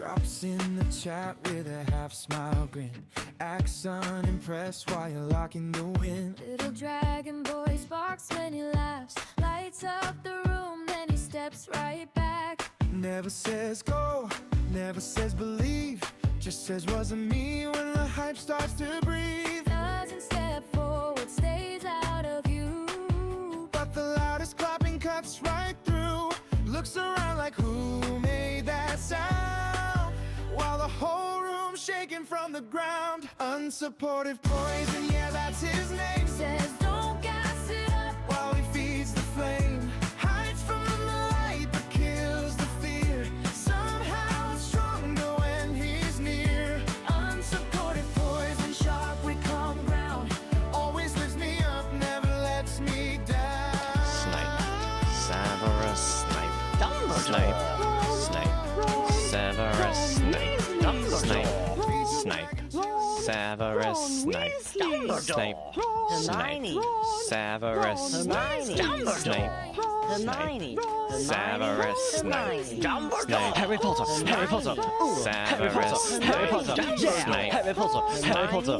Drops in the chat with a half-smile grin, acts unimpressed while you're locking the wind. Little dragon boy sparks when he laughs, lights up the room, then he steps right back. Never says go, never says believe, just says wasn't me when the hype starts to breathe. Doesn't step forward, stays out of view, but the loudest clapping cuts right through. Looks around like who made that sound, while the whole room's shaking from the ground. Unsupportive poison, yeah, that's his name. says don't gas it up While he feeds the flame, hides from the light but kills the fear. Somehow it's stronger when he's near. Unsupportive poison, sharp with calm ground, always lifts me up, never lets me down. Snape, Severus Snape, Snape, Snape, Severus Snape, Snape, Snape, Severus Snape, Snape, Snape, Severus Snape, Snape, Hermione, Severus Snape, Snape, Harry Potter, Harry Potter, Severus Harry Potter, Snape, Harry Potter, Harry Potter,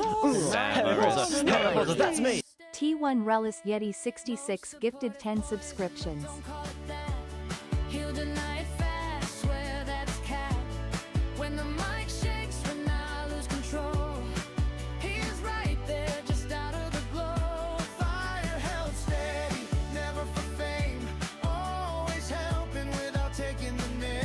Harry Potter, Harry Potter, that's me. T1 Relis Yeti 66 gifted 10 subscriptions. Don't call it that. He'll deny it fast, swear that's cap. When the mic shakes, when I lose control, he's right there, just out of the glow. Fire held steady, never for fame, always helping without taking the name.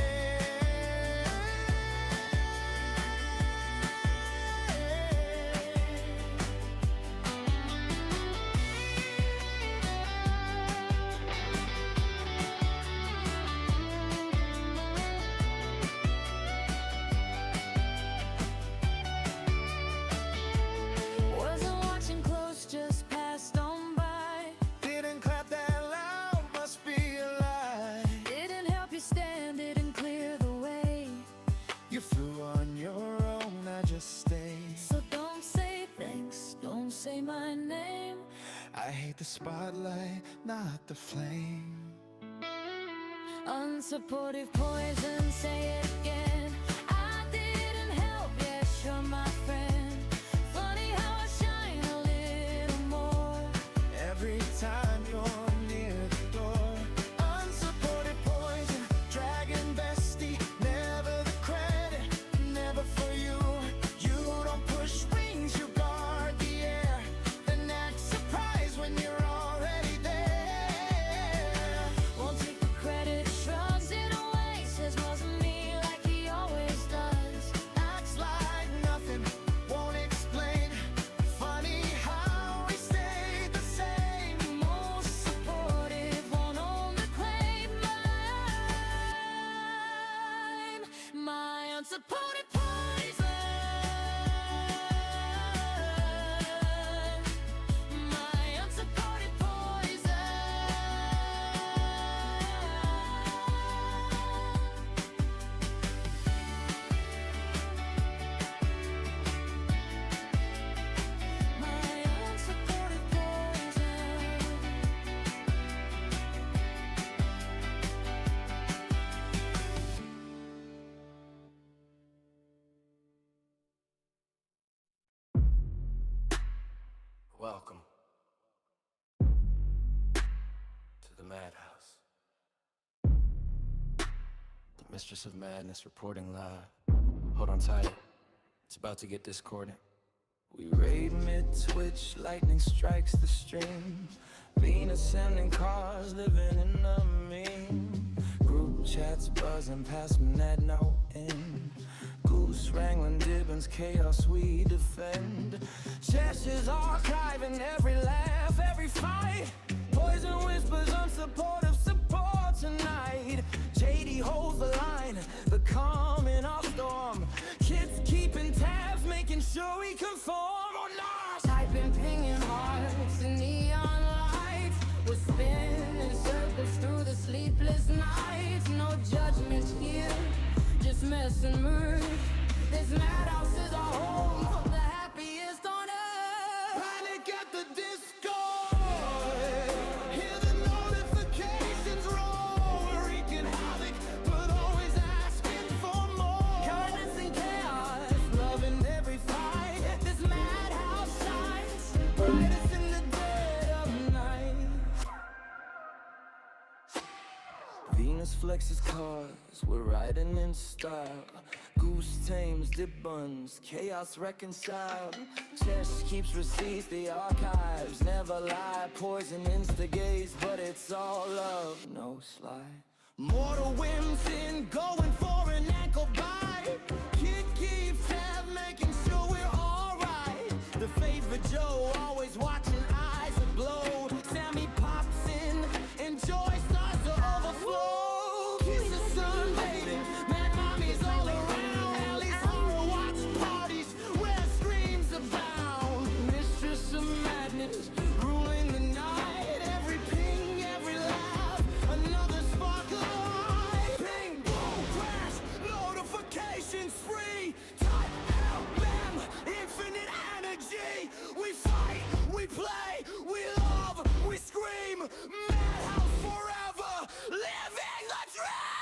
Wasn't watching close, just passed on by. Didn't clap that loud, must be a lie. Didn't help you stand, didn't clear the way. You flew on your own, I just stayed. So don't say thanks, don't say my name. I hate the spotlight, not the flame. Unsupportive poison, say it again. I didn't help, yeah, sure, my friend. Funny how I shine a little more Every time you're near the door. Unsupported poison, dragon bestie, never the credit, never for you. You don't push wings, you guard the air, then act surprised when you're already there. Won't take the credit, shrugs it away, says wasn't me like he always does. Acts like nothing, won't explain. Funny how we stayed the same. Most supportive, won't own the claim. My unsupported poison. My unsupported poison. My unsupported poison. Welcome to the Madhouse. The Mistress of Madness reporting live. Hold on tight, it's about to get discordant. We raid mid-twitch, lightning strikes the stream. Venus sending cars, living in a meme. Group chats buzzing past me at no end. Goose wrangling Dibbons, chaos we defend. Cheshire's archiving every laugh, every fight. Poison whispers, unsupportive support tonight. JD holds the line, the calm in our storm. Kids keeping tabs, making sure we conform or not. Typing, pinging hearts and neon lights. We're spinning circles through the sleepless nights. No judgment here, just mess and merge. This madhouse is our home, the happiest on earth. Panic at the Discord. Hear the notifications roar. Wreaking havoc, but always asking for more. flexes cars, we're riding in style. Goose tames, dip buns, chaos reconciled. Chess keeps receipts, the archives never lie. Poison instigates, but it's all love, no slide. Mortal whims in, going for an ankle bite. Kid keeps tab, making sure we're alright. The favorite Joe, always watching, eyes aglow. Sammy pops in, and joy starts to overflow. Kiss the sun, baby, mad mommies all around. Allie's horror watch parties where screams abound. Mistress of madness, ruling the night. Every ping, every laugh, another spark of light. Ping, boom, crash, notifications free. Type LM, infinite energy. We fight, we play, we love, we scream. Madhouse forever, living the dream.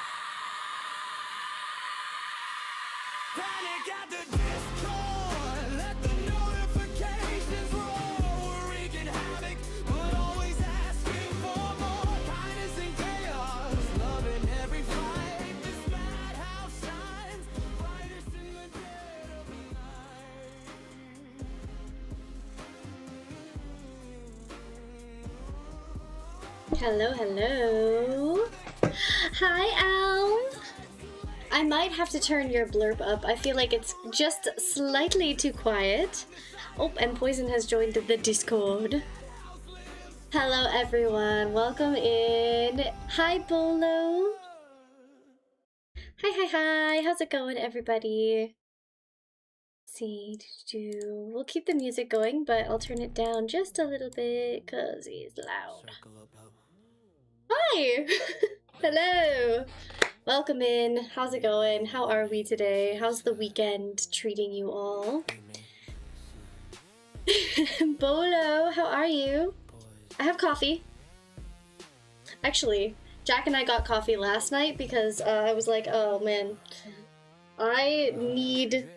Panic at the Discord, let the notifications roll. We're wreaking havoc, but always asking for more. Kindness and chaos, love in every fight. This madhouse shines brightest in the dead of night. Hello, hello. Hi, Al. I might have to turn your blurb up. I feel like it's just slightly too quiet. Oh, and Poison has joined the Discord. Hello, everyone. Welcome in. Hi, Bolo. Hi. How's it going, everybody? See, we'll keep the music going, but I'll turn it down just a little bit because he's loud. Hi! Hello! Welcome in. How's it going? How are we today? How's the weekend treating you all? Bolo, how are you? I have coffee. Actually, Jack and I got coffee last night because I was like, oh man, I need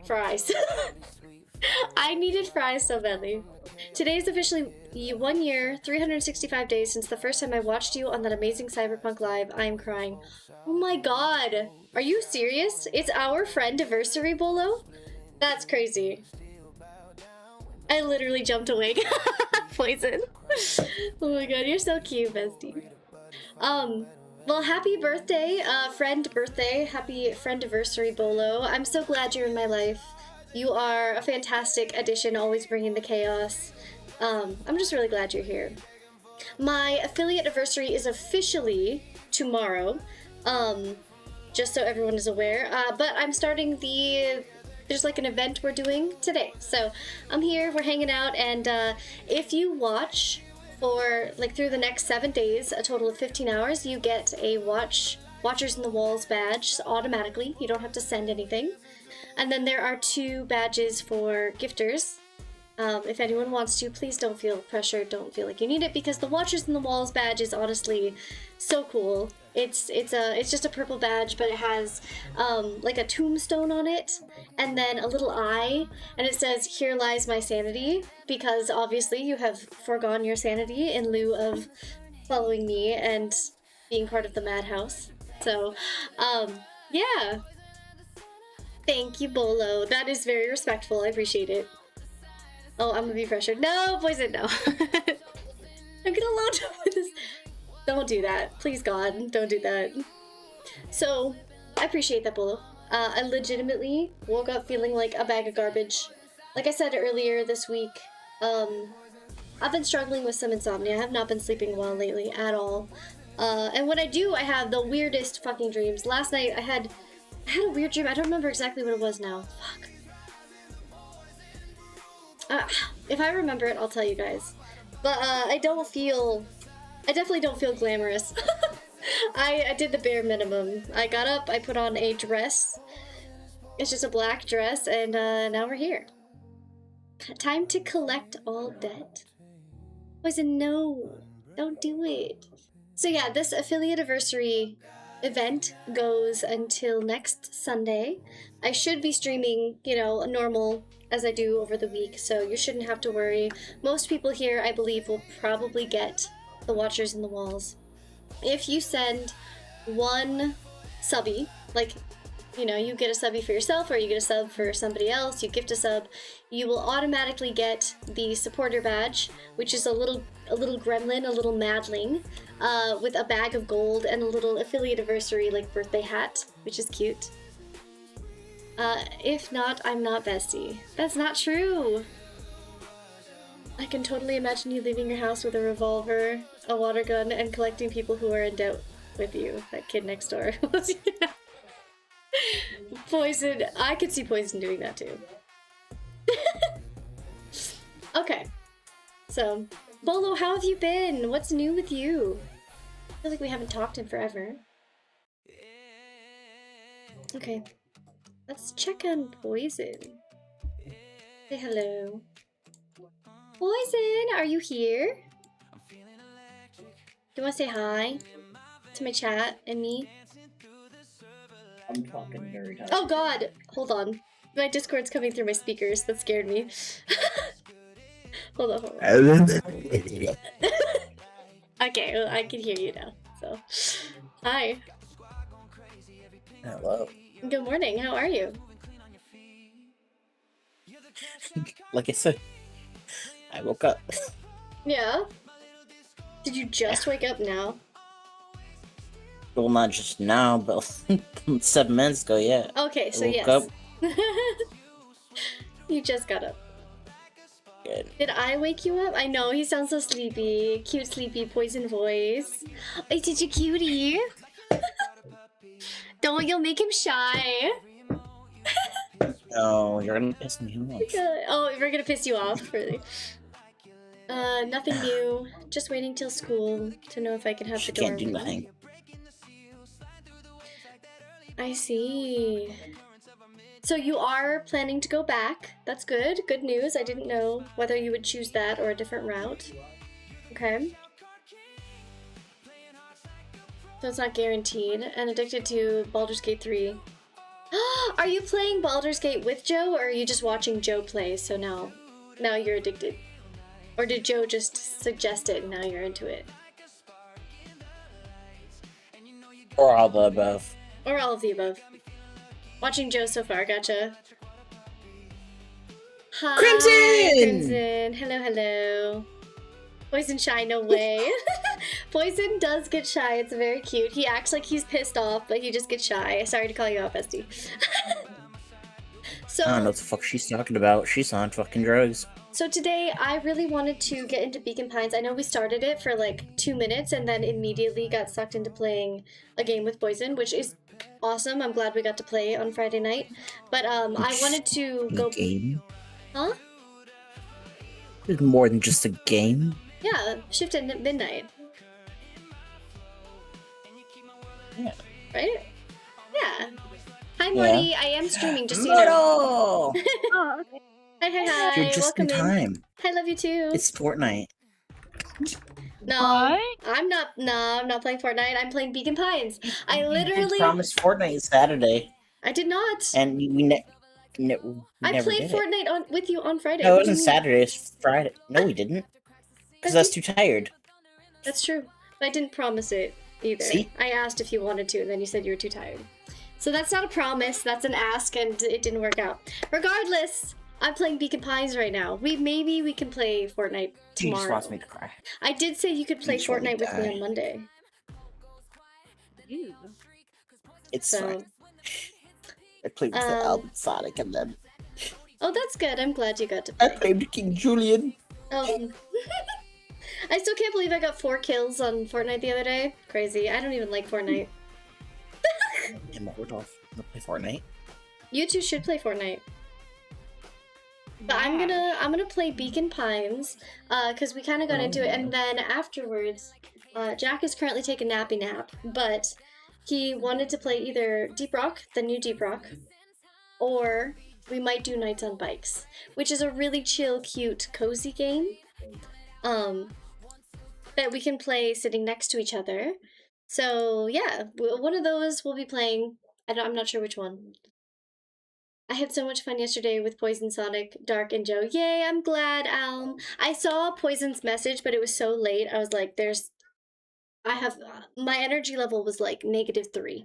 fries. I needed fries so badly. Today is officially 1 year, 365 days since the first time I watched you on that amazing Cyberpunk Live. I am crying. Oh my god. Are you serious? It's our friend-iversary, Bolo? That's crazy. I literally jumped awake. Poison. Oh my god, you're so cute, bestie. Well, happy birthday, friend birthday. Happy friend-iversary, Bolo. I'm so glad you're in my life. You are a fantastic addition, always bringing the chaos. I'm just really glad you're here. My affiliate anniversary is officially tomorrow, just so everyone is aware. But I'm starting there's like an event we're doing today. So I'm here, we're hanging out, and if you watch for like through the next 7 days, a total of 15 hours, you get a Watchers in the Walls badge automatically. You don't have to send anything. And then there are 2 badges for gifters. If anyone wants to, please don't feel pressured, don't feel like you need it, because the Watchers in the Walls badge is honestly so cool. It's just a purple badge, but it has like a tombstone on it, and then a little eye, and it says, "Here lies my sanity," because obviously you have foregone your sanity in lieu of following me and being part of the madhouse. So, yeah. Thank you, Bolo. That is very respectful. I appreciate it. Oh, I'm gonna be pressured. No, Poison, no. I'm gonna load up with this. Don't do that. Please, God, don't do that. So, I appreciate that, Bolo. I legitimately woke up feeling like a bag of garbage. Like I said earlier this week, I've been struggling with some insomnia. I have not been sleeping well lately at all. And when I do, I have the weirdest fucking dreams. Last night, I had a weird dream. I don't remember exactly what it was now. Fuck. If I remember it, I'll tell you guys. But I definitely don't feel glamorous. I did the bare minimum. I got up, I put on a dress. It's just a black dress, and now we're here. Time to collect all debt. Poison, no. Don't do it. So yeah, this affiliate anniversary event goes until next Sunday. I should be streaming, you know, normal as I do over the week, so you shouldn't have to worry. Most people here, I believe, will probably get the Watchers in the Walls if you send one subby, like, you know, you get a subby for yourself or you get a sub for somebody else, you gift a sub, you will automatically get the supporter badge, which is a little gremlin, a little madling, with a bag of gold and a little affiliate anniversary like birthday hat, which is cute. If not, I'm not bestie. That's not true. I can totally imagine you leaving your house with a revolver, a water gun, and collecting people who are in doubt with you. That kid next door. Poison. I could see Poison doing that too. Okay. So, Bolo, how have you been? What's new with you? I feel like we haven't talked in forever. Okay. Let's check on Poison. Say hello. Poison, are you here? Do you want to say hi to my chat and me? I'm talking very high. Oh god! Hold on. My Discord's coming through my speakers. That scared me. Hold on. Okay, well, I can hear you now. So, hi. Hello. Good morning. How are you? Like I said, I woke up. Yeah? Did you just wake up now? Well, not just now, but 7 minutes ago, yeah. Okay, so Woke yes. up. You just got up. Good. Did I wake you up? I know, he sounds so sleepy. Cute, sleepy, Poison voice. Oh, did you cutie? Don't, you'll make him shy. No, you're gonna piss me off. Oh, we're gonna piss you off, really. Nothing new. Just waiting till school to know if I can have She the dorm. can't do nothing. I see. So you are planning to go back. That's good. Good news. I didn't know whether you would choose that or a different route. Okay. So it's not guaranteed. And addicted to Baldur's Gate 3. Are you playing Baldur's Gate with Joe, or are you just watching Joe play, so now you're addicted? Or did Joe just suggest it and now you're into it? Or all the above. Or all of the above. Watching Joe so far, gotcha. Hi, Crimson! Crimson. Hello, hello. Poison shy, no way. Poison does get shy, it's very cute. He acts like he's pissed off, but he just gets shy. Sorry to call you out, bestie. So, I don't know what the fuck she's talking about. She's on fucking drugs. So today, I really wanted to get into Beacon Pines. I know we started it for like 2 minutes and then immediately got sucked into playing a game with Poison, which is awesome. I'm glad we got to play on Friday night. But I wanted to go... Game? Huh? There's more than just a game. Yeah, shift at midnight. Yeah. Right? Yeah. Hi, Morty. I am streaming, just so you Mortal! know. Hi, hi, hi. You're just Welcome in time. I love you too. It's Fortnite. No, I'm not. No, I'm not playing Fortnite. I'm playing Beacon Pines. I You literally. promised Fortnite Saturday, I did not. and we I never played did it. Fortnite with you on Friday. No, it What do you wasn't mean? Saturday. It's Friday. No, we didn't. Because I was too tired. That's true. But I didn't promise it either. See? I asked if you wanted to, and then you said you were too tired. So that's not a promise. That's an ask, and it didn't work out. Regardless, I'm playing Beacon Pines right now. Maybe we can play Fortnite She tomorrow. just wants me to cry. I did say you could play just want me Fortnite to with me die. on Monday. It's So, fine. I played with the Albert Sonic, and then oh, that's good. I'm glad you got to I play. played with King Julian. I still can't believe I got 4 kills on Fortnite the other day. Crazy. I don't even like Fortnite. Immortal. Wanna play Fortnite? You two should play Fortnite. But I'm gonna play Beacon Pines, because we kind of got into it, and then afterwards, Jack is currently taking a nappy nap, but he wanted to play either Deep Rock, the new Deep Rock, or we might do Nights on Bikes, which is a really chill, cute, cozy game, that we can play sitting next to each other. So yeah, one of those we'll be playing. I'm not sure which one. I had so much fun yesterday with Poison, Sonic, Dark, and Joe. Yay, I'm glad, Alm. I saw Poison's message, but it was so late. I was like, there's I have my energy level was like -3.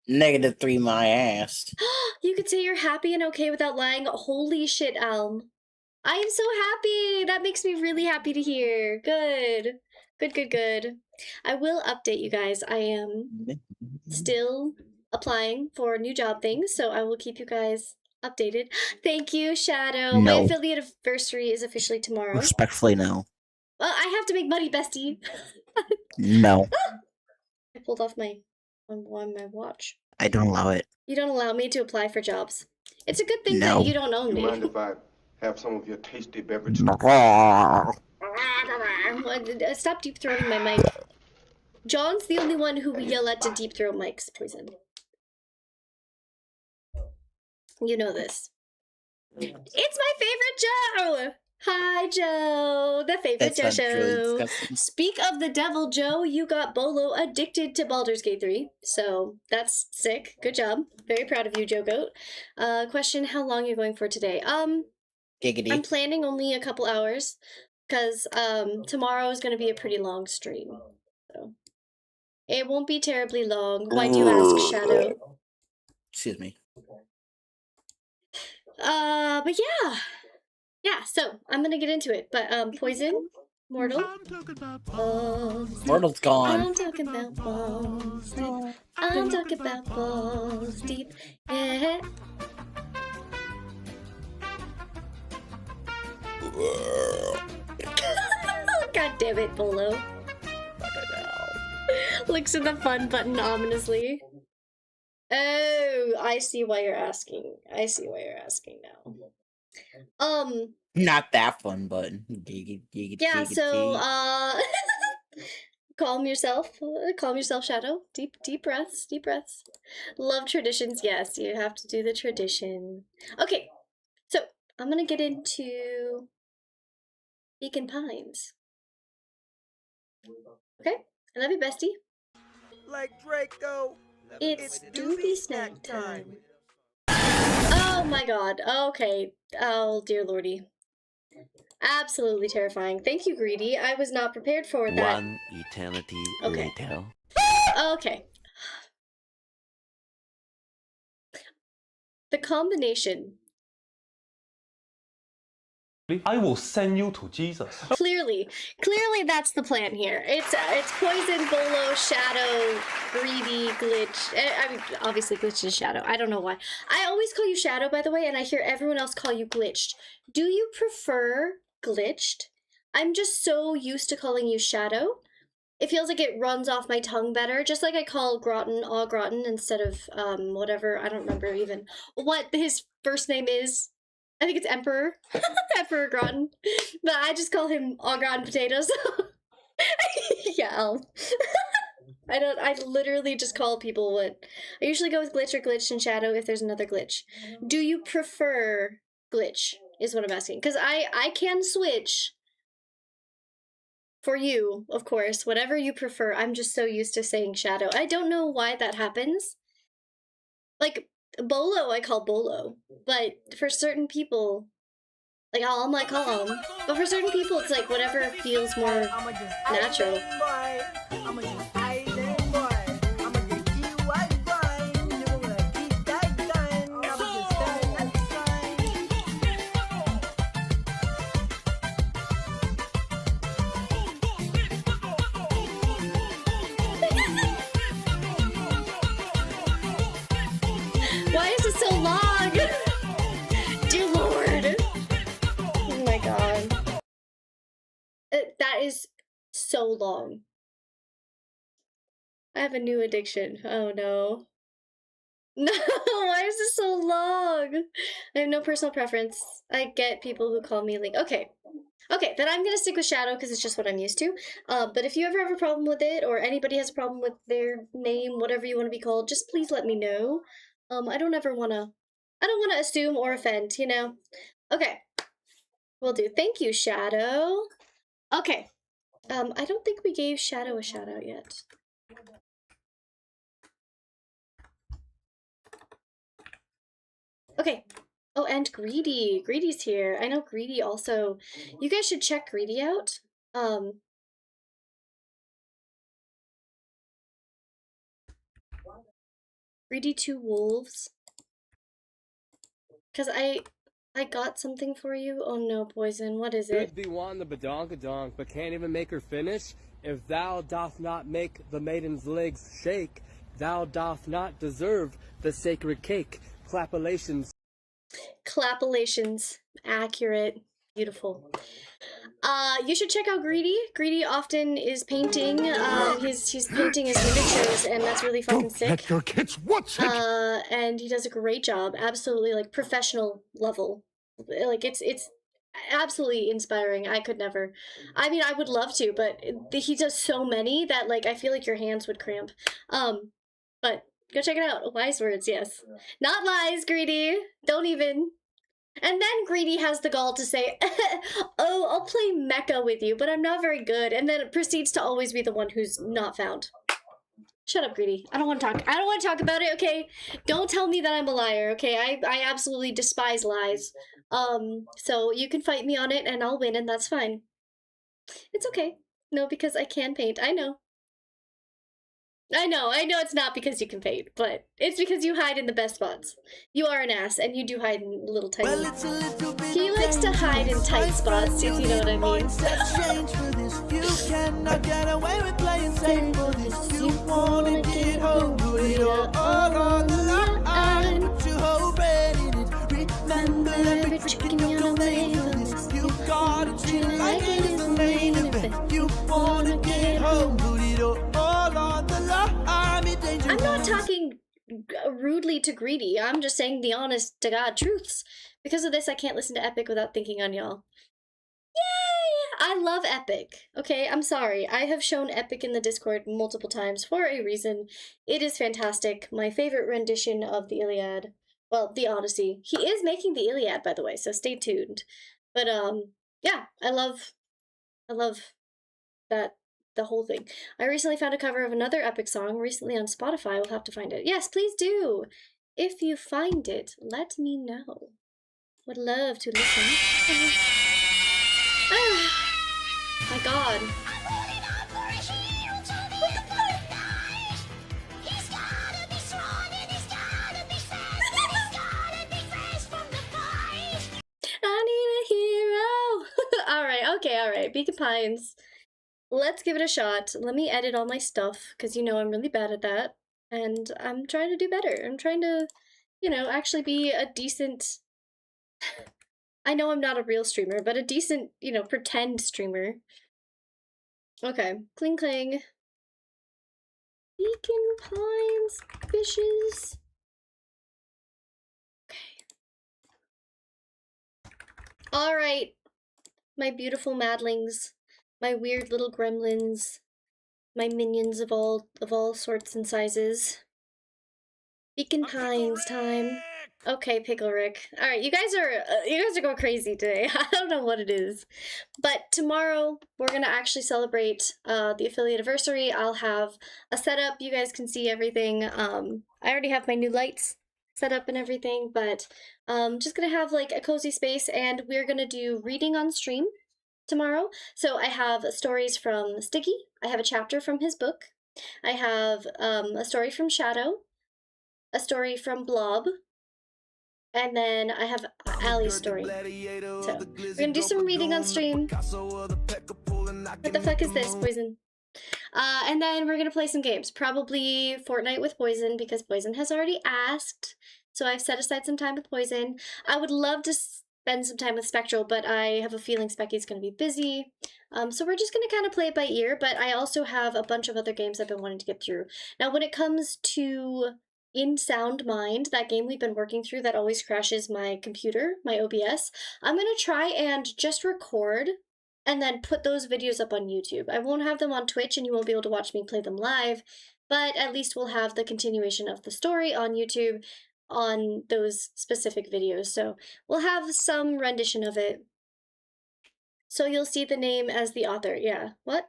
-3 my ass. You could say you're happy and okay without lying. Holy shit, Alm. I am so happy. That makes me really happy to hear. Good. Good. I will update you guys. I am still applying for new job things, so I will keep you guys updated. Thank you, Shadow. My No. affiliate anniversary is officially tomorrow. Respectfully, no. Well, I have to make money, bestie. No. I pulled off my watch. I don't allow it. You don't allow me to apply for jobs. It's a good thing No. that you don't own me. Mind if I have some of your tasty beverage? Stop deep throating my mic. John's the only one who we yell at to deep throat mics, Poison. You know this. It's my favorite Joe! Hi, Joe! The favorite That sounds Joe really show. disgusting. Speak of the devil, Joe, you got Bolo addicted to Baldur's Gate 3. So, that's sick. Good job. Very proud of you, Joe Goat. Question, how long are you going for today? Giggity. I'm planning only a couple hours, because tomorrow is going to be a pretty long stream. So, it won't be terribly long. Why do you ask, Shadow? Excuse me. But yeah. Yeah, so I'm gonna get into it. But Poison, Mortal. Mortal's gone. I'm talking about balls deep. I'm talking about balls deep. Yeah. God damn it, Bolo. Looks at the fun button ominously. Oh, I see why you're asking. I see why you're asking now. Not that fun button. Giggity. Yeah, so calm yourself. Calm yourself, Shadow. Deep breaths. Deep breaths. Love traditions. Yes, you have to do the tradition. Okay, so I'm gonna get into Beacon Pines. Okay, I love you, bestie. Like Draco. It's doobie snack time. Oh my god. Okay. Oh dear lordy. Absolutely terrifying. Thank you, Greedy. I was not prepared for that. One eternity Okay. later. Okay. The combination. I will send you to Jesus. Clearly that's the plan here. It's Poison, Bolo, Shadow, Greedy, Glitch. I mean, obviously Glitch is Shadow. I don't know why. I always call you Shadow, by the way, and I hear everyone else call you Glitched. Do you prefer Glitched? I'm just so used to calling you Shadow. It feels like it runs off my tongue better, just like I call Groton Au Groton instead of whatever. I don't remember even what his first name is. I think it's Emperor. Emperor Groton. But I just call him Au Gratin Potatoes. Yeah. I literally just call people what. I usually go with Glitch or Glitch and Shadow if there's another Glitch. Do you prefer Glitch, is what I'm asking. Because I can switch. For you, of course. Whatever you prefer. I'm just so used to saying Shadow. I don't know why that happens. Like, Bolo, I call Bolo, but for certain people, like I might call him, but for certain people, it's like whatever feels more natural. Why is it so long? Dear Lord. Oh my god. That is so long. I have a new addiction. Oh no. No, why is this so long? I have no personal preference. I get people who call me Link. Okay. Okay, then I'm gonna stick with Shadow because it's just what I'm used to. But if you ever have a problem with it, or anybody has a problem with their name, whatever you want to be called, just please let me know. I don't want to assume or offend, you know? Okay. Will do. Thank you, Shadow. Okay. I don't think we gave Shadow a shout out yet. Okay. Oh, and Greedy. Greedy's here. I know Greedy also. You guys should check Greedy out. Greedy Two Wolves. Cause I got something for you. Oh no, Poison. What is it? Should be one the badonkadonk, but can't even make her finish. If thou doth not make the maiden's legs shake, thou doth not deserve the sacred cake. Clapulations. Clapulations. Accurate. Beautiful. You should check out Greedy. Greedy often is painting. He's painting his miniatures, and that's really fucking sick. Let your kids watch it. And he does a great job. Absolutely, like, professional level. Like, it's absolutely inspiring. I could never. I mean, I would love to, but he does so many that, like, I feel like your hands would cramp. But go check it out. Wise words, yes. Not lies, Greedy. Don't even. And then Greedy has the gall to say, oh, I'll play Mecha with you, but I'm not very good. And then proceeds to always be the one who's not found. Shut up, Greedy. I don't want to talk. I don't want to talk about it, okay? Don't tell me that I'm a liar, okay? I absolutely despise lies. So you can fight me on it and I'll win and that's fine. It's okay. No, because I can paint. I know it's not because you can paint, but it's because you hide in the best spots. You are an ass, and you do hide in little tiny... He likes to hide in tight spots, if you know what I mean. You cannot get away with playing safe for this. You wanna get home, put it all on the line. Put your whole brain in it. Remember every trick in your way for this. You gotta treat it like it is the main event. You wanna get home, put it all on the line. I'm not talking rudely to Greedy. I'm just saying the honest to God truths. Because of this, I can't listen to Epic without thinking on y'all. Yay! I love Epic. Okay, I'm sorry. I have shown Epic in the Discord multiple times for a reason. It is fantastic. My favorite rendition of the Iliad. Well, the Odyssey. He is making the Iliad, by the way, so stay tuned. But, yeah, I love that. The whole thing. I recently found a cover of another Epic song recently on Spotify. We'll have to find it. Yes, please do. If you find it, let me know. Would love to listen. My God. I need a hero. All right. Beacon Pines. Let's give it a shot. Let me edit all my stuff, because you know I'm really bad at that. And I'm trying to do better. I'm trying to, you know, actually be a decent... I know I'm not a real streamer, but a decent, you know, pretend streamer. Okay. Cling clang. Beacon Pines, fishes. Okay. Alright. My beautiful madlings. My weird little gremlins, my minions of all sorts and sizes. Beacon Pines time. Okay, Pickle Rick. All right, you guys are going crazy today. I don't know what it is, but tomorrow we're gonna actually celebrate the affiliate anniversary. I'll have a setup. You guys can see everything. I already have my new lights set up and everything, but just gonna have like a cozy space, and we're gonna do reading on stream tomorrow. So I have stories from Sticky. I have a chapter from his book. I have a story from Shadow, a story from Blob, and then I have Ali's story. So we're gonna do some reading on stream. What the fuck is this, Poison? And then we're gonna play some games. Probably Fortnite with Poison, because Poison has already asked. So I've set aside some time with Poison. I would love to spend some time with Spectral, but I have a feeling Specky's going to be busy. So we're just going to kind of play it by ear, but I also have a bunch of other games I've been wanting to get through. Now, when it comes to In Sound Mind, that game we've been working through that always crashes my computer, my OBS, I'm going to try and just record and then put those videos up on YouTube. I won't have them on Twitch and you won't be able to watch me play them live, but at least we'll have the continuation of the story on YouTube on those specific videos. So we'll have some rendition of it. So you'll see the name as the author. Yeah. What?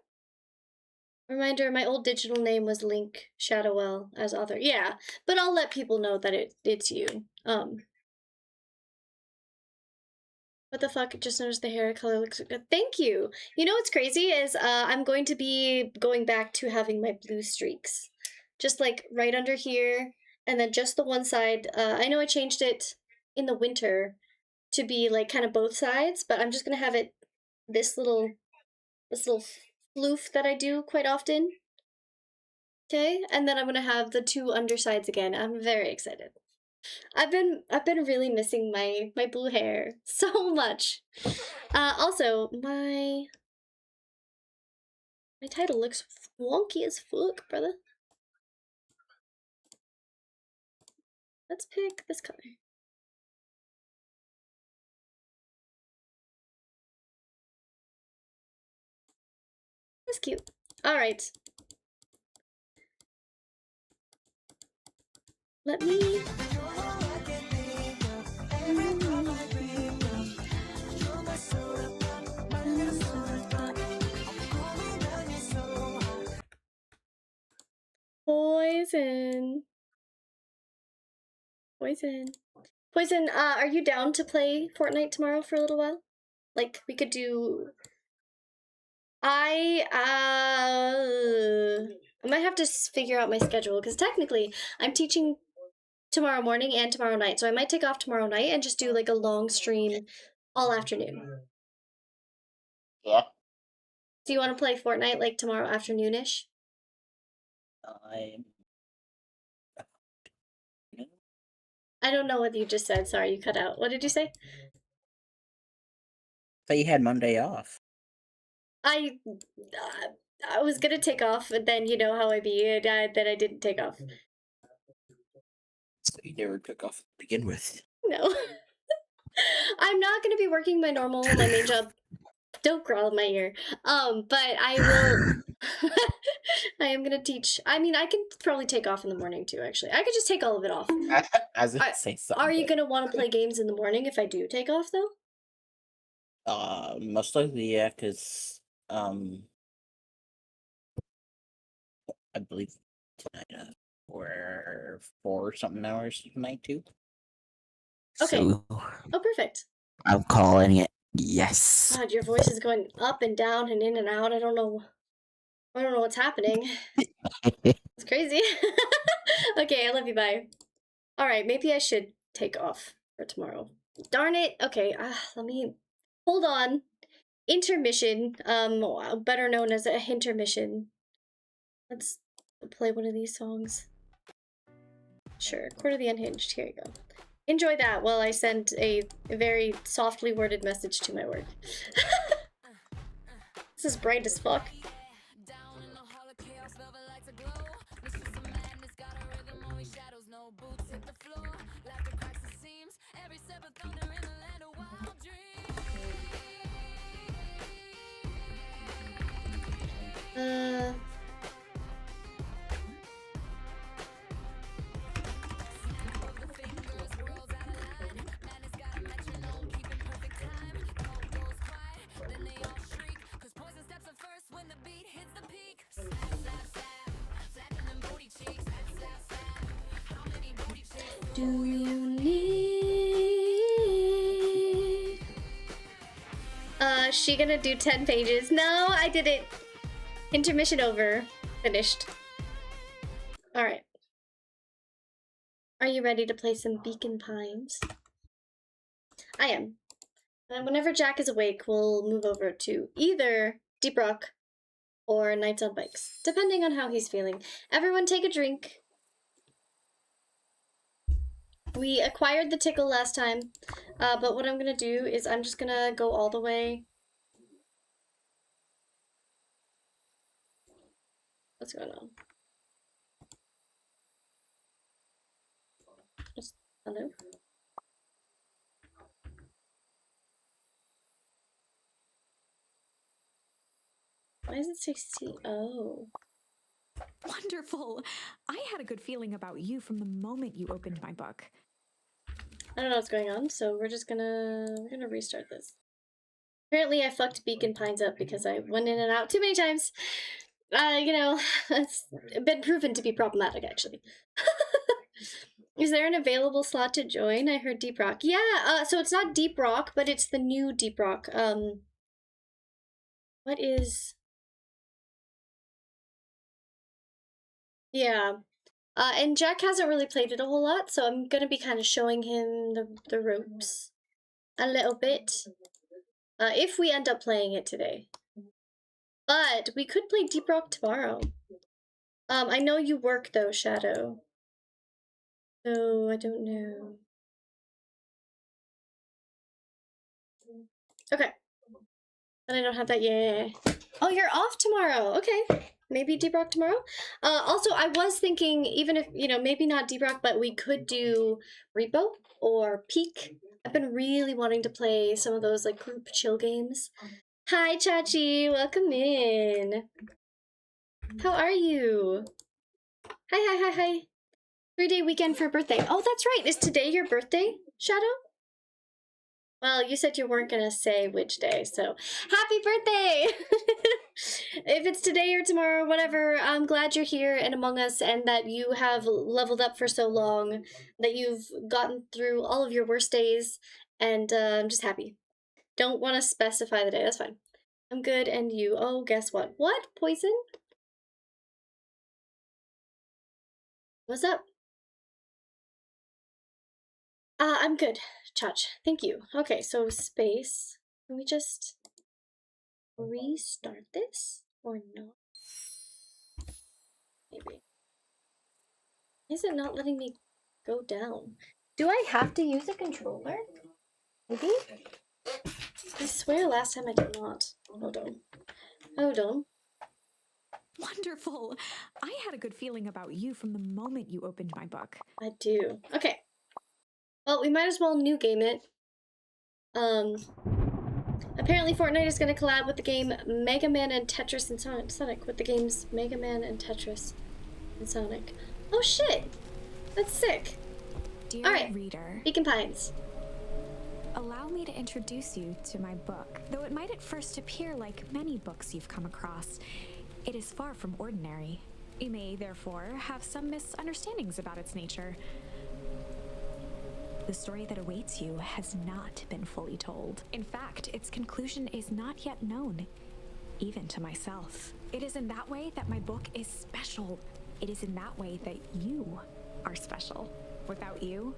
Reminder, my old digital name was Link Shadowell as author. Yeah, but I'll let people know that it's you. What the fuck? Just noticed the hair color looks good. Thank you. You know what's crazy is I'm going to be going back to having my blue streaks. Just like right under here. and then just the one side. I know I changed it in the winter to be like kind of both sides, but I'm just gonna have it this little floof that I do quite often. Okay, and then I'm gonna have the two undersides again. I'm very excited. I've been really missing my blue hair so much. Also, my title looks wonky as fuck, brother. Let's pick this color. That's cute. All right. Let me. Poison. Poison, are you down to play Fortnite tomorrow for a little while? Like, we could do... I might have to figure out my schedule, because technically, I'm teaching tomorrow morning and tomorrow night, so I might take off tomorrow night and just do, like, a long stream all afternoon. Yeah. Do you want to play Fortnite, like, tomorrow afternoonish? I don't know what you just said. Sorry, you cut out. What did you say? Thought you had Monday off. I was gonna take off, but then you know how I be. Then I didn't take off. So you never took off to begin with. No. I'm not gonna be working my main job. Don't growl in my ear. But I will. I am gonna teach. I mean, I can probably take off in the morning too. Actually, I could just take all of it off. As if say something. Are you gonna want to play games in the morning if I do take off though? Most likely, yeah, because I believe tonight for 4 something hours tonight too. Okay. So, Oh, perfect. I'm calling it. Yes. God, your voice is going up and down and in and out. I don't know what's happening. It's crazy. Okay, I love you, bye. Alright, maybe I should take off for tomorrow. Darn it. Okay, let me... Hold on. Intermission, better known as a intermission. Let's play one of these songs. Sure, Court of the Unhinged. Here you go. Enjoy that while I send a very softly worded message to my work. This is bright as fuck. Do you need... she gonna do 10 pages? No, I did it. Intermission over. Finished. Alright. Are you ready to play some Beacon Pines? I am. And whenever Jack is awake, we'll move over to either Deep Rock or Nights on Bikes, depending on how he's feeling. Everyone take a drink. We acquired the tickle last time, but what I'm gonna do is I'm just gonna go all the way. What's going on? Just, hello? Why is it 16? Oh. Wonderful. I had a good feeling about you from the moment you opened my book. I don't know what's going on, so we're gonna restart this. Apparently I fucked Beacon Pines up because I went in and out too many times. You know, it's been proven to be problematic, actually. Is there an available slot to join? I heard Deep Rock. Yeah, so it's not Deep Rock, but it's the new Deep Rock. What is... Yeah. And Jack hasn't really played it a whole lot, so I'm gonna be kind of showing him the ropes a little bit. If we end up playing it today. But we could play Deep Rock tomorrow. I know you work though, Shadow. So I don't know. Okay. And I don't have that yet. Oh, you're off tomorrow. Okay. Maybe Deep Rock tomorrow. Also, I was thinking, even if, you know, maybe not Deep Rock, but we could do Repo or Peak. I've been really wanting to play some of those like group chill games. Hi, Chachi. Welcome in. How are you? Hi. 3-day weekend for birthday. Oh, that's right. Is today your birthday, Shadow? Well, you said you weren't gonna say which day, so happy birthday! If it's today or tomorrow, whatever, I'm glad you're here and among us and that you have leveled up for so long, that you've gotten through all of your worst days, and I'm just happy. Don't want to specify the day, that's fine. I'm good, and you? Oh, guess what? What? Poison? What's up? I'm good, Chach. Thank you. Okay, so space. Can we just restart this? Or not? Maybe. Is it not letting me go down? Do I have to use a controller? Maybe? I swear last time I did not. Hold on. Hold on. Wonderful. I had a good feeling about you from the moment you opened my book. I do. Okay. Well, we might as well new game it. Apparently Fortnite is going to collab with the game Mega Man and Tetris and Sonic. With the games Mega Man and Tetris and Sonic. Oh shit! That's sick. Dear Alright, reader, Beacon Pines. allow me to introduce you to my book. Though it might at first appear like many books you've come across, it is far from ordinary. You may, therefore, have some misunderstandings about its nature. The story that awaits you has not been fully told. In fact, its conclusion is not yet known, even to myself. It is in that way that my book is special. It is in that way that you are special. Without you,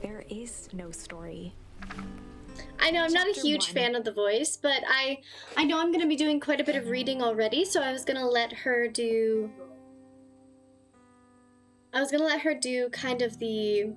there is no story. I know I'm not a Chapter huge 1. fan of the voice, but I know I'm going to be doing quite a bit of reading already, so I was going to let her do... kind of the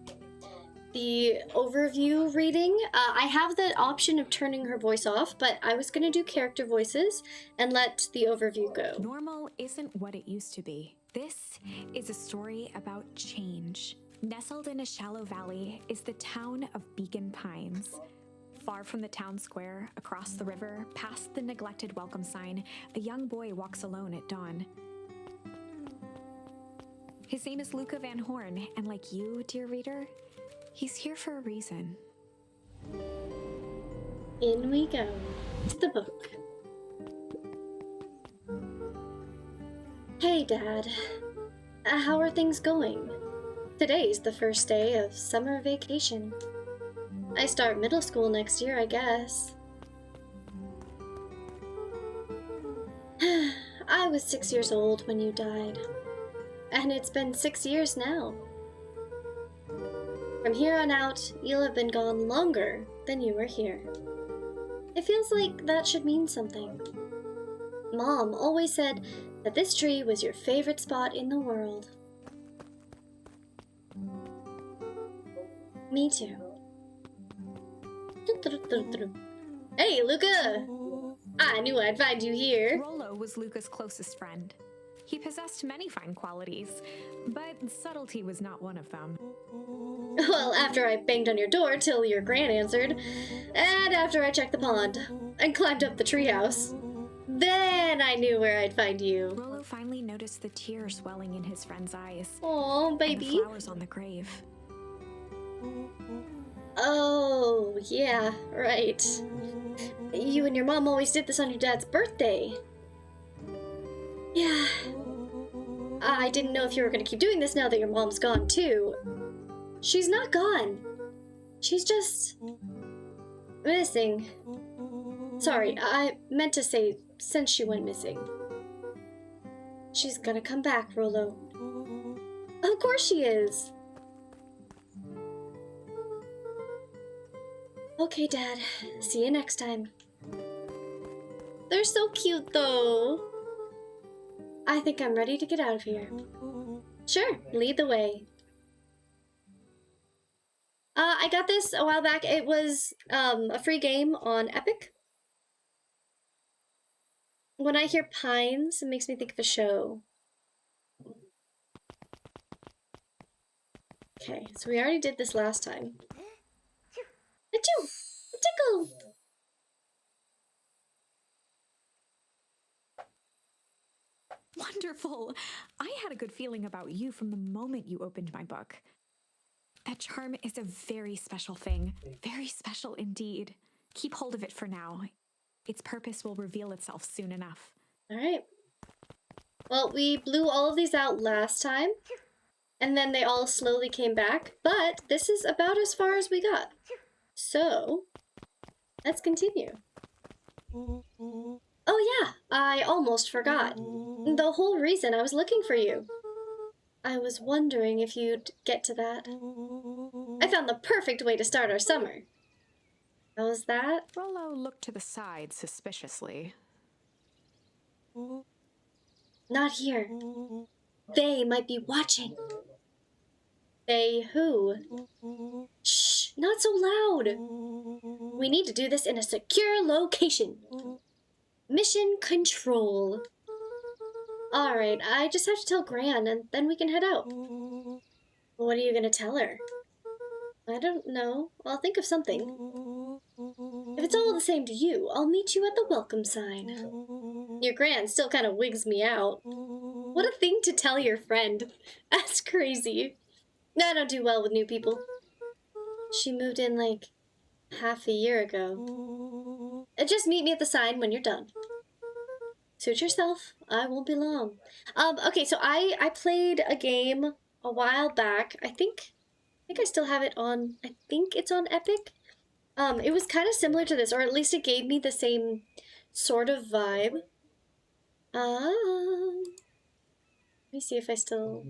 overview reading. I have the option of turning her voice off, but I was going to do character voices and let the overview go. Normal isn't what it used to be. This is a story about change. Nestled in a shallow valley is the town of Beacon Pines. Far from the town square, across the river, past the neglected welcome sign, a young boy walks alone at dawn. His name is Luca Van Horn, and like you, dear reader, he's here for a reason. In we go to the book. Hey, Dad. How are things going? Today's the first day of summer vacation. I start middle school next year, I guess. I was 6 years old when you died. And it's been 6 years now. From here on out, you'll have been gone longer than you were here. It feels like that should mean something. Mom always said that this tree was your favorite spot in the world. Me too. Hey, Luca! I knew I'd find you here. Rollo was Luca's closest friend. He possessed many fine qualities, but subtlety was not one of them. Well, after I banged on your door till your gran answered, and after I checked the pond, and climbed up the treehouse, then I knew where I'd find you. Rollo finally noticed the tears welling in his friend's eyes. Aw, And baby. the flowers on the grave. Oh, yeah, right. You and your mom always did this on your dad's birthday. Yeah. I didn't know if you were gonna keep doing this now that your mom's gone, too. She's not gone. She's just... missing. Sorry, I meant to say since she went missing. She's gonna come back, Rollo. Of course she is. Okay, Dad. See you next time. They're so cute, though. I think I'm ready to get out of here. Sure, lead the way. I got this a while back. It was a free game on Epic. When I hear Pines, it makes me think of a show. Okay, so we already did this last time. Achoo! A tickle! Wonderful. I had a good feeling about you from the moment you opened my book. That charm is a very special thing. Very special indeed. Keep hold of it for now. Its purpose will reveal itself soon enough. Alright. Well, we blew all of these out last time, and then they all slowly came back, but this is about as far as we got. So, let's continue. Oh yeah, I almost forgot. The whole reason I was looking for you. I was wondering if you'd get to that. I found the perfect way to start our summer. How was that? Rollo looked to the side suspiciously. Not here. They might be watching. They who? Shh, not so loud. We need to do this in a secure location. Mission control. Alright, I just have to tell Gran and then we can head out. What are you gonna tell her? I don't know. I'll think of something. If it's all the same to you, I'll meet you at the welcome sign. Your Gran still kind of wigs me out. What a thing to tell your friend. That's crazy. I don't do well with new people. She moved in like half a year ago. Just meet me at the sign when you're done. Suit yourself. I won't be long. Okay, so I played a game a while back. I think I still have it on, I think it's on Epic. It was kind of similar to this, or at least it gave me the same sort of vibe. Let me see if I still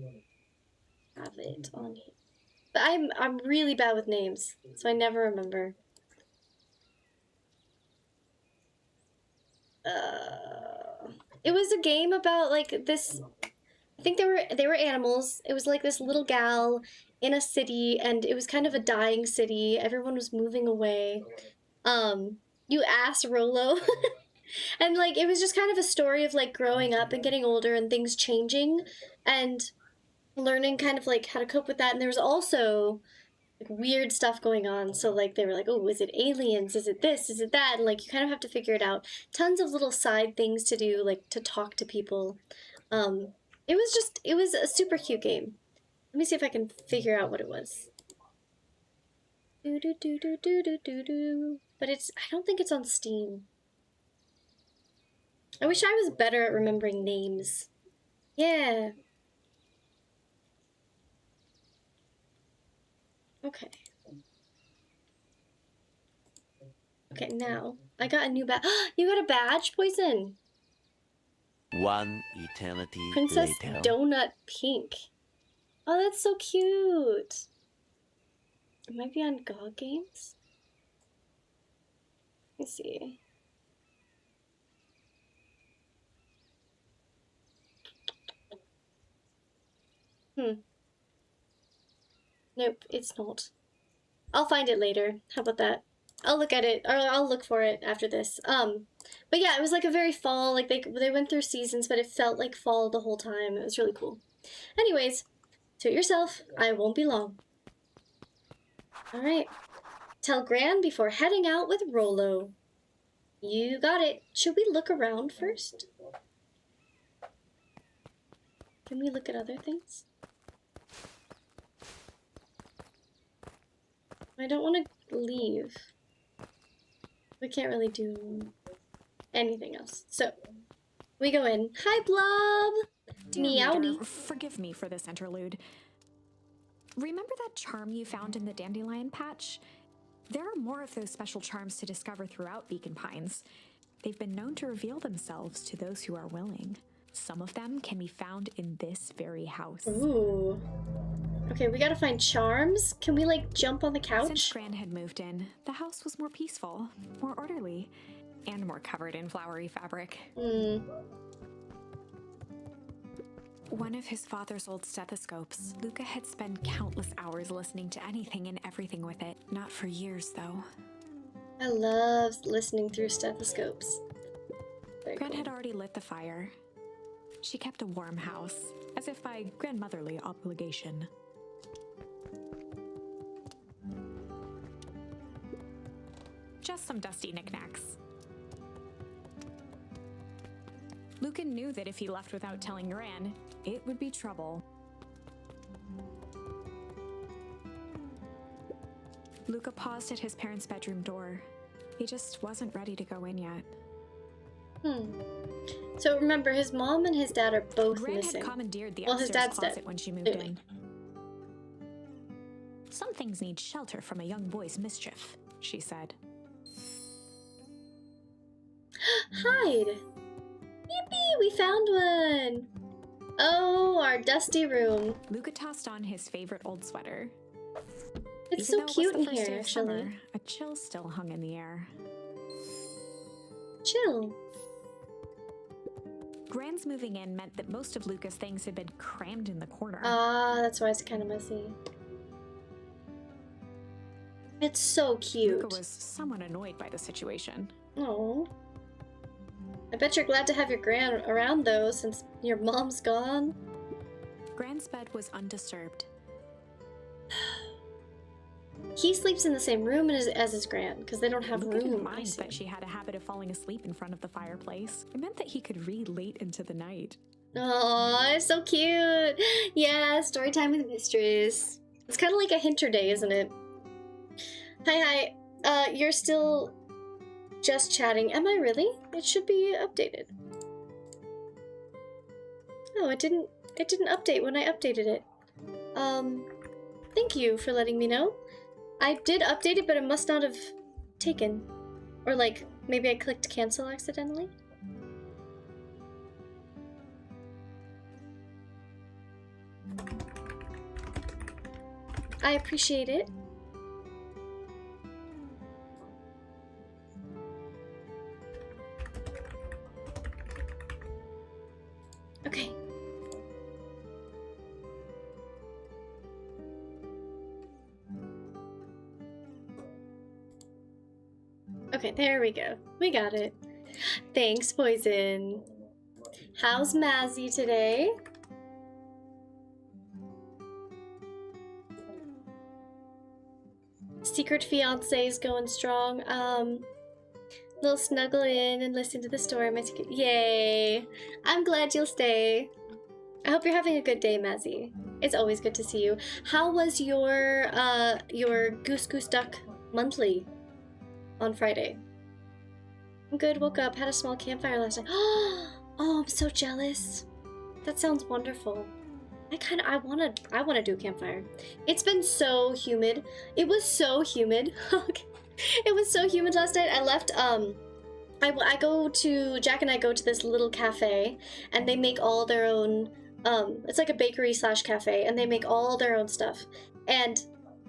have it on here. But I'm really bad with names, so I never remember. It was a game about like this. I think they were animals. It was like this little gal in a city, and it was kind of a dying city. Everyone was moving away. You asked Rollo. And like it was just kind of a story of like growing up and getting older and things changing and learning kind of like how to cope with that. And there was also like weird stuff going on. So like they were like, oh, is it aliens? Is it this? Is it that? And like you kind of have to figure it out. Tons of little side things to do, like to talk to people. It was a super cute game. Let me see if I can figure out what it was. Do do do do do do do do. But I don't think it's on Steam. I wish I was better at remembering names. Yeah. Okay. Okay, now I got a new badge. You got a badge, Poison? One eternity Princess later. Donut Pink. Oh, that's so cute. It might be on GOG Games. Let me see. Nope, it's not. I'll find it later. How about that? I'll look at it, or I'll look for it after this. But yeah, it was like a very fall, like they went through seasons, but it felt like fall the whole time. It was really cool. Anyways, suit yourself. I won't be long. Alright. Tell Gran before heading out with Rollo. You got it. Should we look around first? Can we look at other things? I don't want to leave. We can't really do anything else. So, we go in. Hi, Blob! Dear Meowdy. reader, forgive me for this interlude. Remember that charm you found in the dandelion patch? There are more of those special charms to discover throughout Beacon Pines. They've been known to reveal themselves to those who are willing. Some of them can be found in this very house. Ooh. Okay, we gotta find charms. Can we like jump on the couch? Since Gran had moved in, the house was more peaceful, more orderly, and more covered in flowery fabric. One of his father's old stethoscopes. Luca had spent countless hours listening to anything and everything with it. Not for years, though. I love listening through stethoscopes. Very Gran cool. had already lit the fire. She kept a warm house, as if by grandmotherly obligation. Just some dusty knickknacks. Lucan knew that if he left without telling Gran, it would be trouble. Luca paused at his parents' bedroom door. He just wasn't ready to go in yet. So remember, his mom and his dad are both Gran missing. had commandeered the Well, his upstairs dad's closet dead. when she moved in. Some things need shelter from a young boy's mischief, she said. Hide! Yippee! We found one! Oh, our dusty room. Luca tossed on his favorite old sweater. It's Even so though it was cute the in first here, day of actually. summer, a chill still hung in the air. Chill. Gran's moving in meant that most of Luca's things had been crammed in the corner. Ah, that's why it's kind of messy. It's so cute. Luca was somewhat annoyed by the situation. Oh. I bet you're glad to have your gran around though, since your mom's gone. Gran's bed was undisturbed. He sleeps in the same room as his gran, because they don't have Luca didn't room. mind that she had a habit of falling asleep in front of the fireplace. It meant that he could read late into the night. Oh, it's so cute. Yeah, story time with Mistress. It's kind of like a Hinter day, isn't it? Hi. You're still just chatting. Am I really? It should be updated. Oh, it didn't update when I updated it. Thank you for letting me know. I did update it, but it must not have taken. Or like, maybe I clicked cancel accidentally. I appreciate it. Okay. Okay, there we go. We got it. Thanks, Poison. How's Mazzy today? Secret fiance is going strong. Little snuggle in and listen to the story. My secret. Yay! I'm glad you'll stay. I hope you're having a good day, Mazzy. It's always good to see you. How was your Goose Goose Duck monthly on Friday? I'm good. Woke up, had a small campfire last night. Oh, I'm so jealous. That sounds wonderful. I wanna do a campfire. It's been so humid. It was so humid. It was so humid last night. I left, Jack and I go to this little cafe, and they make all their own, it's like a bakery / cafe, and they make all their own stuff. And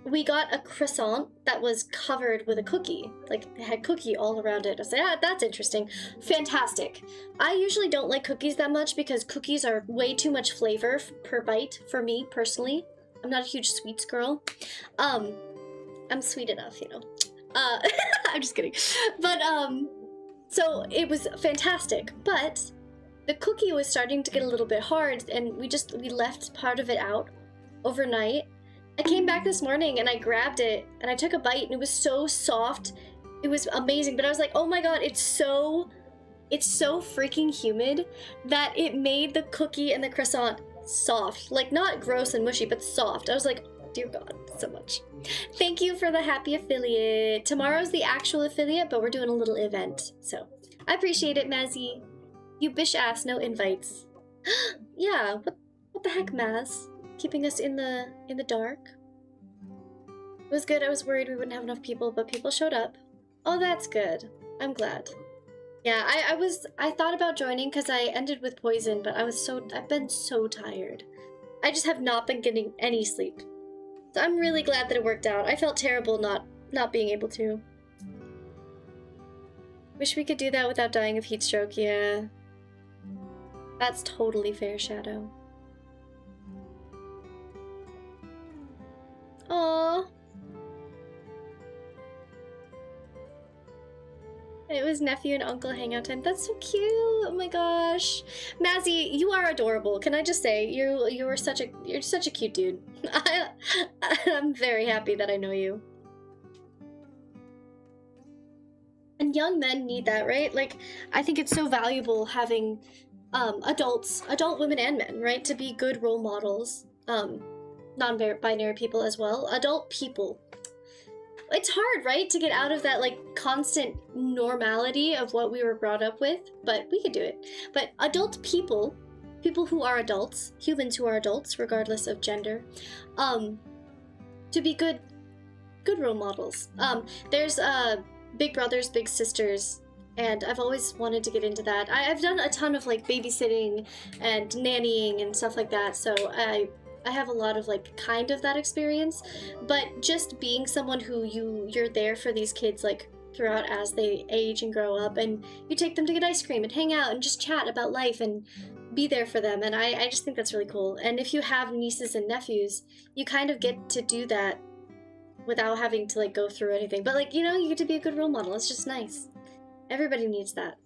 we got a croissant that was covered with a cookie. Like, it had cookie all around it. I was like, ah, that's interesting. Fantastic. I usually don't like cookies that much because cookies are way too much flavor per bite for me, personally. I'm not a huge sweets girl. I'm sweet enough, you know. I'm just kidding. But, so it was fantastic. But the cookie was starting to get a little bit hard, and we left part of it out overnight. I came back this morning and I grabbed it and I took a bite and it was so soft. It was amazing, but I was like, oh my god, it's so freaking humid that it made the cookie and the croissant soft. Like, not gross and mushy, but soft. I was like, dear god, so much. Thank you for the happy affiliate. Tomorrow's the actual affiliate, but we're doing a little event, so I appreciate it, Mazzy. You bish ass, no invites. Yeah, what the heck, Maz? Keeping us in the dark. It was good. I was worried we wouldn't have enough people, but people showed up. Oh, that's good. I'm glad. Yeah, I thought about joining because I ended with poison, but I've been so tired. I just have not been getting any sleep. So I'm really glad that it worked out. I felt terrible not being able to. Wish we could do that without dying of heat stroke, yeah. That's totally fair, Shadow. Aww. It was nephew and uncle hangout time. That's so cute. Oh my gosh. Mazzy, you are adorable. Can I just say, you're such a cute dude. I'm very happy that I know you. And young men need that, right? Like, I think it's so valuable having adult women and men, right? To be good role models. Non-binary people as well. Adult people. It's hard, right? To get out of that, like, constant normality of what we were brought up with, but we could do it. But adult people who are adults, humans who are adults, regardless of gender, to be good role models. There's, Big Brothers, Big Sisters, and I've always wanted to get into that. I've done a ton of, like, babysitting and nannying and stuff like that, so I have a lot of, like, kind of that experience, but just being someone who you're there for these kids, like, throughout as they age and grow up, and you take them to get ice cream and hang out and just chat about life and be there for them, and I just think that's really cool. And if you have nieces and nephews, you kind of get to do that without having to, like, go through anything. But, like, you know, you get to be a good role model. It's just nice. Everybody needs that.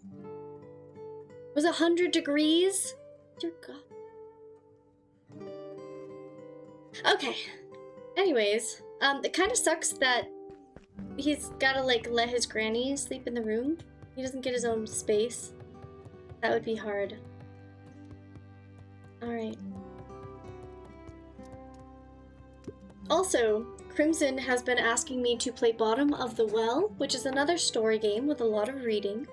Was it 100 degrees? Dear God. Okay. Anyways, it kind of sucks that he's gotta, like, let his granny sleep in the room. He doesn't get his own space. That would be hard. Alright. Also, Crimson has been asking me to play Bottom of the Well, which is another story game with a lot of reading.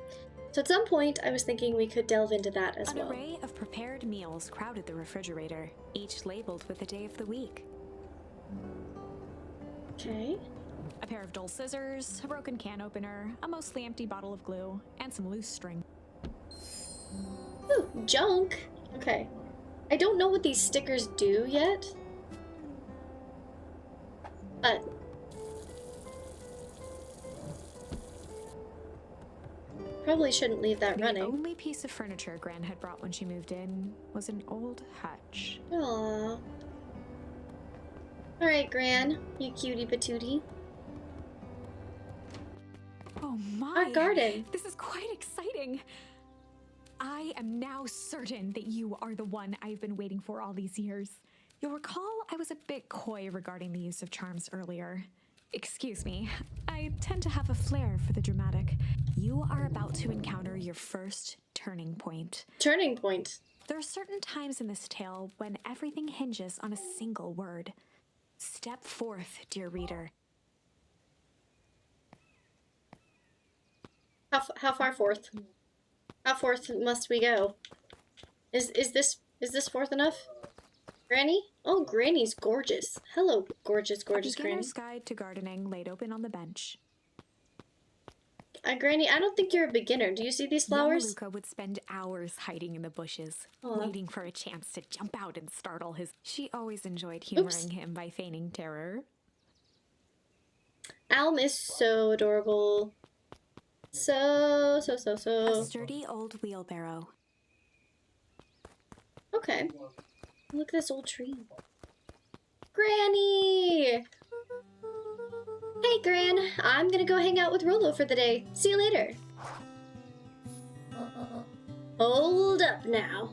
So at some point, I was thinking we could delve into that as well. An array of prepared meals crowded the refrigerator, each labeled with the day of the week. Okay. A pair of dull scissors, a broken can opener, a mostly empty bottle of glue, and some loose string. Ooh, junk. Okay. I don't know what these stickers do yet. But probably shouldn't leave that running. The only piece of furniture Gran had brought when she moved in was an old hutch. Aww. Alright, Gran, you cutie patootie. Oh my! Our garden! This is quite exciting! I am now certain that you are the one I've been waiting for all these years. You'll recall I was a bit coy regarding the use of charms earlier. Excuse me, I tend to have a flair for the dramatic. You are about to encounter your first turning point. Turning point? There are certain times in this tale when everything hinges on a single word. Step forth, dear reader. How far forth? How forth must we go? Is this forth enough? Granny? Oh, Granny's gorgeous. Hello, gorgeous Granny. A beginner's guide to gardening laid open on the bench. Granny, I don't think you're a beginner. Do you see these flowers? Luca would spend hours hiding in the bushes, waiting for a chance to jump out and startle his... She always enjoyed humoring him by feigning terror. Alm is so adorable. So. A sturdy old wheelbarrow. Okay. Look at this old tree. Granny! Hey, Gran. I'm gonna go hang out with Rolo for the day. See you later. Hold up now.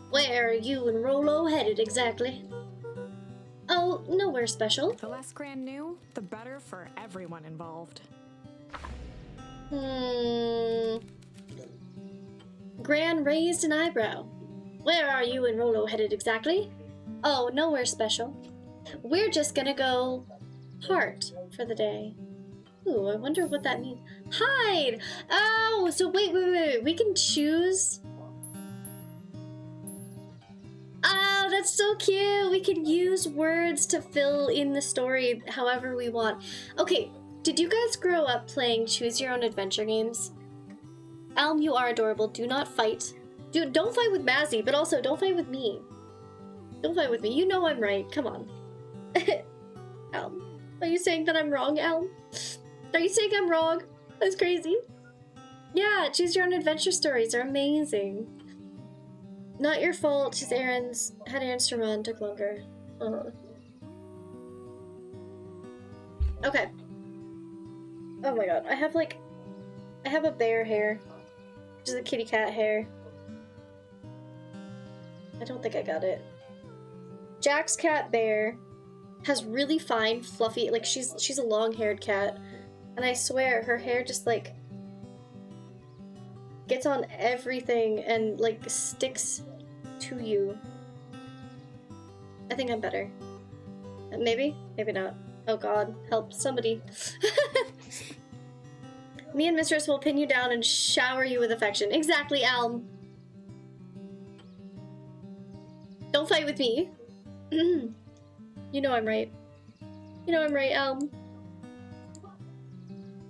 Where are you and Rolo headed exactly? Oh, nowhere special. The less Gran knew, the better for everyone involved. Gran raised an eyebrow. Where are you and Rolo headed exactly? Oh, nowhere special. We're just gonna go heart for the day. Ooh, I wonder what that means. Hide! Oh, so wait. We can choose. Oh, that's so cute. We can use words to fill in the story however we want. Okay, did you guys grow up playing choose your own adventure games? Alm, you are adorable. Do not fight. Dude, don't fight with Mazzy, but also don't fight with me. Don't fight with me. You know I'm right. Come on. Alm. Are you saying that I'm wrong, Alm? Are you saying I'm wrong? That's crazy. Yeah, choose your own adventure stories are amazing. Not your fault. She's Aaron's. Had Aaron's to run. Took longer. Okay. Oh my god. I have a bear hair. Which is a kitty cat hair. I don't think I got it. Jack's cat bear has really fine, fluffy, like she's a long-haired cat. And I swear her hair just like gets on everything and like sticks to you. I think I'm better. Maybe? Maybe not. Oh god, help somebody. Me and Mistress will pin you down and shower you with affection. Exactly, Alm. Don't fight with me. You know I'm right. You know I'm right, Alm.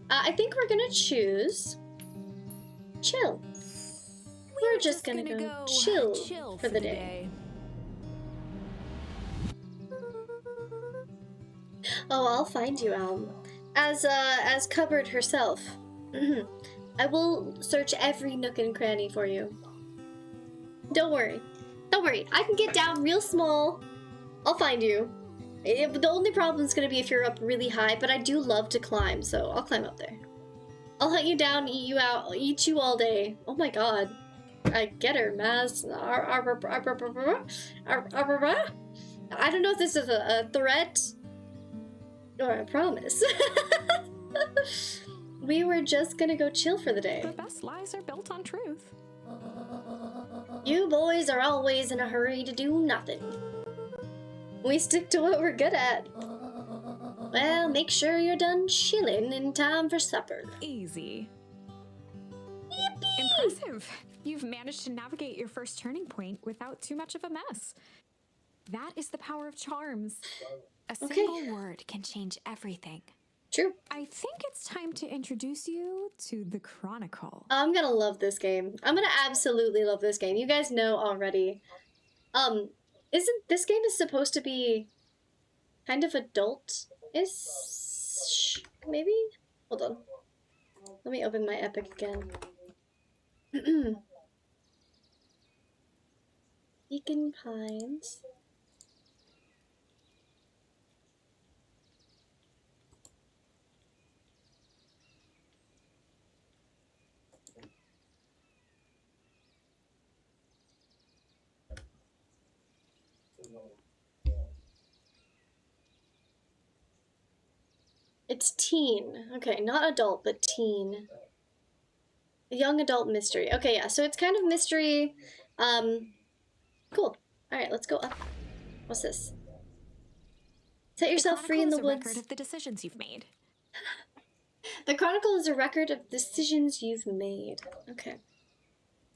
I think we're gonna choose chill. We're just gonna go chill for the day. Oh, I'll find you, Alm. As Cupboard herself. I will search every nook and cranny for you. Don't worry. Don't worry. I can get down real small. I'll find you. The only problem is going to be if you're up really high, but I do love to climb, so I'll climb up there. I'll hunt you down, eat you out, eat you all day. Oh my god. I get her, Maz. I don't know if this is a threat or a promise. We were just gonna go chill for the day. The best lies are built on truth. You boys are always in a hurry to do nothing. We stick to what we're good at. Well, make sure you're done chilling in time for supper. Easy. Yippee! Impressive. You've managed to navigate your first turning point without too much of a mess. That is the power of charms. A single word can change everything. True. I think it's time to introduce you to the Chronicle. I'm gonna love this game. I'm gonna absolutely love this game. You guys know already. Isn't this game is supposed to be kind of adult-ish? Maybe? Hold on. Let me open my Epic again. Beacon Pines. It's teen. Okay, not adult, but teen. A young adult mystery. Okay, yeah, so it's kind of mystery. Cool. Alright, let's go up. What's this? Set yourself free in the woods. The Chronicle is a record of the decisions you've made. The Chronicle is a record of decisions you've made. Okay.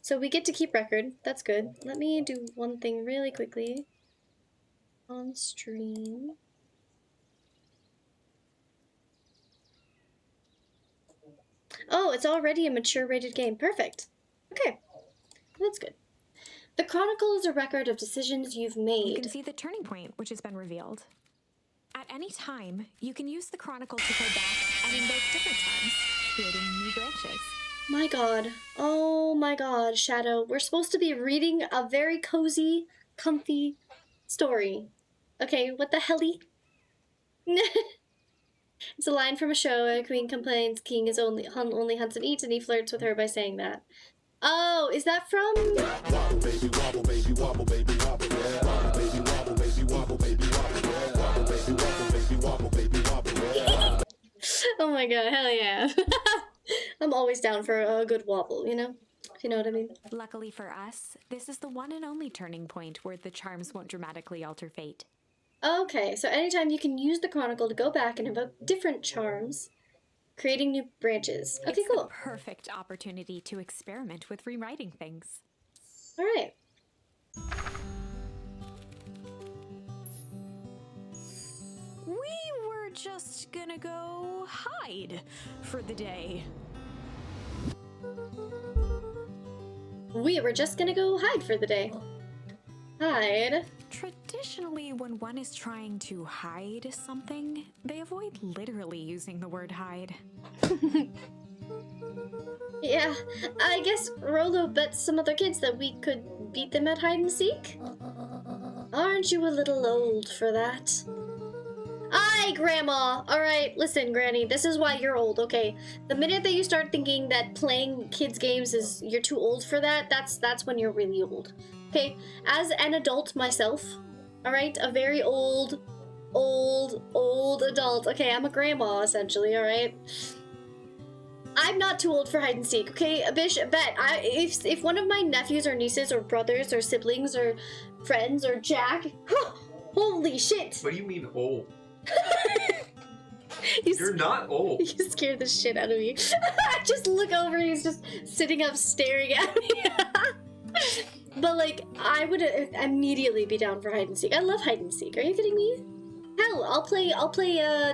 So we get to keep record. That's good. Let me do one thing really quickly. On stream. Oh, it's already a mature rated game. Perfect. Okay. That's good. The Chronicle is a record of decisions you've made. You can see the turning point, which has been revealed. At any time, you can use the Chronicle to go back and invoke different times, creating new branches. My god. Oh my god, Shadow. We're supposed to be reading a very cozy, comfy story. Okay, what the helly? It's a line from a show. A queen complains king is only hunts and eats, and he flirts with her by saying that. Oh, is that from? Wobble, baby, wobble, baby, wobble, baby, wobble, yeah. Wobble, baby, wobble, baby, wobble, baby, wobble, yeah. Wobble, baby, wobble, baby, wobble, baby, wobble, yeah. Oh my god, hell yeah. I'm always down for a good wobble, you know? If you know what I mean. Luckily for us, this is the one and only turning point where the charms won't dramatically alter fate. Okay, so anytime you can use the Chronicle to go back and invoke different charms, creating new branches. Okay, it's cool. The perfect opportunity to experiment with rewriting things. All right. We were just gonna go hide for the day. We were just gonna go hide for the day. Hide. Traditionally, when one is trying to hide something, they avoid literally using the word hide. Yeah, I guess Rolo bet some other kids that we could beat them at hide and seek. Aren't you a little old for that? Aye, Grandma! Alright, listen, Granny, this is why you're old, okay? The minute that you start thinking that playing kids' games is you're too old for that, that's when you're really old. Okay, as an adult myself, alright, a very old adult. Okay, I'm a grandma, essentially, alright? I'm not too old for hide and seek, okay? Bish, bet, if one of my nephews or nieces or brothers or siblings or friends or Jack, holy shit! What do you mean old? You're not old. You scared the shit out of me. Just look over, he's just sitting up staring at me. But like, I would immediately be down for hide and seek. I love hide and seek. Are you kidding me? Hell, I'll play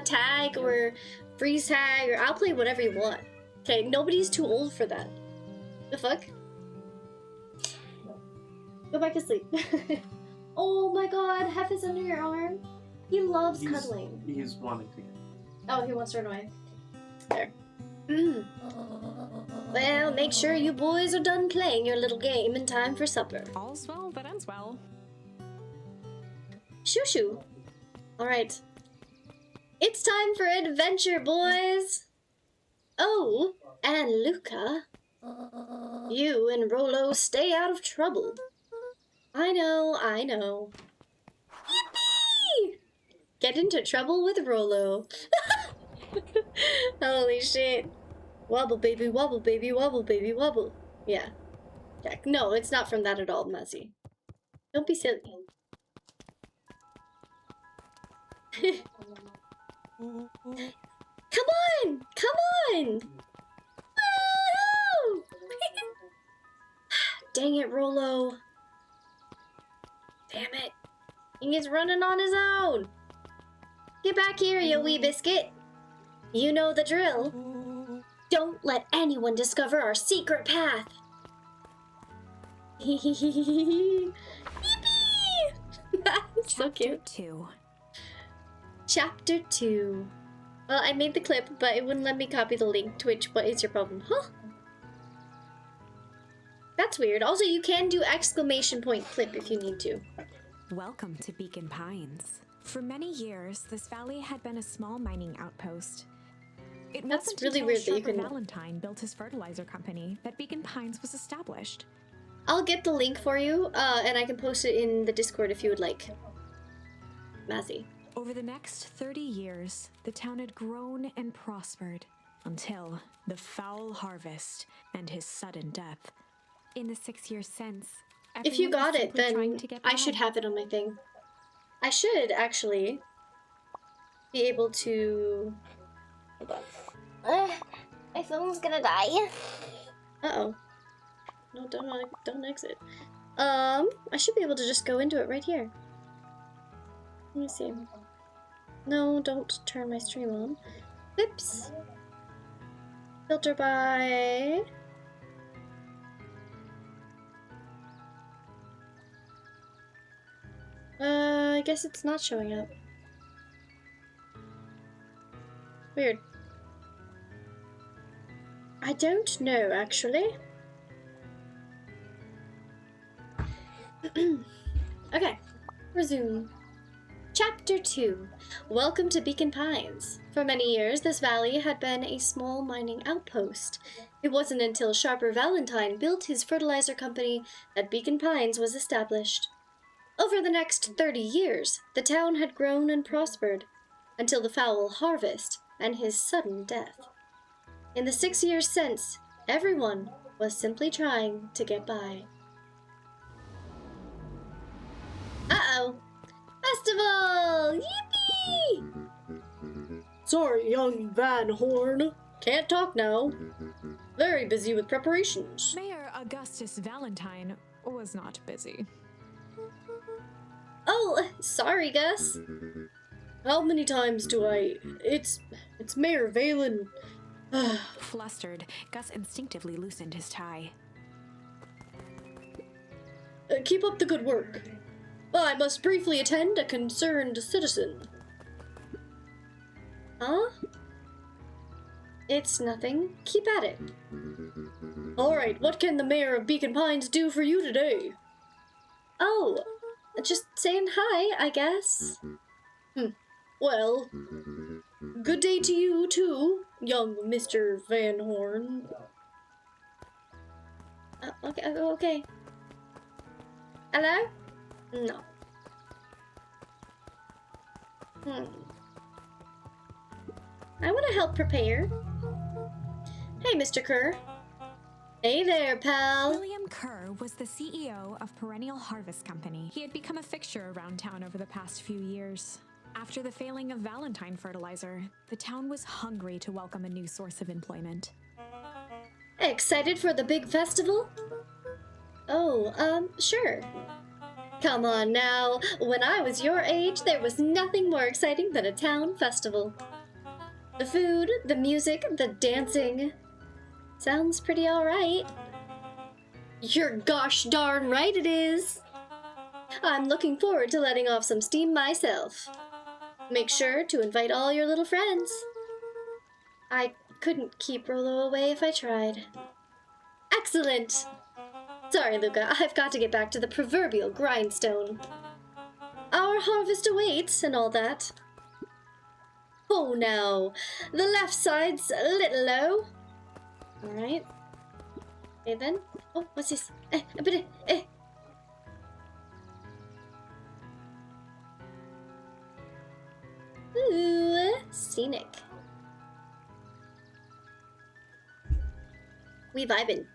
tag or freeze tag, or I'll play whatever you want. Okay, nobody's too old for that. The fuck? Go back to sleep. Oh my god, Hef is under your arm. He loves cuddling. He's wanting to. Oh, he wants to run away. There. Well, make sure you boys are done playing your little game in time for supper. All's well that ends well. Shoo shoo. Alright. It's time for adventure, boys! Oh, and Luca. You and Rolo stay out of trouble. I know. Yippee! Get into trouble with Rolo. Holy shit. Wobble baby, wobble baby, wobble baby, wobble. Yeah. Jack. No, it's not from that at all, Muzzy. Don't be silly. Come on! Come on! Woo! Dang it, Rolo. Damn it. He's running on his own. Get back here, you wee biscuit. You know the drill. Don't let anyone discover our secret path. Yippee! So cute. Chapter 2. Well, I made the clip, but it wouldn't let me copy the link. Twitch, what is your problem? Huh? That's weird. Also, you can do exclamation point clip if you need to. Welcome to Beacon Pines. For many years, this valley had been a small mining outpost. It That's wasn't really until weird that you Sharper can... Valentine built his fertilizer company that Beacon Pines was established. I'll get the link for you, and I can post it in the Discord if you would like. Mathy. Over the next 30 years, the town had grown and prospered until the foul harvest and his sudden death. In the 6 years since, If you everyone was got it, simply then trying to get I by. should have it on my thing. I should, actually, be able to... Hold on. My phone's gonna die. Uh-oh. No, don't exit. I should be able to just go into it right here. Let me see. No, don't turn my stream on. Clips. Filter by... I guess it's not showing up. Weird. I don't know, actually. Okay, resume. Chapter 2. Welcome to Beacon Pines. For many years, this valley had been a small mining outpost. It wasn't until Sharper Valentine built his fertilizer company that Beacon Pines was established. Over the next 30 years, the town had grown and prospered, until the foul harvest and his sudden death. In the 6 years since, everyone was simply trying to get by. Uh-oh! Festival! Yippee! Sorry, young Van Horn. Can't talk now. Very busy with preparations. Mayor Augustus Valentine was not busy. Oh, sorry, Gus. How many times do I... It's Mayor Valen. Flustered, Gus instinctively loosened his tie. Keep up the good work. I must briefly attend a concerned citizen. Huh? It's nothing. Keep at it. Alright, what can the mayor of Beacon Pines do for you today? Oh, just saying hi, I guess. Well, good day to you, too, young Mr. Van Horn. Okay. Hello? No. I want to help prepare. Hey, Mr. Kerr. Hey there, pal. William Kerr was the CEO of Perennial Harvest Company. He had become a fixture around town over the past few years. After the failing of Valentine fertilizer, the town was hungry to welcome a new source of employment. Excited for the big festival? Oh, sure. Come on now. When I was your age, there was nothing more exciting than a town festival. The food, the music, the dancing. Sounds pretty alright. You're gosh darn right it is. I'm looking forward to letting off some steam myself. Make sure to invite all your little friends. I couldn't keep Rolo away if I tried. Excellent! Sorry, Luca, I've got to get back to the proverbial grindstone. Our harvest awaits and all that. Oh, now, the left side's a little low. Alright. Okay, then. Oh, what's this? Ooh, scenic. We vibin'.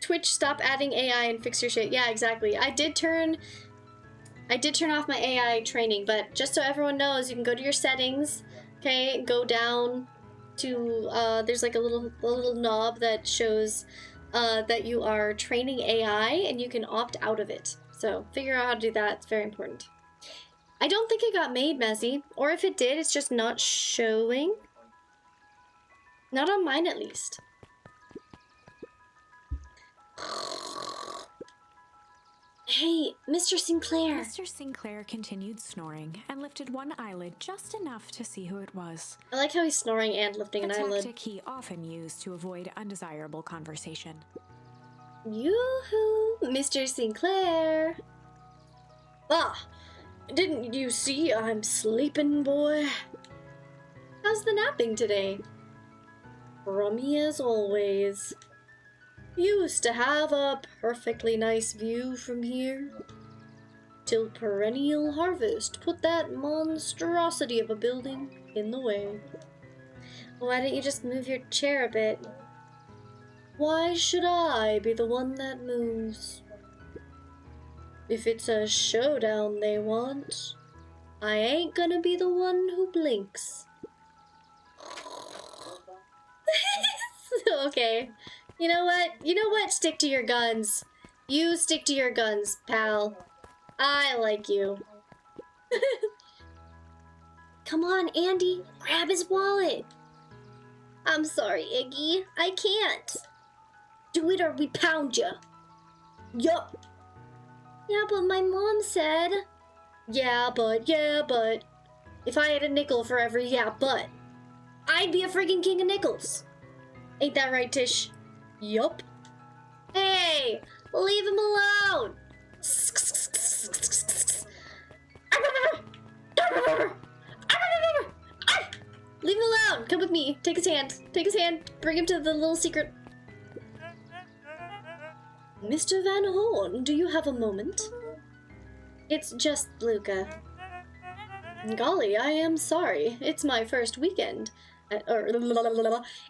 Twitch, stop adding AI and fix your shit. Yeah, exactly. I did turn off my AI training, but just so everyone knows, you can go to your settings, okay, go down to, there's like a little knob that shows that you are training AI, and you can opt out of it. So figure out how to do that, it's very important. I don't think it got made, Mezzy, or if it did, it's just not showing. Not on mine, at least. Hey, Mr. Sinclair. Mr. Sinclair continued snoring and lifted one eyelid just enough to see who it was. I like how he's snoring and lifting an eyelid. A tactic he often used to avoid undesirable conversation. Yoo-hoo, Mr. Sinclair. Ah, didn't you see I'm sleeping, boy? How's the napping today? Rummy as always. Used to have a perfectly nice view from here. Till Perennial Harvest put that monstrosity of a building in the way. Why don't you just move your chair a bit? Why should I be the one that moves? If it's a showdown they want, I ain't gonna be the one who blinks. Okay. You know what? Stick to your guns. You stick to your guns, pal. I like you. Come on, Andy. Grab his wallet. I'm sorry, Iggy. I can't. Do it or we pound you. Yup. Yeah, but my mom said... Yeah, but... If I had a nickel for every yeah, but... I'd be a freaking king of nickels. Ain't that right, Tish? Yup. Hey! Leave him alone! Leave him alone! Come with me. Take his hand. Take his hand. Bring him to the little secret. Mr. Van Horn, do you have a moment? It's just Luca. Golly, I am sorry. It's my first weekend.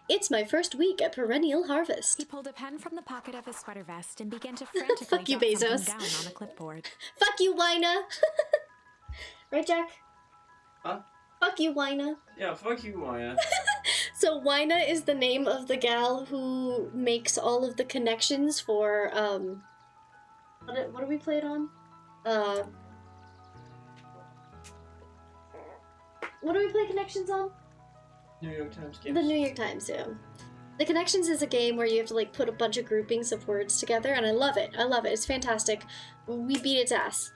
It's my first week at Perennial Harvest. He pulled a pen from the pocket of his sweater vest and began to frantically Fuck you, jot Bezos. something down on a clipboard. Fuck you, Wina! Right, Jack? Huh? Fuck you, Wina. Yeah, fuck you, Maya. So Wina is the name of the gal who makes all of the connections for, what do we play it on? What do we play connections on? New York Times games. The New York Times, yeah. The Connections is a game where you have to like put a bunch of groupings of words together, and I love it. I love it. It's fantastic. We beat its ass.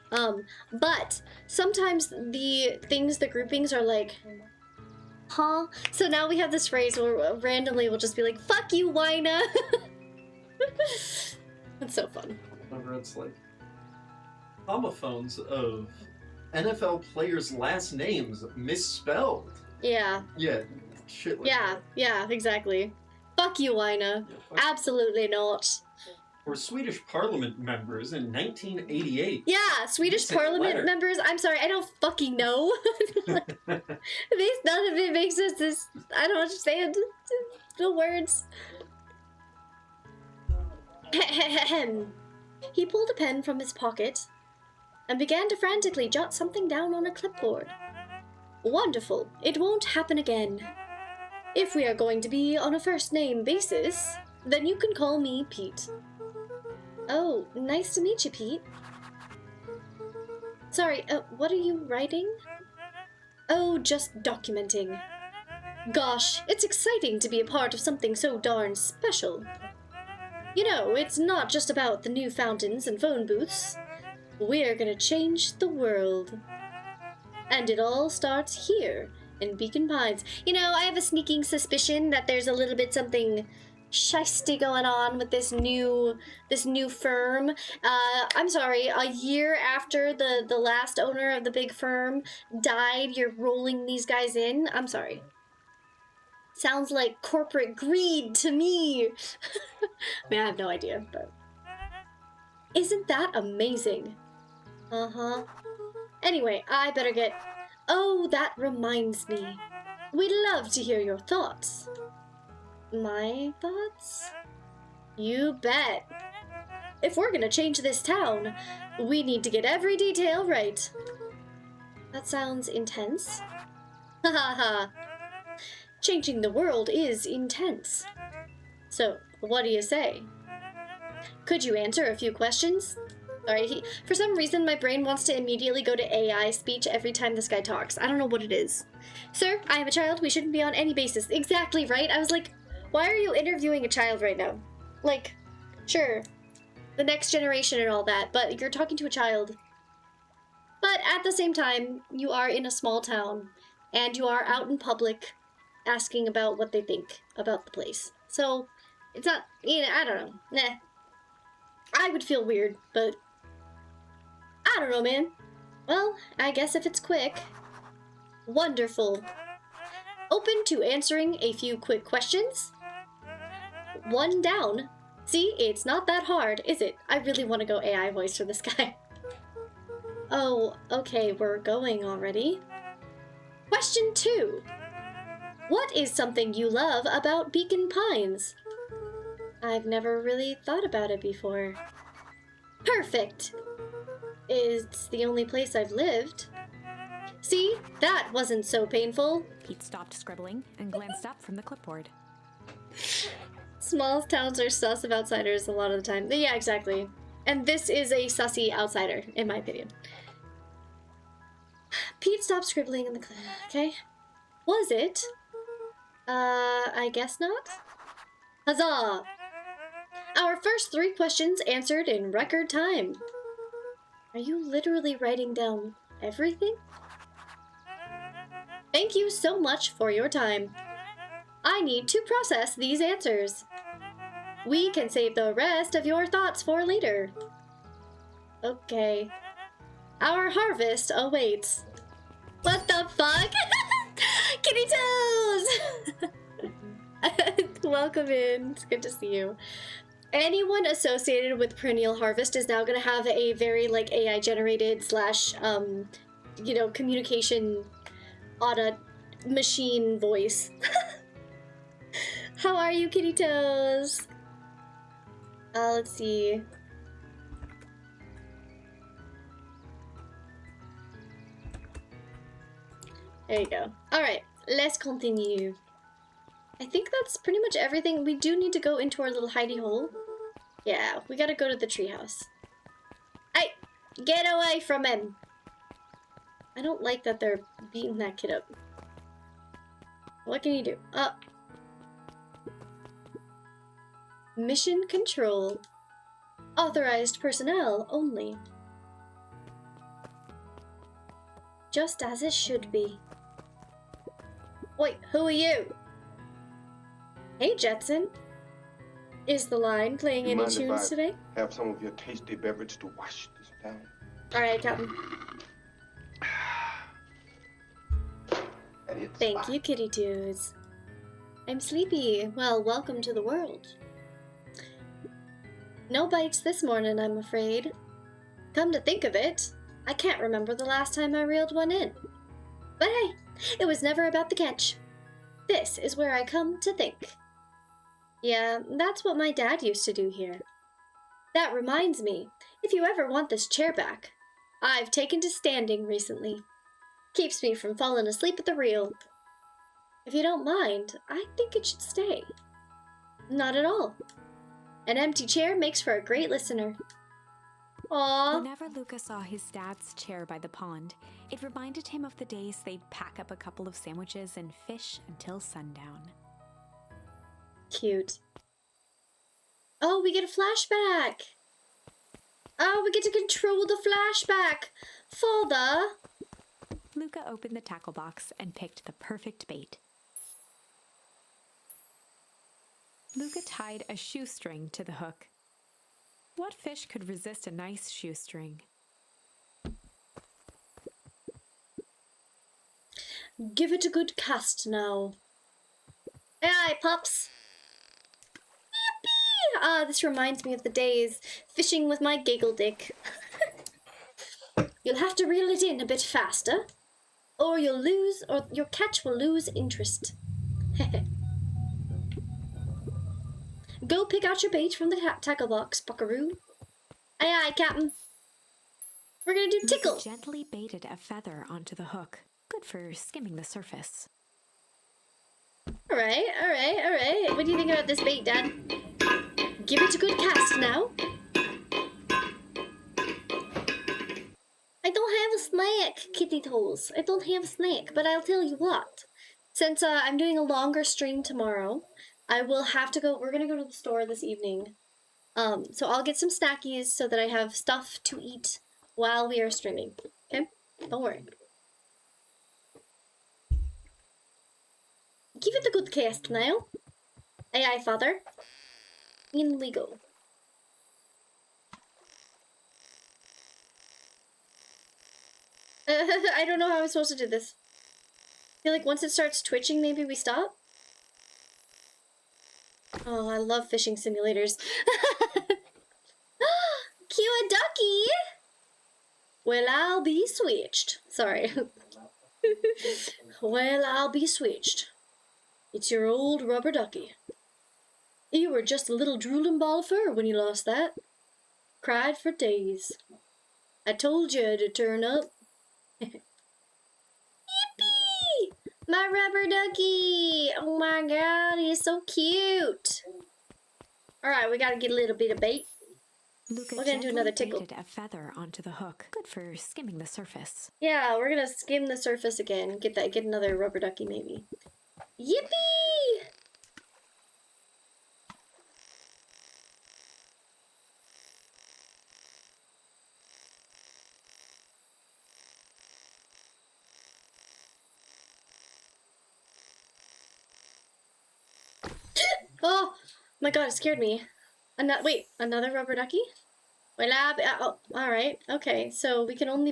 But sometimes the groupings are like, huh? So now we have this phrase where randomly we'll just be like, fuck you, Wina! It's so fun. Whenever it's like homophones of NFL players' last names misspelled. Yeah. Yeah, shit like Yeah, that. yeah, exactly. Fuck you, Wina. Absolutely not. Or Swedish parliament members in 1988. Yeah, Swedish Sent a parliament letter. members. I'm sorry, I don't fucking know. None of it makes sense. I don't understand the words. He pulled a pen from his pocket and began to frantically jot something down on a clipboard. Wonderful. It won't happen again. If we are going to be on a first-name basis, then you can call me Pete. Oh, nice to meet you, Pete. Sorry, what are you writing? Oh, just documenting. Gosh, it's exciting to be a part of something so darn special. You know, it's not just about the new fountains and phone booths. We're gonna change the world. And it all starts here, in Beacon Pines. You know, I have a sneaking suspicion that there's a little bit something shisty going on with this new firm. I'm sorry, a year after the last owner of the big firm died, you're rolling these guys in? I'm sorry. Sounds like corporate greed to me. I mean, I have no idea, but... Isn't that amazing? Uh-huh. Anyway, I better get... Oh, that reminds me. We'd love to hear your thoughts. My thoughts? You bet. If we're gonna change this town, we need to get every detail right. That sounds intense. Ha ha ha. Changing the world is intense. So, what do you say? Could you answer a few questions? Alright, for some reason my brain wants to immediately go to AI speech every time this guy talks. I don't know what it is. Sir, I am a child. We shouldn't be on any basis. Exactly, right? I was like, why are you interviewing a child right now? Like, sure, the next generation and all that, but you're talking to a child. But at the same time, you are in a small town, and you are out in public asking about what they think about the place. So, it's not, you know, I don't know. Nah. I would feel weird, but I don't know, man. Well, I guess if it's quick. Wonderful. Open to answering a few quick questions? One down. See, it's not that hard, is it? I really want to go AI voice for this guy. Oh, okay, we're going already. Question 2. What is something you love about Beacon Pines? I've never really thought about it before. Perfect. It's the only place I've lived. See, that wasn't so painful. Pete stopped scribbling and glanced up from the clipboard. Small towns are sus of outsiders a lot of the time. Yeah, exactly. And this is a sussy outsider, in my opinion. Pete stopped scribbling in the okay. Was it? I guess not? Huzzah! Our first 3 questions answered in record time. Are you literally writing down everything? Thank you so much for your time. I need to process these answers. We can save the rest of your thoughts for later. Okay. Our harvest awaits. What the fuck? Kitty Toes! Welcome in. It's good to see you. Anyone associated with Perennial Harvest is now going to have a very, like, AI-generated slash, you know, communication on a machine voice. How are you, Kitty Toes? Let's see. There you go. Alright, let's continue. I think that's pretty much everything. We do need to go into our little hidey hole. Yeah, we gotta go to the treehouse. Hey! Get away from him! I don't like that they're beating that kid up. What can you do? Mission control. Authorized personnel only. Just as it should be. Wait, who are you? Hey, Jetson. Is the line playing You any mind if tunes I today? Have some of your tasty beverage to wash this down. Alright, Captain. And it's Thank you, kitty dudes. I'm sleepy. Well, welcome to the world. No bites this morning, I'm afraid. Come to think of it, I can't remember the last time I reeled one in. But hey, it was never about the catch. This is where I come to think. Yeah, that's what my dad used to do here. That reminds me, if you ever want this chair back, I've taken to standing recently. Keeps me from falling asleep at the reel. If you don't mind, I think it should stay. Not at all. An empty chair makes for a great listener. Aww. Whenever Luca saw his dad's chair by the pond, it reminded him of the days they'd pack up a couple of sandwiches and fish until sundown. Cute. Oh, we get a flashback. Oh, we get to control the flashback. Father. Luca opened the tackle box and picked the perfect bait. Luca tied a shoestring to the hook. What fish could resist a nice shoestring? Give it a good cast now. Aye, pups. Yippee! Ah, this reminds me of the days fishing with my giggle dick. You'll have to reel it in a bit faster, or your catch will lose interest. Go pick out your bait from the tackle box, buckaroo. Aye, aye, Captain. We're gonna do tickle. Luca gently baited a feather onto the hook. Good for skimming the surface. Alright, alright, alright. What do you think about this bait, Dad? Give it a good cast now. I don't have a snack, kitty toes. I don't have a snack, but I'll tell you what. Since I'm doing a longer stream tomorrow, I will have to go. We're gonna go to the store this evening. So I'll get some snackies so that I have stuff to eat while we are streaming. Okay? Don't worry. Give it a good cast now. Aye, aye, father. In we go. I don't know how I'm supposed to do this. I feel like once it starts twitching, maybe we stop. Oh, I love fishing simulators. Cue a ducky! Well, I'll be switched. Sorry. Well, I'll be switched. It's your old rubber ducky. You were just a little drooling ball of fur when you lost that. Cried for days. I told you to turn up. Yippee! My rubber ducky! Oh my god, he's so cute! Alright, we gotta get a little bit of bait. Luca We're gonna do another tickle. baited a feather onto the hook. Good for skimming the surface. Yeah, we're gonna skim the surface again. Get another rubber ducky maybe. Yippee! Oh my god, it scared me. Wait, another rubber ducky? Well, oh, all right, okay. So we can only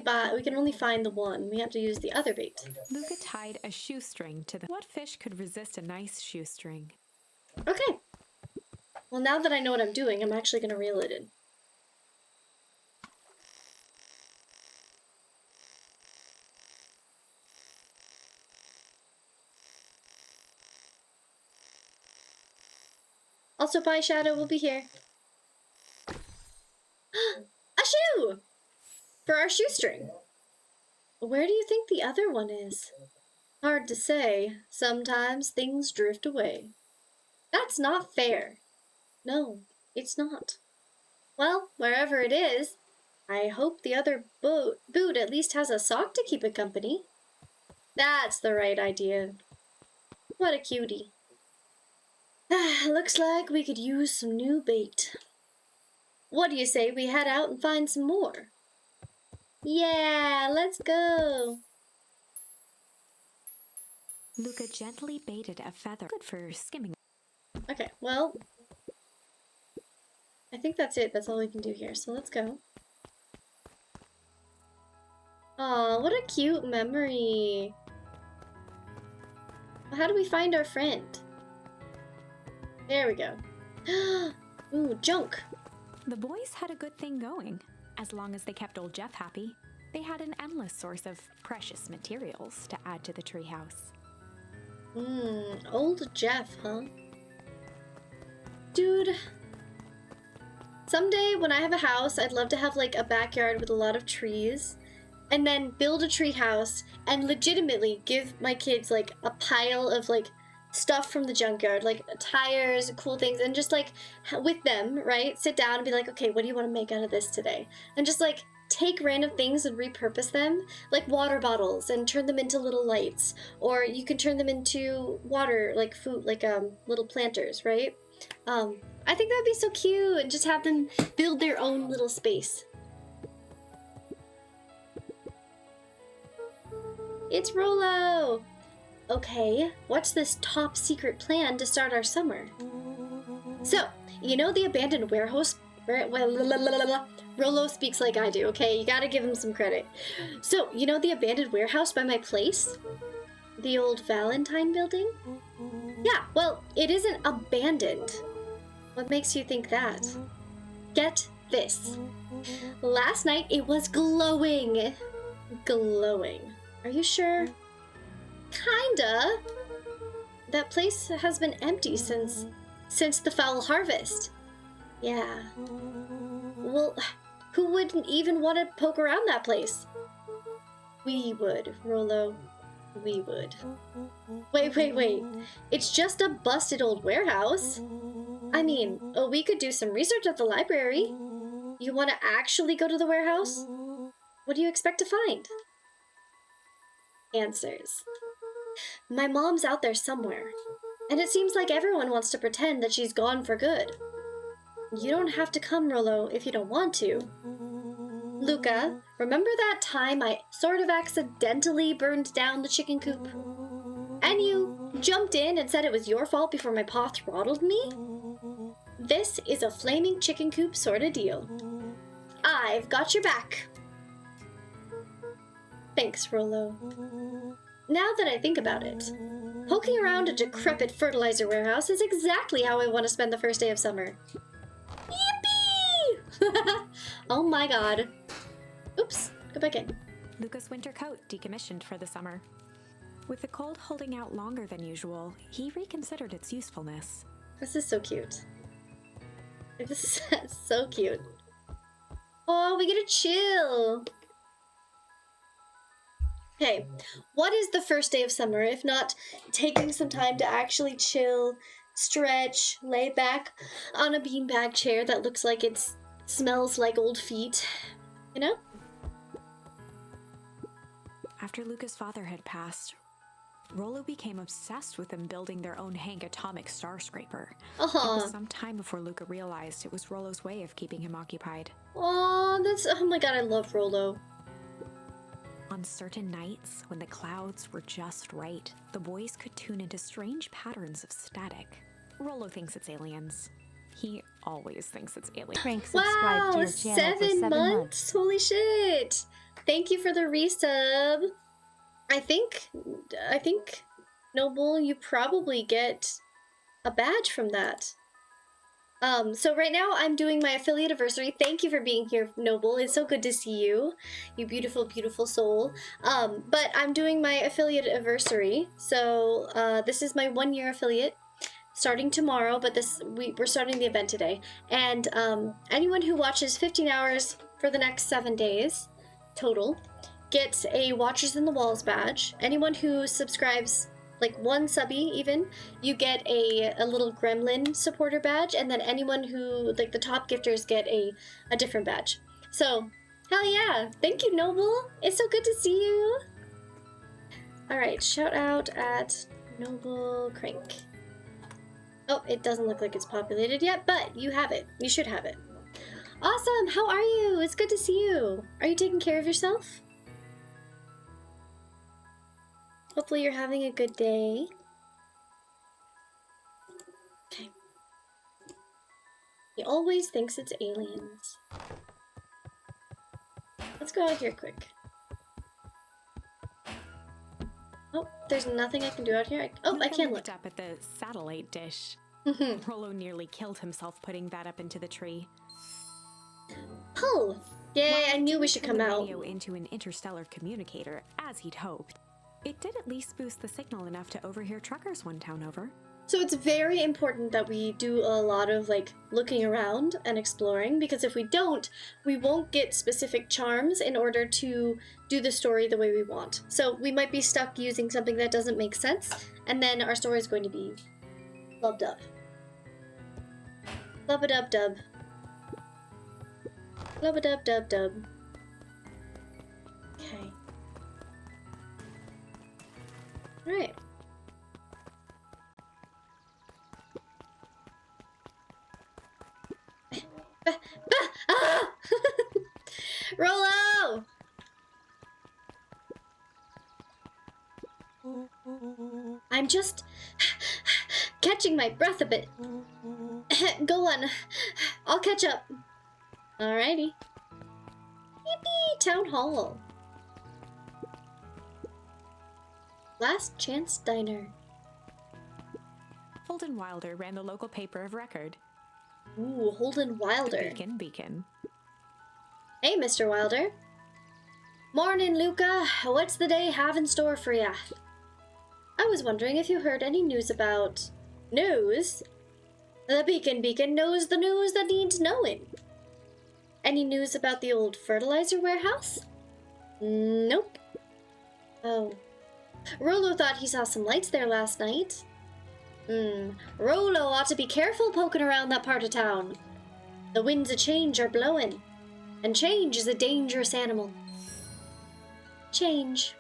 find the one. We have to use the other bait. Luca tied a shoestring to the. What fish could resist a nice shoestring? Okay. Well, now that I know what I'm doing, I'm actually gonna reel it in. Also, Pie Shadow will be here. A shoe! For our shoestring. Where do you think the other one is? Hard to say. Sometimes things drift away. That's not fair. No, it's not. Well, wherever it is, I hope the other boot at least has a sock to keep it company. That's the right idea. What a cutie. Looks like we could use some new bait. What do you say we head out and find some more? Yeah, let's go. Luca gently baited a feather. Good for skimming. Okay, well, I think that's it. That's all we can do here. So let's go. Aw, what a cute memory. Well, how do we find our friend? There we go. Ooh, junk. The boys had a good thing going. As long as they kept old Jeff happy, they had an endless source of precious materials to add to the treehouse. Old Jeff, huh? Dude. Someday when I have a house, I'd love to have like a backyard with a lot of trees. And then build a tree house and legitimately give my kids like a pile of like stuff from the junkyard, like tires, cool things, and just like with them, right? Sit down and be like, okay, what do you want to make out of this today? And just like take random things and repurpose them, like water bottles, and turn them into little lights. Or you can turn them into water, like food, like little planters, right? I think that'd be so cute, and just have them build their own little space. It's Rollo! Okay, what's this top secret plan to start our summer? So, you know the abandoned warehouse? Rollo speaks like I do, okay? You gotta give him some credit. So, you know the abandoned warehouse by my place? The old Valentine building? Yeah, well, it isn't abandoned. What makes you think that? Get this. Last night it was glowing. Glowing. Are you sure? Kinda. That place has been empty since the foul harvest. Yeah. Well, who wouldn't even want to poke around that place? We would, Rollo. We would. Wait. It's just a busted old warehouse. I mean, we could do some research at the library. You want to actually go to the warehouse? What do you expect to find? Answers. My mom's out there somewhere, and it seems like everyone wants to pretend that she's gone for good. You don't have to come, Rollo, if you don't want to. Luca, remember that time I sort of accidentally burned down the chicken coop? And you jumped in and said it was your fault before my paw throttled me? This is a flaming chicken coop sort of deal. I've got your back. Thanks, Rollo. Now that I think about it, poking around a decrepit fertilizer warehouse is exactly how I want to spend the first day of summer. Yippee! Oh my god. Oops, go back in. Luca's winter coat decommissioned for the summer. With the cold holding out longer than usual, he reconsidered its usefulness. This is so cute. This is so cute. Oh, we get to chill. Okay, what is the first day of summer if not taking some time to actually chill, stretch, lay back on a beanbag chair that looks like it smells like old feet, you know? After Luca's father had passed, Rollo became obsessed with them building their own Hank atomic star scraper. It was some time before Luca realized it was Rollo's way of keeping him occupied. Oh my god, I love Rollo. On certain nights, when the clouds were just right, the boys could tune into strange patterns of static. Rollo thinks it's aliens. He always thinks it's aliens. Frank subscribed to your channel for 7 months. Holy shit! Thank you for the resub. I think, Noble, you probably get a badge from that. So right now I'm doing my affiliate anniversary. Thank you for being here, Noble. It's so good to see you, you beautiful, beautiful soul. But I'm doing my affiliate anniversary. So this is my 1-year affiliate, starting tomorrow. But we're starting the event today. And anyone who watches 15 hours for the next 7 days total gets a Watchers in the Walls badge. Anyone who subscribes, like 1 subby even, you get a little gremlin supporter badge, and then anyone who, like the top gifters, get a different badge. So, hell yeah! Thank you, Noble! It's so good to see you! Alright, shout out at Noble Crank. Oh, it doesn't look like it's populated yet, but you have it. You should have it. Awesome! How are you? It's good to see you. Are you taking care of yourself? Hopefully you're having a good day. Okay. He always thinks it's aliens. Let's go out here quick. Oh, there's nothing I can do out here. I can look. Looked up at the satellite dish. Mhm. Rollo nearly killed himself putting that up into the tree. Oh, yay! I knew we should come out. Radio into an interstellar communicator, as he'd hoped. It did at least boost the signal enough to overhear truckers one town over. So it's very important that we do a lot of like looking around and exploring, because if we don't, we won't get specific charms in order to do the story the way we want. So we might be stuck using something that doesn't make sense, and then our story is going to be flubbed up. Flub-a-dub-dub. Flub-a-dub-dub-dub. Okay. Alright. Ah! Rollo! I'm just catching my breath a bit. Go on. I'll catch up. Alrighty. Yippee! Town Hall. Last Chance Diner. Holden Wilder ran the local paper of record. Ooh, Holden Wilder. The Beacon. Hey, Mr. Wilder. Morning, Luca. What's the day have in store for ya? I was wondering if you heard any news about... News? The Beacon knows the news that needs knowing. Any news about the old fertilizer warehouse? Nope. Oh. Rollo thought he saw some lights there last night. Rollo ought to be careful poking around that part of town. The winds of change are blowing, and change is a dangerous animal. Change.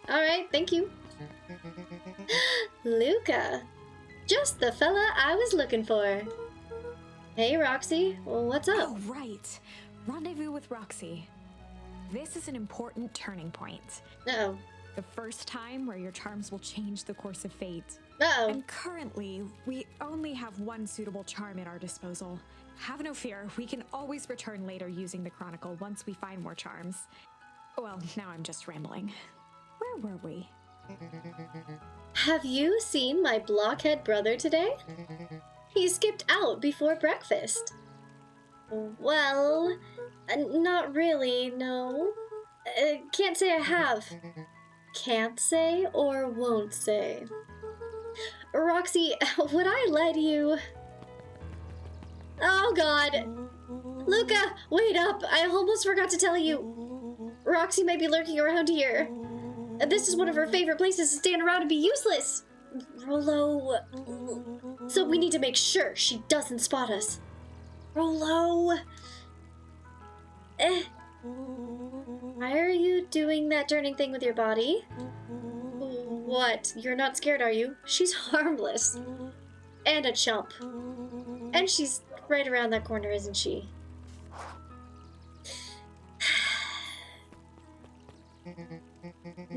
Alright, thank you. Luca. Just the fella I was looking for. Hey, Roxy. What's up? Oh, right. Rendezvous with Roxy. This is an important turning point. Uh-oh. The first time where your charms will change the course of fate. Uh-oh. And currently, we only have one suitable charm at our disposal. Have no fear, we can always return later using the Chronicle once we find more charms. Well, now I'm just rambling. Where were we? Have you seen my blockhead brother today? He skipped out before breakfast. Well, not really, no. Can't say I have. Can't say or won't say. Roxy, would I let you... Oh god. Luca, wait up. I almost forgot to tell you. Roxy might be lurking around here. This is one of her favorite places to stand around and be useless. Rollo. So we need to make sure she doesn't spot us. Rollo. Why are you doing that turning thing with your body? What? You're not scared, are you? She's harmless. And a chump. And she's right around that corner, isn't she?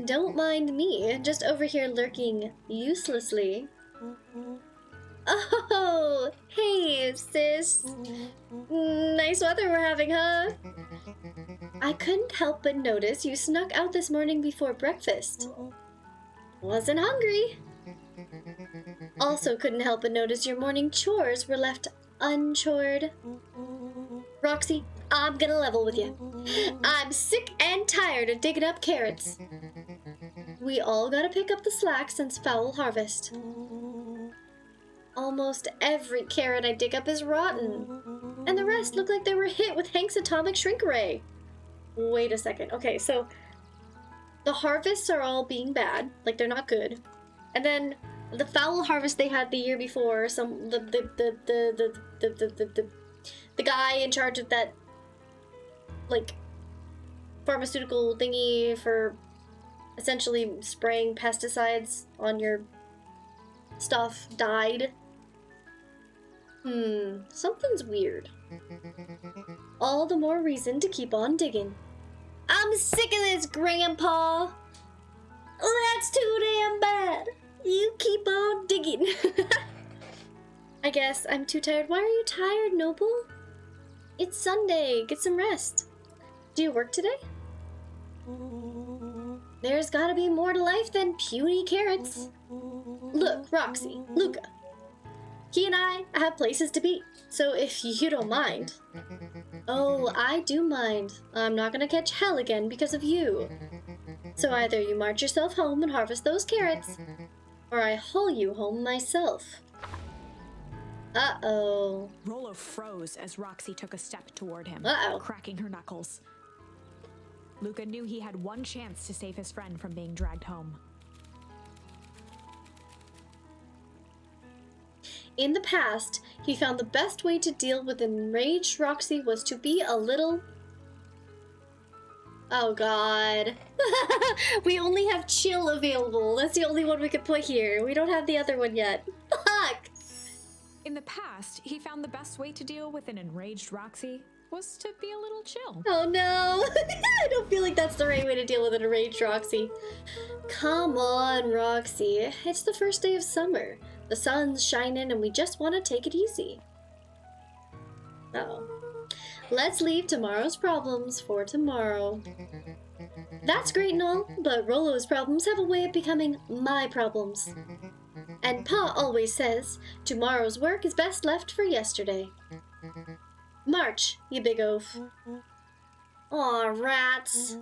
Don't mind me, just over here lurking uselessly. Oh, hey, sis. Nice weather we're having, huh? I couldn't help but notice you snuck out this morning before breakfast. Wasn't hungry. Also couldn't help but notice your morning chores were left unchored. Roxy, I'm gonna level with you. I'm sick and tired of digging up carrots. We all gotta pick up the slack since foul harvest. Almost every carrot I dig up is rotten, and the rest look like they were hit with Hank's atomic shrink ray. Wait a second. Okay, so the harvests are all being bad, like they're not good, and then the foul harvest they had the year before, the guy in charge of that like pharmaceutical thingy for essentially spraying pesticides on your stuff died. Something's weird. All the more reason to keep on digging. I'm sick of this, Grandpa! That's too damn bad! You keep on digging. I guess I'm too tired. Why are you tired, Noble? It's Sunday. Get some rest. Do you work today? There's gotta be more to life than puny carrots. Look, Roxy, Luca. He and I have places to be, so if you don't mind. Oh, I do mind. I'm not gonna catch hell again because of you. So either you march yourself home and harvest those carrots, or I haul you home myself. Uh-oh. Rollo froze as Roxy took a step toward him, cracking her knuckles. Luca knew he had one chance to save his friend from being dragged home. In the past, he found the best way to deal with enraged Roxy was to be a little... Oh god. We only have chill available. That's the only one we could put here. We don't have the other one yet. Fuck! In the past, he found the best way to deal with an enraged Roxy was to be a little chill. Oh no! I don't feel like that's the right way to deal with an enraged Roxy. Come on, Roxy. It's the first day of summer. The sun's shining and we just want to take it easy. Uh-oh. Let's leave tomorrow's problems for tomorrow. That's great and all, but Rollo's problems have a way of becoming my problems. And Pa always says, tomorrow's work is best left for yesterday. March, you big oaf. Aw, rats.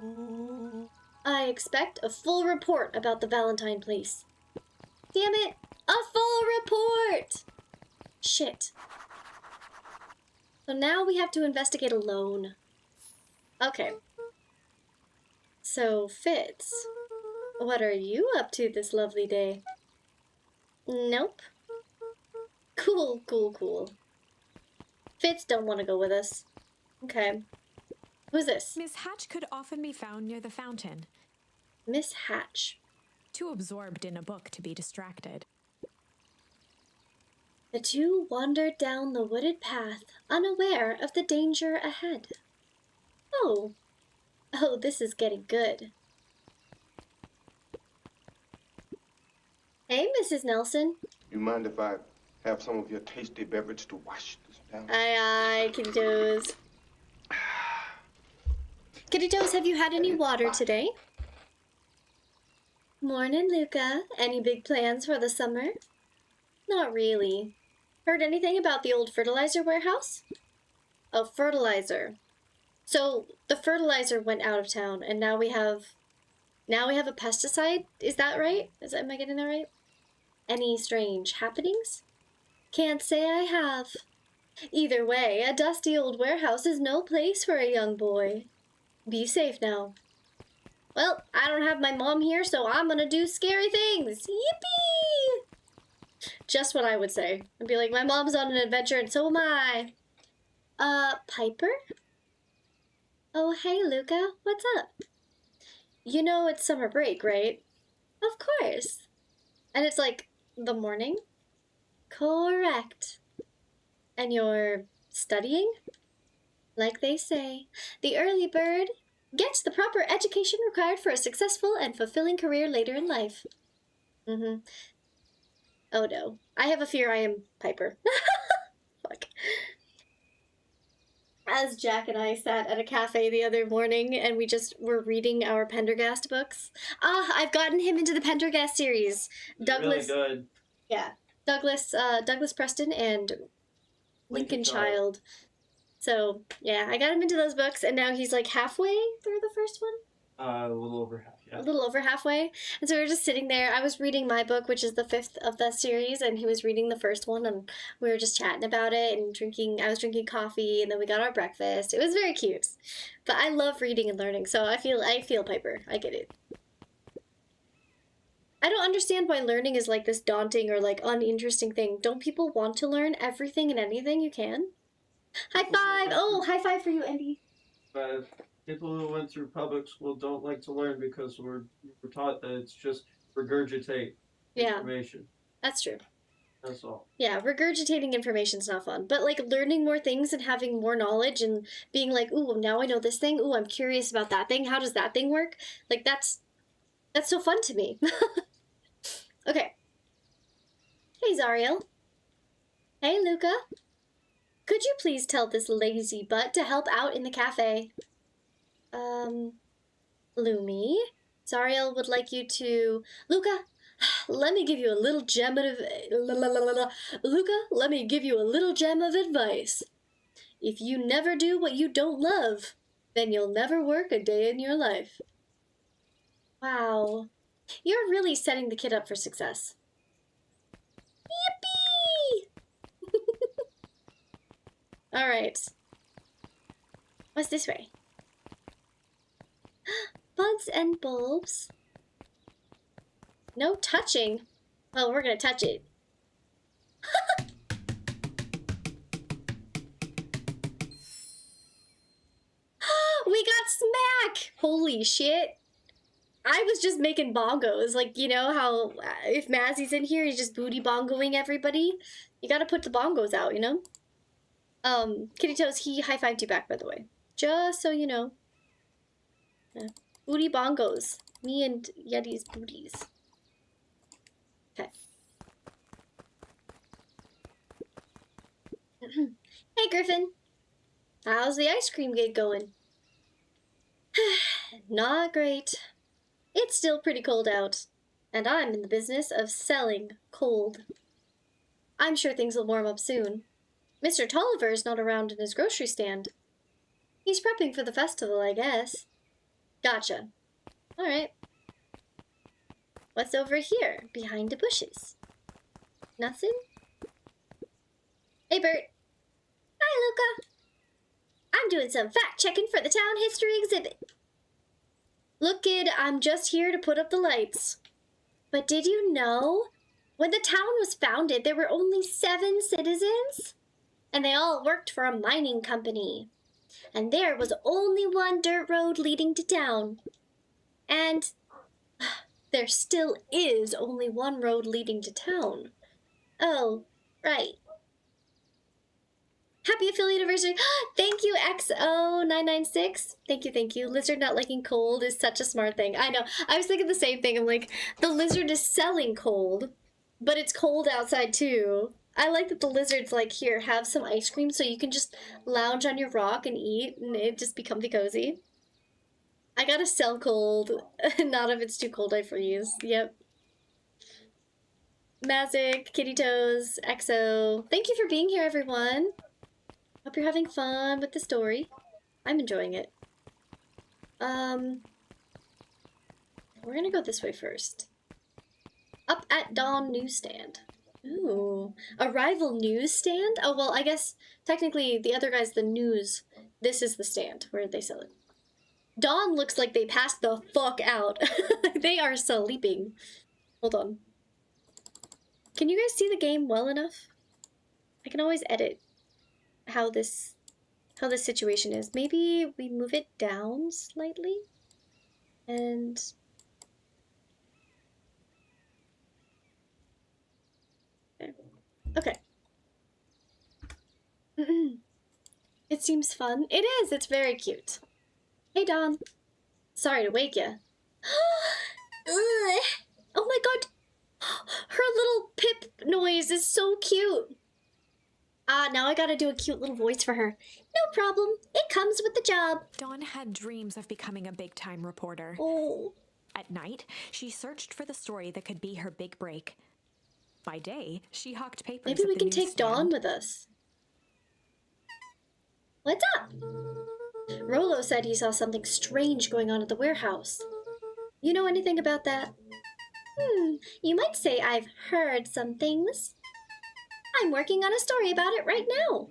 I expect a full report about the Valentine place. Damn it! A full report! Shit. So now we have to investigate alone. Okay. So, Fitz, what are you up to this lovely day? Nope. Cool, cool, cool. Fitz don't want to go with us. Okay. Who's this? Miss Hatch could often be found near the fountain. Miss Hatch. Too absorbed in a book to be distracted. The two wandered down the wooded path, unaware of the danger ahead. Oh. Oh, this is getting good. Hey, Mrs. Nelson. You mind if I have some of your tasty beverage to wash this down? Aye, Kitty Toes. Kitty Toes, have you had any water today? Morning, Luca. Any big plans for the summer? Not really. Heard anything about the old fertilizer warehouse? Oh, fertilizer. So, the fertilizer went out of town, and now we have a pesticide? Is that right? Am I getting that right? Any strange happenings? Can't say I have. Either way, a dusty old warehouse is no place for a young boy. Be safe now. Well, I don't have my mom here, so I'm gonna do scary things. Yippee! Just what I would say. I'd be like, my mom's on an adventure and so am I. Piper? Oh, hey, Luca. What's up? You know it's summer break, right? Of course. And it's like the morning? Correct. And you're studying? Like they say, the early bird gets the proper education required for a successful and fulfilling career later in life. Mm-hmm. Oh no. I have a fear I am Piper. Fuck. As Jack and I sat at a cafe the other morning and we just were reading our Pendergast books. I've gotten him into the Pendergast series. Douglas. Really good. Yeah. Douglas Preston and Lincoln Child. So, yeah, I got him into those books and now he's like halfway through the first one. A little over half, yeah. A little over halfway. And so we were just sitting there. I was reading my book, which is the 5th of the series, and he was reading the first one, and we were just chatting about it and drinking. I was drinking coffee, and then we got our breakfast. It was very cute. But I love reading and learning, so I feel Piper. I get it. I don't understand why learning is like this daunting or like uninteresting thing. Don't people want to learn everything and anything you can? High five! Oh, high five for you, Andy. But people who went through public school don't like to learn because we're taught that it's just regurgitate information. That's true. That's all. Yeah, regurgitating information's not fun. But, like, learning more things and having more knowledge and being like, ooh, now I know this thing. Ooh, I'm curious about that thing. How does that thing work? Like, that's so fun to me. Okay. Hey, Zariel. Hey, Luca. Could you please tell this lazy butt to help out in the cafe? Lumi? Zariel would like you to... Luca, let me give you a little gem of... Luca, let me give you a little gem of advice. If you never do what you don't love, then you'll never work a day in your life. Wow. You're really setting the kid up for success. Yippee! Alright. What's this way? Buds and bulbs. No touching. Well, we're gonna touch it. We got smack! Holy shit. I was just making bongos. Like, you know how if Mazzy's in here, he's just booty bongoing everybody? You gotta put the bongos out, you know? Kitty Toes, he high-fived you back, by the way. Just so you know. Yeah. Booty bongos. Me and Yeti's booties. Okay. Hey, Griffin. How's the ice cream gig going? Not great. It's still pretty cold out, and I'm in the business of selling cold. I'm sure things will warm up soon. Mr. Tolliver's not around in his grocery stand. He's prepping for the festival, I guess. Gotcha. Alright. What's over here, behind the bushes? Nothing? Hey, Bert. Hi, Luca. I'm doing some fact-checking for the town history exhibit. Look, kid, I'm just here to put up the lights. But did you know? When the town was founded, there were only 7 citizens. And they all worked for a mining company. And there was only one dirt road leading to town. And there still is only one road leading to town. Oh, right. Happy affiliate anniversary. Thank you, XO996. Thank you. Lizard not liking cold is such a smart thing. I know. I was thinking the same thing. I'm like, the lizard is selling cold, but it's cold outside too. I like that the lizard's like, here, have some ice cream so you can just lounge on your rock and eat and it just be comfy cozy. I gotta sell cold. Not if it's too cold I freeze. Yep. Mazik, Kitty Toes, XO. Thank you for being here, everyone. Hope you're having fun with the story. I'm enjoying it. We're gonna go this way first. Up at Dawn newsstand. Ooh, a rival newsstand? Oh, well, I guess technically the other guy's the news. This is the stand where they sell it. Dawn looks like they passed the fuck out. They are sleeping. Hold on. Can you guys see the game well enough? I can always edit how this situation is. Maybe we move it down slightly and okay. It seems fun. It is. It's very cute. Hey, Dawn. Sorry to wake you. Oh my god. Her little pip noise is so cute. Now I gotta do a cute little voice for her. No problem. It comes with the job. Dawn had dreams of becoming a big-time reporter. Oh. At night, she searched for the story that could be her big break. By day, she hawked papers. Maybe we at the can take newsstand. Dawn with us. What's up? Rolo said he saw something strange going on at the warehouse. You know anything about that? You might say I've heard some things. I'm working on a story about it right now.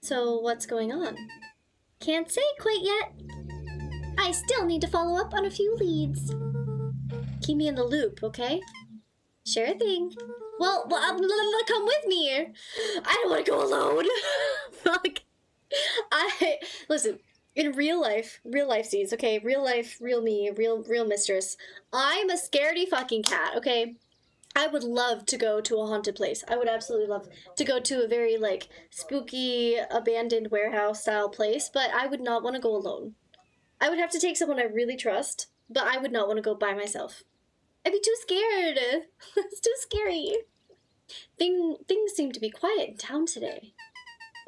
So what's going on? Can't say quite yet. I still need to follow up on a few leads. Keep me in the loop, okay? Sure thing. Well, come with me. I don't want to go alone. Fuck. Listen, in real life scenes, okay? Real life, real me, real mistress. I'm a scaredy fucking cat, okay? I would love to go to a haunted place. I would absolutely love to go to a very, like, spooky, abandoned warehouse style place, but I would not want to go alone. I would have to take someone I really trust, but I would not want to go by myself. I'd be too scared. It's too scary. Things seem to be quiet in town today.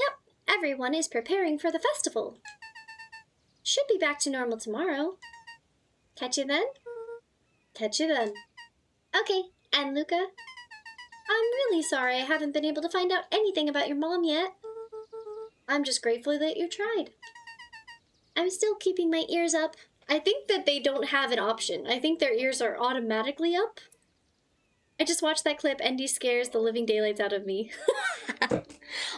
Yep, everyone is preparing for the festival. Should be back to normal tomorrow. Catch you then? Catch you then. Okay, and Luca? I'm really sorry I haven't been able to find out anything about your mom yet. I'm just grateful that you tried. I'm still keeping my ears up. I think that they don't have an option. I think their ears are automatically up. I just watched that clip, Andy scares the living daylights out of me.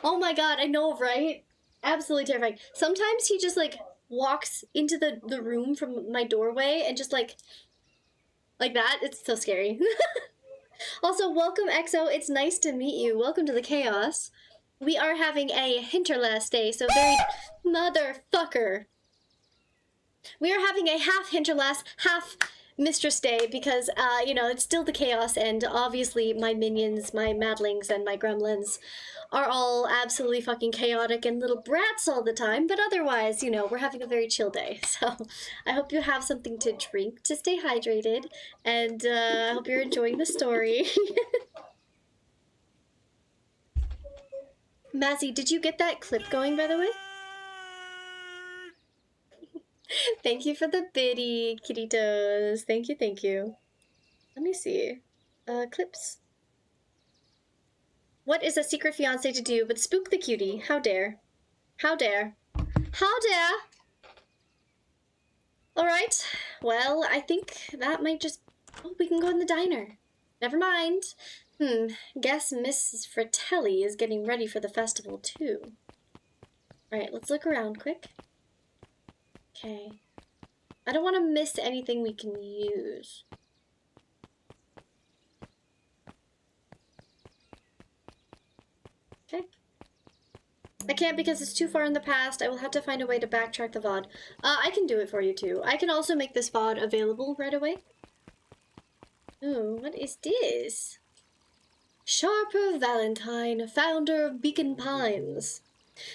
Oh my god, I know, right? Absolutely terrifying. Sometimes he just, like, walks into the room from my doorway and just, like that. It's so scary. Also, welcome, EXO. It's nice to meet you. Welcome to the chaos. We are having a Hinterlast day, so very motherfucker. We are having a half Hinterlast, half Mistress Day because, you know, it's still the chaos, and obviously my minions, my madlings, and my gremlins are all absolutely fucking chaotic and little brats all the time, but otherwise, you know, we're having a very chill day. So I hope you have something to drink to stay hydrated, and I hope you're enjoying the story. Mazzy, did you get that clip going, by the way? Thank you for the biddy, kitty toes. Thank you, thank you. Let me see. Clips. What is a secret fiancé to do but spook the cutie? How dare. How dare. How dare! Alright, well, I think that might just... Oh, we can go in the diner. Never mind. Guess Mrs. Fratelli is getting ready for the festival, too. Alright, let's look around quick. Okay. I don't want to miss anything we can use. Okay. I can't because it's too far in the past. I will have to find a way to backtrack the VOD. I can do it for you too. I can also make this VOD available right away. Ooh, what is this? Sharper Valentine, founder of Beacon Pines.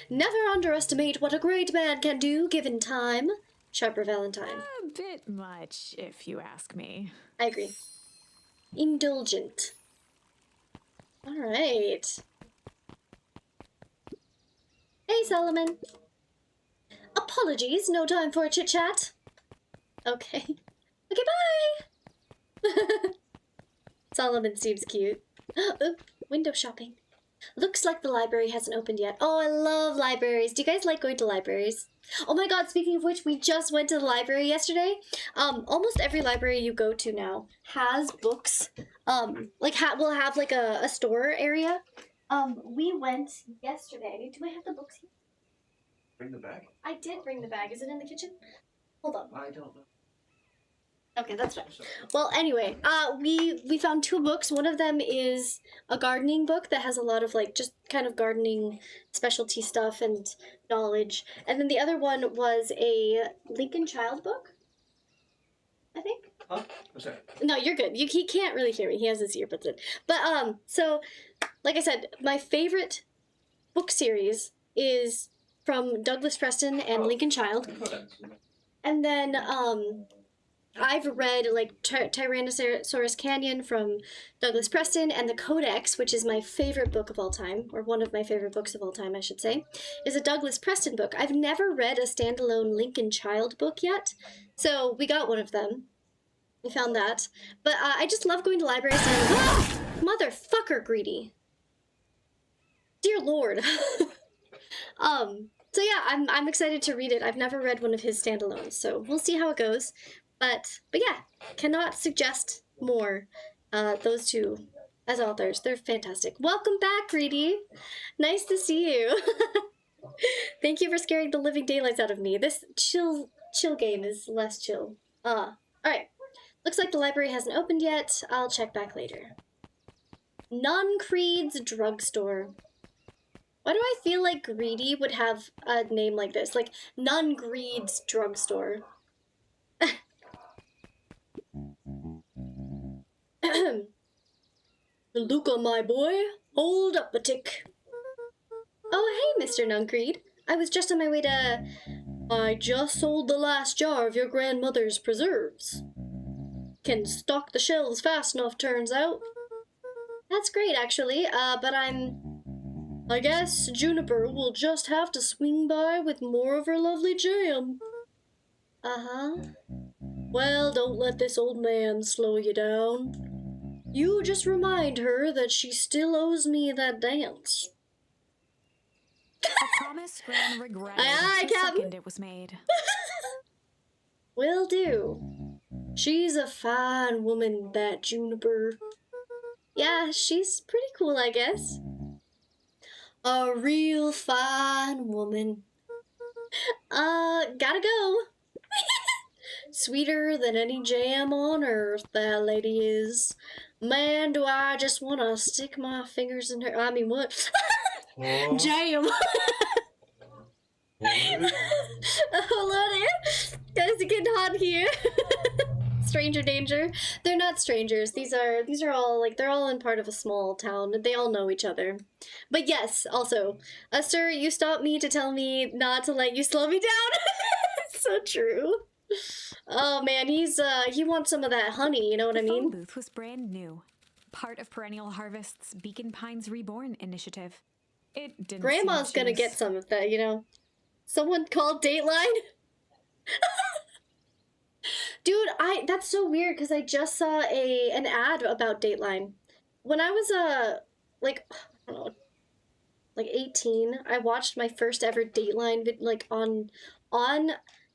Never underestimate what a great man can do given time. Sharper Valentine. A bit much, if you ask me. I agree. Indulgent. Alright. Hey, Solomon. Apologies, no time for a chit-chat. Okay. Okay, bye! Solomon seems cute. Oop, window shopping. Looks like the library hasn't opened yet. Oh, I love libraries. Do you guys like going to libraries? Oh my god, speaking of which, we just went to the library yesterday. Almost every library you go to now has books. Will have like a store area. We went yesterday. Do I have the books here? Bring the bag? I did bring the bag. Is it in the kitchen? Hold on. I don't know. Okay, that's fine. Well, anyway, we found 2 books. One of them is a gardening book that has a lot of, like, just kind of gardening specialty stuff and knowledge. And then the other one was a Lincoln Child book, I think. Huh? What's that? No, you're good. He can't really hear me. He has his earbuds in. But, so, like I said, my favorite book series is from Douglas Preston and Lincoln Child. And then, I've read, like, Tyrannosaurus Canyon from Douglas Preston, and The Codex, which is my favorite book of all time, or one of my favorite books of all time, I should say, is a Douglas Preston book. I've never read a standalone Lincoln Child book yet, so we got one of them. We found that. But I just love going to libraries and... Motherfucker, Greedy! Dear Lord. So yeah, I'm excited to read it. I've never read one of his standalones, so we'll see how it goes. But yeah, cannot suggest more. Those 2 as authors. They're fantastic. Welcome back, Greedy. Nice to see you. Thank you for scaring the living daylights out of me. This chill game is less chill. Alright. Looks like the library hasn't opened yet. I'll check back later. Non-Creed's Drugstore. Why do I feel like Greedy would have a name like this? Like, Non-Greed's Drugstore. Luca, my boy, hold up a tick. Oh, hey, Mr. Nuncreed. I was just on my way to... I just sold the last jar of your grandmother's preserves. Can stock the shelves fast enough, turns out. That's great, actually, but I guess Juniper will just have to swing by with more of her lovely jam. Uh-huh. Well, don't let this old man slow you down. You just remind her that she still owes me that dance. A promise Gran regretted the second it was made. Will do. She's a fine woman, that Juniper. Yeah, she's pretty cool, I guess. A real fine woman. Gotta go. Sweeter than any jam on earth, that lady is. Man, do I just want to stick my fingers in her. I mean, what? Jam. Hold on, guys, it's getting hot here. Stranger danger. They're not strangers. These are all like, they're all in part of a small town. They all know each other. But yes, also, sir, you stopped me to tell me not to let you slow me down. So true. Oh man, he wants some of that honey, you know what I mean? The phone booth was brand new. Part of Perennial Harvest's Beacon Pines Reborn initiative. It didn't Grandma's seem gonna get some of that, you know. Someone called Dateline? Dude, that's so weird because I just saw an ad about Dateline. When I was like, I don't know, like 18, I watched my first ever Dateline like on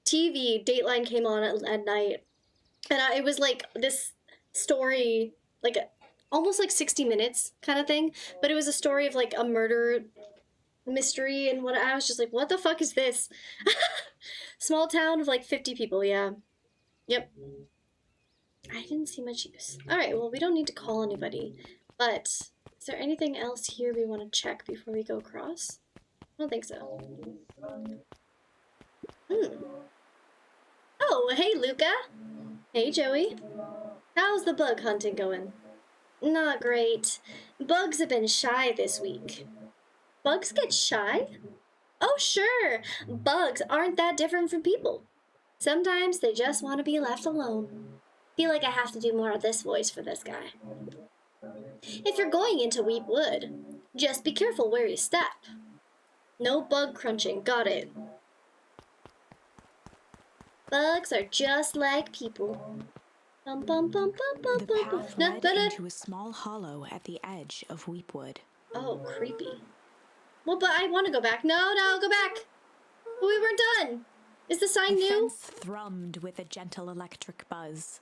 TV. Dateline came on at night, and it was like this story, like almost like 60 Minutes kind of thing, but it was a story of like a murder mystery, and what I was just like, what the fuck is this? Small town of like 50 people, yeah. Yep. I didn't see much use. Alright, well, we don't need to call anybody, but is there anything else here we want to check before we go across? I don't think so. Oh, hey, Luca. Hey, Joey. How's the bug hunting going? Not great. Bugs have been shy this week. Bugs get shy? Oh, sure. Bugs aren't that different from people. Sometimes they just want to be left alone. Feel like I have to do more of this voice for this guy. If you're going into Weep Wood, just be careful where you step. No bug crunching, got it. Bugs are just like people. Bum, bum, bum, bum, bum, The bum, path bum. led into a small hollow at the edge of Weepwood. Oh, creepy. Well, but I want to go back. No, go back. But we weren't done. Is the sign The new? fence thrummed with a gentle electric buzz.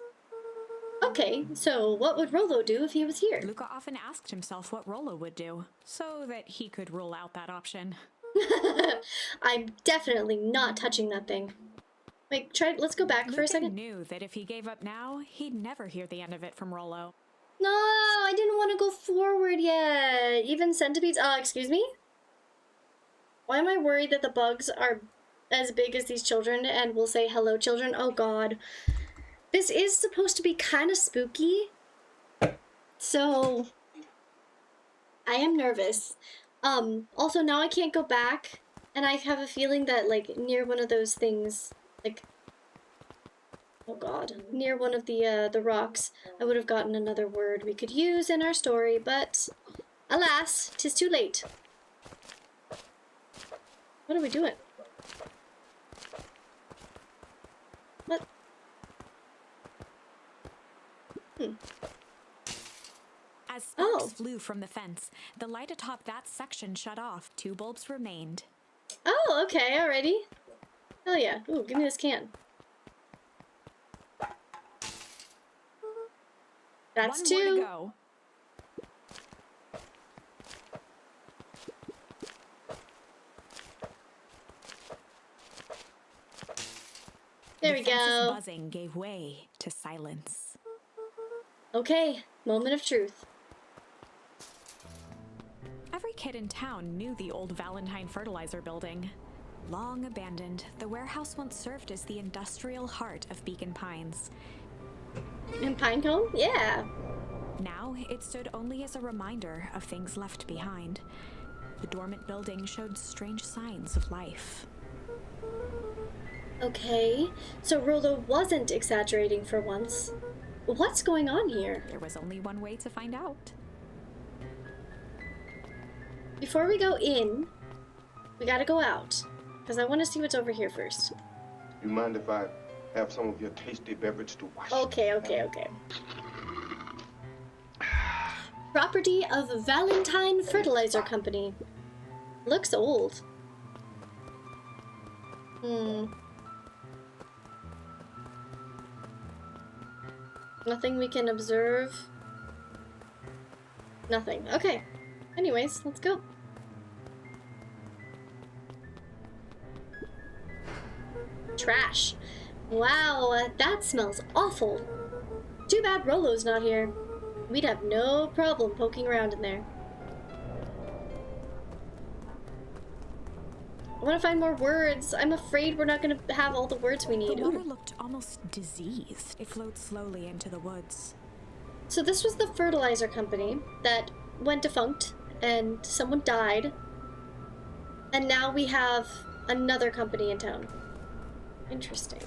Okay, so what would Rolo do if he was here? Luca often asked himself what Rolo would do, so that he could rule out that option. I'm definitely not touching that thing. Wait, let's go back for a second. Knew that if he gave up now, he'd never hear the end of it from Rolo. No, I didn't want to go forward yet. Even centipedes. Excuse me? Why am I worried that the bugs are as big as these children and will say hello, children? Oh god. This is supposed to be kind of spooky. So I am nervous. Also now I can't go back, and I have a feeling that like near one of those things, like, oh god, near one of the rocks, I would have gotten another word we could use in our story, but alas, 'tis too late. What are we doing? What? As sparks flew from the fence, the light atop that section shut off. 2 bulbs remained. Oh, okay, alrighty. Hell yeah. Ooh, give me this can. That's 2. One more to go. There we The fence's go. buzzing gave way to silence. Okay, moment of truth. Every kid in town knew the old Valentine Fertilizer building. Long abandoned, the warehouse once served as the industrial heart of Beacon Pines. In Pinecone? Yeah. Now, it stood only as a reminder of things left behind. The dormant building showed strange signs of life. Okay, so Rollo wasn't exaggerating for once. What's going on here? There was only one way to find out. Before we go in, we gotta go out. Because I want to see what's over here first. You mind if I have some of your tasty beverage to wash? Okay. Property of Valentine Fertilizer Company. Looks old. Nothing we can observe. Nothing. Okay. Anyways, let's go. Trash. Wow, that smells awful. Too bad Rollo's not here. We'd have no problem poking around in there. I want to find more words. I'm afraid we're not going to have all the words we need. The water looked almost diseased. It flowed slowly into the woods. So this was the fertilizer company that went defunct and someone died. And now we have another company in town. Interesting.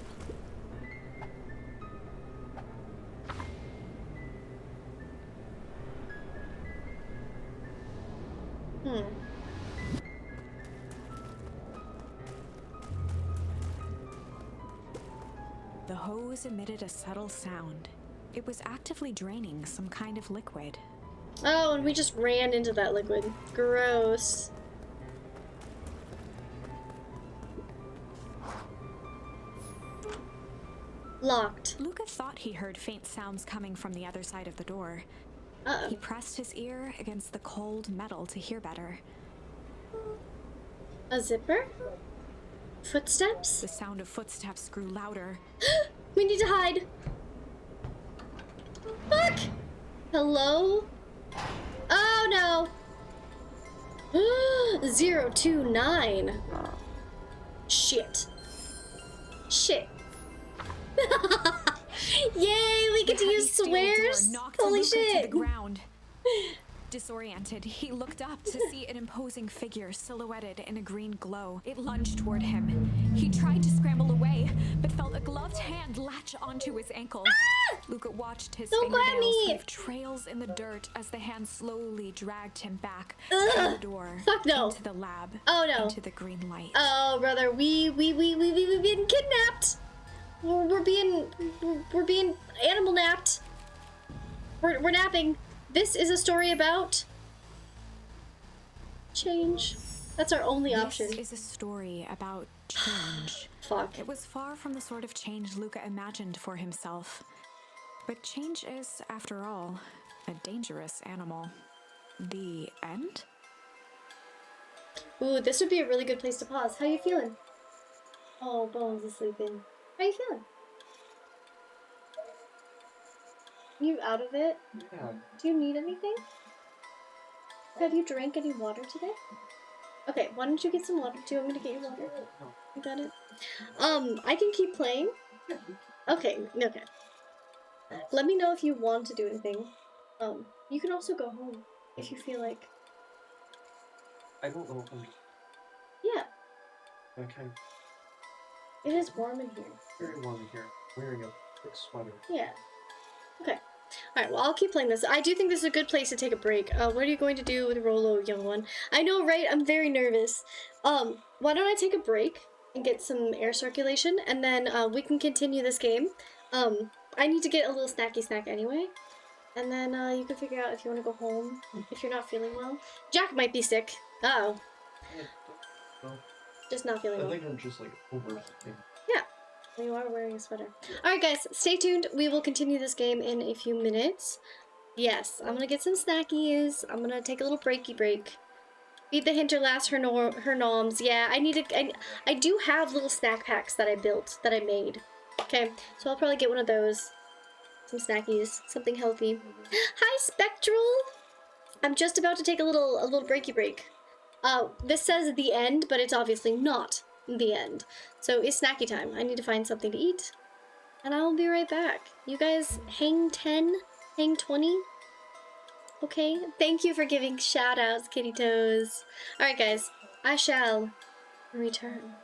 The hose emitted a subtle sound. It was actively draining some kind of liquid. Oh, and we just ran into that liquid. Gross. Locked. Luca thought he heard faint sounds coming from the other side of the door. He pressed his ear against the cold metal to hear better. A zipper? Footsteps? The sound of footsteps grew louder. We need to hide. Fuck! Hello? Oh no! 029. Shit. Shit. Yay, we get to use swears! Holy shit! To the ground. Disoriented, he looked up to see an imposing figure silhouetted in a green glow. It lunged toward him. He tried to scramble away, but felt a gloved hand latch onto his ankle. Luca watched his fingernails leave trails in the dirt as the hand slowly dragged him back through the door. Fuck no. Into the lab. Oh no. Into the green light. Oh brother, we've been kidnapped. We're being animal napped. We're napping. This is a story about change. That's our only option. This is a story about change. Fuck. It was far from the sort of change Luca imagined for himself. But change is, after all, a dangerous animal. The end? Ooh, this would be a really good place to pause. How you feeling? Oh, Bones is sleeping. How you feeling? You out of it? Yeah. Do you need anything? Have you drank any water today? Okay, why don't you get some water? Do you want me to get you water? You got it? I can keep playing. Okay. Let me know if you want to do anything. You can also go home if you feel like. I don't know if I'm... Yeah. Okay. It is warm in here. Very warm in here. Wearing a thick sweater. Yeah. Okay. Alright, well, I'll keep playing this. I do think this is a good place to take a break. What are you going to do with Rollo, young one? I know, right? I'm very nervous. Why don't I take a break and get some air circulation, and then we can continue this game. I need to get a little snacky snack anyway. And then you can figure out if you want to go home, if you're not feeling well. Jack might be sick. Uh-oh. Well, just not feeling well. I think I'm just like over something. Yeah. You are wearing a sweater. Alright guys, stay tuned. We will continue this game in a few minutes. Yes, I'm gonna get some snackies. I'm gonna take a little breaky break. Feed the Hinterlass her noms. Yeah, I do have little snack packs that I built, that I made. Okay, so I'll probably get one of those. Some snackies, something healthy. Hi, Spectral! I'm just about to take a little breaky break. This says the end, but it's obviously not the end. So it's snacky time. I need to find something to eat. And I will be right back. You guys hang 10, hang 20, Okay, thank you for giving shout outs, Kitty Toes. Alright, guys, I shall return.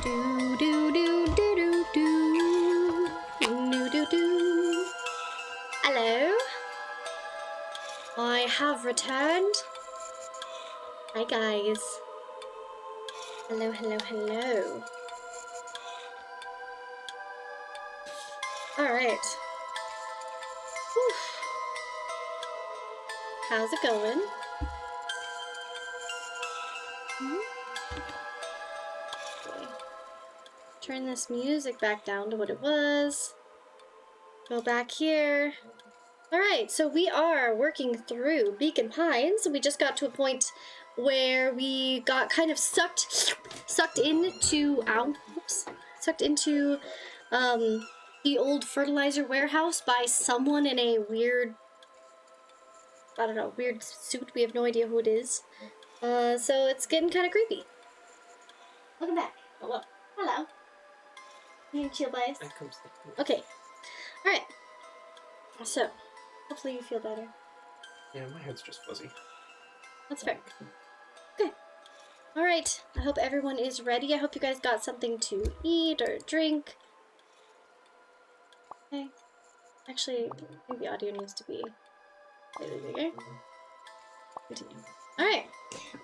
Do do do do do do do do do. Hello. I have returned. Hi guys. Hello, hello, hello. Alright. How's it going? Turn this music back down to what it was. Go back here. Alright, so we are working through Beacon Pines. We just got to a point where we got kind of sucked into the old fertilizer warehouse by someone in a weird, I don't know, weird suit. We have no idea who it is. So it's getting kind of creepy. Welcome back. Hello. Hello. You need chill bias? Okay. Alright. So, hopefully you feel better. Yeah, my head's just fuzzy. That's fair. Okay. Alright. I hope everyone is ready. I hope you guys got something to eat or drink. Okay. Actually, I think the audio needs to be slightly bigger. Continue. Alright.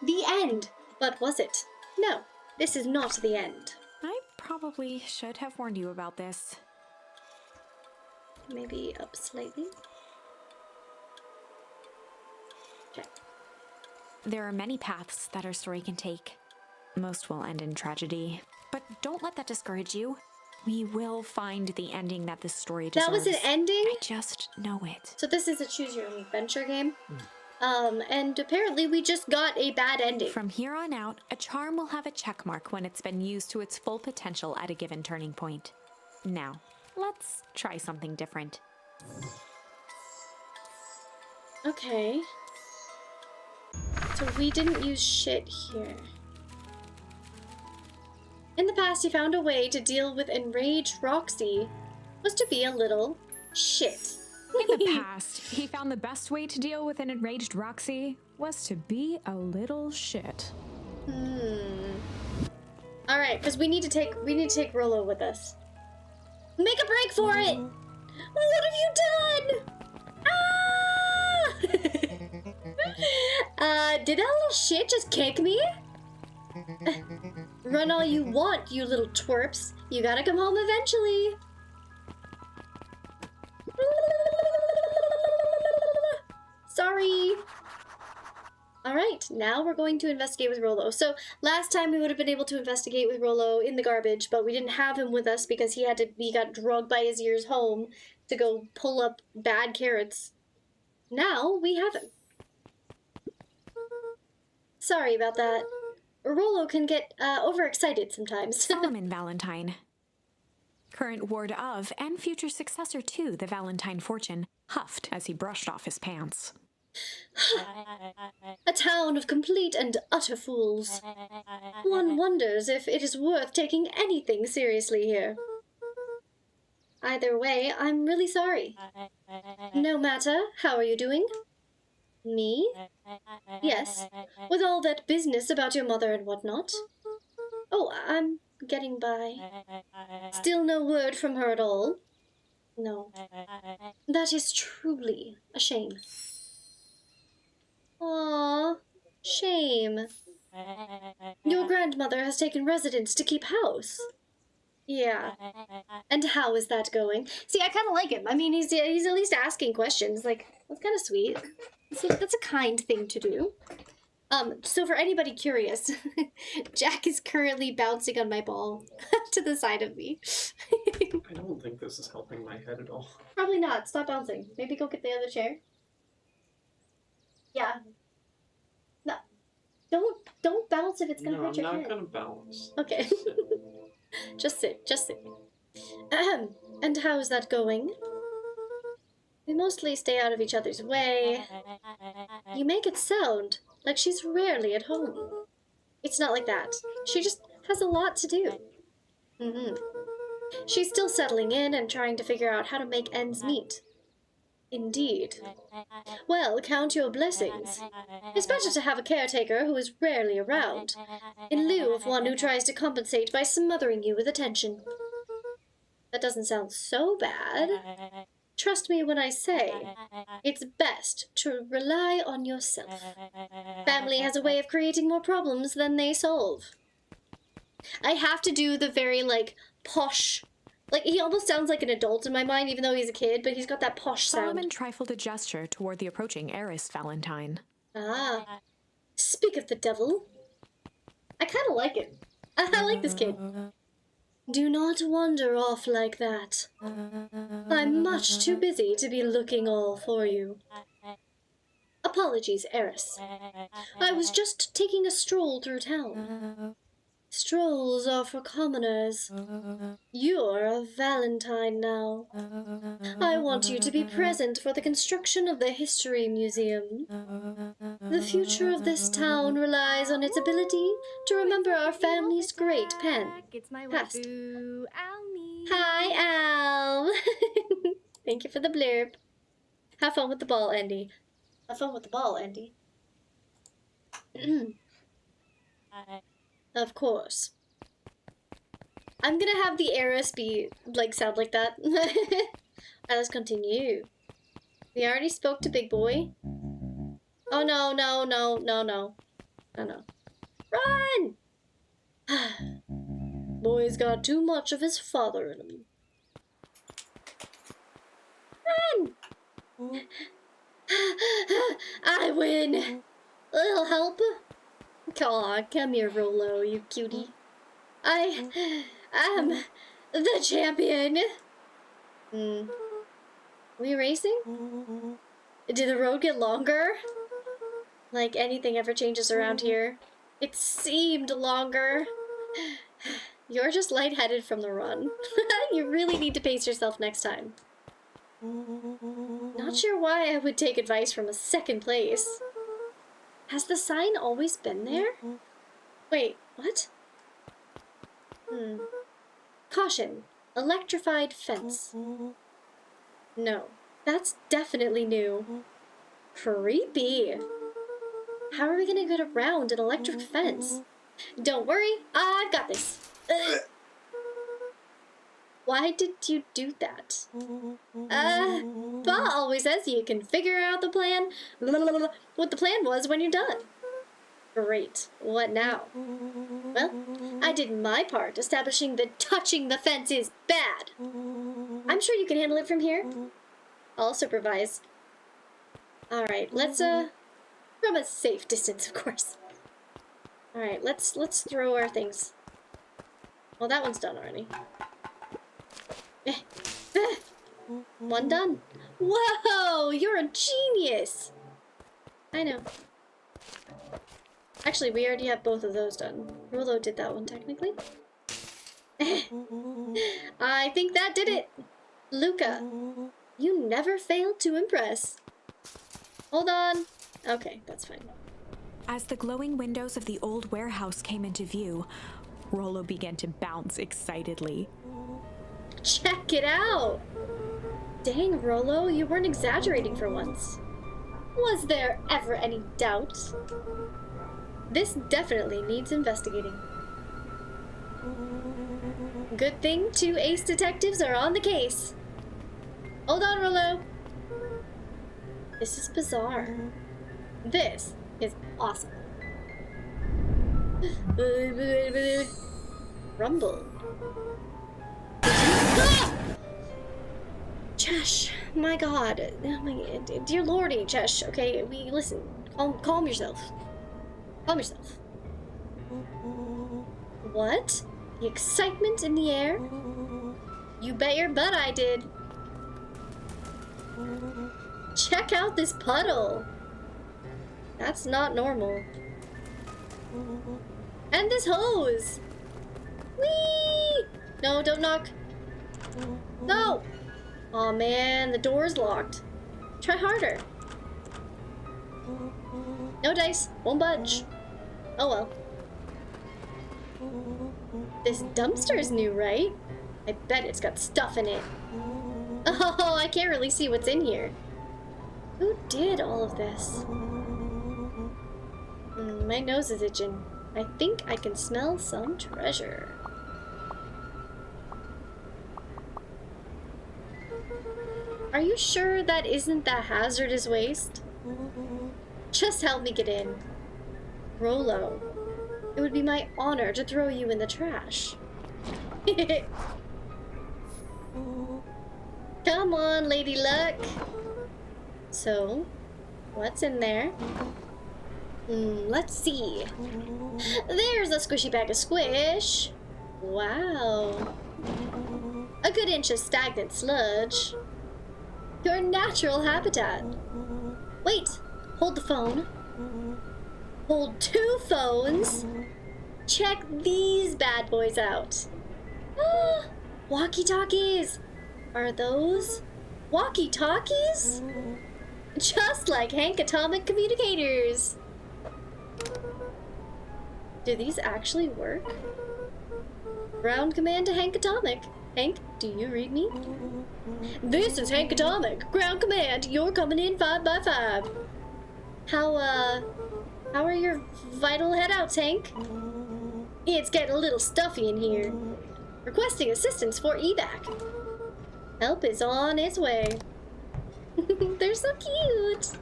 The end. But was it? No. This is not the end. I probably should have warned you about this. Maybe up slightly. Okay. There are many paths that our story can take. Most will end in tragedy. But don't let that discourage you. We will find the ending that this story deserves. That was an ending? I just know it. So this is a choose your own adventure game. And apparently we just got a bad ending. From here on out, a charm will have a check mark when it's been used to its full potential at a given turning point. Now, let's try something different. Okay. So So we didn't use shit here. In the past, he found a way to deal with enraged Roxy was to be a little shit. In the past, he found the best way to deal with an enraged Roxy was to be a little shit. All right, because we need to take Rollo with us. Make a break for it. What have you done? Ah! Did that little shit just kick me? Run all you want, you little twerps. You gotta come home eventually. Sorry. Alright, now we're going to investigate with Rollo. So, last time we would have been able to investigate with Rollo in the garbage, but we didn't have him with us because he got drugged by his ears home to go pull up bad carrots. Now, we have him. Sorry about that. Rollo can get overexcited sometimes. Solomon Valentine. Current ward of and future successor to the Valentine fortune, huffed as he brushed off his pants. A town of complete and utter fools. One wonders if it is worth taking anything seriously here. Either way, I'm really sorry. No matter, how are you doing? Me? Yes, with all that business about your mother and whatnot. Oh, I'm getting by. Still no word from her at all? No. That is truly a shame. Aww, shame. Your grandmother has taken residence to keep house. Yeah. And how is that going? See, I kind of like him. I mean, he's at least asking questions. Like, that's kind of sweet. That's a kind thing to do. So for anybody curious, Jack is currently bouncing on my ball to the side of me. I don't think this is helping my head at all. Probably not. Stop bouncing. Maybe go get the other chair. Yeah. No. Don't bounce if it's gonna hurt your head. I'm not gonna bounce. Okay. Just sit. And how's that going? We mostly stay out of each other's way. You make it sound like she's rarely at home. It's not like that. She just has a lot to do. She's still settling in and trying to figure out how to make ends meet. Indeed. Well, count your blessings. It's better to have a caretaker who is rarely around, in lieu of one who tries to compensate by smothering you with attention. That doesn't sound so bad. Trust me when I say, it's best to rely on yourself. Family has a way of creating more problems than they solve. I have to do the very, like, posh... Like, he almost sounds like an adult in my mind, even though he's a kid, but he's got that posh sound. Solomon trifled a gesture toward the approaching heiress Valentine. Ah. Speak of the devil. I kind of like him. I like this kid. Do not wander off like that. I'm much too busy to be looking all for you. Apologies, heiress. I was just taking a stroll through town. Strolls are for commoners. You're a Valentine now. I want you to be present for the construction of the History Museum. The future of this town relies on its ability to remember our family's great past. Hi, Al. Thank you for the blurb. Have fun with the ball, Andy. Have fun with the ball, Andy. Of course. I'm gonna have the heiress be, like, sound like that. Alright, let's continue. We already spoke to Big Boy. Oh, no. Run! Boy's got too much of his father in him. Run! I win! A little help? Aw, come here, Rollo, you cutie. I am the champion! We racing? Did the road get longer? Like anything ever changes around here. It seemed longer. You're just lightheaded from the run. You really need to pace yourself next time. Not sure why I would take advice from a second place. Has the sign always been there? Wait, what? Caution. Electrified fence. No, that's definitely new. Creepy. How are we gonna get around an electric fence? Don't worry, I've got this. Why did you do that? Pa always says you can figure out the plan. What the plan was when you're done. Great. What now? Well, I did my part, establishing that touching the fence is bad. I'm sure you can handle it from here. I'll supervise. Alright, let's, from a safe distance, of course. Alright, let's throw our things. Well, that one's done already. One done. Whoa, you're a genius! I know. Actually, we already have both of those done. Rolo did that one, technically. I think that did it. Luca, you never failed to impress. Hold on. Okay, that's fine. As the glowing windows of the old warehouse came into view, Rolo began to bounce excitedly. Check it out! Dang, Rolo, you weren't exaggerating for once. Was there ever any doubt? This definitely needs investigating. Good thing 2 ace detectives are on the case. Hold on, Rolo. This is bizarre. This is awesome. Rumble. Ah! Chesh, my god. Oh my, dear lordy, Chesh. Okay, listen. Calm yourself. Calm yourself. What? The excitement in the air? You bet your butt I did. Check out this puddle. That's not normal. And this hose. Whee! No, don't knock. No! Aw, man, the door's locked. Try harder. No dice, won't budge. Oh well. This dumpster's new, right? I bet it's got stuff in it. Oh, I can't really see what's in here. Who did all of this? My nose is itching. I think I can smell some treasure. Are you sure that isn't that hazardous waste? Just help me get in. Rolo, it would be my honor to throw you in the trash. Come on, Lady Luck. So, what's in there? Let's see. There's a squishy bag of squish. Wow. A good inch of stagnant sludge. Your natural habitat. Wait, hold the phone. Hold 2 phones. Check these bad boys out. Ah, walkie-talkies. Are those walkie-talkies? Just like Hank Atomic communicators. Do these actually work? Ground command to Hank Atomic. Hank, do you read me? This is Hank Atomic. Ground command, you're coming in 5 by 5. How are your vital headouts, Hank? It's getting a little stuffy in here. Requesting assistance for evac. Help is on its way. They're so cute.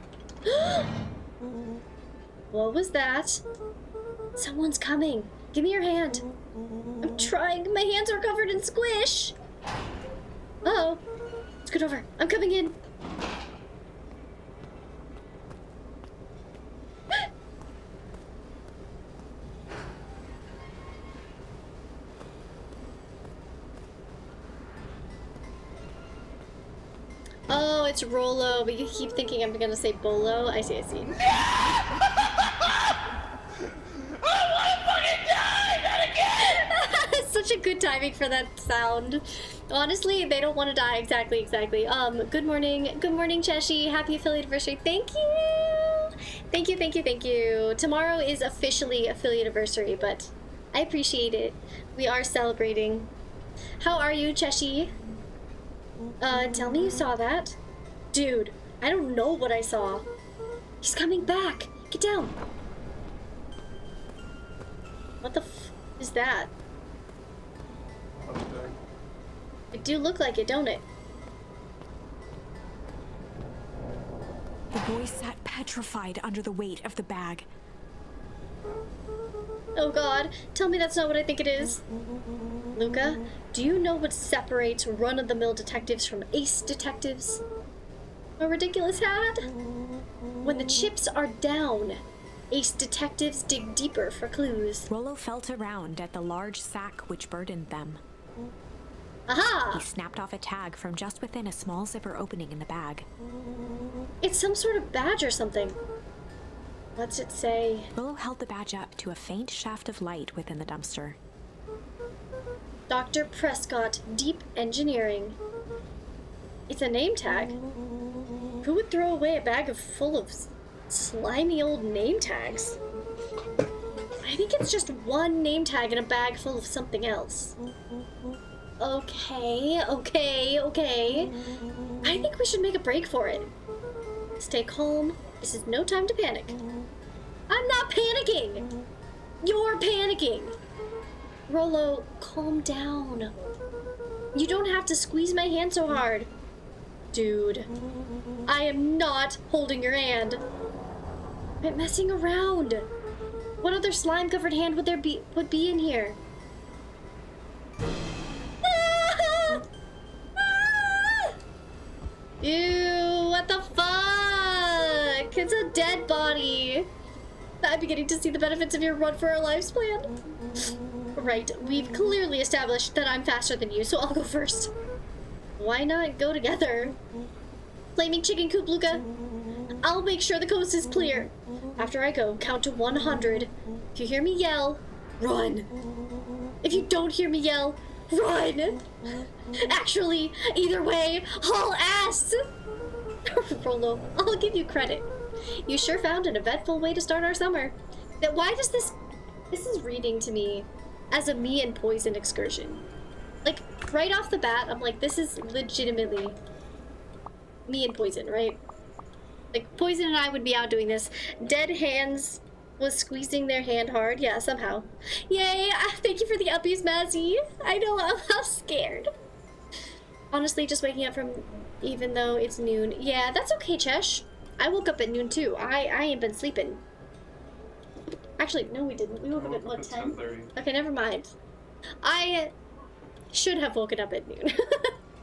What was that? Someone's coming. Give me your hand. I'm trying. My hands are covered in squish. Uh-oh. Scoot over. I'm coming in. Oh, it's Rolo, but you keep thinking I'm gonna say Bolo. I see, I see. Such a good timing for that sound. Honestly, they don't want to die exactly. Good morning, Cheshi. Happy affiliate anniversary. Thank you. Thank you, thank you, thank you. Tomorrow is officially affiliate anniversary, but I appreciate it. We are celebrating. How are you, Cheshi? Tell me you saw that. Dude, I don't know what I saw. He's coming back. Get down. What the f is that? It do look like it, don't it? The boy sat petrified under the weight of the bag. Oh god, tell me that's not what I think it is. Luca, do you know what separates run-of-the-mill detectives from ace detectives? A ridiculous hat? When the chips are down, ace detectives dig deeper for clues. Rollo felt around at the large sack which burdened them. Aha! He snapped off a tag from just within a small zipper opening in the bag. It's some sort of badge or something. What's it say? Rollo held the badge up to a faint shaft of light within the dumpster. Dr. Prescott, Deep Engineering. It's a name tag. Who would throw away a bag full of slimy old name tags? I think it's just one name tag in a bag full of something else. Okay. I think we should make a break for it. Stay calm. This is no time to panic. I'm not panicking! You're panicking! Rollo, calm down. You don't have to squeeze my hand so hard. Dude, I am not holding your hand. I'm messing around. What other slime-covered hand would be in here? Ew, what the fuck? It's a dead body. I'm beginning to see the benefits of your run for our lives plan. Right, we've clearly established that I'm faster than you, so I'll go first. Why not go together? Flaming chicken coop, Luca. I'll make sure the coast is clear. After I go, count to 100. If you hear me yell, run. If you don't hear me yell, run. Actually, either way, haul ass. Rollo, I'll give you credit. You sure found an eventful way to start our summer. That why does this is reading to me as a me and Poison excursion. Like, right off the bat, I'm like, this is legitimately me and Poison, right? Like, Poison and I would be out doing this. Dead Hands was squeezing their hand hard. Yeah, somehow. Yay! Thank you for the uppies, Mazzy. I know, I'm scared. Honestly, just waking up from, even though it's noon. Yeah, that's okay, Chesh. I woke up at noon, too. I ain't been sleeping. Actually, no, we didn't. We woke up at, what, 10? Okay, never mind. I should have woken up at noon.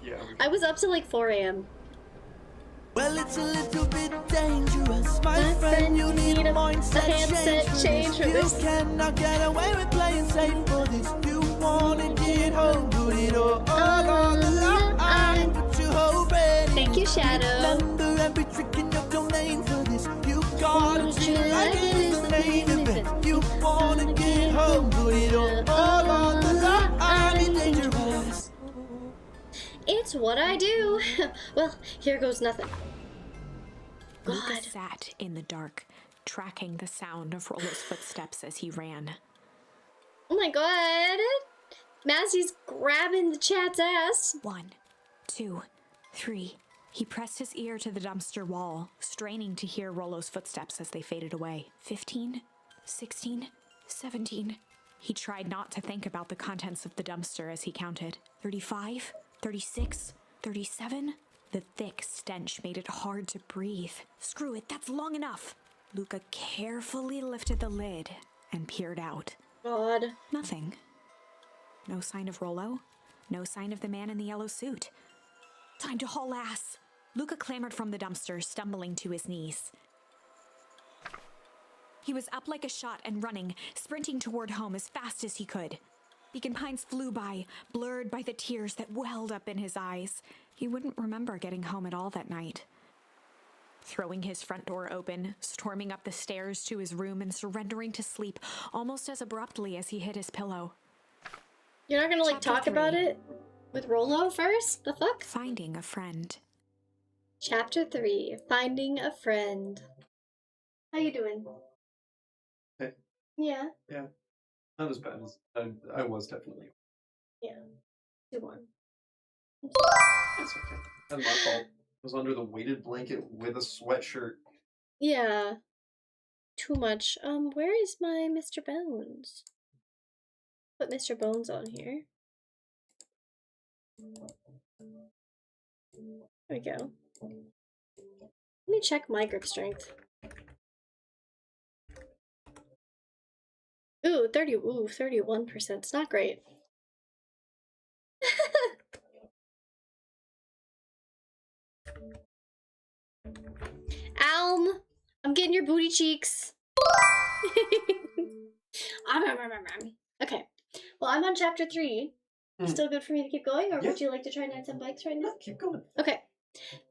Yeah. I was up till like 4 a.m. Well, it's a little bit dangerous, my friend. You need a mindset change for this. You cannot get away with playing safe for this. You wanna get home, put it all on the line. Put your whole brain. Thank you, Shadow. Remember every trick in your domain for this. You gotta treat it like it is the main event. You wanna get home, put it all on the line. It's dangerous. It's what I do. Well, here goes nothing. Luca sat in the dark, tracking the sound of Rollo's footsteps as he ran. Oh my god. Mazzy's grabbing the chat's ass. 1, 2, 3. He pressed his ear to the dumpster wall, straining to hear Rollo's footsteps as they faded away. 15, 16, 17. He tried not to think about the contents of the dumpster as he counted. 35, 36, 37. The thick stench made it hard to breathe. Screw it, that's long enough. Luca carefully lifted the lid and peered out. God. Nothing. No sign of Rollo. No sign of the man in the yellow suit. Time to haul ass. Luca clambered from the dumpster, stumbling to his knees. He was up like a shot and running, sprinting toward home as fast as he could. Beacon Pines flew by, blurred by the tears that welled up in his eyes. He wouldn't remember getting home at all that night. Throwing his front door open, storming up the stairs to his room and surrendering to sleep almost as abruptly as he hit his pillow. You're not gonna, like, Chapter talk 3. about it with Rollo first? The fuck? Finding a friend. Chapter 3. Finding a friend. How you doing? Hey. Yeah. Yeah. Not as bad as I was definitely. Yeah. 2-1. It's okay. That's my fault. I was under the weighted blanket with a sweatshirt. Yeah. Too much. Where is my Mr. Bones? Put Mr. Bones on here. There we go. Let me check my grip strength. Ooh, 31%. It's not great. Alm, I'm getting your booty cheeks. Okay. Well, I'm on chapter 3. Still good for me to keep going, or would you like to try Knights on Bikes right now? Keep going. Okay.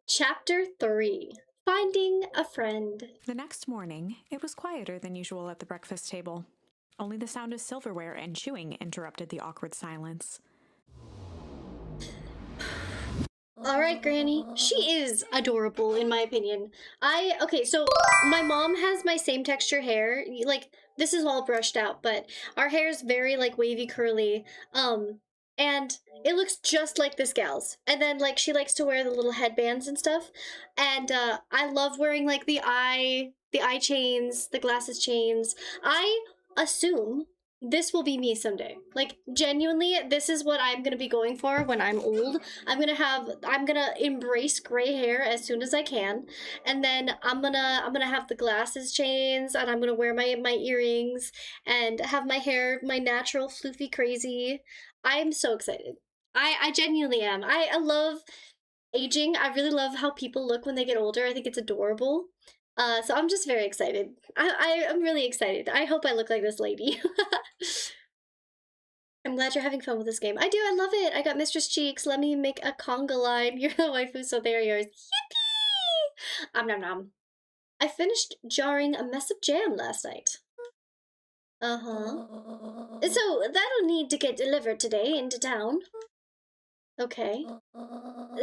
Chapter 3. Finding a Friend. The next morning, it was quieter than usual at the breakfast table. Only the sound of silverware and chewing interrupted the awkward silence. Alright, Granny. She is adorable, in my opinion. Okay, so my mom has my same texture hair. Like, this is all brushed out, but our hair is very, like, wavy, curly. And it looks just like this gal's. And then, like, she likes to wear the little headbands and stuff. And, I love wearing, like, the eye chains, the glasses chains. I assume this will be me someday. Like, genuinely, this is what I'm gonna be going for when I'm old. I'm gonna embrace gray hair as soon as I can. And then I'm gonna have the glasses chains, and I'm gonna wear my earrings, and have my hair, my natural floofy crazy. I'm so excited. I genuinely am. I love aging. I really love how people look when they get older. I think it's adorable. So I'm just very excited. I'm really excited. I hope I look like this lady. I'm glad you're having fun with this game. I do, I love it. I got Mistress Cheeks. Let me make a conga line. You're the waifu, so there yours. Yippee! Nom nom. I finished jarring a mess of jam last night. Uh-huh. So that'll need to get delivered today into town. Okay.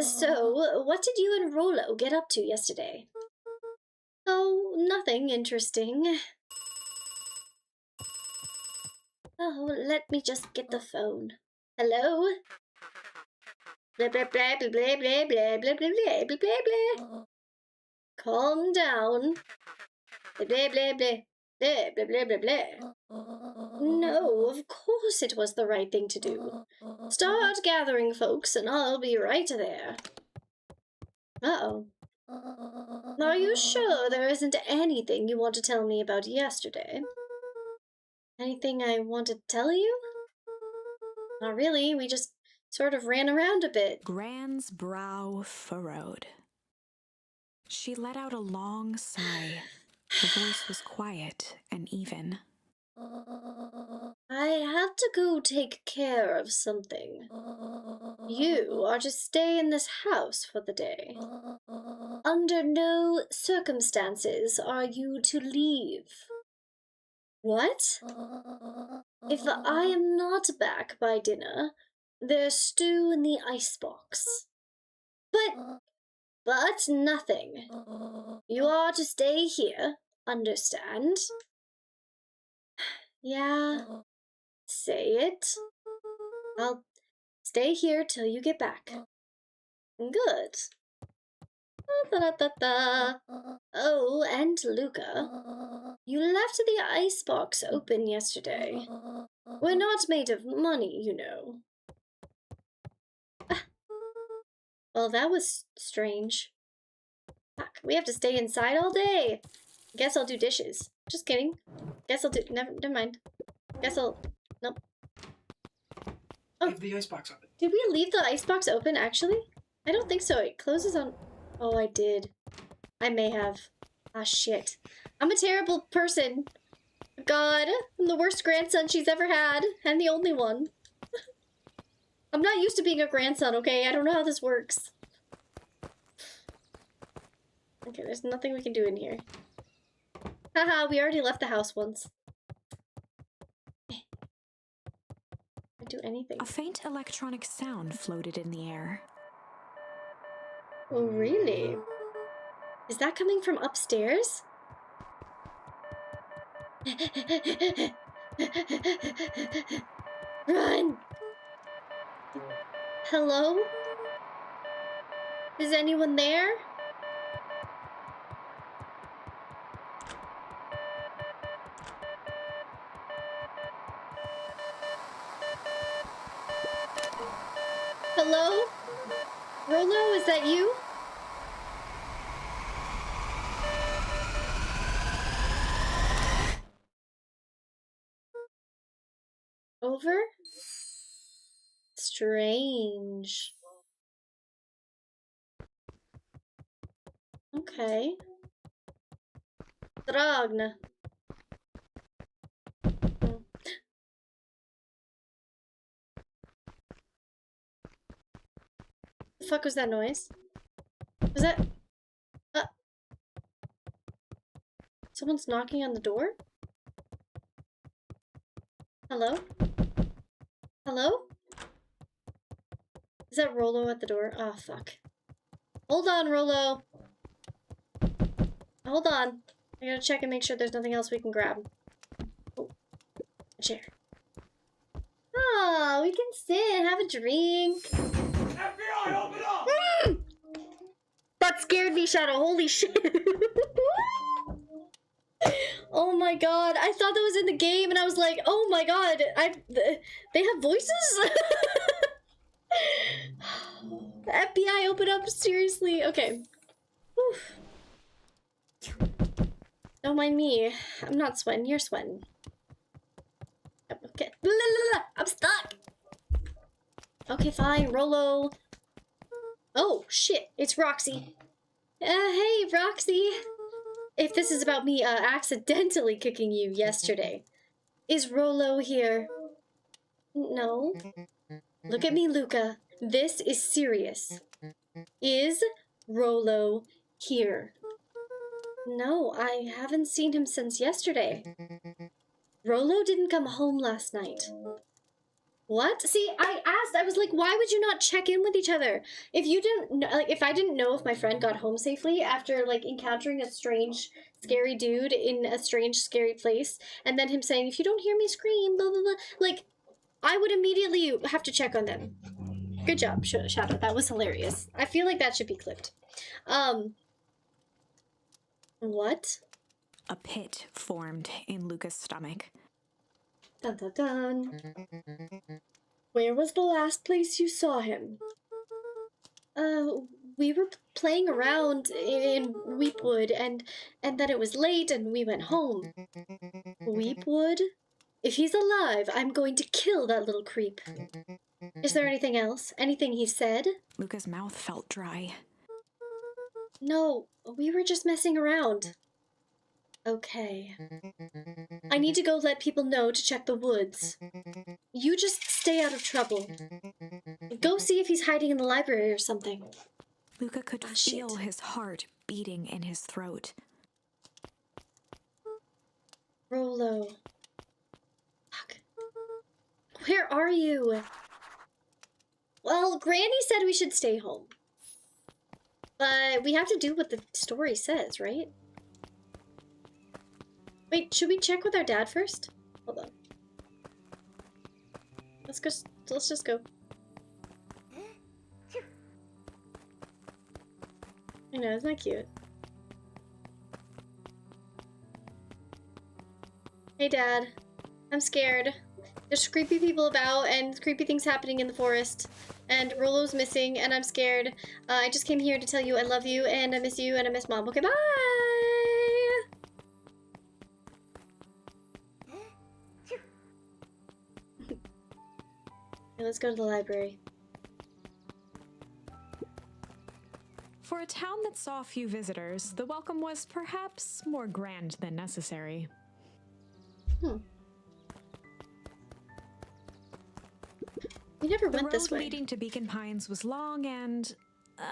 So, what did you and Rolo get up to yesterday? Oh, nothing interesting. Oh, let me just get the phone. Hello? Blah blah blah blah blah blah blah blah blah blah blah blah. Calm down. Blah blah blah blah blah blah blah blah blah. No, of course it was the right thing to do. Start gathering, folks, and I'll be right there. Uh-oh. Are you sure there isn't anything you want to tell me about yesterday? Anything I want to tell you? Not really, we just sort of ran around a bit. Gran's brow furrowed. She let out a long sigh. Her voice was quiet and even. I have to go take care of something. You are to stay in this house for the day. Under no circumstances are you to leave. What? If I am not back by dinner, there's stew in the icebox. But nothing. You are to stay here, understand? Yeah, say it. I'll stay here till you get back. Good. Oh, and Luca, you left the icebox open yesterday. We're not made of money, you know. Well, that was strange. Fuck, we have to stay inside all day. Guess I'll do dishes. Just kidding. Guess I'll do. Never mind. Guess I'll. Nope. Oh, Leave the icebox open. Did we leave the icebox open? Actually, I don't think so. It closes on. Oh, I did. I may have. Ah, shit. I'm a terrible person. God, I'm the worst grandson she's ever had, and the only one. I'm not used to being a grandson. Okay, I don't know how this works. Okay, there's nothing we can do in here. Haha, we already left the house once. Can't do anything. A faint electronic sound floated in the air. Oh, really? Is that coming from upstairs? Run! Hello? Is anyone there? Hello? Rolo, is that you? Over? Strange. Okay. Dragna. The fuck was that noise? Was that... Someone's knocking on the door? Hello? Hello? Is that Rolo at the door? Oh, fuck. Hold on, Rolo. Hold on. I gotta check and make sure there's nothing else we can grab. Oh, a chair. Oh, we can sit and have a drink. FBI, open up! That scared me, Shadow. Holy shit. Oh my god. I thought that was in the game and I was like, oh my god. They have voices? FBI, open up. Seriously. Okay. Whew. Don't mind me. I'm not sweating. You're sweating. Okay. I'm stuck. Okay, fine. Rolo. Oh, shit. It's Roxy. Hey, Roxy. If this is about me accidentally kicking you yesterday. Is Rolo here? No. Look at me, Luca. This is serious. Is Rolo here? No, I haven't seen him since yesterday. Rolo didn't come home last night. What? See, I was like, why would you not check in with each other? If you didn't know, like, if I didn't know if my friend got home safely after, like, encountering a strange, scary dude in a strange, scary place, and then him saying, if you don't hear me scream, blah, blah, blah, like, I would immediately have to check on them. Good job, Shadow. That was hilarious. I feel like that should be clipped. What? A pit formed in Luca's stomach. Dun dun dun. Where was the last place you saw him? We were playing around in Weepwood, and then it was late, and we went home. Weepwood? If he's alive, I'm going to kill that little creep. Is there anything else? Anything he said? Luca's mouth felt dry. No, we were just messing around. Okay. I need to go let people know to check the woods. You just stay out of trouble. Go see if he's hiding in the library or something. Luca could feel his heart beating in his throat. Rolo. Fuck. Where are you? Well, Granny said we should stay home. But we have to do what the story says, right? Wait, should we check with our dad first? Hold on. Let's just go. I know, isn't that cute? Hey, Dad. I'm scared. There's creepy people about and creepy things happening in the forest. And Rolo's missing and I'm scared. I just came here to tell you I love you and I miss you and I miss Mom. Okay, bye! Okay, let's go to the library. For a town that saw few visitors, the welcome was perhaps more grand than necessary. We never went this way. The road leading to Beacon Pines was long and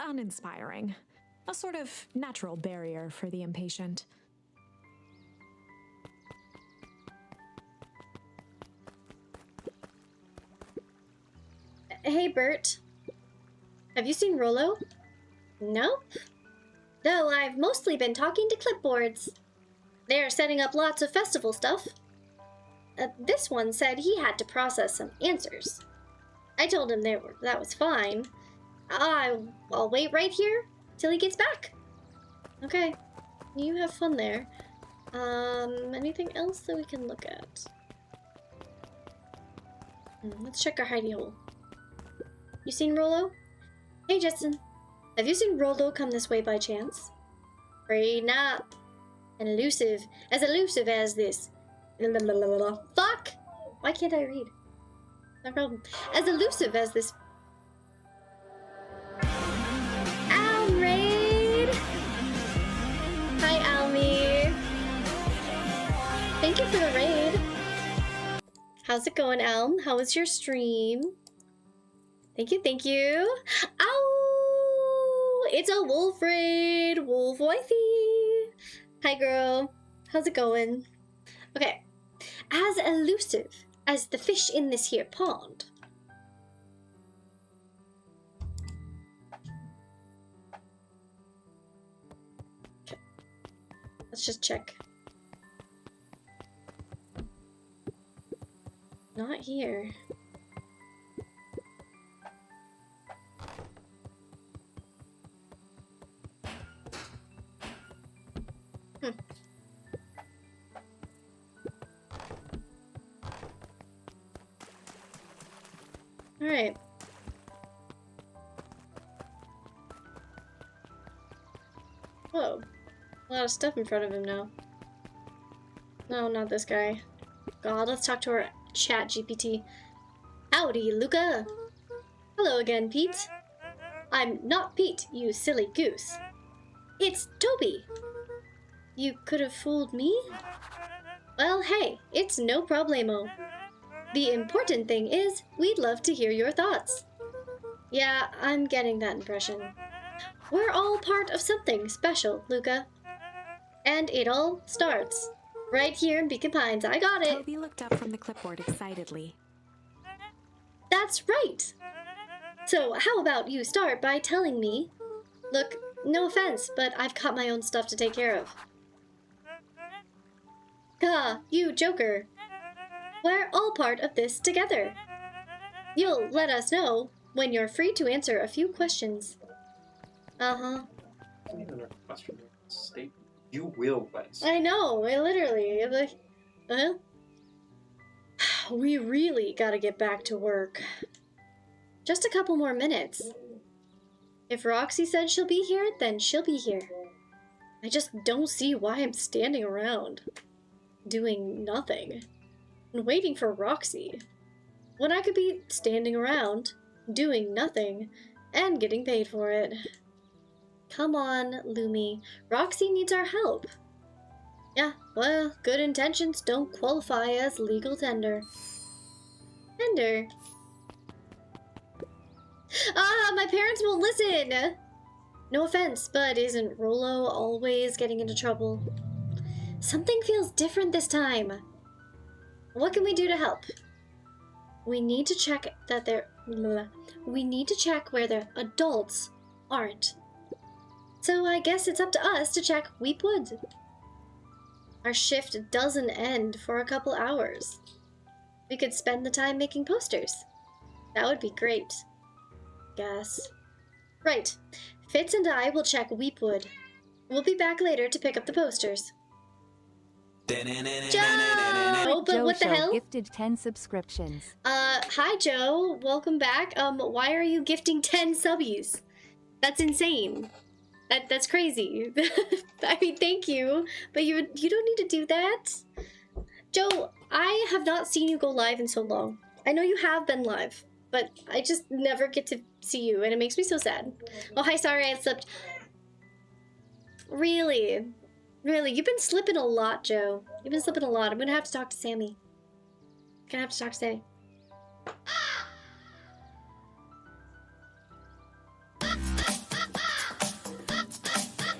uninspiring. A sort of natural barrier for the impatient. Hey, Bert. Have you seen Rolo? Nope. Though I've mostly been talking to clipboards. They're setting up lots of festival stuff. This one said he had to process some answers. I told him that was fine. I'll wait right here till he gets back. Okay, you have fun there. Anything else that we can look at? Let's check our hidey hole. You seen Rolo? Hey, Jetson. Have you seen Rolo come this way by chance? Afraid not. As elusive as this. Fuck! Why can't I read? No problem. As elusive as this. Alraid! Hi, Almi. Thank you for the raid. How's it going, Elm? How was your stream? Thank you, thank you. Ow! It's a wolf raid. Wolf wifey. Hi, girl. How's it going? Okay. As elusive as the fish in this here pond. Okay. Let's just check. Not here. Alright. Whoa. A lot of stuff in front of him now. No, not this guy. God, let's talk to our chat GPT. Howdy, Luca. Hello again, Pete. I'm not Pete, you silly goose. It's Toby. You could have fooled me? Well, hey, it's no problemo. The important thing is, we'd love to hear your thoughts. Yeah, I'm getting that impression. We're all part of something special, Luca. And it all starts right here in Beacon Pines. I got it. Toby looked up from the clipboard excitedly. That's right. So how about you start by telling me... Look, no offense, but I've got my own stuff to take care of. Ah, you joker. We're all part of this together. You'll let us know when you're free to answer a few questions. Uh-huh. Even a question state. You will wet. I know, I literally, I'm like, we really gotta get back to work. Just a couple more minutes. If Roxy said she'll be here, then she'll be here. I just don't see why I'm standing around, doing nothing, and waiting for Roxy, when I could be standing around, doing nothing, and getting paid for it. Come on, Lumi. Roxy needs our help. Yeah, well, good intentions don't qualify as legal tender. Tender? Ah, my parents won't listen! No offense, but isn't Rolo always getting into trouble? Something feels different this time. What can we do to help? We need to check that where their adults aren't. So I guess it's up to us to check Weepwood. Our shift doesn't end for a couple hours. We could spend the time making posters. That would be great. Guess. Right. Fitz and I will check Weepwood. We'll be back later to pick up the posters. Joe! Oh, but Joe what the Show hell? gifted 10 subscriptions. Hi Joe. Welcome back. Why are you gifting 10 subbies? That's insane. That's crazy. I mean, thank you, but you don't need to do that. Joe, I have not seen you go live in so long. I know you have been live, but I just never get to see you, and it makes me so sad. Oh, hi, sorry I slipped. Really? Really? You've been slipping a lot, Joe. You've been slipping a lot. I'm gonna have to talk to Sammy. Gonna have to talk to Sammy.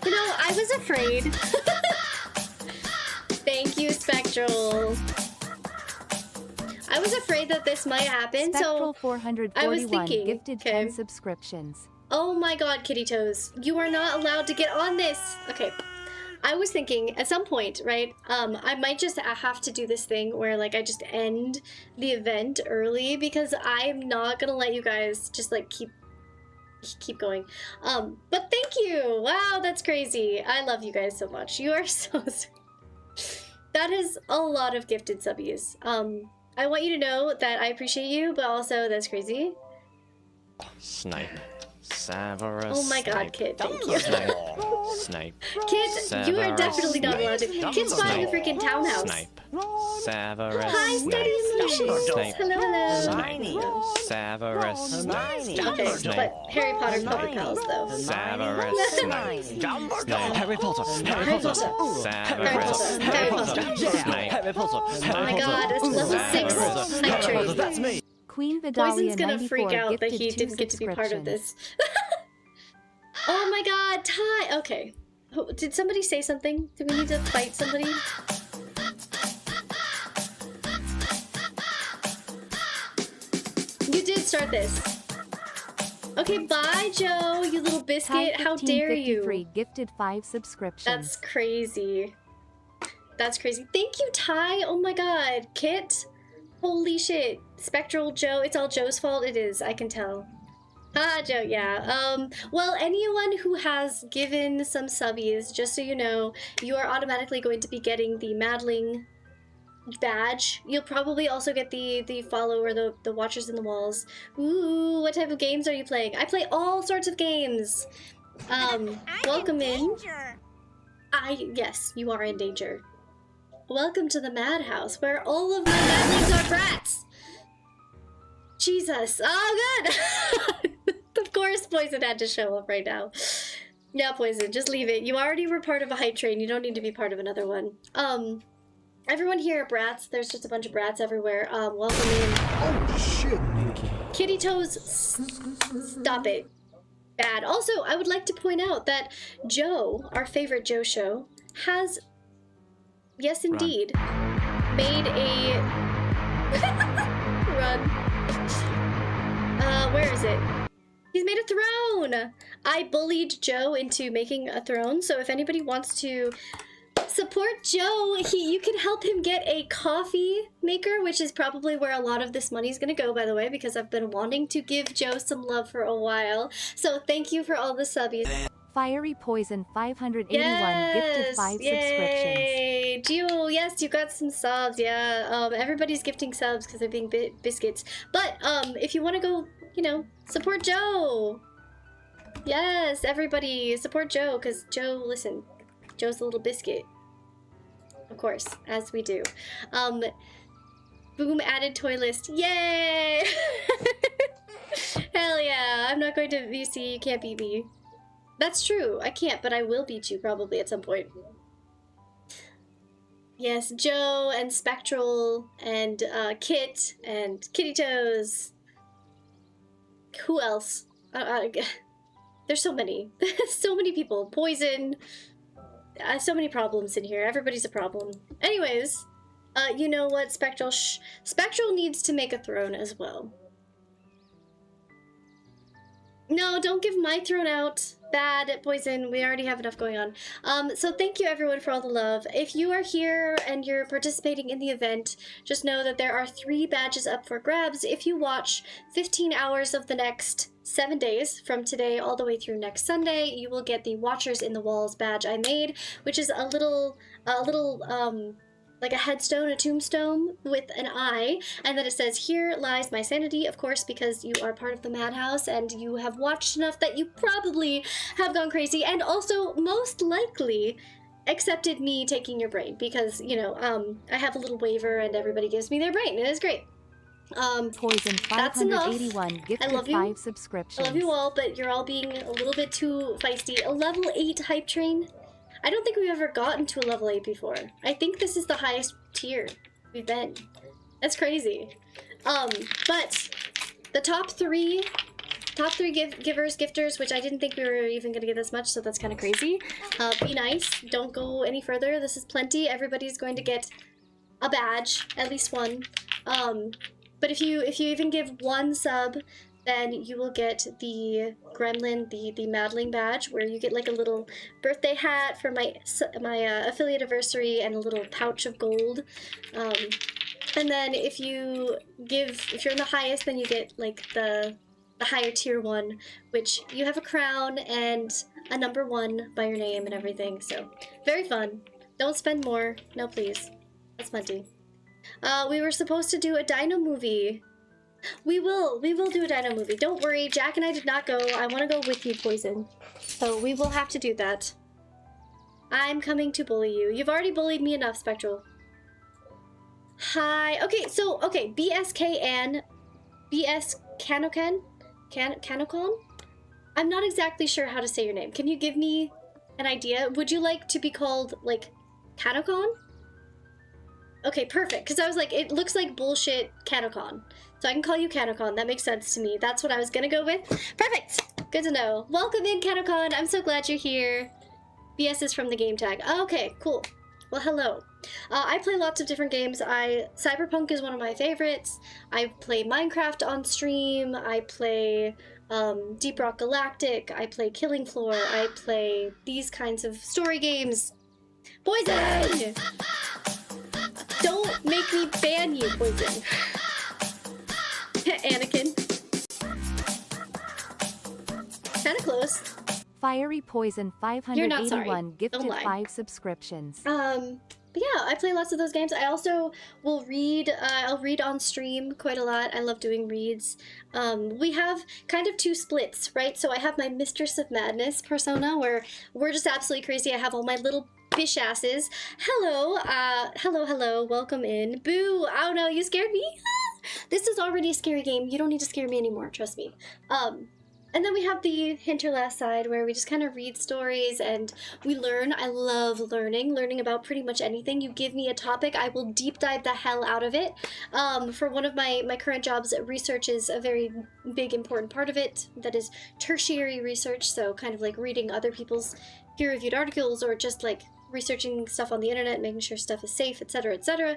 You know, I was afraid. Thank you, Spectral. I was afraid that this might happen, Spectral so 441 I was thinking, gifted 10 subscriptions. Oh my god, Kitty Toes. You are not allowed to get on this. Okay. I was thinking at some point, right? I might just have to do this thing where like I just end the event early because I'm not gonna let you guys just like keep going. But thank you. Wow, that's crazy. I love you guys so much. You are so sweet. That is a lot of gifted subbies. I want you to know that I appreciate you, but also that's crazy. Snipe. Severus. Oh my god, Kit, thank you. Snipe. Snipe. Kit, you are definitely not allowed to. Kit's buying a freaking townhouse. Snipe. Severus. Hi, Steady Emotions. Snipe. Hello, hello. Snipe. Severus. Snipe. Okay, but Harry Potter's puppet pals, though. Severus. Snipe. Snipe. Harry Potter. Harry Potter. Severus. Harry Potter. Snipe. Harry Potter. Oh my god, it's level 6 hype train. That's me. Queen Vidalia Poison's gonna 94 freak out that gifted he 2 didn't get to be part of subscriptions. this. Oh my god, Ty! Okay. Did somebody say something? Do we need to fight somebody? You did start this. Okay, bye, Joe, you little biscuit. How dare you? 1553 gifted 5 subscriptions. That's crazy. That's crazy. Thank you, Ty. Oh my god. Kit? Holy shit. Spectral Joe. It's all Joe's fault. It is. I can tell. Ah, Joe, yeah. Well, anyone who has given some subbies, just so you know, you are automatically going to be getting the Madling badge. You'll probably also get the follow or the Watchers in the Walls. Ooh, what type of games are you playing? I play all sorts of games. Welcome in. Yes, you are in danger. Welcome to the Madhouse, where all of my madlings are brats. Jesus. Oh, good. Of course Poison had to show up right now. Yeah, Poison, just leave it. You already were part of a hype train. You don't need to be part of another one. Everyone here are brats. There's just a bunch of brats everywhere. Welcome in. Oh shit. Kitty Toes, stop it. Bad. Also, I would like to point out that Joe, our favorite Joe show, has, yes indeed, made a... Run. Where is it? He's made a throne! I bullied Joe into making a throne, so if anybody wants to support Joe, you can help him get a coffee maker, which is probably where a lot of this money is going to go, by the way, because I've been wanting to give Joe some love for a while. So thank you for all the subbies. Fiery Poison 581 gifted 5 subscriptions. Yay! Gio, yes, you got some subs, yeah. Everybody's gifting subs because they're being biscuits. But, if you want to go, you know, support Joe. Yes, everybody, support Joe, because Joe, listen, Joe's a little biscuit. Of course, as we do. Boom added toy list. Yay! Hell yeah, I'm not going to VC, you can't beat me. That's true, I can't, but I will beat you probably at some point. Yes, Joe and Spectral and Kit and Kitty Toes. Who else? There's so many. So many people. Poison. So many problems in here. Everybody's a problem. Anyways, you know what, Spectral? Spectral needs to make a throne as well. No, don't give my throne out. Bad, Poison. We already have enough going on. So thank you everyone for all the love. If you are here and you're participating in the event, just know that there are 3 badges up for grabs. If you watch 15 hours of the next 7 days from today all the way through next Sunday, you will get the Watchers in the Walls badge I made, which is a little like a headstone, a tombstone with an eye, and then it says, "Here lies my sanity," of course, because you are part of the Madhouse and you have watched enough that you probably have gone crazy, and also most likely accepted me taking your brain, because, you know, I have a little waiver and everybody gives me their brain, and it's great. Poison That's enough. 581 gifted I love you. 5 subscriptions. I love you all, but you're all being a little bit too feisty. A level 8 hype train? I don't think we've ever gotten to a level 8 before. I think this is the highest tier we've been. That's crazy. But the top three gifters, which I didn't think we were even gonna get this much, so that's kind of crazy. Be nice. Don't go any further. This is plenty. Everybody's going to get a badge, at least one. But if you even give 1 sub then you will get the Gremlin, the Madling badge, where you get like a little birthday hat for my affiliate anniversary and a little pouch of gold. And then if you're in the highest, then you get like the higher tier one, which you have a crown and a number 1 by your name and everything. So very fun. Don't spend more. No, please. That's plenty. We were supposed to do a dino movie. We will do a dino movie. Don't worry, Jack and I did not go. I want to go with you, Poison. So we will have to do that. I'm coming to bully you. You've already bullied me enough, Spectral. Hi. Okay, so, BS Canocan? Canocon? I'm not exactly sure how to say your name. Can you give me an idea? Would you like to be called, like, Canocon? Okay, perfect. Because I was like, it looks like bullshit Canocon. So I can call you Canocon. That makes sense to me. That's what I was gonna go with. Perfect! Good to know. Welcome in, Canocon. I'm so glad you're here. BS is from the game tag. Okay, cool. Well, hello. I play lots of different games. Cyberpunk is one of my favorites. I play Minecraft on stream. I play Deep Rock Galactic. I play Killing Floor. I play these kinds of story games. Poison! Don't make me ban you, Poison. Anakin. Kinda close. Fiery Poison You're not 581 sorry. gifted Don't lie. 5 subscriptions. But yeah, I play lots of those games. I also will read, I'll read on stream quite a lot. I love doing reads. We have kind of 2 splits, right? So I have my Mistress of Madness persona, where we're just absolutely crazy. I have all my little bish asses. Hello, hello, welcome in. Boo, oh no, you scared me? This is already a scary game. You don't need to scare me anymore, trust me. And then we have the Hinterlast side, where we just kind of read stories and we learn. I love learning about pretty much anything. You give me a topic, I will deep dive the hell out of it. For one of my current jobs, research is a very big, important part of it. That is tertiary research, so kind of like reading other people's peer-reviewed articles or just like researching stuff on the internet, making sure stuff is safe, etc., etc.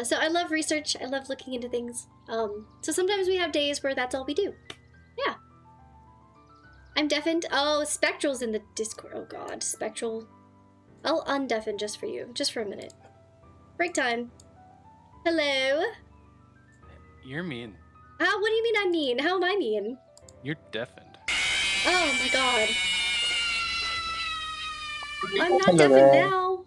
So I love research. I love looking into things. So sometimes we have days where that's all we do. Yeah. I'm deafened. Oh, Spectral's in the Discord. Oh god, Spectral. I'll undeafen just for you. Just for a minute. Break time. Hello? You're mean. What do you mean I'm mean? How am I mean? You're deafened. Oh my god. I'm not deafened now.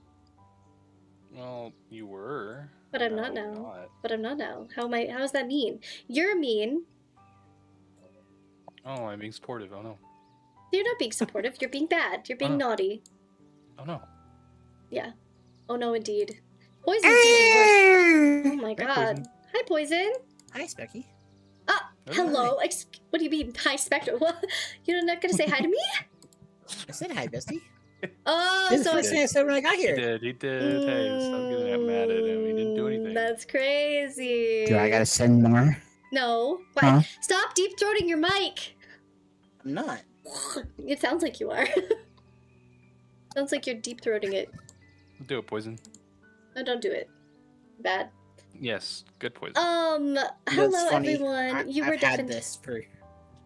Well, you were. But I'm not now. But I'm not now. How does that mean? You're mean. Oh, I'm being supportive. Oh no. You're not being supportive. You're being bad. You're being naughty. Oh no. Yeah. Oh no, indeed. Poison's doing worse. Oh my god. Poison. Hi, Poison. Hi, Specky. Hello. What do you mean, hi, Spectral? You're not gonna say hi to me? I said hi, Bestie. Oh, This is so the first thing I said when I got here. He did. Hey, stop getting mad at him. He didn't do anything. That's crazy. Do I gotta send more? No. What? Huh? Stop deep throating your mic. I'm not. It sounds like you are. Sounds like you're deep throating it. Do it, Poison. No, don't do it. Bad. Yes, good Poison. Hello everyone. You were I've had deafened. this for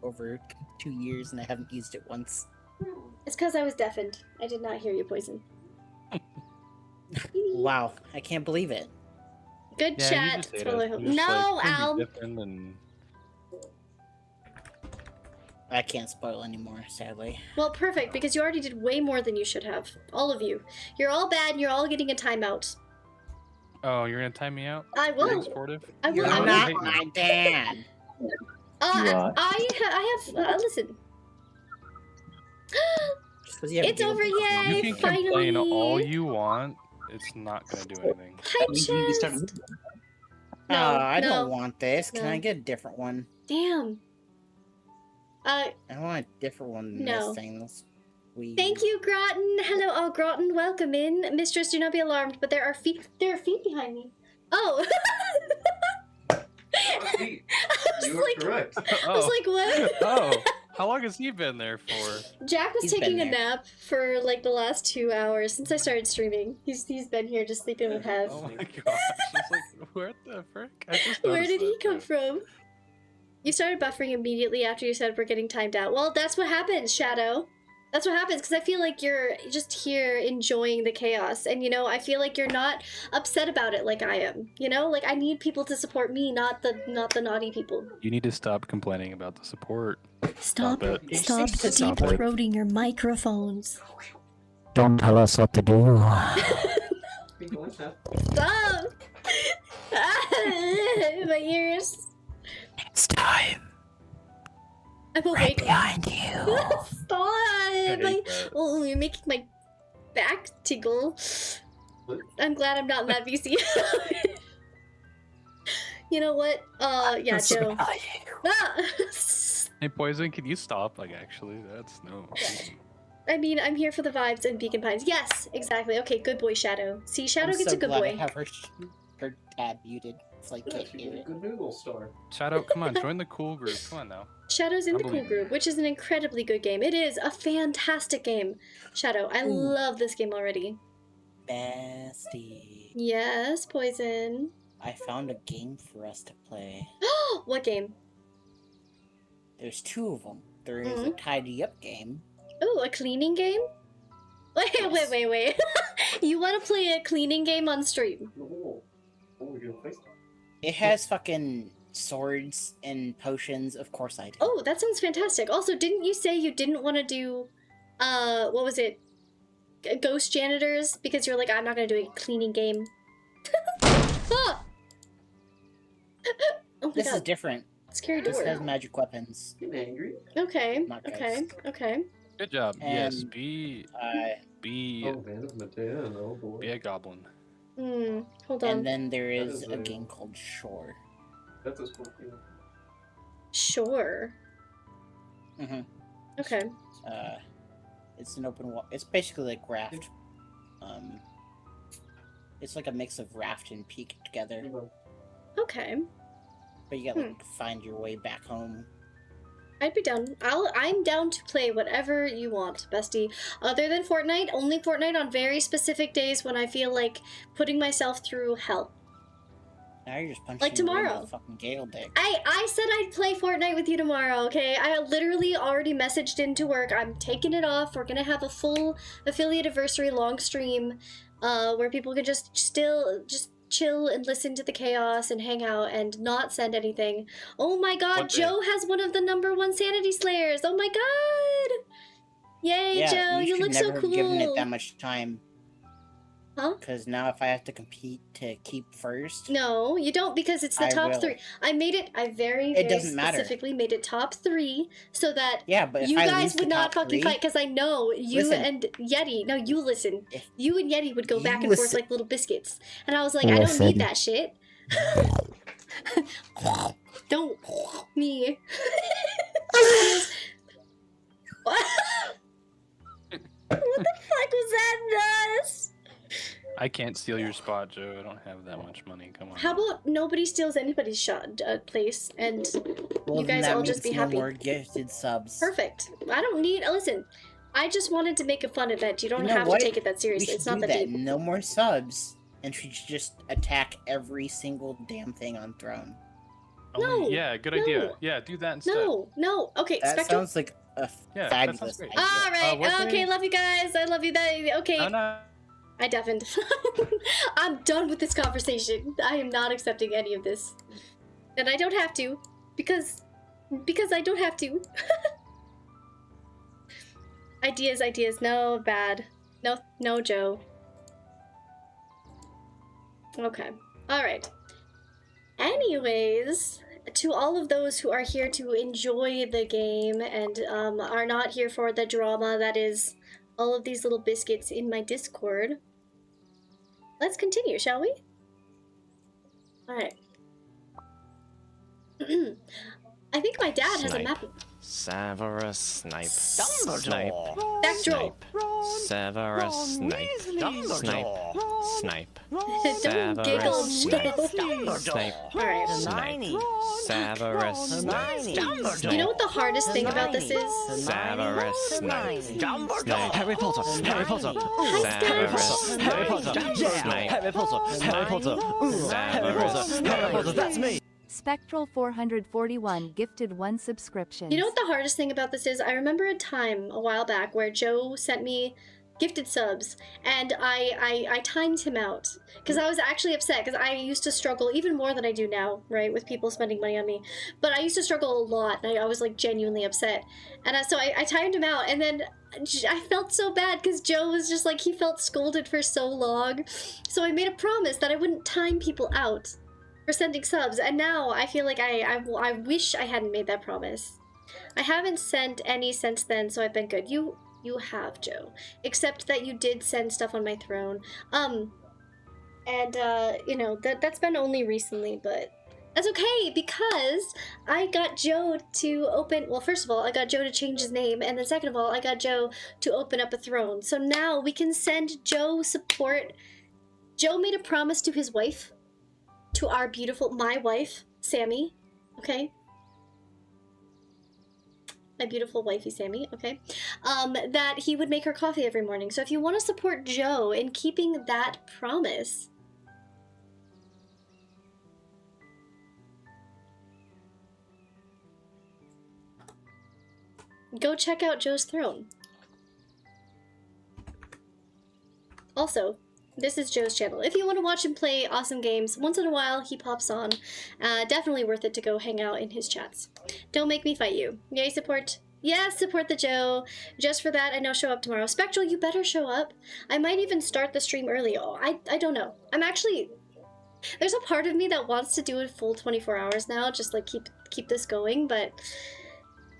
over 2 years and I haven't used it once. It's because I was deafened. I did not hear you, Poison. Wow, I can't believe it. Good Yeah, you chat. just That's ate what I it. hope. You just, No, like, Al. be different and... I can't spoil anymore, sadly. Well, perfect, because you already did way more than you should have. All of you. You're all bad and you're all getting a timeout. Oh, you're gonna time me out? I will. Being supportive? I will. You're I not will. my dad. I have, listen. It's over, yay! You can Finally! complain all you want. It's not gonna do anything. Hype chest! I no, don't want this. Can no. I get a different one? Damn. I want a different one than No. this thing. That's weird. Thank you, Groton. Hello, all Groton. Welcome in. Mistress, do not be alarmed, but there are feet behind me. Oh! You was were like- correct. I was like, what? Oh, how long has he been there for? Jack was He's taking a been there. nap for like the last 2 hours since I started streaming. He's been here just sleeping with Hev. Oh my gosh. It's like, where the frick? I just Where noticed did he that, come but- from? You started buffering immediately after you said we're getting timed out. Well, that's what happens, Shadow. That's what happens, because I feel like you're just here enjoying the chaos. And, you know, I feel like you're not upset about it like I am. You know? Like, I need people to support me, not the naughty people. You need to stop complaining about the support. Stop it. Stop Stop it. deep-throating your microphones. Don't tell us what to do. Stop! My ears. Next time. I'm awake. Behind you. Stop! Oh, you're making my back tingle. I'm glad I'm not in that VC. You know what? Yeah, Joe. Ah! Hey, Poison, can you stop? Like, actually, that's no. I mean, I'm here for the vibes and Beacon Pines. Yes, exactly. Okay, good boy, Shadow. See, Shadow gets a good boy. I have her tab muted. It's like can't hear it. Good noodle star. Shadow, come on, join the cool group. Come on now. Shadow's in I the cool believe group, which is an incredibly good game. It is a fantastic game. Shadow, I love this game already. Bestie. Yes, Poison. I found a game for us to play. What game? There's two of them. There is a tidy up game. Oh, a cleaning game? Wait. You want to play a cleaning game on stream? It has fucking swords and potions. Of course I do. Oh, that sounds fantastic. Also, didn't you say you didn't want to do, what was it? Ghost janitors? Because you're like, I'm not going to do a cleaning game. Ah! Oh my This god. is different. Scary This door. has magic weapons. Getting angry? Okay, Not okay, okay. Good job. Yes, And, be Oh, Van of Medan, oh boy. be a goblin. Hold on. And then there That is is a a- game called Shore. That's a cool thing. Sure. Mm-hmm. Okay. It's an open wall. It's basically like Raft. It's like a mix of Raft and Peak together. Okay. But you gotta like find your way back home. I'd be down. I'm down to play whatever you want, bestie. Other than Fortnite, only Fortnite on very specific days when I feel like putting myself through hell. Now you're just punching Like your way into tomorrow. the fucking Gale dick. I said I'd play Fortnite with you tomorrow, okay? I literally already messaged into work. I'm taking it off. We're gonna have a full affiliate anniversary long stream, where people can just chill and listen to the chaos and hang out and not send anything. Oh my god, What day? Joe has one of the #1 Sanity Slayers. Oh my god! Yay, Joe, you should look never so have cool. given it that much time. Huh? Because now if I have to compete to keep first, No, you don't, because it's the I top will. 3. I made it, I very It doesn't matter. specifically made it top 3 so that yeah, but if you I guys lose would the not top fucking three, fight, because I know you Listen. and Yeti. No, you listen. If You and Yeti would go you back and forth listen- like little biscuits, and I was like, I don't Listen. need that shit. Don't me. What? What the fuck was that noise? I can't steal your spot, Joe. I don't have that much money. Come on. How about nobody steals anybody's shot place, and well, you then guys that all just means be no happy? more gifted subs. Perfect. I don't need. Listen, I just wanted to make a fun event. You don't You know have what? to take it that We seriously. should It's not do that that. deep. No more subs, and we should just attack every single damn thing on Throne. No, Yeah, good no. idea. Yeah, do that instead. No. Okay, That Spectrum. sounds like a Yeah, that fabulous sounds great. idea. All right. what's Okay, your- love you guys. I love you. Okay. No, no. I deafened. I'm done with this conversation. I am not accepting any of this, and I don't have to, because I don't have to. Ideas. No, bad. No, Joe. Okay. All right. Anyways, to all of those who are here to enjoy the game and are not here for the drama that is all of these little biscuits in my Discord, let's continue, shall we? All right. I think my dad has a map. Severus Snape. Snipe. Snape. Backdraw. Severus Snape. Snape. Snape. Don't giggle, Snape. Joe. Snape. All right. Snape. Severus Snape. You know what the hardest thing about this is? Severus Snape. Snape. Harry Potter. Harry Potter. Severus Harry Potter. Snape. Yeah. Snape. Harry Potter. Harry Potter. Harry Potter. Harry Potter. That's me. Spectral 441 gifted 1 subscription. You know what the hardest thing about this is? I remember a time a while back where Joe sent me gifted subs, and I timed him out because I was actually upset because I used to struggle even more than I do now, right, with people spending money on me. But I used to struggle a lot, and I was like genuinely upset. And so I timed him out, and then I felt so bad because Joe was just like, he felt scolded for so long. So I made a promise that I wouldn't time people out for sending subs, and now I feel like I wish I hadn't made that promise. I haven't sent any since then, so I've been good. You have, Joe. Except that you did send stuff on my throne. You know, that's been only recently, but that's okay because I got Joe to open, well, first of all, I got Joe to change his name, and then second of all, I got Joe to open up a throne. So now we can send Joe support. Joe made a promise to his wife, to our beautiful, my wife, Sammy, okay? My beautiful wifey Sammy, okay, that he would make her coffee every morning. So if you want to support Joe in keeping that promise, go check out Joe's throne. Also, this is Joe's channel. If you want to watch him play awesome games, once in a while he pops on. Definitely worth it to go hang out in his chats. Don't make me fight you. Yay, support. Yes, support the Joe. Just for that, I know show up tomorrow. Spectral, you better show up. I might even start the stream early. Oh, I don't know. I'm actually... There's a part of me that wants to do a full 24 hours now, just like keep this going, but...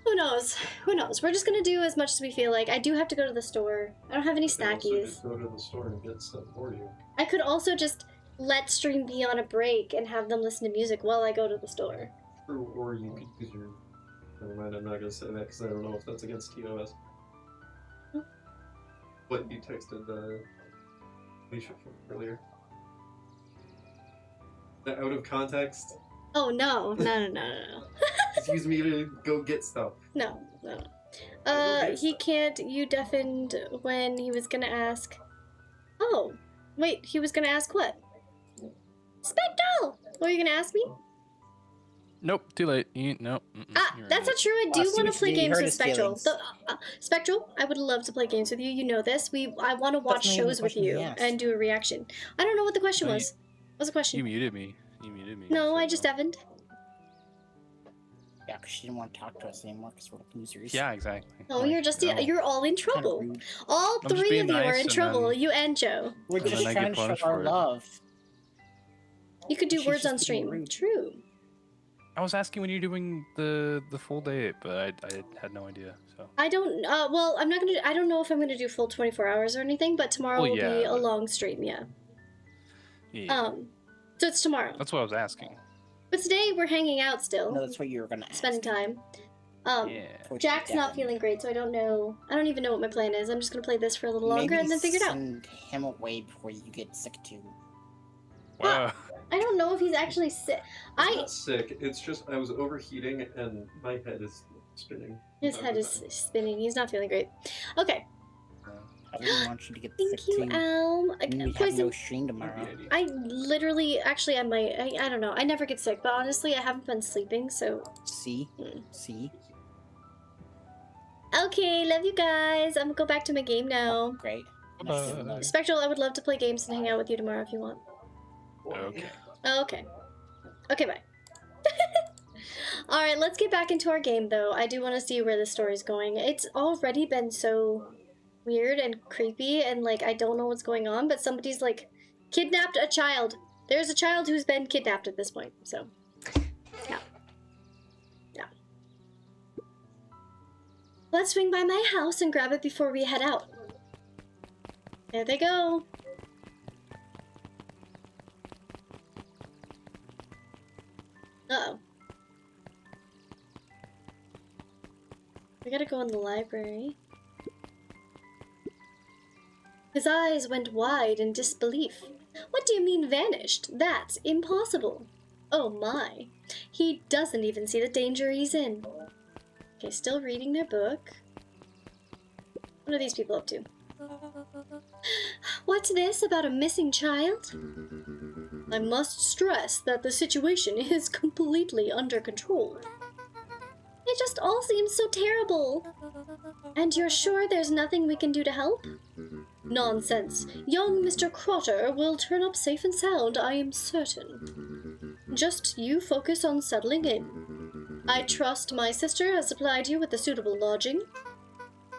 Who knows? Who knows? We're just gonna do as much as we feel like. I do have to go to the store. I don't have any snackies. Just go to the store and get stuff for you. I could also just let stream be on a break and have them listen to music while I go to the store. Or you could use your... Never mind, I'm not gonna say that because I don't know if that's against TOS. What you texted Alicia earlier. That out of context? Oh no. Excuse me to go get stuff. No. He can't. You deafened when he was gonna ask. Oh, wait, he was gonna ask what? Spectral! What were you gonna ask me? Nope, too late. Nope. That's not true. I do want to play games with Spectral. feelings. Spectral, I would love to play games with you. You know this. I want to watch not even the shows with question you he asked. and do a reaction. I don't know what the question No, was. What's the question? You muted me. No, I just deafened. Yeah, because she didn't want to talk to us anymore because we're losers. Yeah, exactly. Oh, you're just you're all in trouble. All I'm just three being of you are nice in and trouble. then- You and Joe. We're And just then I trying get to punished show our for it. love. You could do She's words just on being stream. rude. True. I was asking when you're doing the full day, but I had no idea. So I don't. Well, I'm not gonna. I don't know if I'm gonna do full 24 hours or anything. But tomorrow Well, will be yeah, a but- long stream. Yeah. yeah, So it's tomorrow. that's what I was asking. But today we're hanging out still. No, that's what you were gonna ask. Spending time. Yeah. Jack's not feeling great, so I don't know. I don't even know what my plan is. I'm just gonna play this for a little longer Maybe and then figure it out. send him away before you get sick too. Wow. I don't know if he's actually sick. I'm not sick. It's just I was overheating and my head is spinning. His head is spinning. He's not feeling great. Okay. I wouldn't want you to get Thank sick you, too. Elm. And we have Poison. no stream tomorrow. I literally, actually, I might. I don't know. I never get sick, but honestly, I haven't been sleeping, so. See? See? Okay, love you guys. I'm gonna go back to my game now. Great. Spectral, I would love to play games and hang out with you tomorrow if you want. Okay. Oh, okay. Okay, bye. Alright, let's get back into our game, though. I do want to see where the story's going. It's already been so weird and creepy, and, like, I don't know what's going on, but somebody's, like, kidnapped a child. There's a child who's been kidnapped at this point, so. Yeah. Yeah. Let's swing by my house and grab it before we head out. There they go. Uh-oh. We gotta go in the library. His eyes went wide in disbelief. What do you mean vanished? That's impossible. Oh my. He doesn't even see the danger he's in. Okay, still reading their book. What are these people up to? What's this about a missing child? I must stress that the situation is completely under control. It just all seems so terrible. And you're sure there's nothing we can do to help? Nonsense. Young Mr. Crotter will turn up safe and sound, I am certain. Just you focus on settling in. I trust my sister has supplied you with a suitable lodging.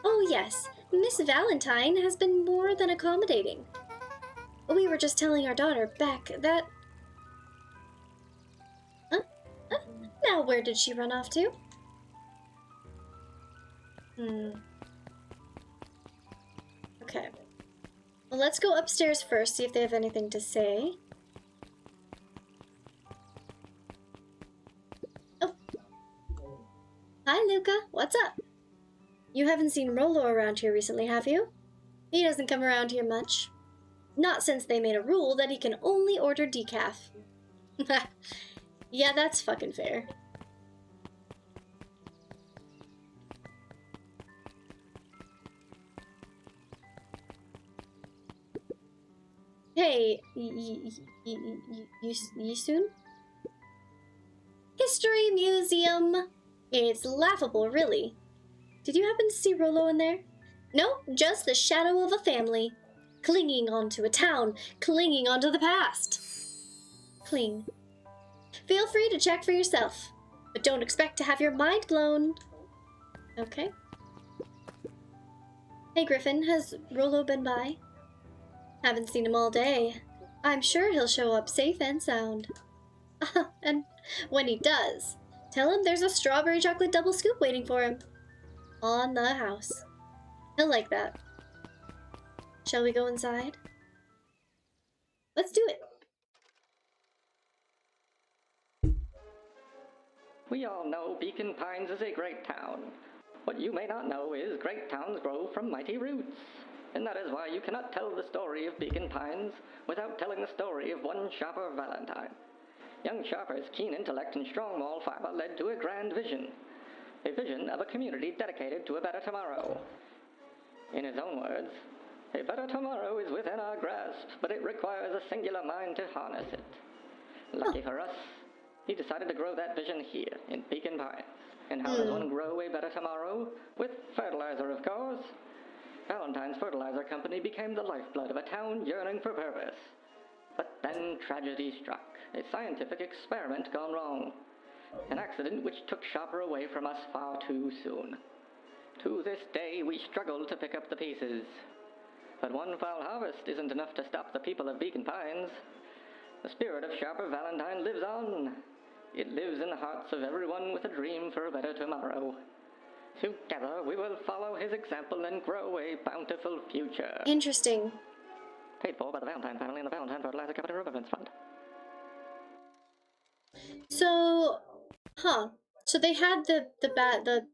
Oh yes, Miss Valentine has been more than accommodating. We were just telling our daughter, Beck, that... Now where did she run off to? Okay. Well, let's go upstairs first, see if they have anything to say. Oh. Hi, Luca. What's up? You haven't seen Rollo around here recently, have you? He doesn't come around here much. Not since they made a rule that he can only order decaf. Yeah, that's fucking fair. Hey, Yisun? History Museum! It's laughable, really. Did you happen to see Rollo in there? No, just the shadow of a family. Clinging onto a town, clinging onto the past. Cling. Feel free to check for yourself, but don't expect to have your mind blown. Okay. Hey Griffin, has Rollo been by? Haven't seen him all day. I'm sure he'll show up safe and sound. And when he does, tell him there's a strawberry chocolate double scoop waiting for him. On the house. He'll like that. Shall we go inside? Let's do it. We all know Beacon Pines is a great town. What you may not know is great towns grow from mighty roots. And that is why you cannot tell the story of Beacon Pines without telling the story of one Sharper Valentine. Young Sharper's keen intellect and strong moral fiber led to a grand vision. A vision of a community dedicated to a better tomorrow. In his own words, a better tomorrow is within our grasp, but it requires a singular mind to harness it. Lucky for us, he decided to grow that vision here in Beacon Pines. And how does one grow a better tomorrow? With fertilizer, of course. Valentine's Fertilizer Company became the lifeblood of a town yearning for purpose. But then tragedy struck, a scientific experiment gone wrong. An accident which took Sharper away from us far too soon. To this day, we struggle to pick up the pieces. But one foul harvest isn't enough to stop the people of Beacon Pines. The spirit of Sharper Valentine lives on. It lives in the hearts of everyone with a dream for a better tomorrow. Together, we will follow his example and grow a bountiful future. Interesting. Paid for by the Valentine family and the Valentine Fertilizer Company Remembrance Fund. So, so they had the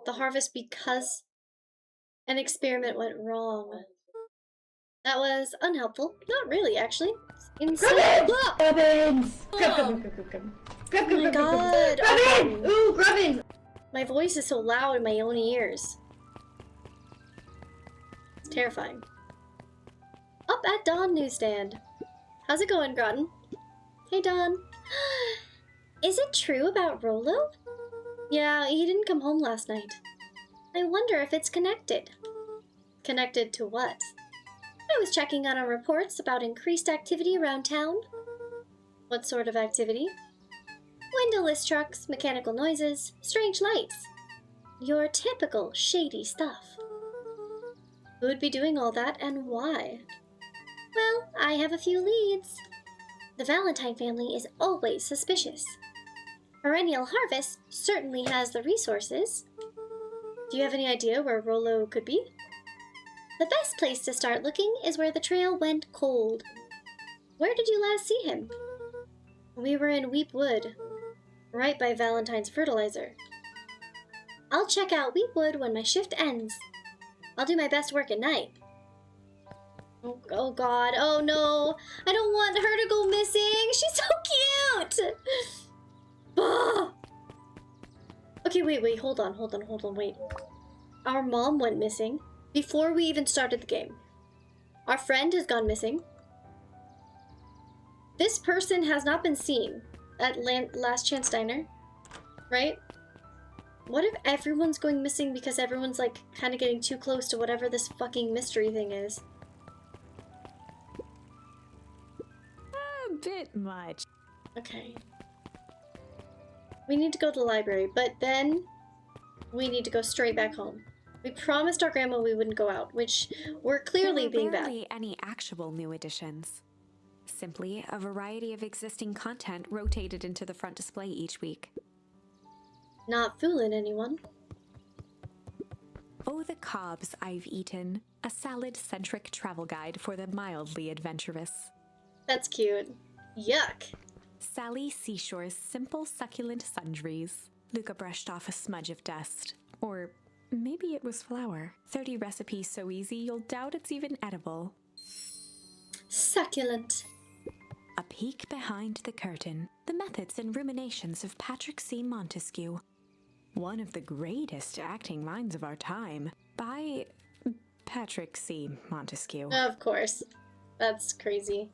harvest because an experiment went wrong. That was unhelpful. Not really, actually. Insane. Grubbins! Oh my god. Grubbin! Ooh, Grubbin! My voice is so loud in my own ears. It's terrifying. Up at Dawn Newsstand. How's it going, Groton? Hey, Dawn. Is it true about Rollo? Yeah, he didn't come home last night. I wonder if it's connected. Connected to what? I was checking on our reports about increased activity around town. What sort of activity? Windowless trucks, mechanical noises, strange lights. Your typical shady stuff. Who would be doing all that and why? Well, I have a few leads. The Valentine family is always suspicious. Perennial Harvest certainly has the resources. Do you have any idea where Rollo could be? The best place to start looking is where the trail went cold. Where did you last see him? We were in Weep Wood, right by Valentine's Fertilizer. I'll check out Weep Wood when my shift ends. I'll do my best work at night. Oh god, oh no. I don't want her to go missing. She's so cute. Ah. Okay, wait, hold on, wait. Our mom went missing before we even started the game. Our friend has gone missing. This person has not been seen at Last Chance Diner, right? What if everyone's going missing because everyone's like kind of getting too close to whatever this fucking mystery thing is? A bit much. Okay. We need to go to the library, but then we need to go straight back home. We promised our grandma we wouldn't go out, which we're clearly being bad. Rarely any actual new additions. Simply a variety of existing content rotated into the front display each week. Not fooling anyone. Oh, the cobs I've eaten. A salad-centric travel guide for the mildly adventurous. That's cute. Yuck. Sally Seashore's simple succulent sundries. Luca brushed off a smudge of dust. Or maybe it was flour. 30 recipes so easy you'll doubt it's even edible. Succulent. A peek behind the curtain. The methods and ruminations of Patrick C. Montesquieu. One of the greatest acting minds of our time. By Patrick C. Montesquieu. Of course. That's crazy.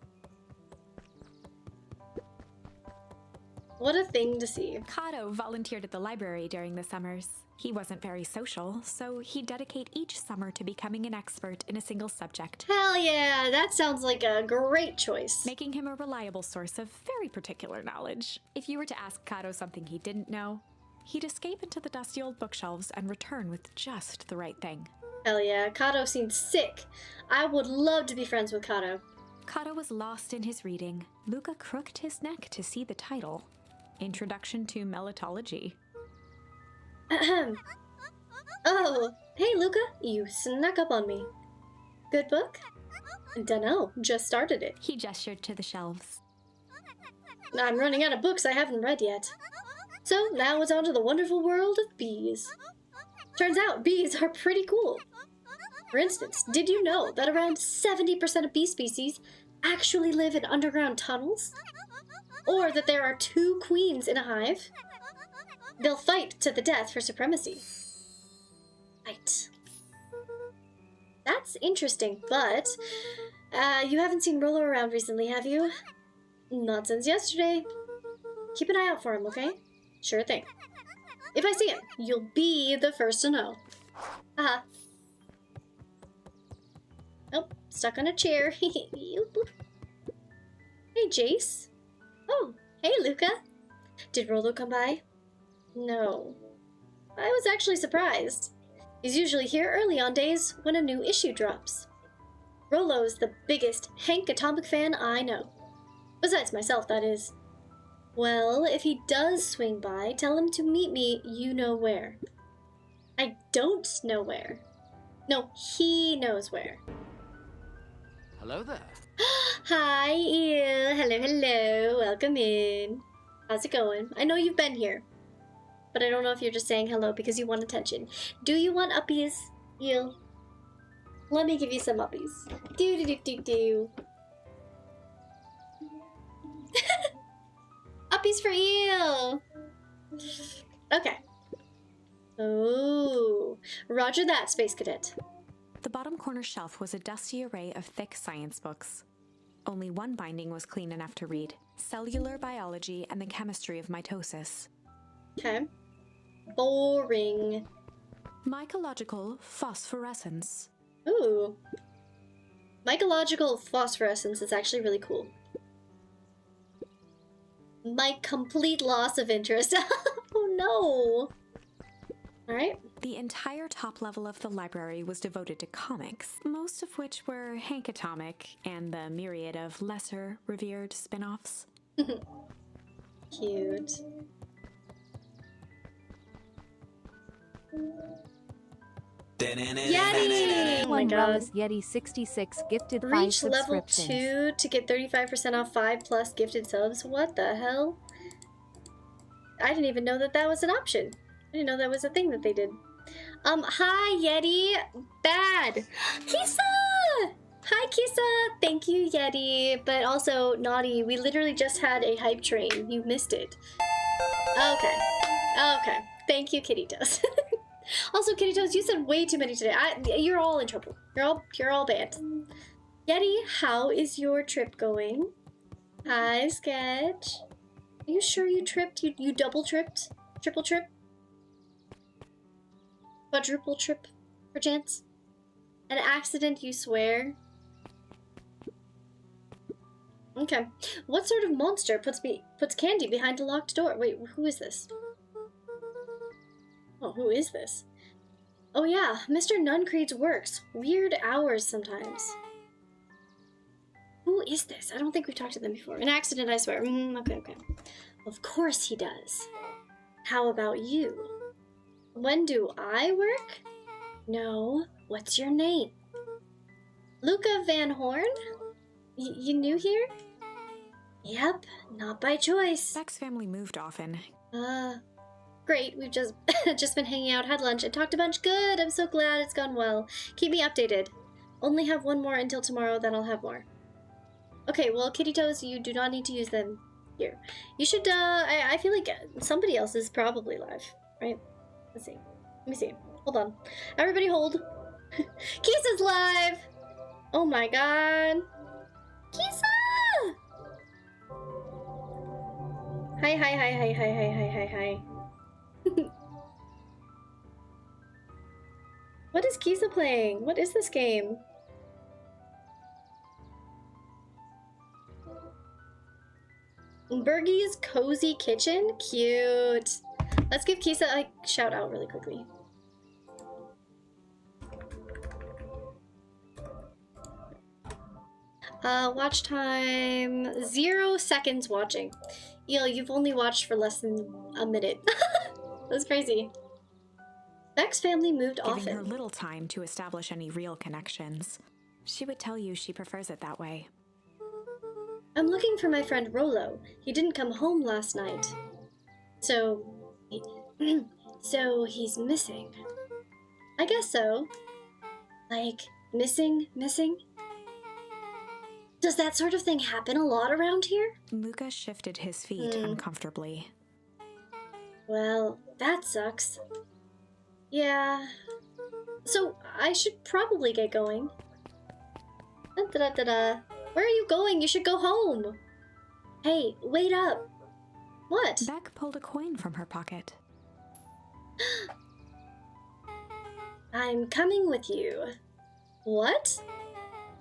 What a thing to see. Kato volunteered at the library during the summers. He wasn't very social, so he'd dedicate each summer to becoming an expert in a single subject. Hell yeah, that sounds like a great choice. Making him a reliable source of very particular knowledge. If you were to ask Kato something he didn't know, he'd escape into the dusty old bookshelves and return with just the right thing. Hell yeah, Kato seems sick. I would love to be friends with Kato. Kato was lost in his reading. Luca crooked his neck to see the title. Introduction to Melitology. Ahem. Oh, hey Luca, you snuck up on me. Good book? Dunno, just started it. He gestured to the shelves. I'm running out of books I haven't read yet. So now it's on to the wonderful world of bees. Turns out bees are pretty cool. For instance, did you know that around 70% of bee species actually live in underground tunnels? Or that there are 2 queens in a hive? They'll fight to the death for supremacy. Right. That's interesting, but you haven't seen Rollo around recently, have you? Not since yesterday. Keep an eye out for him, okay? Sure thing. If I see him, you'll be the first to know. Haha. Oh, stuck on a chair. Hey, Jace. Oh, hey, Luca. Did Rollo come by? No. I was actually surprised. He's usually here early on days when a new issue drops. Rollo's the biggest Hank Atomic fan I know. Besides myself, that is. Well, if he does swing by, tell him to meet me you know where. I don't know where. No, he knows where. Hello there. Hi, Eel. Hello, hello. Welcome in. How's it going? I know you've been here, but I don't know if you're just saying hello because you want attention. Do you want uppies, Eel? Let me give you some uppies. Do. Uppies for Eel! Okay. Oh, roger that, Space Cadet. The bottom corner shelf was a dusty array of thick science books. Only one binding was clean enough to read. Cellular Biology and the Chemistry of Mitosis. Okay. Boring. Mycological Phosphorescence. Ooh. Mycological phosphorescence is actually really cool. My complete loss of interest. Oh no! Alright. The entire top level of the library was devoted to comics, most of which were Hank Atomic and the myriad of lesser revered spin-offs. Cute. Yeti! Oh my god. Yeti 66 gifted 5 Reach level subscriptions. 2 to get 35% off 5+ gifted subs. What the hell? I didn't even know that that was an option. I didn't know that was a thing that they did. Hi, Yeti. Bad. Kisa! Hi, Kisa. Thank you, Yeti. But also, Naughty, we literally just had a hype train. You missed it. Okay. Okay. Thank you, Kitty Toes. Also, Kitty Toes, you said way too many today. You're all in trouble. You're all banned. Yeti, how is your trip going? Hi, Sketch. Are you sure you tripped? You double tripped? Triple trip? Quadruple trip, perchance? An accident, you swear? Okay. What sort of monster puts candy behind a locked door? Wait, who is this? Oh, who is this? Oh yeah, Mr. Nuncreed's works. Weird hours sometimes. Who is this? I don't think we've talked to them before. An accident, I swear. Okay. Of course he does. How about you? When do I work? No. What's your name? Luca Van Horn? You new here? Yep, not by choice. Beck's family moved often. Great. We've just been hanging out, had lunch, and talked a bunch. Good. I'm so glad it's gone well. Keep me updated. Only have one more until tomorrow, then I'll have more. Okay, well, kitty toes, you do not need to use them here. You should, I feel like somebody else is probably live, right? Let's see. Let me see. Hold on. Everybody hold. Kisa's live! Oh my god. Kisa! Hi. What is Kisa playing? What is this game? Bergie's Cozy Kitchen? Cute. Let's give Kisa a shout out really quickly. Watch time 0 seconds watching. Eel, you've only watched for less than a minute. That's crazy. Beck's family moved often. Giving her little time to establish any real connections. She would tell you she prefers it that way. I'm looking for my friend Rolo. He didn't come home last night. So he's missing. I guess so. Like, missing? Does that sort of thing happen a lot around here? Luca shifted his feet uncomfortably. Well, that sucks. Yeah. So, I should probably get going. Where are you going? You should go home. Hey, wait up. What? Beck pulled a coin from her pocket. I'm coming with you. What?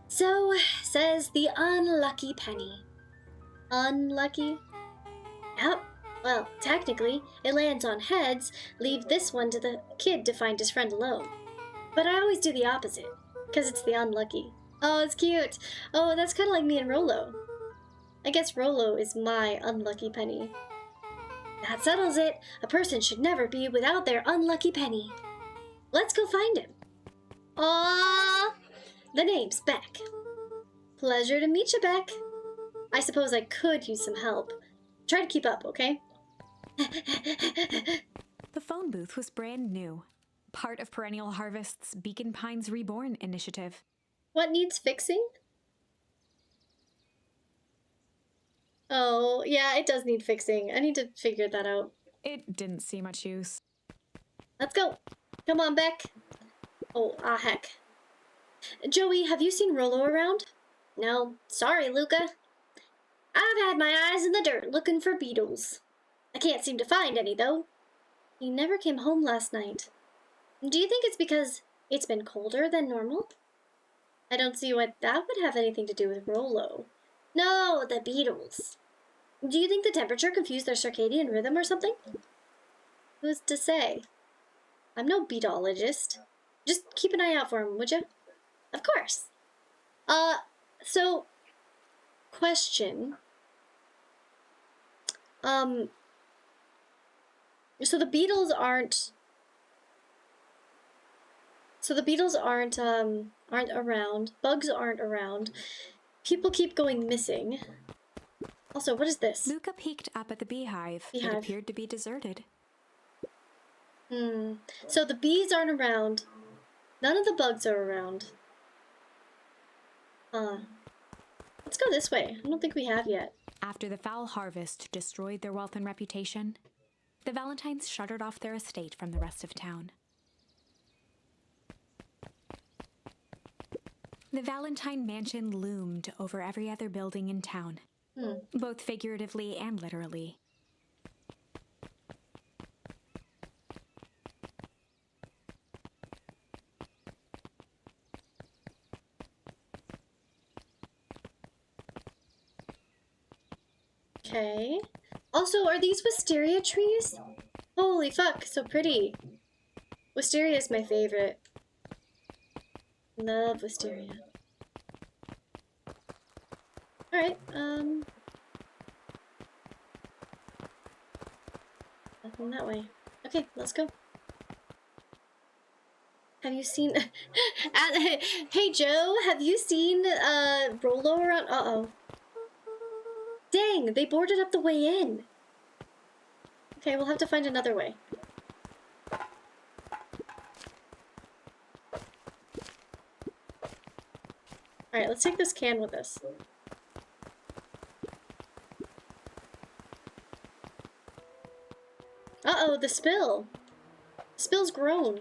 So, says the unlucky penny. Unlucky? Yep. Well, technically, it lands on heads. Leave this one to the kid to find his friend alone. But I always do the opposite, because it's the unlucky. Oh, it's cute. Oh, that's kind of like me and Rolo. I guess Rolo is my unlucky penny. That settles it. A person should never be without their unlucky penny. Let's go find him. Aww! The name's Beck. Pleasure to meet you, Beck. I suppose I could use some help. Try to keep up, okay? The phone booth was brand new. Part of Perennial Harvest's Beacon Pines Reborn initiative. What needs fixing? Oh, yeah, it does need fixing. I need to figure that out. It didn't see much use. Let's go. Come on, Beck. Oh, heck. Joey, have you seen Rolo around? No. Sorry, Luca. I've had my eyes in the dirt looking for beetles. I can't seem to find any, though. He never came home last night. Do you think it's because it's been colder than normal? I don't see what that would have anything to do with Rolo. No, the beetles. Do you think the temperature confused their circadian rhythm or something? Who's to say? I'm no beetologist. Just keep an eye out for him, would you? Of course. So, question. So the beetles aren't around. Bugs aren't around. People keep going missing. Also, what is this? Luca peeked up at the beehive. It appeared to be deserted. So the bees aren't around. None of the bugs are around. Let's go this way. I don't think we have yet. After the foul harvest destroyed their wealth and reputation, the Valentines shuttered off their estate from the rest of town. The Valentine mansion loomed over every other building in town. both figuratively and literally. Okay. Also, are these wisteria trees? Holy fuck, so pretty. Wisteria is my favorite. Love wisteria. Alright, nothing that way. Okay, let's go. Have you seen... Hey Joe, have you seen, Rolo around? Uh-oh. Dang, they boarded up the way in. Okay, we'll have to find another way. Alright, let's take this can with us. Uh-oh, the spill. The spill's grown.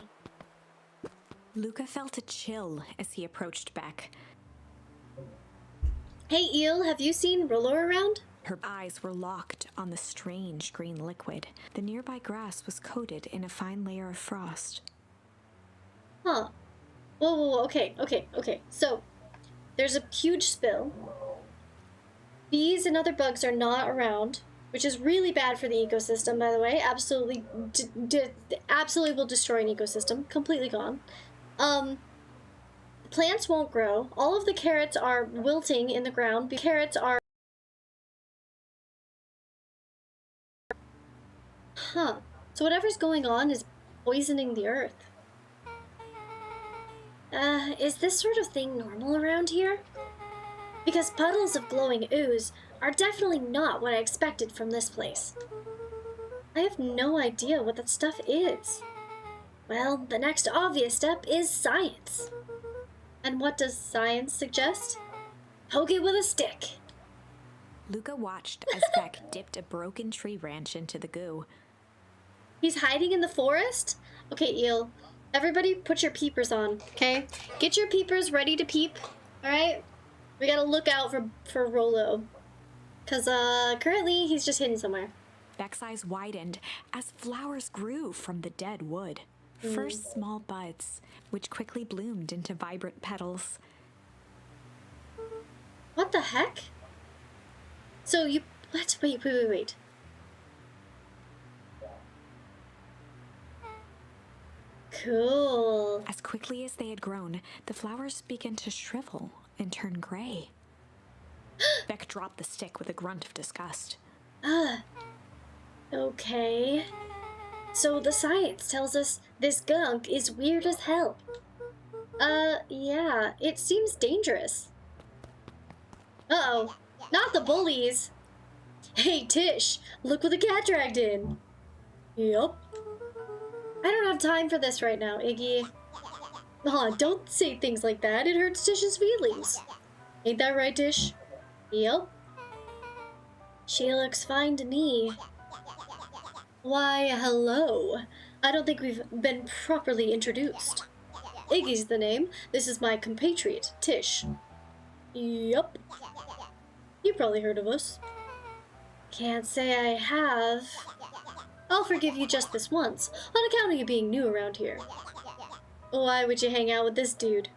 Luca felt a chill as he approached Beck. Hey Eel, have you seen Rolo around? Her eyes were locked on the strange green liquid. The nearby grass was coated in a fine layer of frost. Huh. Whoa, okay. So, there's a huge spill. Bees and other bugs are not around, which is really bad for the ecosystem, by the way. Absolutely, absolutely will destroy an ecosystem. Completely gone. Plants won't grow. All of the carrots are wilting in the ground. Carrots are... Huh. So whatever's going on is poisoning the earth. Is this sort of thing normal around here? Because puddles of glowing ooze are definitely not what I expected from this place. I have no idea what that stuff is. Well, the next obvious step is science. And what does science suggest? Poke it with a stick. Luca watched as Beck dipped a broken tree branch into the goo. He's hiding in the forest? Okay, Eel. Everybody put your peepers on, okay? Get your peepers ready to peep, alright? We gotta look out for Rolo. Because, currently he's just hidden somewhere. Beck's eyes widened as flowers grew from the dead wood. First small buds, which quickly bloomed into vibrant petals. What the heck? So you... What? Wait. Cool. As quickly as they had grown, the flowers began to shrivel and turn gray. Beck dropped the stick with a grunt of disgust. Okay. So the science tells us this gunk is weird as hell. Yeah, it seems dangerous. Uh-oh, not the bullies. Hey, Tish, look what the cat dragged in. Yup. I don't have time for this right now, Iggy. Aw, don't say things like that. It hurts Tish's feelings. Ain't that right, Tish? Yup. She looks fine to me. Why, hello. I don't think we've been properly introduced. Iggy's the name. This is my compatriot, Tish. Yup. You probably heard of us. Can't say I have. I'll forgive you just this once, on account of you being new around here. Why would you hang out with this dude?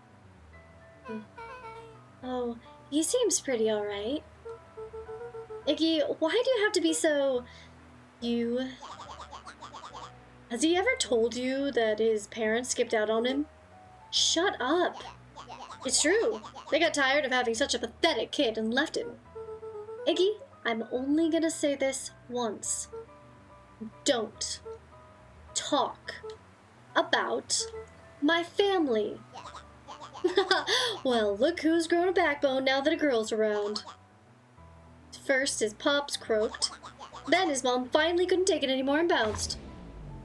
Oh, he seems pretty alright. Iggy, why do you have to be so... you... Has he ever told you that his parents skipped out on him? Shut up. It's true. They got tired of having such a pathetic kid and left him. Iggy, I'm only gonna say this once. Don't talk about my family. Well, look who's grown a backbone now that a girl's around. First his pops croaked, then his mom finally couldn't take it anymore and bounced.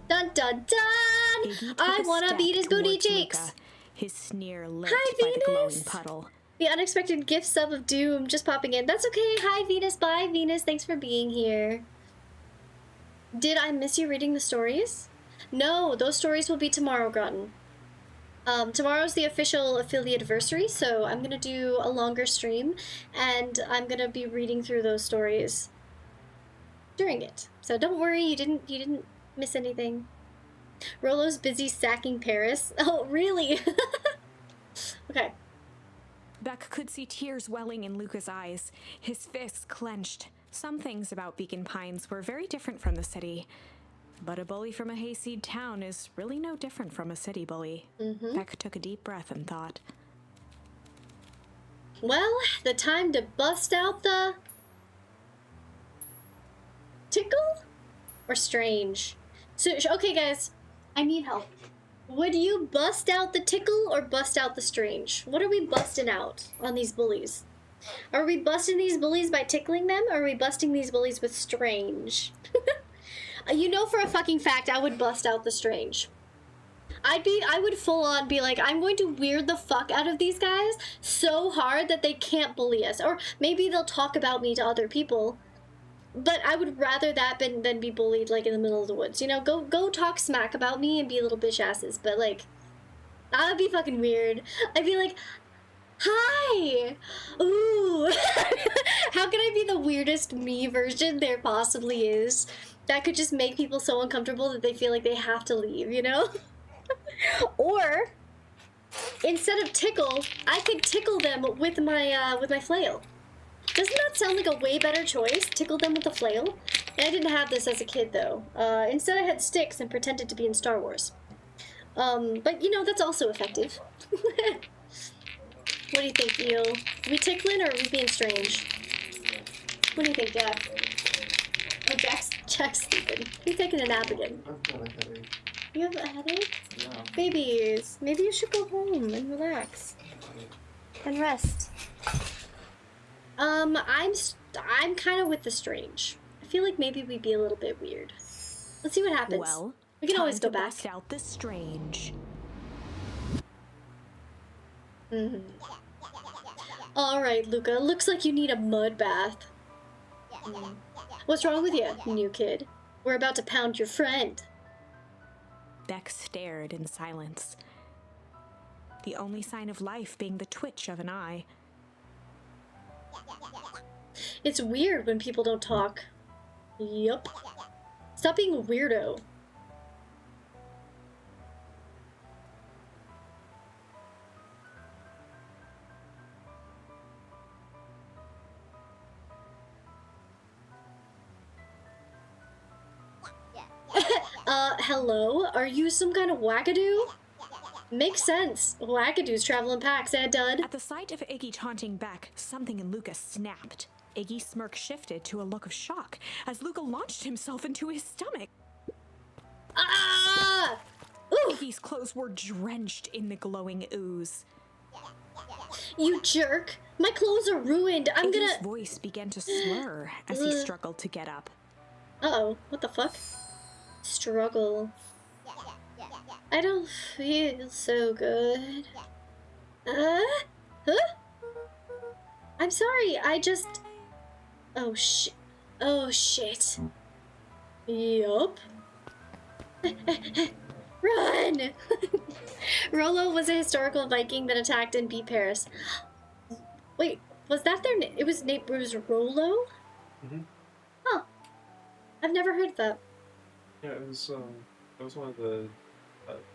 Dun dun dun! I wanna beat his booty cheeks! Luca, his sneer lit Hi, by the glowing Venus! puddle. The unexpected gift sub of doom just popping in. That's okay. Hi, Venus. Bye, Venus. Thanks for being here. Did I miss you reading the stories? No, those stories will be tomorrow, Groton. Tomorrow's the official affiliate anniversary, so I'm gonna do a longer stream, and I'm gonna be reading through those stories during it. So don't worry, you didn't miss anything. Rolo's busy sacking Paris. Oh, really? Okay. Beck could see tears welling in Luca's eyes, his fists clenched. Some things about Beacon Pines were very different from the city. But a bully from a hayseed town is really no different from a city bully. Beck took a deep breath and thought. Well, the time to bust out the... tickle? Or strange? So, okay guys, I need help. Would you bust out the tickle or bust out the strange? What are we busting out on these bullies? Are we busting these bullies by tickling them, or are we busting these bullies with strange? You know for a fucking fact I would bust out the strange. I would full on be like, I'm going to weird the fuck out of these guys so hard that they can't bully us. Or maybe they'll talk about me to other people. But I would rather that than be bullied, like, in the middle of the woods. You know, go talk smack about me and be little bitch asses. But, like, that would be fucking weird. I'd be like, hi! Ooh! How can I be the weirdest me version there possibly is? That could just make people so uncomfortable that they feel like they have to leave, you know? Or, instead of tickle, I could tickle them with my flail. Doesn't that sound like a way better choice? Tickle them with a flail? And I didn't have this as a kid, though. Instead I had sticks and pretended to be in Star Wars. But, you know, that's also effective. What do you think, Eel? Are we tickling or are we being strange? What do you think, Jack? Oh, Jack's sleeping. He's taking a nap again. I've got a headache. You have a headache? Yeah. Babies, maybe you should go home and relax. And rest. I'm kind of with the strange. I feel like maybe we'd be a little bit weird. Let's see what happens. Well, we can always go time to back. bust out the strange. Alright, Luca. Looks like you need a mud bath. What's wrong with you, new kid? We're about to pound your friend. Beck stared in silence, the only sign of life being the twitch of an eye. It's weird when people don't talk. Yup. Stop being a weirdo. Hello? Are you some kind of wackadoo? Makes sense. Wackadoos travel in packs, eh, dud? At the sight of Iggy taunting Beck, something in Luca snapped. Iggy's smirk shifted to a look of shock as Luca launched himself into his stomach. Ah! Ooh! Iggy's clothes were drenched in the glowing ooze. You jerk! My clothes are ruined! I'm Iggy's gonna- voice began to slur as he struggled to get up. Uh-oh, what the fuck? Struggle. I don't feel so good. Huh? I'm sorry, I just... Oh shit. Oh shit. Yup. Run! Rollo was a historical Viking that attacked and beat Paris. Wait, was that their name? It was Rollo? Huh. I've never heard that. Yeah, it was one of the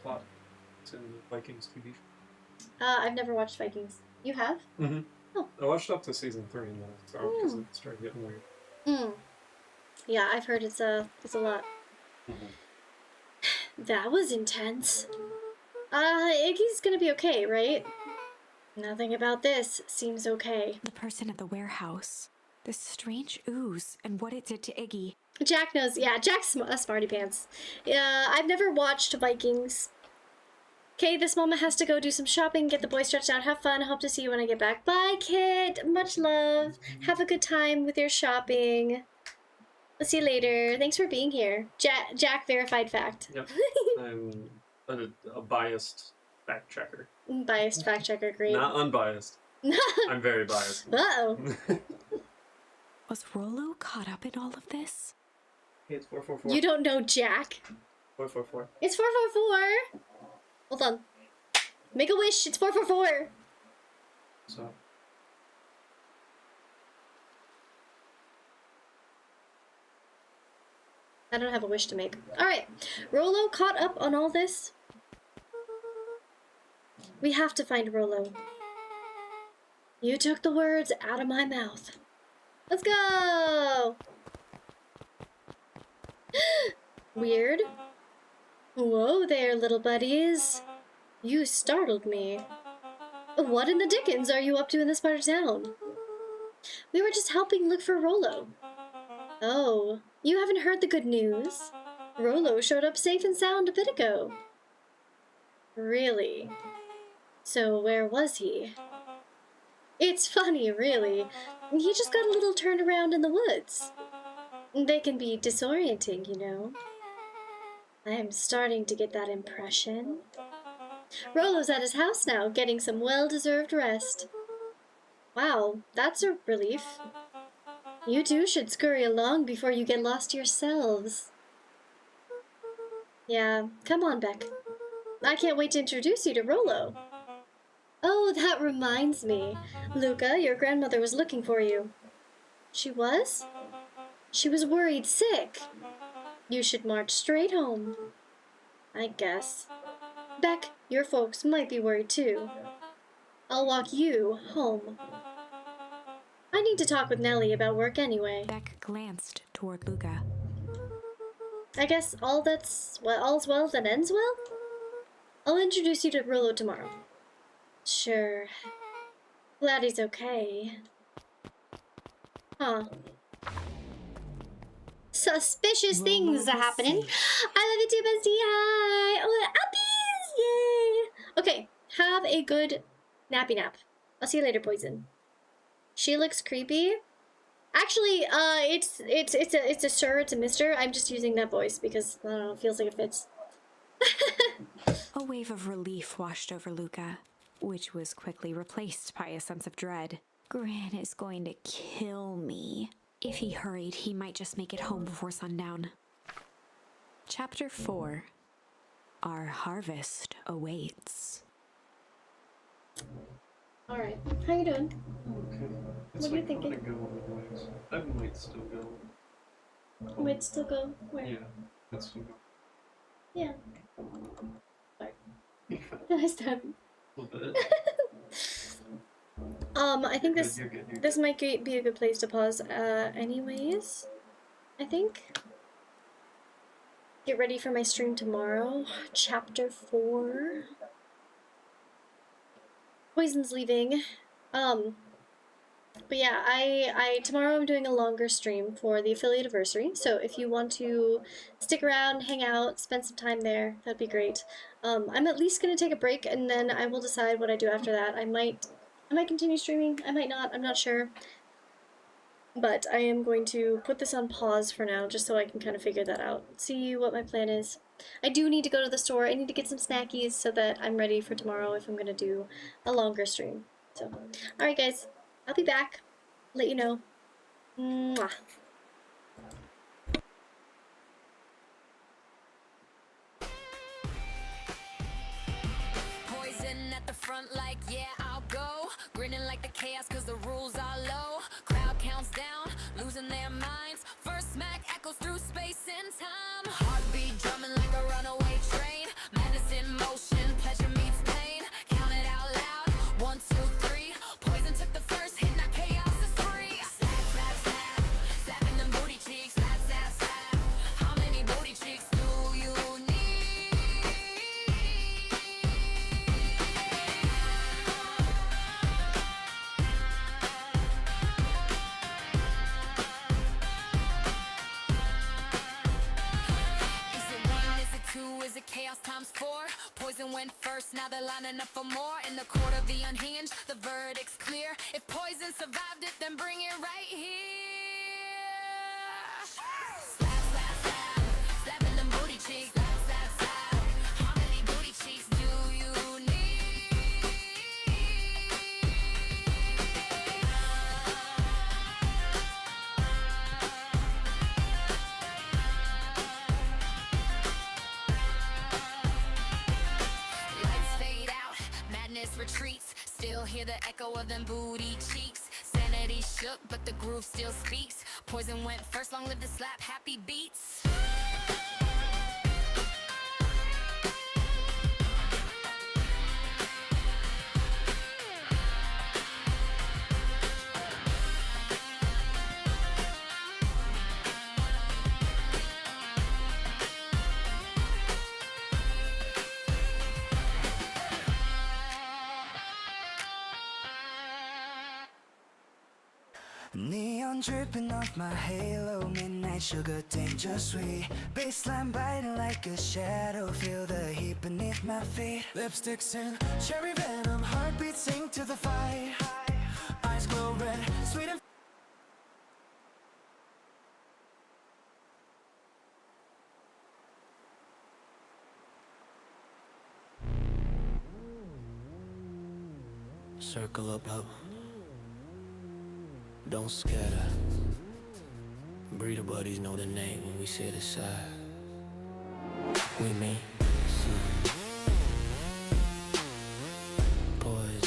plots in Vikings TV show. I've never watched Vikings. You have? Mm-hmm. Oh. I watched up to season 3 and then I stopped because it started getting weird. Yeah, I've heard it's a lot. That was intense. Iggy's gonna be okay, right? Nothing about this seems okay. The person at the warehouse. This strange ooze and what it did to Iggy. Jack knows. Yeah, Jack's a smarty pants. I've never watched Vikings. Okay, this moment has to go do some shopping, get the boy stretched out, have fun. Hope to see you when I get back. Bye, kid. Much love. Have a good time with your shopping. I'll see you later. Thanks for being here. Jack, verified fact. Yep. I'm a biased fact checker. Biased fact checker, great. Not unbiased. I'm very biased. Uh-oh. Was Rollo caught up in all of this? Hey, it's 444. You don't know Jack. 444. It's 444. Hold on. Make a wish. It's 444. So. I don't have a wish to make. Alright. Rolo caught up on all this. We have to find Rolo. You took the words out of my mouth. Let's go! Weird. Whoa there, little buddies. You startled me. What in the dickens are you up to in this part of town? We were just helping look for Rolo. Oh, you haven't heard the good news? Rolo showed up safe and sound a bit ago. Really? So where was he? It's funny, really. He just got a little turned around in the woods. They can be disorienting, you know. I am starting to get that impression. Rolo's at his house now, getting some well-deserved rest. Wow, that's a relief. You two should scurry along before you get lost yourselves. Yeah, come on, Beck. I can't wait to introduce you to Rolo. Oh, that reminds me. Luca, your grandmother was looking for you. She was? She was worried sick. You should march straight home. I guess. Beck, your folks might be worried too. I'll walk you home. I need to talk with Nellie about work anyway. Beck glanced toward Luca. I guess all's well that ends well? I'll introduce you to Rolo tomorrow. Sure. Glad he's okay. Huh. Suspicious things are happening. I love you too, bestie. Hi. Oh, uppies! Yay! Okay, have a good nappy nap. I'll see you later, Poison. She looks creepy. Actually, it's a sir, it's a mister. I'm just using that voice because I don't know, it feels like it fits. A wave of relief washed over Luca, which was quickly replaced by a sense of dread. Gran is going to kill me. If he hurried, he might just make it home before sundown. Chapter 4. Our harvest awaits. Alright, how you doing? Okay. What are you thinking? I might still go. Might still go? Where? Yeah, let's still go. Yeah. Sorry. Nice to have you. A little bit. I think You're this good, you're good. this might be a good place to pause. Anyways, I think. Get ready for my stream tomorrow. Chapter 4. Poison's leaving. But yeah, I tomorrow I'm doing a longer stream for the affiliate anniversary. So if you want to stick around, hang out, spend some time there, that'd be great. I'm at least gonna take a break and then I will decide what I do after that. I might continue streaming, I might not, I'm not sure. But I am going to put this on pause for now, just so I can kind of figure that out. See what my plan is. I do need to go to the store, I need to get some snackies so that I'm ready for tomorrow if I'm gonna do a longer stream. So, alright guys, I'll be back. Let you know. Mwah. Poison at the front like, yeah, I'll go. Grinning like the chaos cause the rules are low. Crowd counts down, losing their minds. First smack echoes through space and time. Heartbeat drumming like a runaway train. Madness in motion, pleasure meets pain. Count it out loud, 1, 2, 3. Poison took the first hit, now chaos is free. Slap, slap, slap, slapping them booty cheeks. Slap, slap, slap. How many booty cheeks do you need? Is it chaos times 4? Poison went first, now they're lining up for more. In the court of the unhinged, the verdict's clear. If Poison survived it, then bring it right here. Slap, slap, slap, slapping them booty cheeks. Slap, slap, slap. How many booty cheeks do you need? Lights fade out, endless retreats. Still hear the echo of them booty cheeks. Sanity shook, but the groove still speaks. Poison went first, long live the slap, happy beats. Neon dripping off my halo, midnight sugar, danger sweet. Baseline biting like a shadow, feel the heat beneath my feet. Lipsticks and cherry venom, heartbeat sing to the fight. Eyes glow red, sweet and Circle up low. Don't scatter. Breeder buddies know the name when we sit aside. We mean poison.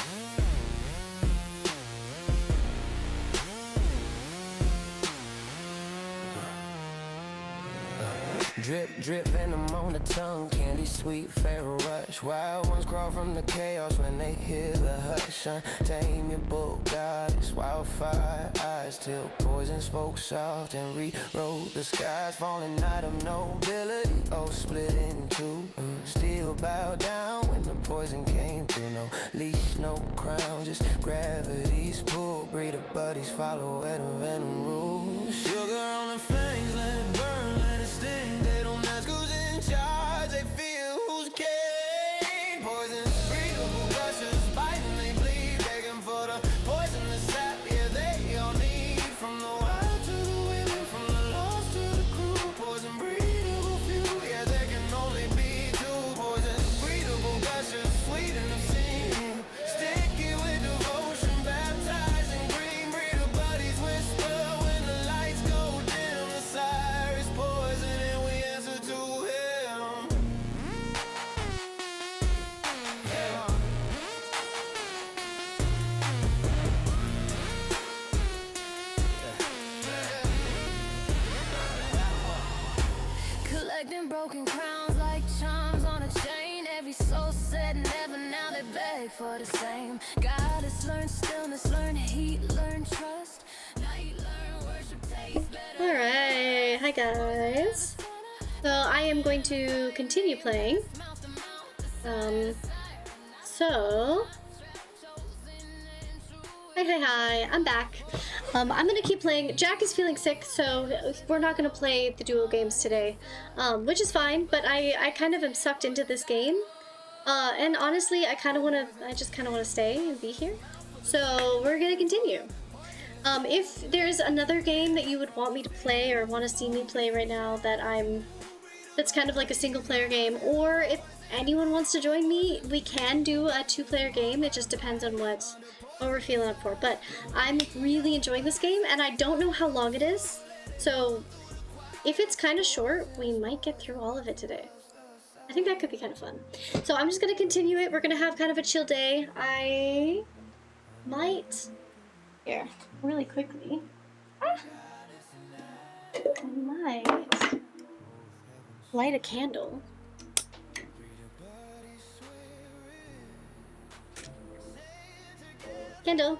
Drip, drip, venom on the tongue, candy sweet, feral rush. Wild ones crawl from the chaos when they hear the hush. Tame your book, goddess, wildfire eyes, till poison spoke soft and rewrote the skies. Falling out of nobility, oh, split in two. Still bow down when the poison came through. No leash, no crown, just gravity's pull. Breeder buddies follow where the venom rules. Sugar on the fangs, let it burn, let it sting. They don't ask who's in charge, they feel who's king. Poison's breathable gushers, biting, they bleed, begging for the poisonous sap. Yeah, they all need, from the wild to the women, from the lost to the crew. Poison breathable few, yeah, there can only be two. Poison's breathable gushers, sweet and obscene. Sticky with devotion, baptized in green. Breeder buddies whisper when the lights go dim. The sire is poison and we answer to him. Yeah. Collecting broken crowns like charms on a chain. Every soul said never, now they beg for the same. Goddess, learn stillness, learn heat, learn trust. Night, learn worship, taste better. Alright, hi guys. So I am going to continue playing. Hi, I'm back. I'm gonna keep playing. Jack is feeling sick, so we're not gonna play the dual games today, which is fine, but I kind of am sucked into this game. And honestly, I just kind of want to stay and be here. So we're gonna continue. If there's another game that you would want me to play or want to see me play right now that's kind of like a single player game, or if anyone wants to join me, we can do a 2-player game. It just depends on what we're feeling up for. But I'm really enjoying this game, and I don't know how long it is. So if it's kind of short, we might get through all of it today. I think that could be kind of fun. So I'm just going to continue it. We're going to have kind of a chill day. I might... Here, really quickly. I might light a candle. Candle.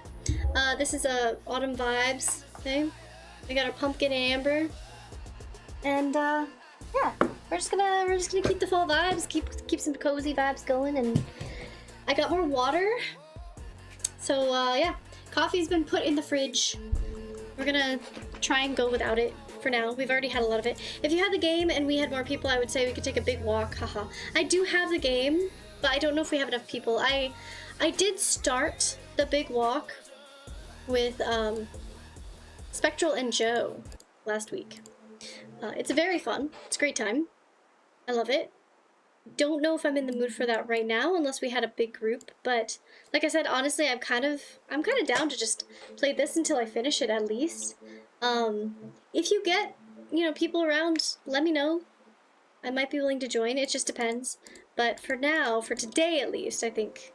This is a autumn vibes thing. We got our pumpkin and amber, and yeah, we're just gonna keep the fall vibes, keep some cozy vibes going, and I got more water. So yeah, coffee's been put in the fridge. We're gonna try and go without it for now. We've already had a lot of it. If you had the game and we had more people, I would say we could take a big walk. Haha. I do have the game, but I don't know if we have enough people. I did start the big walk with Spectral and Joe last week. It's very fun. It's a great time. I love it. Don't know if I'm in the mood for that right now unless we had a big group, but like I said, honestly, I'm kind of down to just play this until I finish it at least. If you get, people around, let me know. I might be willing to join. It just depends. But for now, for today at least, I think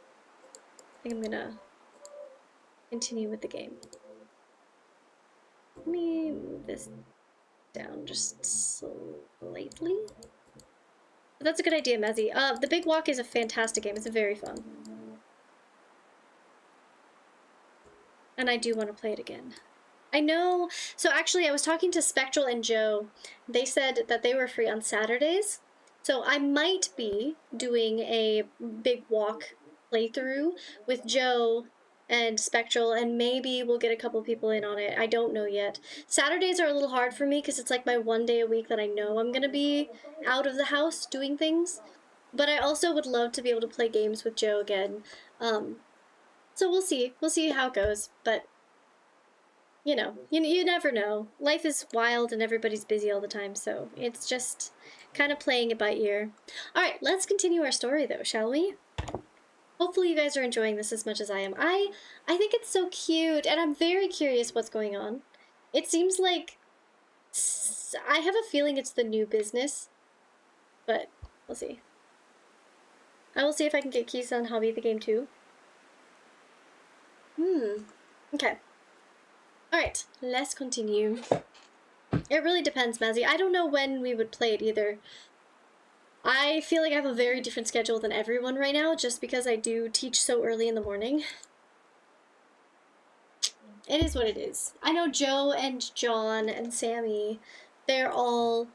think I'm gonna continue with the game. Let me move this down just slightly. But that's a good idea, Mezzy. The Big Walk is a fantastic game. It's very fun. And I do want to play it again. I know. So actually, I was talking to Spectral and Joe. They said that they were free on Saturdays. So I might be doing a Big Walk playthrough with Joe and Spectral, and maybe we'll get a couple people in on it. I don't know yet. Saturdays are a little hard for me because it's like my one day a week that I know I'm gonna be out of the house doing things. But I also would love to be able to play games with Joe again. So we'll see. We'll see how it goes. But you know, you never know. Life is wild and everybody's busy all the time, so it's just kind of playing it by ear. Alright, let's continue our story though, shall we? Hopefully you guys are enjoying this as much as I am. I think it's so cute, and I'm very curious what's going on. It seems like... I have a feeling it's the new business, but we'll see. I will see if I can get keys on Hobby the game too. Okay. Alright, let's continue. It really depends, Mazzy. I don't know when we would play it either. I feel like I have a very different schedule than everyone right now, just because I do teach so early in the morning. It is what it is. I know Joe and John and Sammy, they're all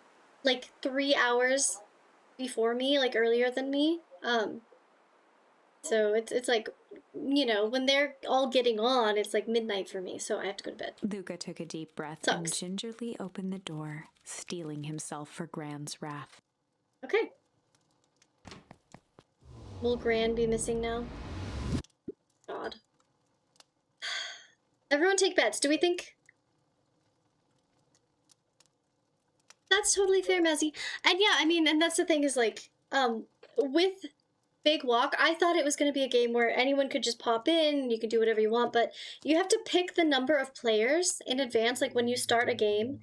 like 3 hours before me, like earlier than me. So it's like, you know, when they're all getting on, it's like midnight for me, so I have to go to bed. Luca took a deep breath and gingerly opened the door, steeling himself for Gran's wrath. Okay. Will Gran be missing now? God. Everyone take bets. Do we think... That's totally fair, Mazzy. And yeah, I mean, and that's the thing is like, with Big Walk, I thought it was going to be a game where anyone could just pop in, you can do whatever you want, but you have to pick the number of players in advance, like when you start a game,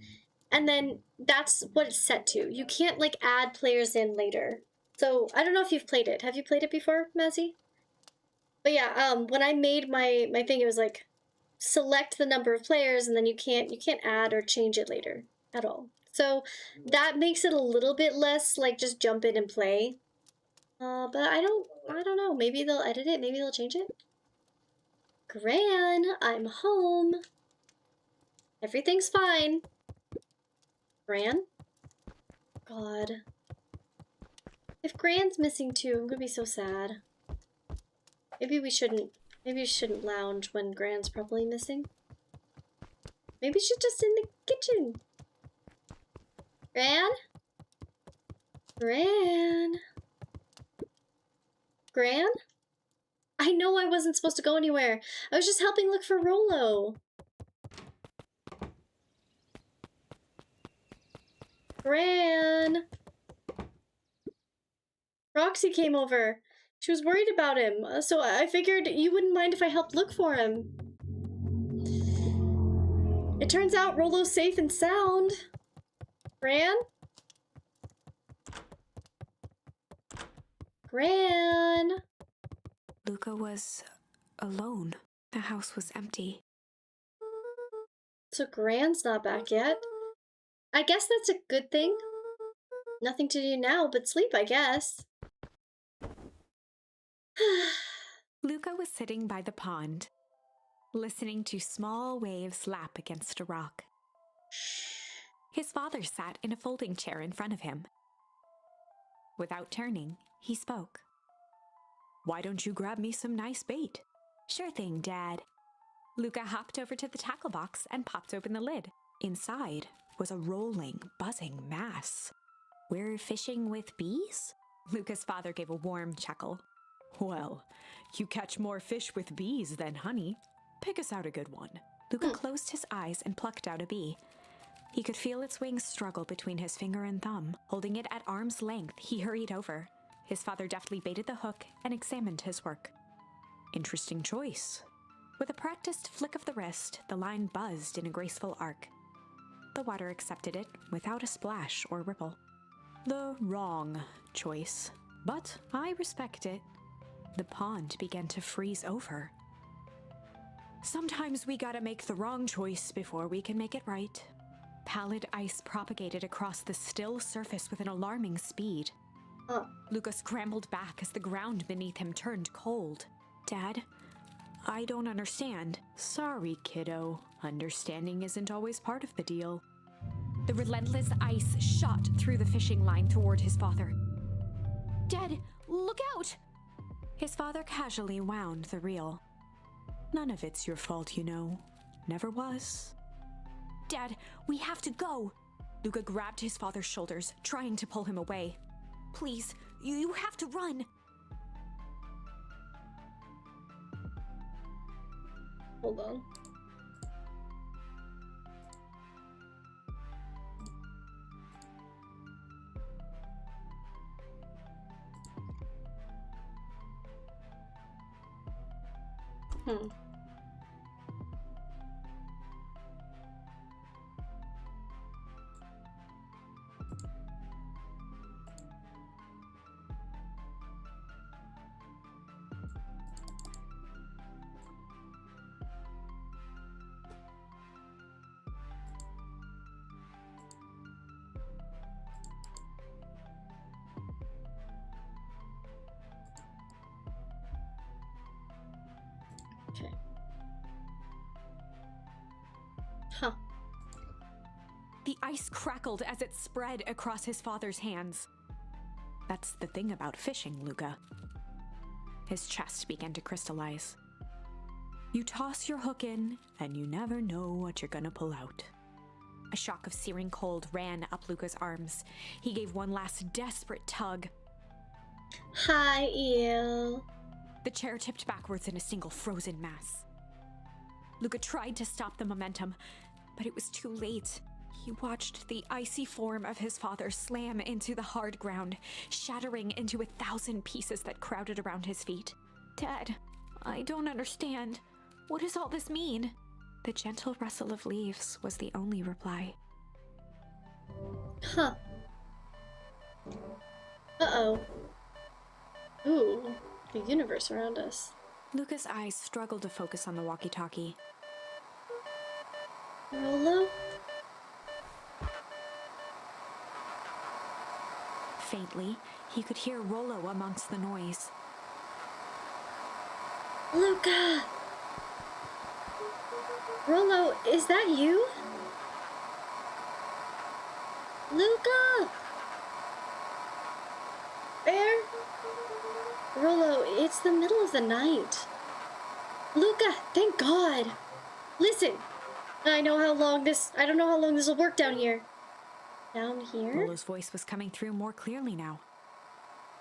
and then that's what it's set to. You can't like add players in later. So I don't know if you've played it. Have you played it before, Mazzy? But yeah, when I made my thing, it was like select the number of players, and then you can't add or change it later at all. So that makes it a little bit less like just jump in and play. But I don't know. Maybe they'll edit it. Maybe they'll change it. Gran, I'm home. Everything's fine. Gran? God. If Gran's missing too, I'm gonna be so sad. Maybe we shouldn't lounge when Gran's probably missing. Maybe she's just in the kitchen. Gran? Gran? Gran? I know I wasn't supposed to go anywhere. I was just helping look for Rolo. Gran? Roxy came over. She was worried about him, so I figured you wouldn't mind if I helped look for him. It turns out Rolo's safe and sound. Gran? Gran? Luca was alone. The house was empty. So Gran's not back yet. I guess that's a good thing. Nothing to do now but sleep, I guess. Luca was sitting by the pond, listening to small waves lap against a rock. His father sat in a folding chair in front of him. Without turning, he spoke. "Why don't you grab me some nice bait?" "Sure thing, Dad." Luca hopped over to the tackle box and popped open the lid. Inside was a rolling, buzzing mass. "We're fishing with bees?" Luca's father gave a warm chuckle. "Well, you catch more fish with bees than honey. Pick us out a good one." Luca closed his eyes and plucked out a bee. He could feel its wings struggle between his finger and thumb. Holding it at arm's length, he hurried over. His father deftly baited the hook and examined his work. "Interesting choice." With a practiced flick of the wrist, the line buzzed in a graceful arc. The water accepted it without a splash or ripple. "The wrong choice, but I respect it." the pond began to freeze over. Sometimes we gotta make the wrong choice before we can make it right. Pallid ice propagated across the still surface with an alarming speed. Luca scrambled back as the ground beneath him turned cold. Dad, I don't understand. Sorry, kiddo. Understanding isn't always part of the deal. The relentless ice shot through the fishing line toward his father. Dad, look out! His father casually wound the reel. None of it's your fault, you know. Never was. Dad, we have to go! Luca grabbed his father's shoulders, trying to pull him away. Please, you have to run! Hold on. Okay. Huh. The ice crackled as it spread across his father's hands. That's the thing about fishing, Luca. His chest began to crystallize. You toss your hook in, and you never know what you're gonna pull out. A shock of searing cold ran up Luca's arms. He gave one last desperate tug. Hi, Eel. The chair tipped backwards in a single frozen mass. Luca tried to stop the momentum, but it was too late. He watched the icy form of his father slam into the hard ground, shattering into 1,000 pieces that crowded around his feet. Dad, I don't understand. What does all this mean? The gentle rustle of leaves was the only reply. Huh. Uh-oh. Ooh, the universe around us. Luca's eyes struggled to focus on the walkie-talkie. Rolo? Faintly, he could hear Rolo amongst the noise. Luca! Rolo, is that you? Luca! Bear? Rolo, it's the middle of the night. Luca, thank God. Listen, I don't know how long this will work down here. Down here? Rolo's voice was coming through more clearly now.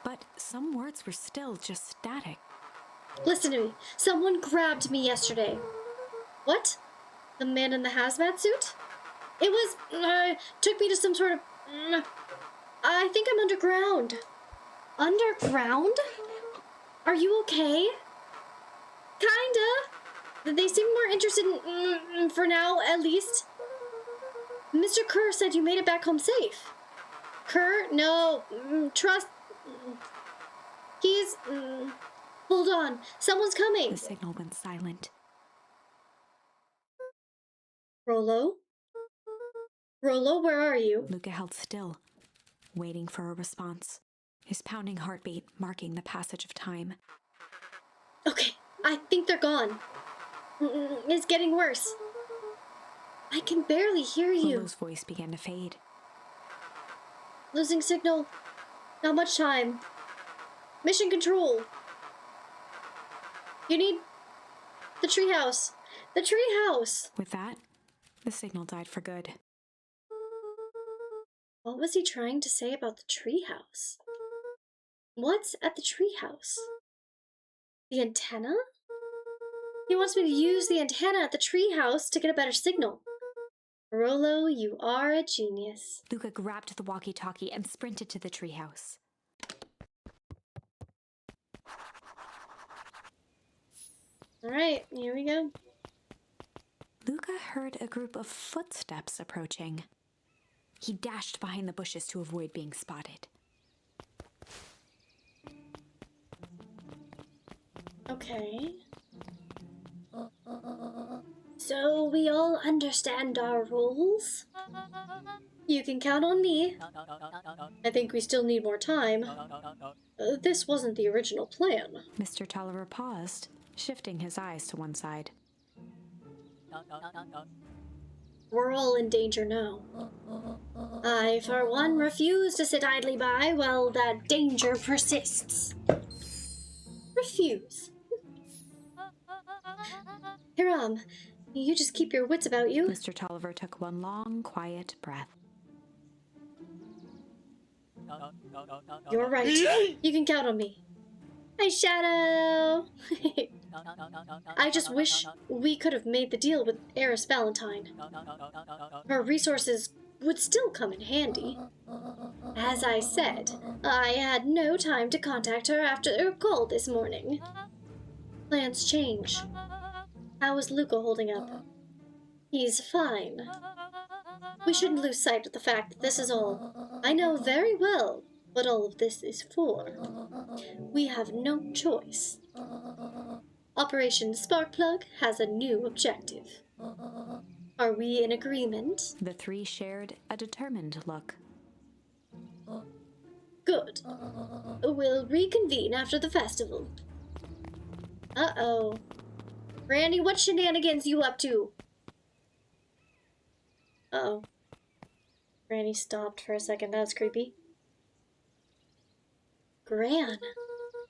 But some words were still just static. Listen to me. Someone grabbed me yesterday. What? The man in the hazmat suit? It was, took me to some sort of, I think I'm underground. Underground? Are you okay? Kinda. They seem more interested in, for now, at least. Mr. Kerr said you made it back home safe. Kerr? No. Trust. He's, hold on. Someone's coming. The signal went silent. Rolo? Rolo, where are you? Luca held still, waiting for a response, his pounding heartbeat marking the passage of time. Okay, I think they're gone. It's getting worse. I can barely hear you. Rolo's voice began to fade. Losing signal. Not much time. Mission control. You need the treehouse. The treehouse. With that, the signal died for good. What was he trying to say about the treehouse? What's at the treehouse? The antenna? He wants me to use the antenna at the treehouse to get a better signal. Rolo, you are a genius. Luca grabbed the walkie-talkie and sprinted to the treehouse. Alright, here we go. Luca heard a group of footsteps approaching. He dashed behind the bushes to avoid being spotted. Okay. So we all understand our roles? You can count on me. I think we still need more time. This wasn't the original plan. Mr. Tolliver paused, shifting his eyes to one side. We're all in danger now. I, for one, refuse to sit idly by while that danger persists. Refuse. Hiram, you just keep your wits about you. Mr. Tolliver took one long, quiet breath. You're right. You can count on me. Hi, Shadow! I just wish we could have made the deal with Eris Valentine. Her resources would still come in handy. As I said, I had no time to contact her after her call this morning. Plans change. How is Luca holding up? He's fine. We shouldn't lose sight of the fact that this is all. I know very well what all of this is for. We have no choice. Operation Sparkplug has a new objective. Are we in agreement? The three shared a determined look. Good. We'll reconvene after the festival. Uh-oh. Randy, what shenanigans you up to? Uh-oh. Granny stopped for a second. That was creepy. Gran,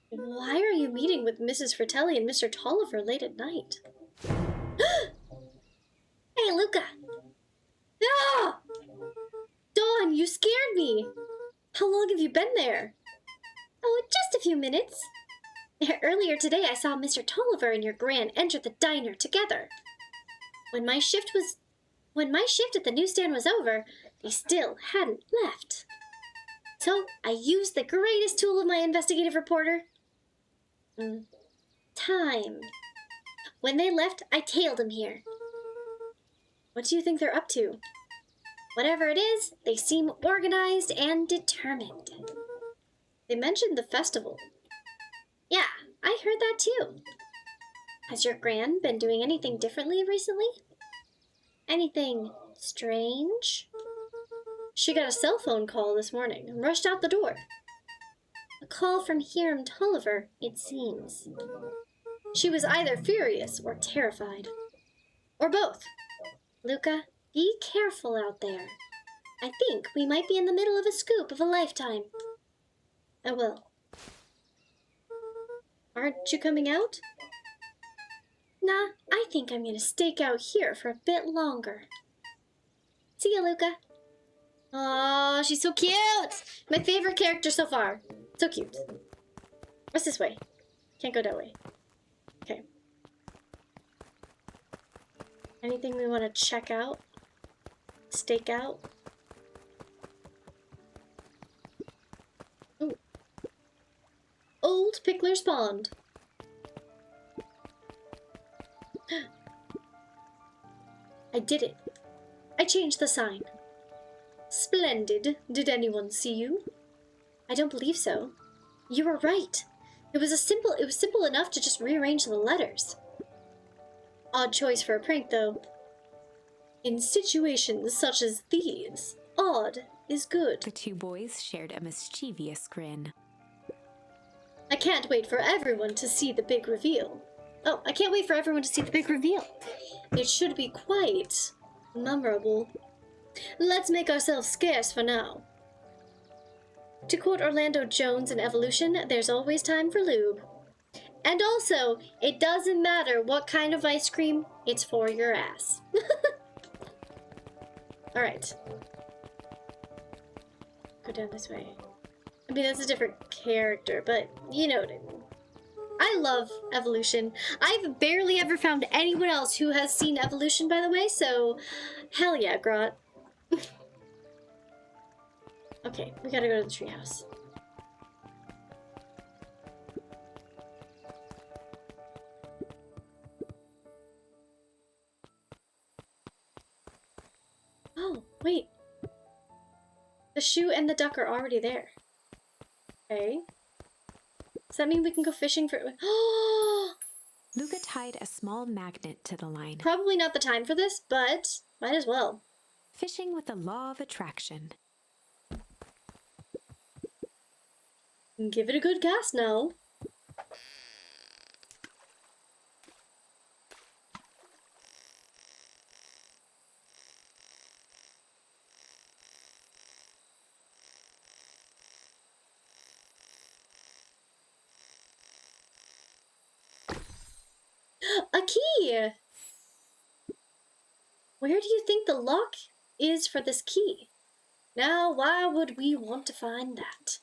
why are you meeting with Mrs. Fratelli and Mr. Tolliver late at night? Hey, Luca! Ah! Dawn, you scared me! How long have you been there? Oh, just a few minutes. Earlier today I saw Mr. Tolliver and your Gran enter the diner together. When my shift at the newsstand was over, they still hadn't left. So I used the greatest tool of my investigative reporter. Time. When they left, I tailed them here. What do you think they're up to? Whatever it is, they seem organized and determined. They mentioned the festival. Yeah, I heard that too. Has your Gran been doing anything differently recently? Anything strange? She got a cell phone call this morning and rushed out the door. A call from Hiram Tolliver, it seems. She was either furious or terrified. Or both. Luca, be careful out there. I think we might be in the middle of a scoop of a lifetime. I will. Aren't you coming out? Nah, I think I'm gonna stake out here for a bit longer. See ya, Luca. Aw, she's so cute! My favorite character so far. So cute. What's this way? Can't go that way. Okay. Anything we want to check out? Stake out? Ooh. Old Pickler's Pond. I did it. I changed the sign. Splendid. Did anyone see you? I don't believe so. You were right. It was simple enough to just rearrange the letters. Odd choice for a prank, though. In situations such as these, odd is good. The two boys shared a mischievous grin. I can't wait for everyone to see the big reveal. Oh, I can't wait for everyone to see the big reveal. It should be quite memorable. Let's make ourselves scarce for now. To quote Orlando Jones in Evolution, there's always time for lube. And also, it doesn't matter what kind of ice cream, it's for your ass. Alright. Go down this way. I mean, that's a different character, but you know what I mean. I love Evolution. I've barely ever found anyone else who has seen Evolution, by the way, so hell yeah, Grot. Okay, we gotta go to the treehouse. Oh, wait. The shoe and the duck are already there. Okay. Does that mean we can go fishing for... Luca tied a small magnet to the line. Probably not the time for this, but might as well. Fishing with the law of attraction. Give it a good cast now. A key! Where do you think the lock is for this key? Now, why would we want to find that?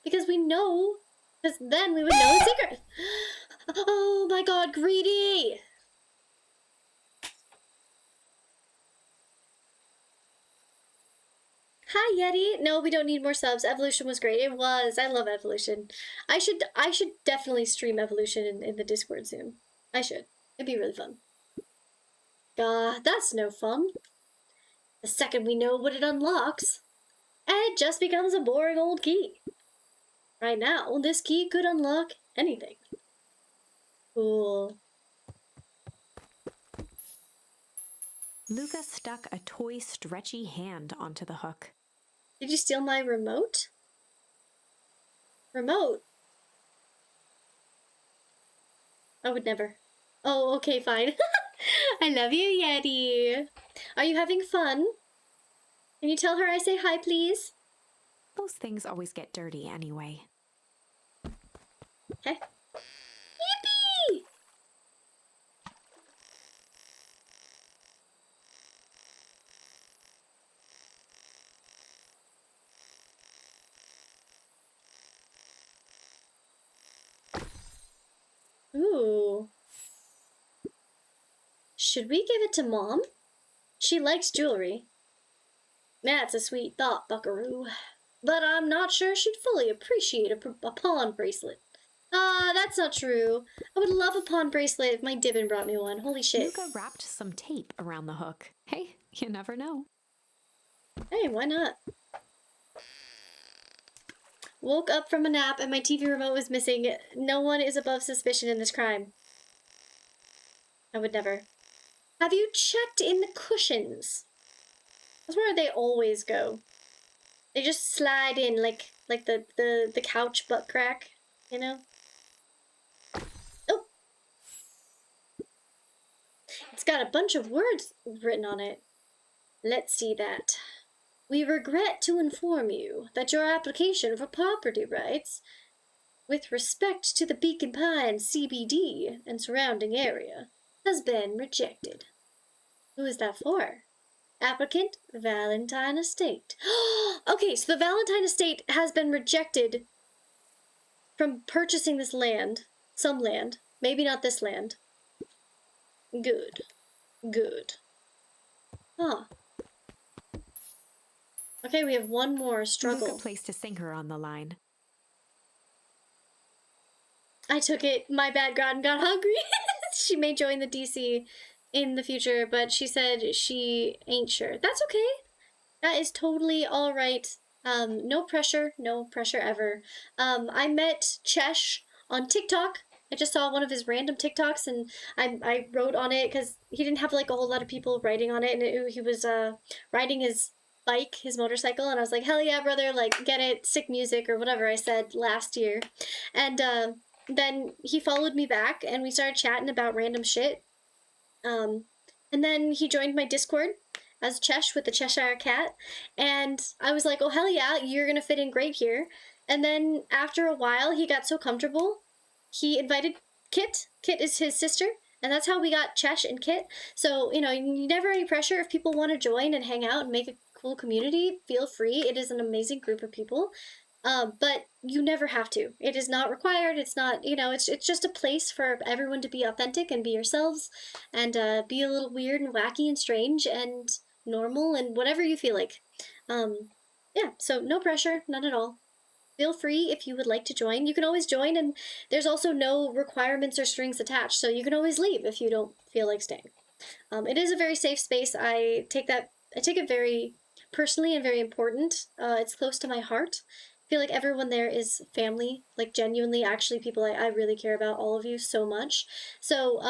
Because we know, because then we would know the secret. Oh my god, greedy! Hi Yeti. No, we don't need more subs. Evolution was great. It was. I love Evolution. I should definitely stream Evolution in the Discord soon. I should. It'd be really fun. That's no fun. The second we know what it unlocks, it just becomes a boring old key. Right now, this key could unlock anything. Cool. Luca stuck a toy stretchy hand onto the hook. Did you steal my remote? Remote? I would never. Oh, okay, fine. I love you, Yeti. Are you having fun? Can you tell her I say hi, please? Those things always get dirty anyway. Okay. Yippee! Ooh. Should we give it to Mom? She likes jewelry. That's a sweet thought, buckaroo. But I'm not sure she'd fully appreciate a pawn bracelet. That's not true. I would love a pawn bracelet if my Dibbin brought me one. Holy shit. Luca wrapped some tape around the hook. Hey, you never know. Hey, why not? Woke up from a nap and my TV remote was missing. No one is above suspicion in this crime. I would never. Have you checked in the cushions? That's where they always go. They just slide in like the couch butt crack, you know? Oh! It's got a bunch of words written on it. Let's see that. We regret to inform you that your application for property rights with respect to the Beacon Pines CBD and surrounding area has been rejected. Who is that for? Applicant, Valentine Estate. Okay, so the Valentine Estate has been rejected from purchasing this land. Some land. Maybe not this land. Good. Good. Huh. Okay, we have one more struggle. Luca placed a sinker on the line. I took it. My bad, God, got hungry. She may join the DC in the future, but she said she ain't sure. That's okay. That is totally all right. No pressure ever. I met Chesh on TikTok. I just saw one of his random TikToks and I wrote on it because he didn't have like a whole lot of people writing on it, and he was riding his bike, his motorcycle, and I was like, hell yeah, brother, like, get it, sick music, or whatever I said last year. And then he followed me back and we started chatting about random shit. And then he joined my Discord as Chesh with the Cheshire Cat, and I was like, oh hell yeah, you're gonna fit in great here. And then after a while he got so comfortable, he invited Kit. Kit is his sister, and that's how we got Chesh and Kit. So, you know, you never any pressure. If people want to join and hang out and make a cool community, feel free. It is an amazing group of people. But you never have to. It is not required. It's not, you know, it's just a place for everyone to be authentic and be yourselves and be a little weird and wacky and strange and normal and whatever you feel like. Yeah, so no pressure, none at all. Feel free if you would like to join. You can always join, and there's also no requirements or strings attached, so you can always leave if you don't feel like staying. It is a very safe space. I take it very personally and very important. It's close to my heart. feel like everyone there is family, like genuinely, actually people I really care about all of you so much. So,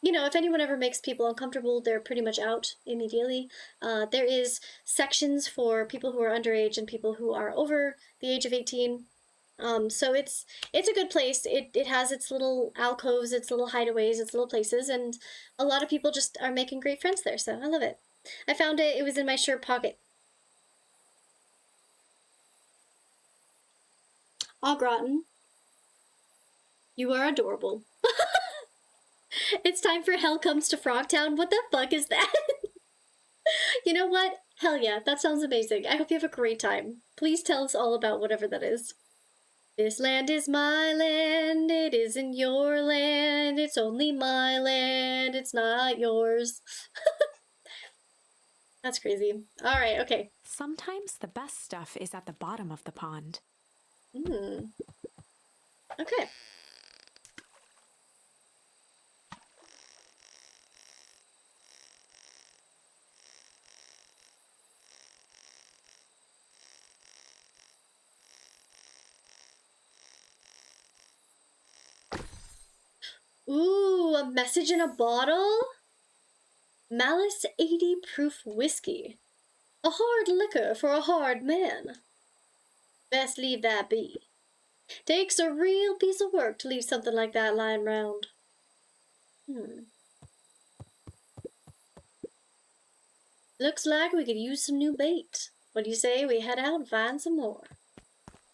you know, if anyone ever makes people uncomfortable, they're pretty much out immediately. There is sections for people who are underage and people who are over the age of 18. So it's a good place. It has its little alcoves, its little hideaways, its little places, and a lot of people just are making great friends there, so I love it. I found it, it was in my shirt pocket. Au gratin, you are adorable. It's time for Hell Comes to Frogtown. What the fuck is that? You know what? Hell yeah, that sounds amazing. I hope you have a great time. Please tell us all about whatever that is. This land is my land, it isn't your land, it's only my land, it's not yours. That's crazy. Alright, okay. Sometimes the best stuff is at the bottom of the pond. Okay. Ooh, a message in a bottle? Malice 80 proof whiskey. A hard liquor for a hard man. Best leave that be. Takes a real piece of work to leave something like that lying round. Looks like we could use some new bait. What do you say we head out and find some more?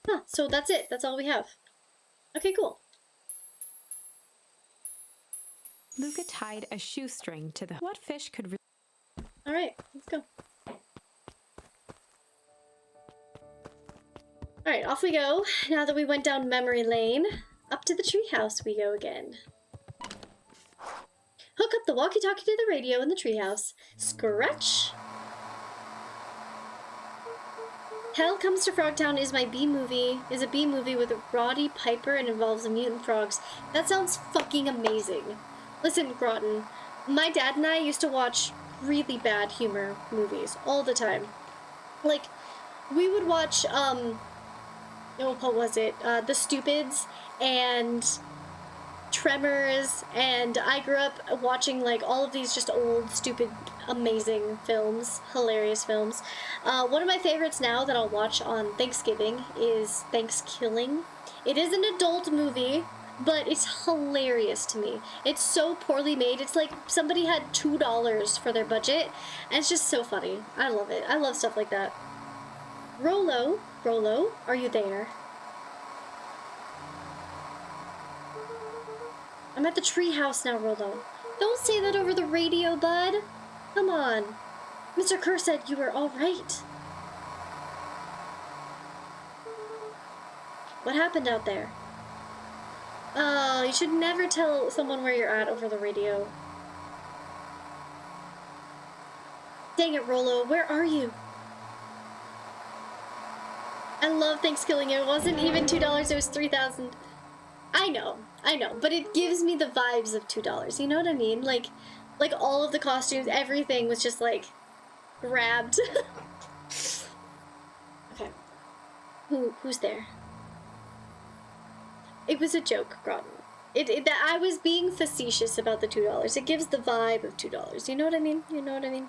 Huh, so that's it. That's all we have. Okay, cool. Luca tied a shoestring to the... What fish could... Alright, let's go. Alright, off we go. Now that we went down memory lane, up to the treehouse we go again. Hook up the walkie-talkie to the radio in the treehouse. Scratch. Hell Comes to Frogtown is my B-movie, is a B-movie with Roddy Piper and involves the mutant frogs. That sounds fucking amazing. Listen, Groton, my dad and I used to watch really bad humor movies all the time. Like, we would watch, what was it? The Stupids and Tremors, and I grew up watching, like, all of these just old, stupid, amazing films, hilarious films. One of my favorites now that I'll watch on Thanksgiving is Thanksgiving. It is an adult movie, but it's hilarious to me. It's so poorly made. It's like somebody had $2 for their budget, and it's just so funny. I love it. I love stuff like that. Rolo, are you there? I'm at the treehouse now, Rolo. Don't say that over the radio, bud. Come on. Mr. Kerr said you were all right. What happened out there? Oh, you should never tell someone where you're at over the radio. Dang it, Rolo, where are you? I love Thanksgiving. It wasn't even $2, it was $3,000. I know, but it gives me the vibes of $2. You know what I mean? Like all of the costumes, everything was just like grabbed. Okay. Who's there? It was a joke, Groton. I was being facetious about the $2. It gives the vibe of $2. You know what I mean? You know what I mean?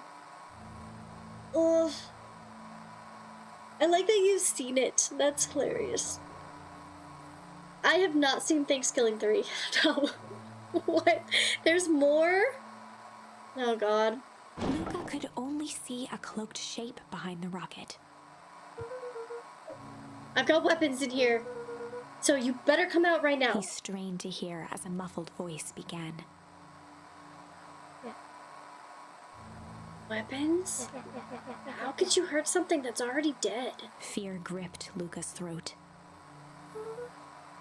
Ugh. I like that you've seen it. That's hilarious. I have not seen Thanksgiving 3. No. What? There's more? Oh god. Luca could only see a cloaked shape behind the rocket. I've got weapons in here. So you better come out right now. He strained to hear as a muffled voice began. Weapons? How could you hurt something that's already dead? Fear gripped Luca's throat.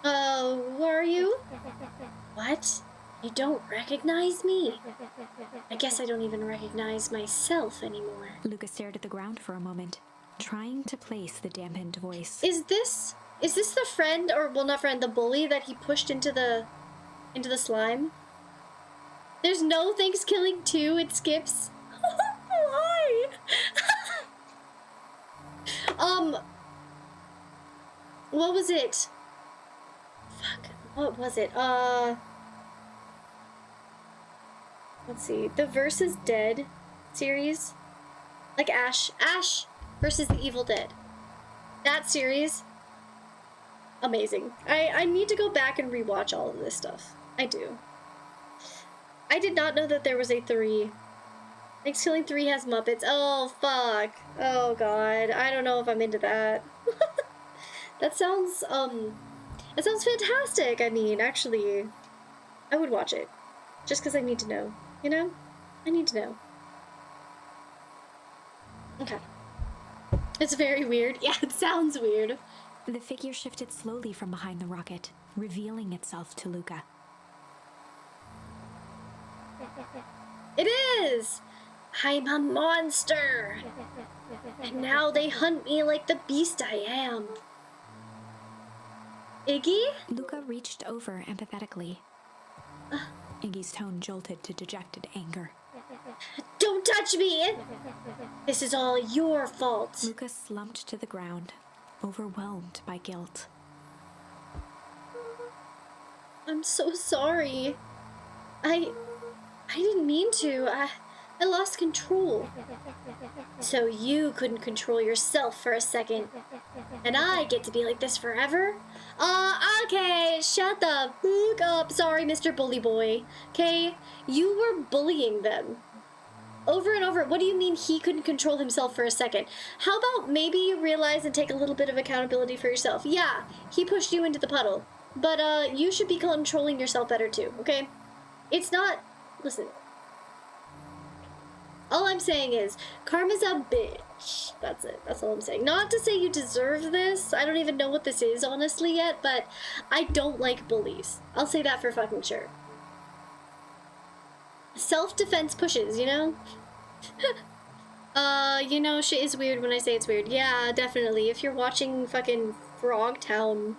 Who are you? What? You don't recognize me? I guess I don't even recognize myself anymore. Luca stared at the ground for a moment, trying to place the dampened voice. Is this the friend, or well, not friend, the bully that he pushed into the slime? There's no Thanksgiving 2, it skips. Why? What was it? Fuck. What was it? Let's see. The Versus Dead series. Like Ash versus the Evil Dead. That series. Amazing. I need to go back and rewatch all of this stuff. I do. I did not know that there was a 3. Thanksgiving 3 has Muppets. Oh, fuck. Oh, God. I don't know if I'm into that. That sounds fantastic. I mean, actually, I would watch it. Just because I need to know. You know? I need to know. Okay. It's very weird. Yeah, it sounds weird. The figure shifted slowly from behind the rocket, revealing itself to Luca. It is! I'm a monster! And now they hunt me like the beast I am. Iggy? Luca reached over empathetically. Iggy's tone jolted to dejected anger. Don't touch me! This is all your fault. Luca slumped to the ground, overwhelmed by guilt. I'm so sorry. I didn't mean to. I lost control. So you couldn't control yourself for a second. And I get to be like this forever? Okay, shut the fuck up. Sorry, Mr. Bully Boy. Okay? You were bullying them. Over and over. What do you mean he couldn't control himself for a second? How about maybe you realize and take a little bit of accountability for yourself? Yeah, he pushed you into the puddle. But, you should be controlling yourself better too, okay? It's not... Listen. All I'm saying is, karma's a bitch. That's it. That's all I'm saying. Not to say you deserve this. I don't even know what this is, honestly, yet, but I don't like bullies. I'll say that for fucking sure. Self-defense pushes, you know? You know, shit is weird when I say it's weird. Yeah, definitely. If you're watching fucking Frogtown...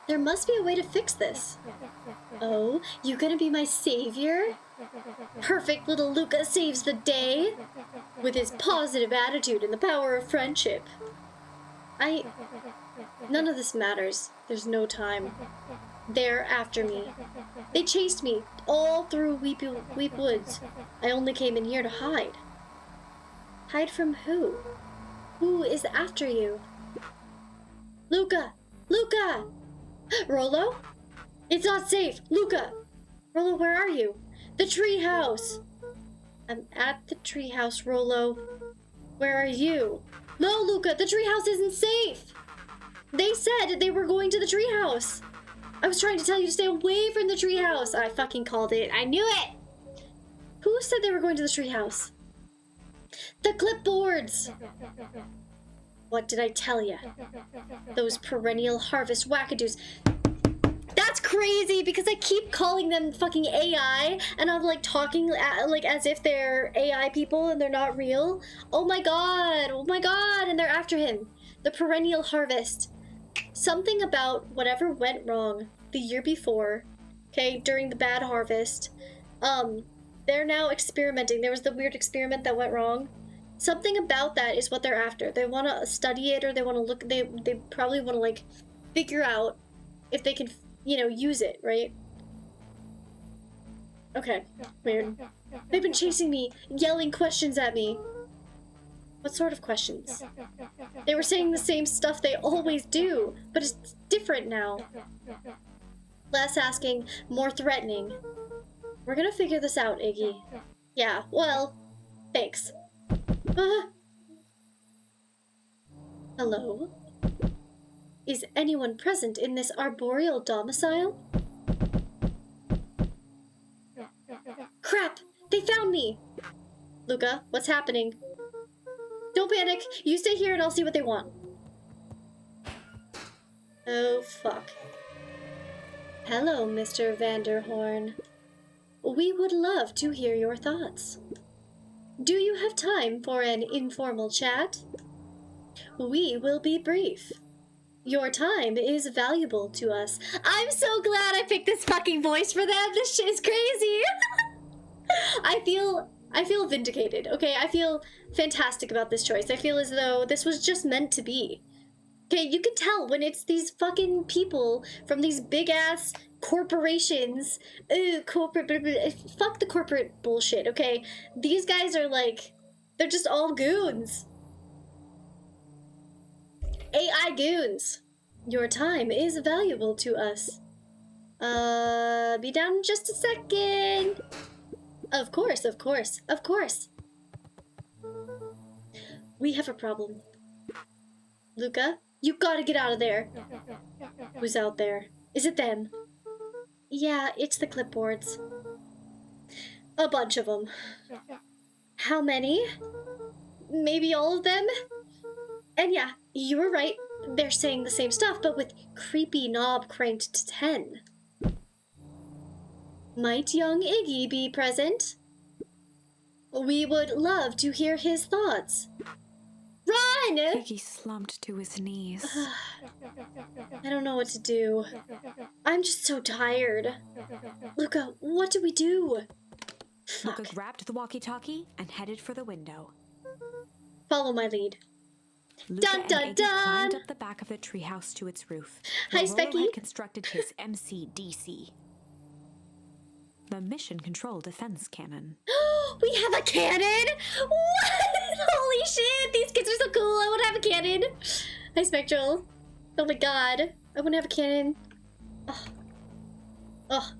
There must be a way to fix this. Oh, you gonna be my savior? Perfect little Luca saves the day with his positive attitude and the power of friendship. None of this matters. There's no time. They're after me. They chased me all through Weep Woods. I only came in here to hide. Hide from who? Who is after you? Luca! Luca! Rolo? It's not safe! Luca! Rolo, where are you? The treehouse! I'm at the treehouse, Rolo. Where are you? No, Luca, the treehouse isn't safe! They said they were going to the treehouse! I was trying to tell you to stay away from the treehouse! I fucking called it. I knew it! Who said they were going to the treehouse? The clipboards! What did I tell you? Those perennial harvest wackadoos. That's crazy because I keep calling them fucking AI and I'm like talking like as if they're AI people and they're not real. Oh my god, and they're after him. The perennial harvest. Something about whatever went wrong the year before, okay, during the bad harvest. They're now experimenting. There was the weird experiment that went wrong. Something about that is what they're after. They want to study it or they want to look, they probably want to like figure out if they can, you know, use it, right? Okay, weird. They've been chasing me, yelling questions at me. What sort of questions? They were saying the same stuff they always do, but it's different now. Less asking, more threatening. We're gonna figure this out, Iggy. Yeah, well, thanks. Hello? Is anyone present in this arboreal domicile? Crap! They found me! Luca, what's happening? Don't panic! You stay here and I'll see what they want. Oh, fuck. Hello, Mr. Vanderhorn. We would love to hear your thoughts. Do you have time for an informal chat? We will be brief. Your time is valuable to us. I'm so glad I picked this fucking voice for them. This shit is crazy. I feel I feel vindicated, okay? I feel fantastic about this choice. I feel as though this was just meant to be. Okay, you can tell when it's these fucking people from these big-ass corporations. Corporate... Fuck the corporate bullshit, okay? These guys are like... They're just all goons. AI goons. Your time is valuable to us. Be down in just a second. Of course, of course, of course. We have a problem. Luca, you gotta get out of there. Who's out there? Is it them? Yeah, it's the clipboards. A bunch of them. How many? Maybe all of them? And yeah, you were right. They're saying the same stuff, but with creepy knob cranked to 10. Might young Iggy be present? We would love to hear his thoughts. Run! Iggy slumped to his knees. I don't know what to do. I'm just so tired. Luca, what do we do? Luca grabbed the walkie-talkie and headed for the window. Follow my lead. Luca Dun dun and Iggy dun! climbed up the back of the treehouse to its roof. Hi, where Rollo Specky. had constructed his MCDC. The Mission Control Defense Cannon. We have a cannon? What? Holy shit, these kids are so cool. I want to have a cannon. Hi, Spectral. Oh my god. I want to have a cannon. Oh,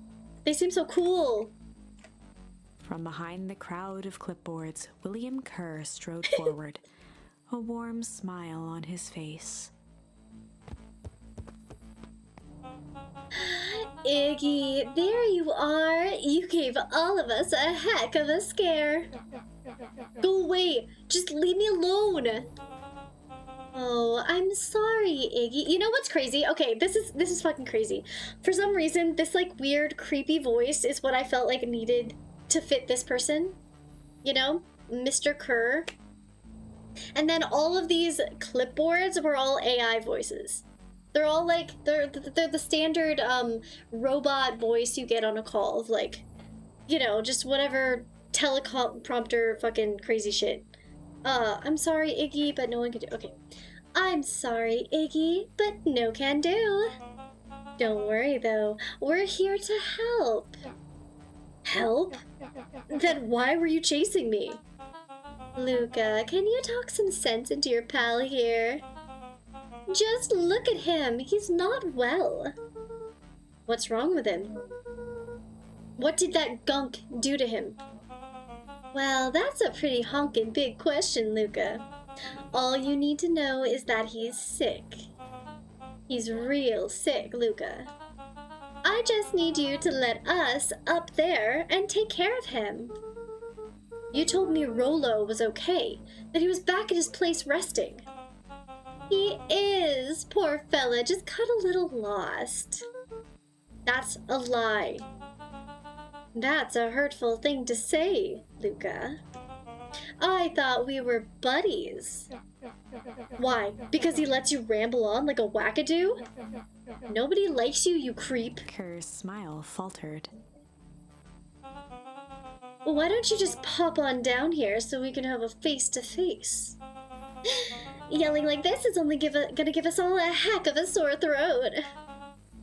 they seem so cool. From behind the crowd of clipboards, William Kerr strode forward, a warm smile on his face. Iggy, there you are. You gave all of us a heck of a scare. Go away. Just leave me alone. Oh, I'm sorry, Iggy. You know what's crazy? Okay, this is fucking crazy. For some reason, this like weird, creepy voice is what I felt like needed to fit this person. You know? Mr. Kerr. And then all of these clipboards were all AI voices. They're all like, they're the standard robot voice you get on a call of like, you know, just whatever teleprompter fucking crazy shit. I'm sorry, Iggy, but no one can do. Okay. I'm sorry, Iggy, but no can do. Don't worry though, we're here to help. Help? Then why were you chasing me? Luca, can you talk some sense into your pal here? Just look at him. He's not well. What's wrong with him? What did that gunk do to him? Well, that's a pretty honkin' big question, Luca. All you need to know is that he's sick. He's real sick, Luca. I just need you to let us up there and take care of him. You told me Rollo was okay, that he was back at his place resting. He is, poor fella, just got a little lost. That's a lie. That's a hurtful thing to say, Luca. I thought we were buddies. Why? Because he lets you ramble on like a wackadoo? Nobody likes you, you creep. Kerr's smile faltered. Why don't you just pop on down here so we can have a face-to-face? Yelling like this is only gonna give us all a heck of a sore throat.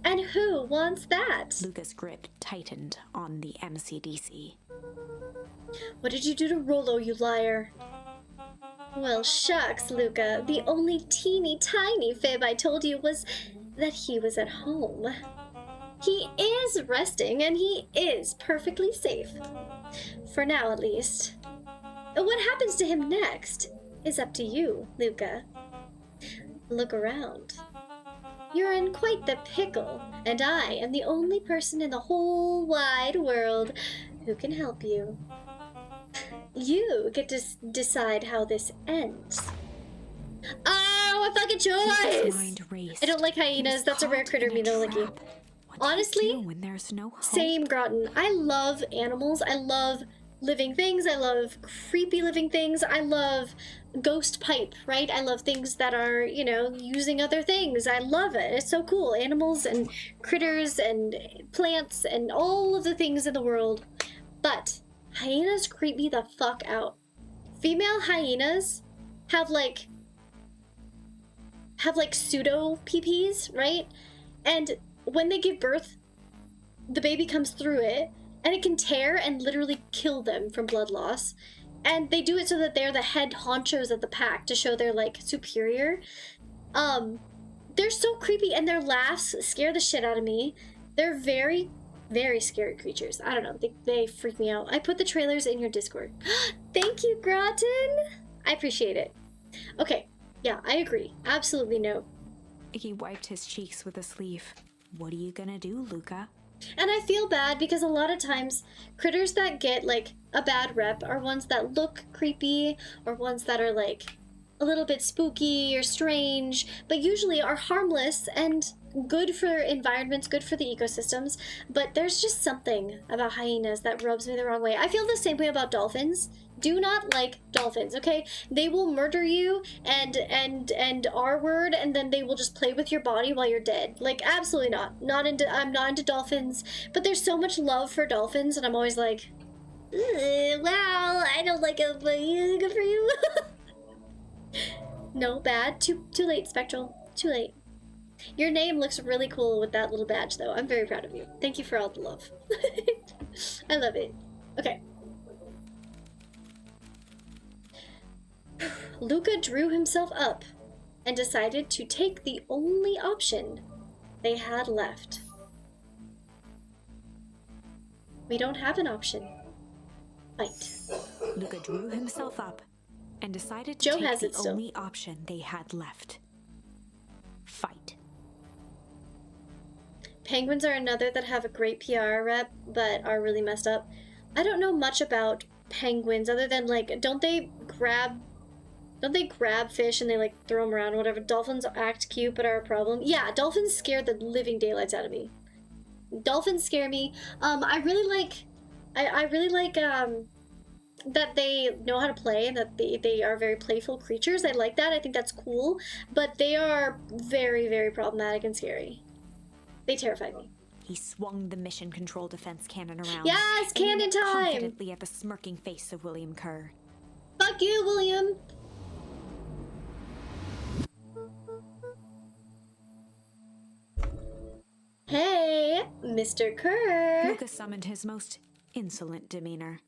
And who wants that? Luca's grip tightened on the MCDC. What did you do to Rollo, you liar? Well, shucks, Luca. The only teeny tiny fib I told you was that he was at home. He is resting, and he is perfectly safe. For now, at least. What happens to him next is up to you, Luca. Look around. You're in quite the pickle, and I am the only person in the whole wide world who can help you. You get to decide how this ends. Oh, a fucking choice! I don't like hyenas. That's a rare critter, me no licky. Honestly, when there's no hope? Same, Groton. I love animals. I love living things. I love creepy living things. I love ghost pipe, right? I love things that are, you know, using other things. I love it. It's so cool. Animals and critters and plants and all of the things in the world. But Hyenas creep me the fuck out. Female hyenas have like pseudo PPs, right? And when they give birth, the baby comes through it and it can tear and literally kill them from blood loss. And they do it so that they're the head honchos of the pack to show they're like superior. They're so creepy, and their laughs scare the shit out of me. They're very, very scary creatures. I don't know, they freak me out. I put the trailers in your Discord. Thank you, Groton! I appreciate it. Okay, yeah, I agree. Absolutely no. He wiped his cheeks with a sleeve. What are you gonna do, Luca? And I feel bad because a lot of times critters that get like a bad rep are ones that look creepy or ones that are like a little bit spooky or strange, but usually are harmless and good for environments, good for the ecosystems. But there's just something about hyenas that rubs me the wrong way. I feel the same way about dolphins. Do not like dolphins, okay? They will murder you and R-word, and then they will just play with your body while you're dead. Like, absolutely not. I'm not into dolphins, but there's so much love for dolphins, and I'm always like, wow, I don't like it, but good for you. No, bad. Too late, Spectral. Too late. Your name looks really cool with that little badge, though. I'm very proud of you. Thank you for all the love. I love it. Okay. Luca drew himself up and decided to take the only option they had left. We don't have an option. Fight. Luca drew himself up and decided to Joe take has the it still. only option they had left. Fight. Penguins are another that have a great PR rep, but are really messed up. I don't know much about penguins other than like, don't they grab fish and they like throw them around or whatever? Dolphins act cute but are a problem. Yeah, dolphins scare the living daylights out of me. Dolphins scare me. I really like that they know how to play and that they are very playful creatures. I like that. I think that's cool. But they are very, very problematic and scary. They terrify me. He swung the mission control defense cannon around. Yes, cannon aimed time! confidently at the smirking face of William Kerr. Fuck you, William! Hey, Mr. Kerr! Luca summoned his most insolent demeanor.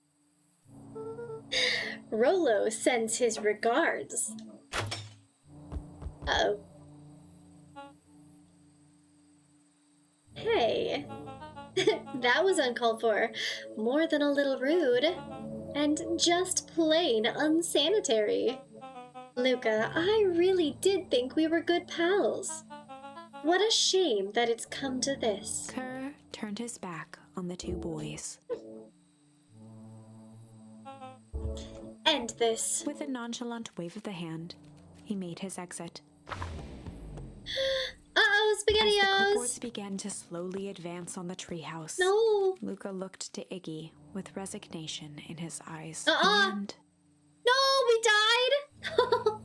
Rolo sends his regards. Uh-oh. Hey. That was uncalled for. More than a little rude. And just plain unsanitary. Luca, I really did think we were good pals. What a shame that it's come to this. Kerr turned his back on the two boys. End this. With a nonchalant wave of the hand, he made his exit. Uh-oh, As the SpaghettiOs! clipboards began to slowly advance on the treehouse, No! Luca looked to Iggy with resignation in his eyes. And No, we died!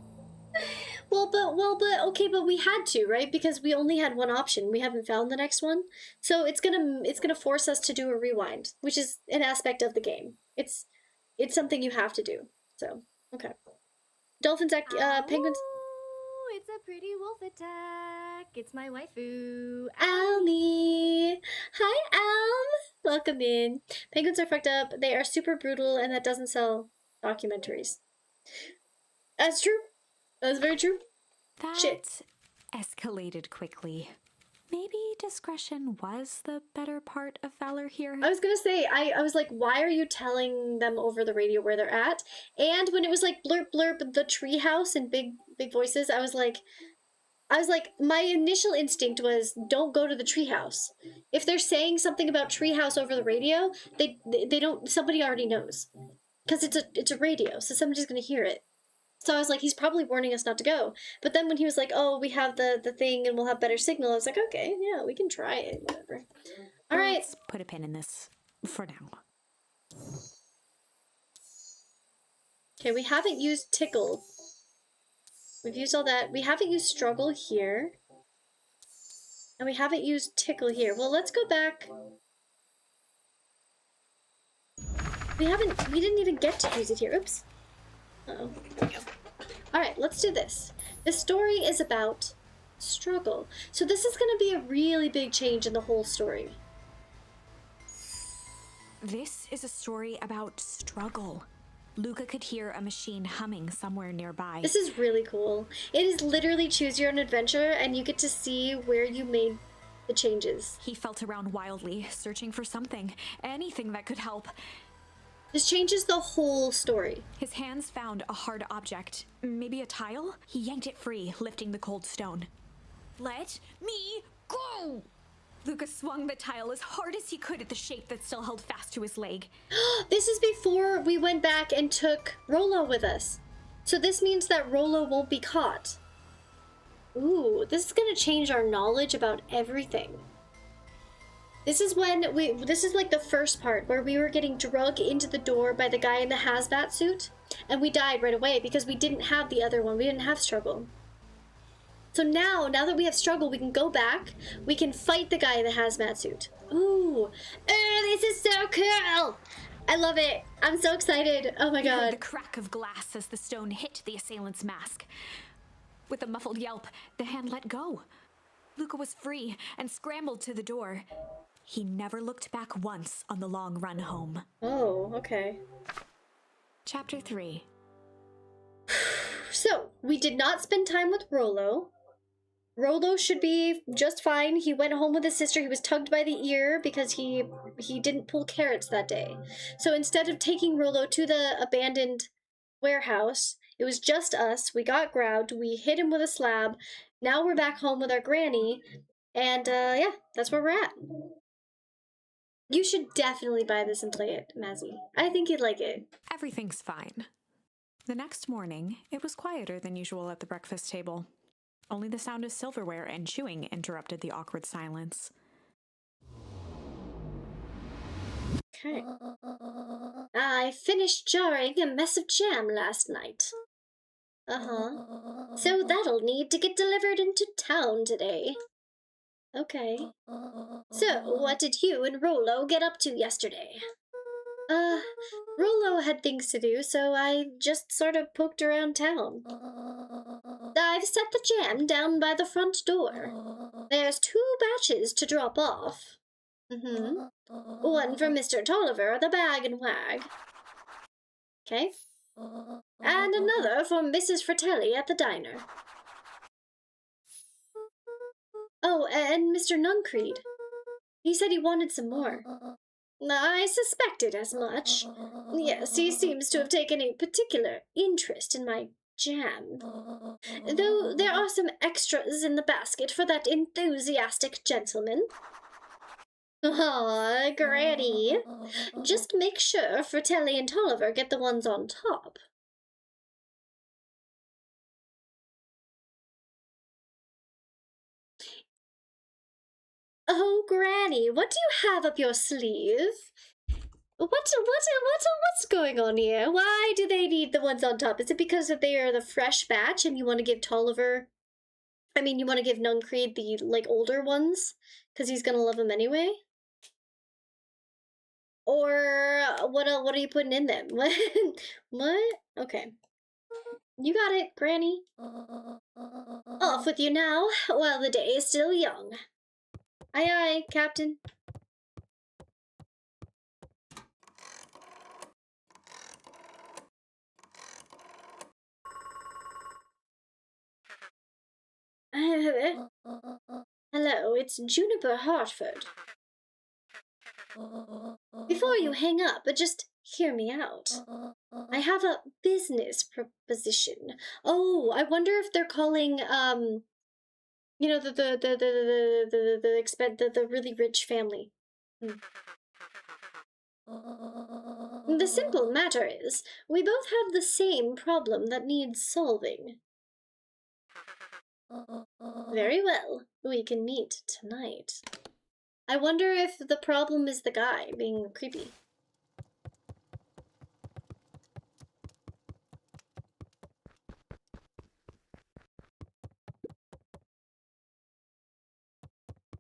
Well, but okay, but we had to, right? Because we only had one option. We haven't found the next one. So it's gonna force us to do a rewind, which is an aspect of the game. It's something you have to do. So, okay. Dolphins penguins. Oh, it's a pretty wolf attack. It's my waifu. Almy! Hi, Alm! Welcome in. Penguins are fucked up. They are super brutal, and that doesn't sell documentaries. That's true. That's very true. that Shit. escalated quickly. Maybe discretion was the better part of valor here. I was gonna say, I was like, why are you telling them over the radio where they're at? And when it was like blurp blurp the treehouse in big voices, I was like, my initial instinct was, don't go to the treehouse. If they're saying something about treehouse over the radio, they don't. Somebody already knows, because it's a radio, so somebody's gonna hear it. So I was like, he's probably warning us not to go. But then when he was like, oh, we have the thing and we'll have better signal, I was like, okay, yeah, we can try it, whatever. All right. Let's put a pin in this for now. Okay, we haven't used tickle. We've used all that. We haven't used struggle here. And we haven't used tickle here. Well, let's go back. We didn't even get to use it here. Oops. Uh-oh. Alright, let's do this. This story is about struggle. So this is gonna be a really big change in the whole story. This is a story about struggle. Luca could hear a machine humming somewhere nearby. This is really cool. It is literally choose your own adventure, and you get to see where you made the changes. He felt around wildly, searching for something, anything that could help. This changes the whole story. His hands found a hard object, maybe a tile. He yanked it free, lifting the cold stone. Let me go! Luca swung the tile as hard as he could at the shape that still held fast to his leg. This is before we went back and took Rollo with us. So this means that Rollo won't be caught. Ooh, this is gonna change our knowledge about everything. This is this is like the first part where we were getting drug into the door by the guy in the hazmat suit, and we died right away because we didn't have the other one. We didn't have struggle. So now that we have struggle, we can go back, we can fight the guy in the hazmat suit. Ooh, this is so cool! I love it. I'm so excited. Oh my He heard god. the crack of glass as the stone hit the assailant's mask. With a muffled yelp, the hand let go. Luca was free and scrambled to the door. He never looked back once on the long run home. Oh, okay. Chapter 3. So, we did not spend time with Rollo. Rollo should be just fine. He went home with his sister. He was tugged by the ear because he didn't pull carrots that day. So instead of taking Rollo to the abandoned warehouse, it was just us. We got grabbed. We hit him with a slab. Now we're back home with our granny. And yeah, that's where we're at. You should definitely buy this and play it, Mazzy. I think you'd like it. Everything's fine. The next morning, it was quieter than usual at the breakfast table. Only the sound of silverware and chewing interrupted the awkward silence. Okay. I finished jarring a mess of jam last night. Uh-huh. So that'll need to get delivered into town today. Okay. So, what did you and Rollo get up to yesterday? Rollo had things to do, so I just sort of poked around town. I've set the jam down by the front door. There's 2 batches to drop off. One for Mr. Tolliver, the Bag and Wag. Okay. And another for Mrs. Fratelli at the diner. Oh, and Mr. Nuncreed. He said he wanted some more. I suspected as much. Yes, he seems to have taken a particular interest in my jam. Though there are some extras in the basket for that enthusiastic gentleman. Aw, Granny. Just make sure Fratelli and Tolliver get the ones on top. Oh, Granny, what do you have up your sleeve? What's going on here? Why do they need the ones on top? Is it because that they are the fresh batch and you want to give Tolliver... I mean, you want to give Nuncreed the, like, older ones? Because he's gonna love them anyway? Or what are you putting in them? What? Okay. You got it, Granny. Off with you now, while the day is still young. Aye aye, Captain. Hello, it's Juniper Hartford. Before you hang up, just hear me out. I have a business proposition. Oh, I wonder if they're calling, you know, the really rich family. The simple matter is, we both have the same problem that needs solving. Very well, we can meet tonight. I wonder if the problem is the guy being creepy.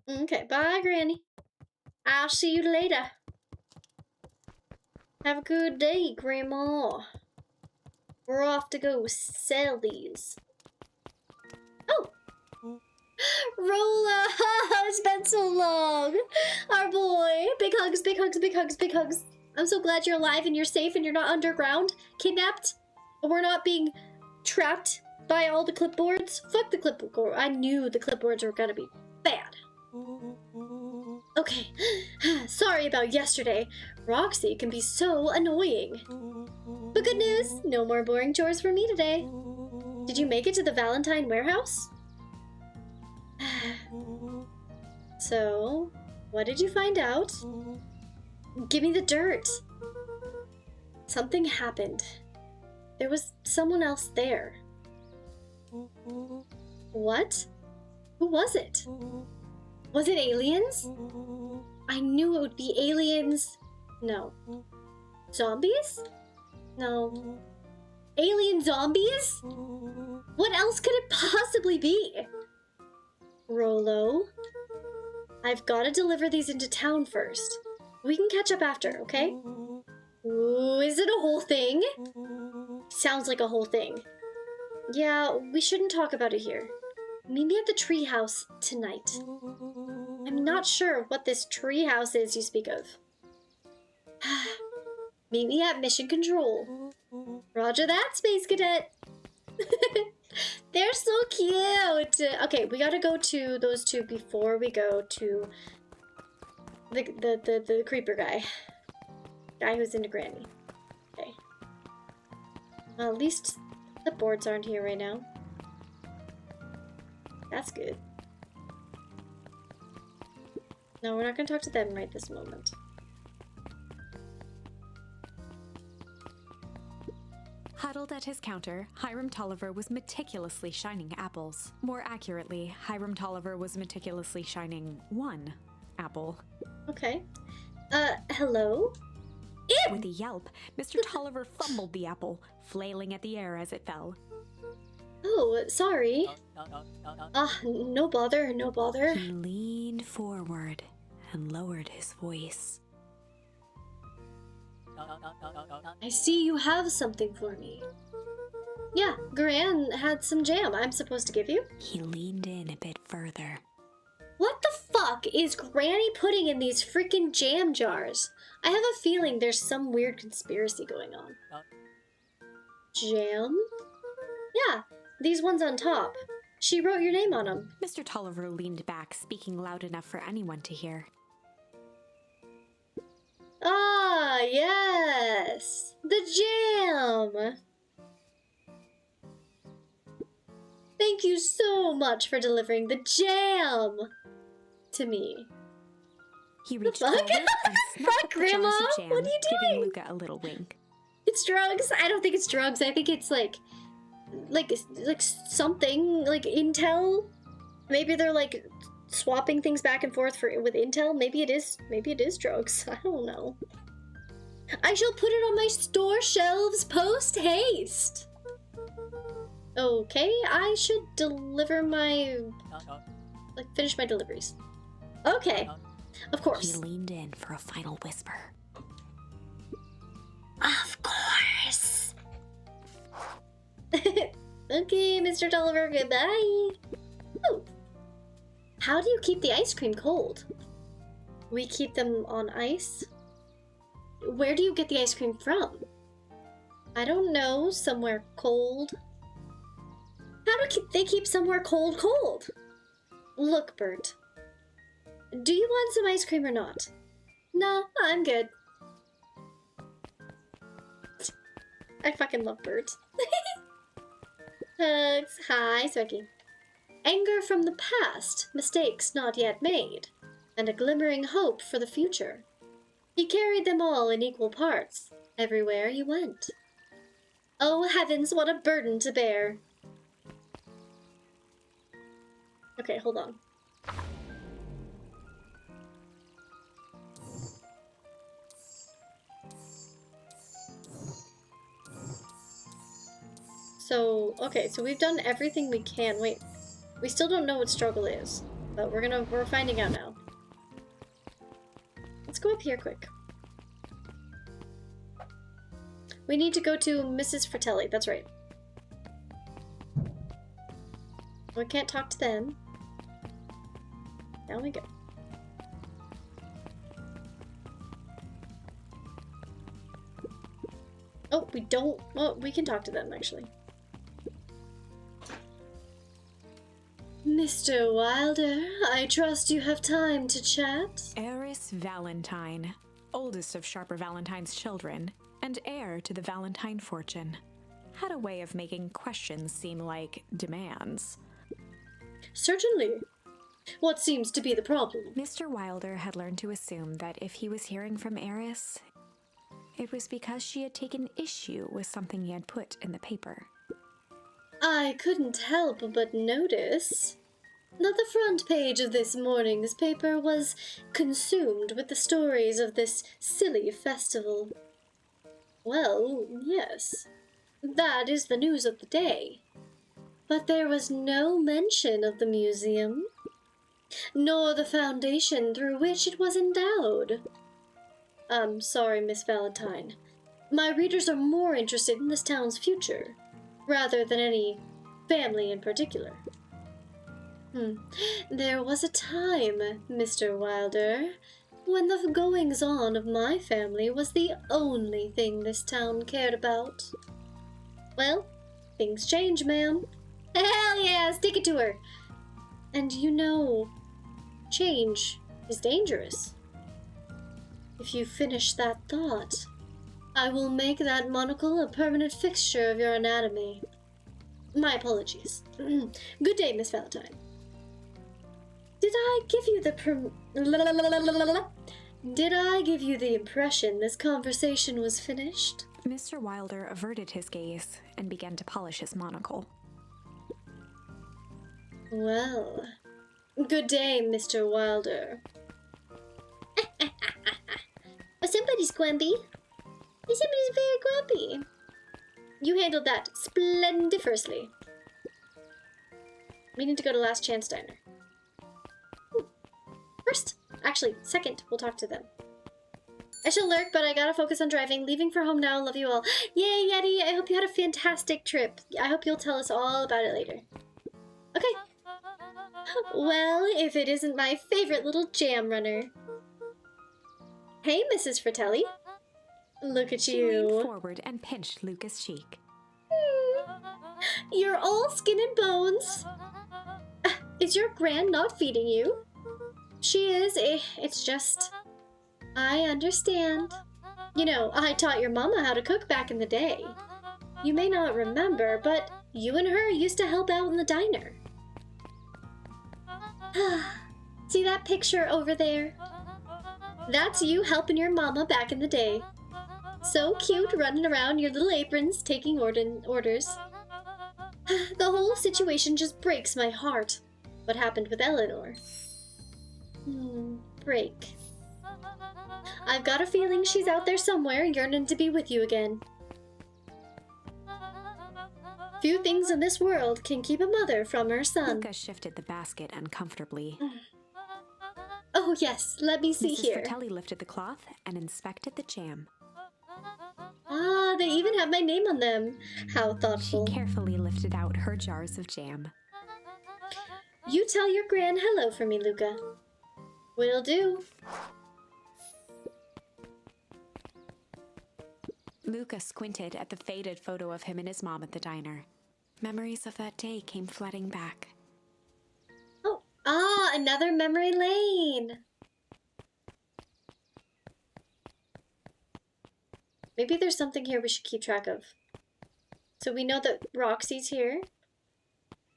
Okay, bye, Granny. I'll see you later. Have a good day, Grandma. We're off to go sell these. Oh! Rolla! It's been so long! Our boy! Big hugs, big hugs, big hugs, big hugs. I'm so glad you're alive and you're safe and you're not underground, kidnapped. We're not being trapped by all the clipboards. Fuck the clipboard. I knew the clipboards were gonna be bad. Okay. Sorry about yesterday. Roxy can be so annoying. But good news, no more boring chores for me today. Did you make it to the Valentine warehouse? So, what did you find out? Give me the dirt. Something happened. There was someone else there. What? Who was it? Was it aliens? I knew it would be aliens. No. Zombies? No. Alien zombies? What else could it possibly be? Rolo, I've got to deliver these into town first. We can catch up after, okay? Ooh, is it a whole thing? Sounds like a whole thing. Yeah, we shouldn't talk about it here. Meet me at the treehouse tonight. I'm not sure what this treehouse is you speak of. Meet me at Mission Control. Roger that, Space Cadet. They're so cute. Okay, we gotta go to those two before we go to the creeper guy. Guy who's into Granny. Okay. Well, at least the boards aren't here right now. That's good. No, we're not gonna talk to them right this moment. Huddled at his counter, Hiram Tolliver was meticulously shining apples. More accurately, Hiram Tolliver was meticulously shining one apple. Okay. Hello? Ew! With a yelp, Mr. Tolliver fumbled the apple, flailing at the air as it fell. Oh, sorry. No bother, no bother. He leaned forward and lowered his voice. I see you have something for me. Yeah, Gran had some jam I'm supposed to give you. He leaned in a bit further. What the fuck is Granny putting in these freaking jam jars? I have a feeling there's some weird conspiracy going on. Jam? Yeah, these ones on top. She wrote your name on them. Mr. Tolliver leaned back, speaking loud enough for anyone to hear. Ah, yes! The jam! Thank you so much for delivering the jam to me. He reached forward and snapped up the Grandma, jars of jam, what are you doing? giving Luca a little wink. It's drugs. I don't think it's drugs. I think it's like something like intel. Maybe they're like swapping things back and forth with intel. Maybe it is drugs. I don't know. I shall put it on my store shelves post haste. Okay, I should deliver my finish my deliveries. Okay. Of course. He leaned in for a final whisper. Of course. Okay, Mr. Tolliver, goodbye. Oh. How do you keep the ice cream cold? We keep them on ice? Where do you get the ice cream from? I don't know, somewhere cold. How do they keep somewhere cold? Look, Bert. Do you want some ice cream or not? No, I'm good. I fucking love Bert. Hugs. Hi, Sweki. Anger from the past, mistakes not yet made, and a glimmering hope for the future. He carried them all in equal parts, everywhere he went. Oh heavens, what a burden to bear. Okay, hold on. So, okay, so we've done everything we can. Wait, we still don't know what struggle is, but we're finding out now. Let's go up here quick. We need to go to Mrs. Fratelli, that's right. We can't talk to them. Down we go. Oh, we don't. Well, we can talk to them actually. Mr. Wilder, I trust you have time to chat. Eris Valentine, oldest of Sharper Valentine's children, and heir to the Valentine fortune, had a way of making questions seem like demands. Certainly. What seems to be the problem? Mr. Wilder had learned to assume that if he was hearing from Eris, it was because she had taken issue with something he had put in the paper. I couldn't help but notice that the front page of this morning's paper was consumed with the stories of this silly festival. Well, yes, that is the news of the day. But there was no mention of the museum, nor the foundation through which it was endowed. I'm sorry, Miss Valentine. My readers are more interested in this town's future, rather than any family in particular. There was a time, Mr. Wilder, when the goings-on of my family was the only thing this town cared about. Well, things change, ma'am. Hell yeah, stick it to her! And you know, change is dangerous. If you finish that thought, I will make that monocle a permanent fixture of your anatomy. My apologies. Good day, Miss Valentine. Did I give you the impression this conversation was finished? Mr. Wilder averted his gaze and began to polish his monocle. Well, good day, Mr. Wilder. Somebody's grumpy. Somebody's very grumpy. You handled that splendiferously. We need to go to Last Chance Diner. First, actually, second, we'll talk to them. I shall lurk, but I gotta focus on driving. Leaving for home now. Love you all. Yay, Yeti! I hope you had a fantastic trip. I hope you'll tell us all about it later. Okay. Well, if it isn't my favorite little jam runner. Hey, Mrs. Fratelli. Look at She you. leaned forward and pinched Luca's cheek. You're all skin and bones. Is your gran not feeding you? She is. It's just... I understand. You know, I taught your mama how to cook back in the day. You may not remember, but you and her used to help out in the diner. See that picture over there? That's you helping your mama back in the day. So cute, running around your little aprons, taking orders. The whole situation just breaks my heart. What happened with Eleanor? Break. I've got a feeling she's out there somewhere, yearning to be with you again. Few things in this world can keep a mother from her son. Luca shifted the basket uncomfortably. Oh yes, let me see Mrs. here. Fratelli lifted the cloth and inspected the jam. Ah, they even have my name on them. How thoughtful. She carefully lifted out her jars of jam. You tell your gran hello for me, Luca. Will do. Luca squinted at the faded photo of him and his mom at the diner. Memories of that day came flooding back. Oh, another memory lane. Maybe there's something here we should keep track of. So we know that Roxy's here.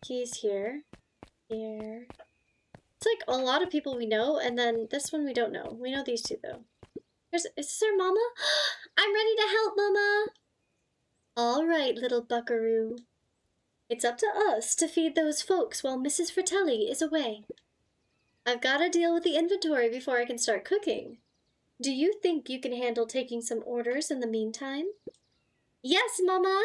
He's here. Here. It's like a lot of people we know, and then this one we don't know. We know these two, though. Is this our mama? I'm ready to help, mama! Alright, little buckaroo. It's up to us to feed those folks while Mrs. Fratelli is away. I've got to deal with the inventory before I can start cooking. Do you think you can handle taking some orders in the meantime? Yes, mama!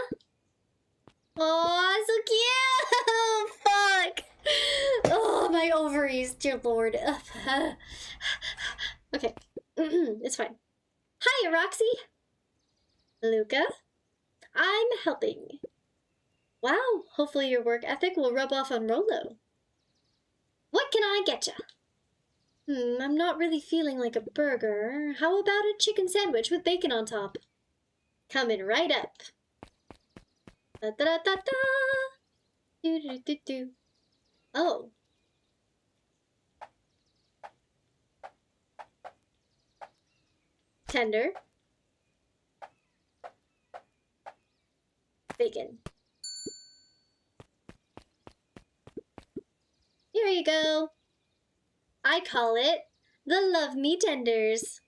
Oh, so cute! Fuck! Oh, my ovaries, dear lord. Okay, it's fine. Hiya, Roxy! Luca, I'm helping. Wow, hopefully your work ethic will rub off on Rolo. What can I get ya? I'm not really feeling like a burger. How about a chicken sandwich with bacon on top? Coming right up. Da da da da da. Do do do do. Oh. Tender. Bacon. Here you go. I call it the Love Me Tenders.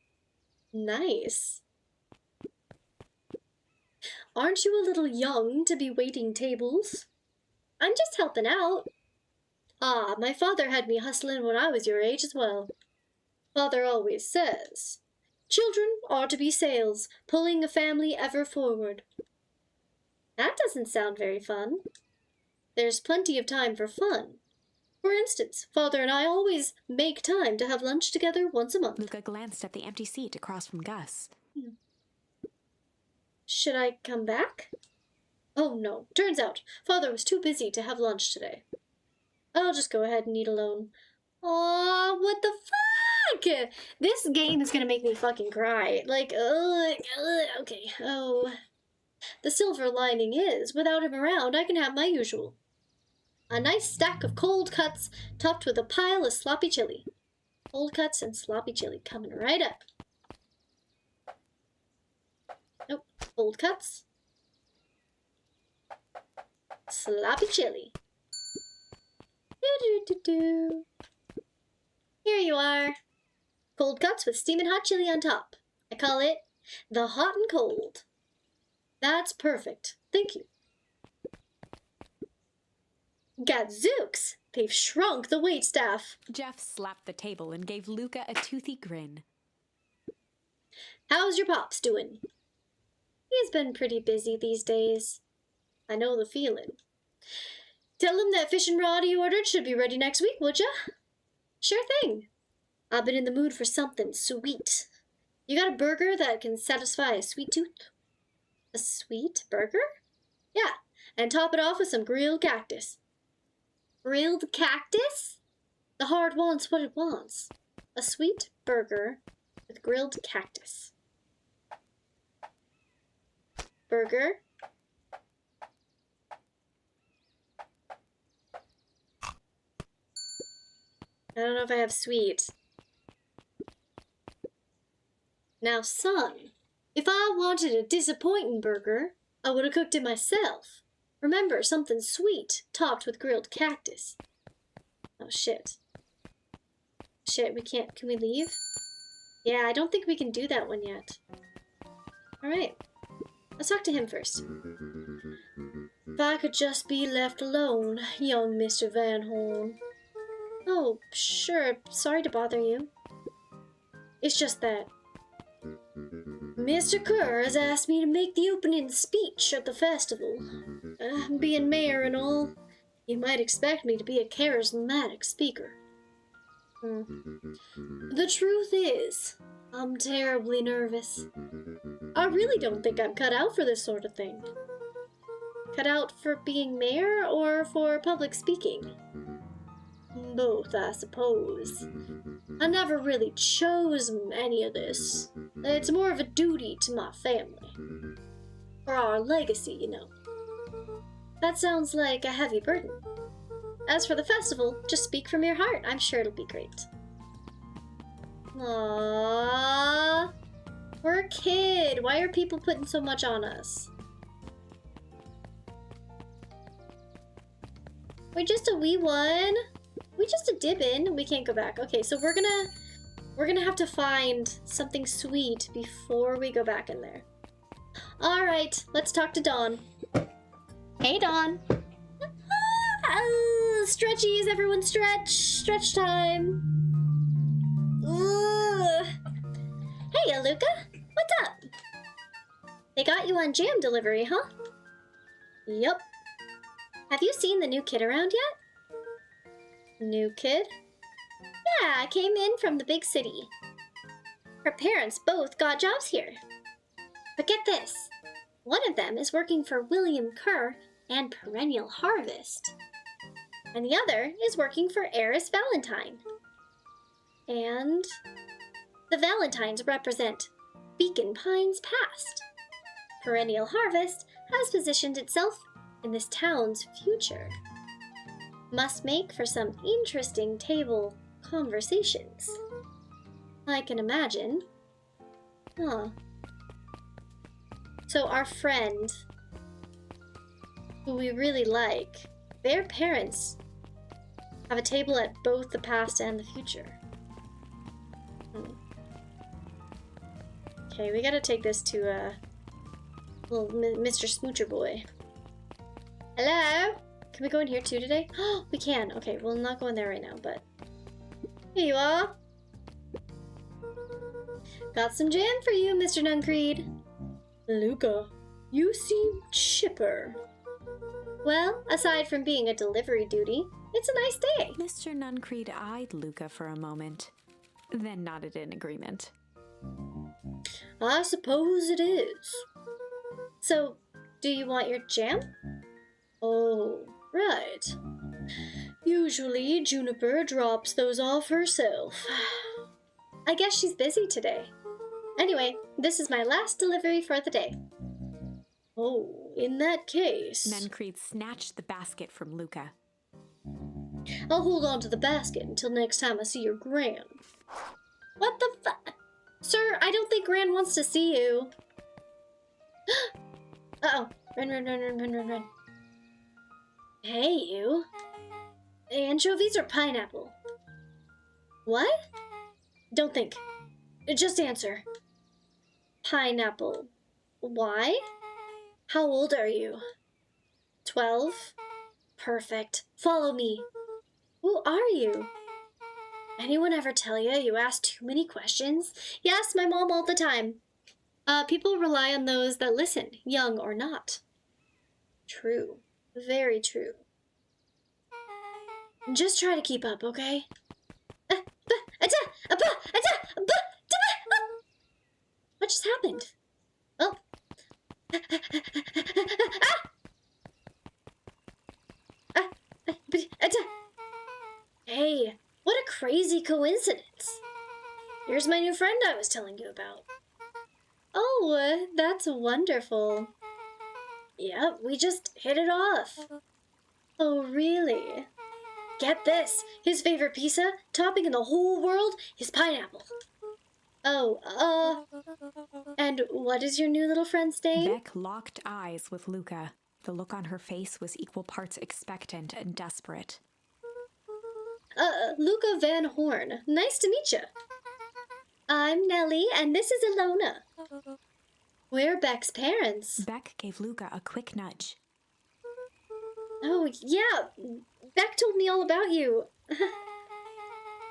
Nice. Aren't you a little young to be waiting tables? I'm just helping out. Ah, my father had me hustling when I was your age as well. Father always says, children are to be sails, pulling a family ever forward. That doesn't sound very fun. There's plenty of time for fun. For instance, Father and I always make time to have lunch together once a month. Luca glanced at the empty seat across from Gus. Should I come back? Oh no, turns out Father was too busy to have lunch today. I'll just go ahead and eat alone. Aw, what the fuck? This game is gonna make me fucking cry. Like, okay, oh. The silver lining is, without him around, I can have my usual. A nice stack of cold cuts topped with a pile of sloppy chili. Cold cuts and sloppy chili coming right up. Nope, cold cuts. Sloppy chili. Do-do-do-do. Here you are. Cold cuts with steaming hot chili on top. I call it the hot and cold. That's perfect. Thank you. Gadzooks! They've shrunk the waitstaff. Jeff slapped the table and gave Luca a toothy grin. How's your pops doing? He's been pretty busy these days. I know the feeling. Tell him that fishing rod he ordered should be ready next week, would ya? Sure thing. I've been in the mood for something sweet. You got a burger that can satisfy a sweet tooth? A sweet burger? Yeah, and top it off with some grilled cactus. Grilled cactus? The heart wants what it wants. A sweet burger with grilled cactus. Burger. I don't know if I have sweet. Now, son, if I wanted a disappointing burger, I would have cooked it myself. Remember, something sweet, topped with grilled cactus. Oh, shit. Shit, we can't... Can we leave? Yeah, I don't think we can do that one yet. Alright. Let's talk to him first. If I could just be left alone, young Mr. Van Horn. Oh, sure. Sorry to bother you. It's just that Mr. Kerr has asked me to make the opening speech at the festival. Being mayor and all, you might expect me to be a charismatic speaker. The truth is, I'm terribly nervous. I really don't think I'm cut out for this sort of thing. Cut out for being mayor or for public speaking? Both, I suppose. I never really chose any of this. It's more of a duty to my family. For our legacy, you know. That sounds like a heavy burden. As for the festival, just speak from your heart. I'm sure it'll be great. Aww. We're a kid. Why are people putting so much on us? We're just a wee one. We just a dib in. We can't go back. Okay, so we're gonna have to find something sweet before we go back in there. All right, let's talk to Dawn. Hey, Dawn. Stretchies, everyone stretch. Stretch time. Ugh. Hey, Luca. What's up? They got you on jam delivery, huh? Yup. Have you seen the new kid around yet? New kid? Yeah, I came in from the big city. Her parents both got jobs here. But get this. One of them is working for William Kerr and Perennial Harvest. And the other is working for Eris Valentine. And the Valentines represent Beacon Pines past. Perennial Harvest has positioned itself in this town's future. Must make for some interesting table conversations. I can imagine. Huh. So our friend, who we really like, their parents have a table at both the past and the future. Okay, we gotta take this to little Mr. Smoocher boy. Hello? Can we go in here too today? Oh, we can. Okay, we'll not go in there right now, but here you are. Got some jam for you, Mr. Nuncreed. Luca, you seem chipper. Well, aside from being a delivery duty, it's a nice day. Mr. Nuncreed eyed Luca for a moment, then nodded in agreement. I suppose it is. So, do you want your jam? Oh, right. Usually, Juniper drops those off herself. I guess she's busy today. Anyway, this is my last delivery for the day. Oh, in that case... Nuncreed snatched the basket from Luca. I'll hold on to the basket until next time I see your Gran. What the fu- Sir, I don't think Gran wants to see you. Uh-oh. Run. Hey, you. Anchovies or pineapple? What? Don't think. Just answer. Pineapple. Why? How old are you? 12? Perfect. Follow me. Who are you? Anyone ever tell you you ask too many questions? Yes, my mom all the time. People rely on those that listen, young or not. True. Very true. Just try to keep up, okay? What just happened? Oh. Hey, what a crazy coincidence. Here's my new friend I was telling you about. Oh, that's wonderful. Yep, we just hit it off. Oh, really? Get this, his favorite pizza, topping in the whole world, is pineapple. Oh, and what is your new little friend's name? Beck locked eyes with Luca. The look on her face was equal parts expectant and desperate. Luca Van Horn. Nice to meet you. I'm Nellie, and this is Ilona. We're Beck's parents. Beck gave Luca a quick nudge. Oh, yeah. Beck told me all about you.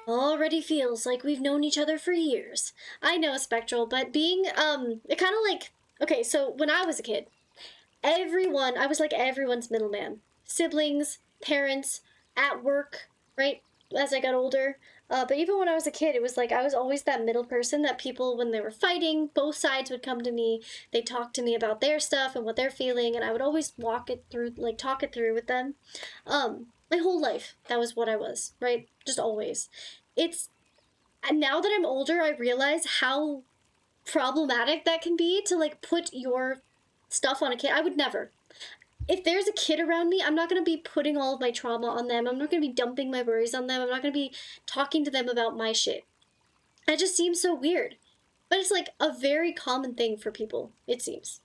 Already feels like we've known each other for years. I know, Spectral, but being, it kind of like... Okay, so when I was a kid, I was like everyone's middleman. Siblings, parents, at work, right? As I got older. But even when I was a kid, it was like I was always that middle person that people, when they were fighting, both sides would come to me. They'd talk to me about their stuff and what they're feeling, and I would always talk it through with them. My whole life, that was what I was, right? Just always. And now that I'm older, I realize how problematic that can be to, like, put your stuff on a kid. I would never. If there's a kid around me, I'm not going to be putting all of my trauma on them. I'm not going to be dumping my worries on them. I'm not going to be talking to them about my shit. That just seems so weird. But it's, like, a very common thing for people, it seems.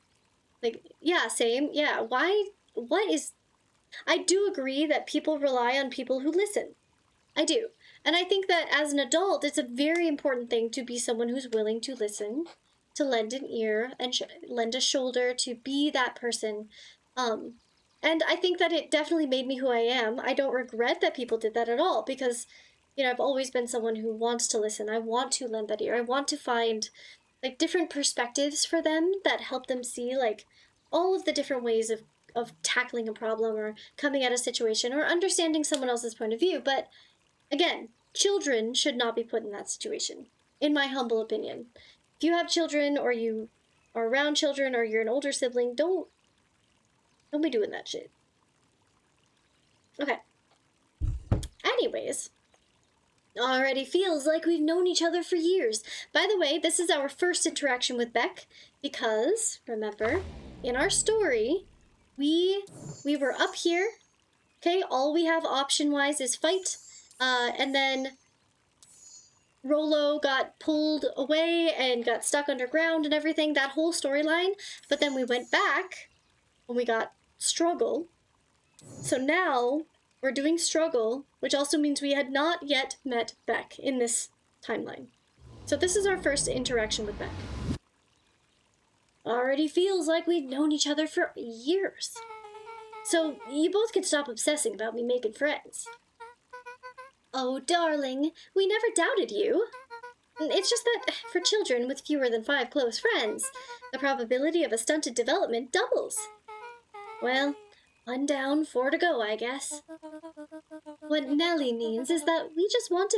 Like, yeah, same. Yeah, I do agree that people rely on people who listen. I do. And I think that as an adult, it's a very important thing to be someone who's willing to listen, to lend an ear, and lend a shoulder, to be that person. And I think that it definitely made me who I am. I don't regret that people did that at all, because, you know, I've always been someone who wants to listen. I want to lend that ear. I want to find, like, different perspectives for them that help them see, like, all of the different ways of tackling a problem or coming at a situation or understanding someone else's point of view. But again, children should not be put in that situation, in my humble opinion. If you have children or you are around children or you're an older sibling, don't be doing that shit. Okay. Anyways, already feels like we've known each other for years. By the way, this is our first interaction with Beck because, remember, in our story, we were up here. Okay, all we have option-wise is fight, and then Rolo got pulled away and got stuck underground and everything, that whole storyline. But then we went back when we got struggle. So now we're doing struggle, which also means we had not yet met Beck in this timeline. So this is our first interaction with Beck. Already feels like we've known each other for years. So you both can stop obsessing about me making friends. Oh, darling, we never doubted you. It's just that for children with fewer than 5 close friends, the probability of a stunted development doubles. Well, 1 down, 4 to go, I guess. What Nelly means is that we just want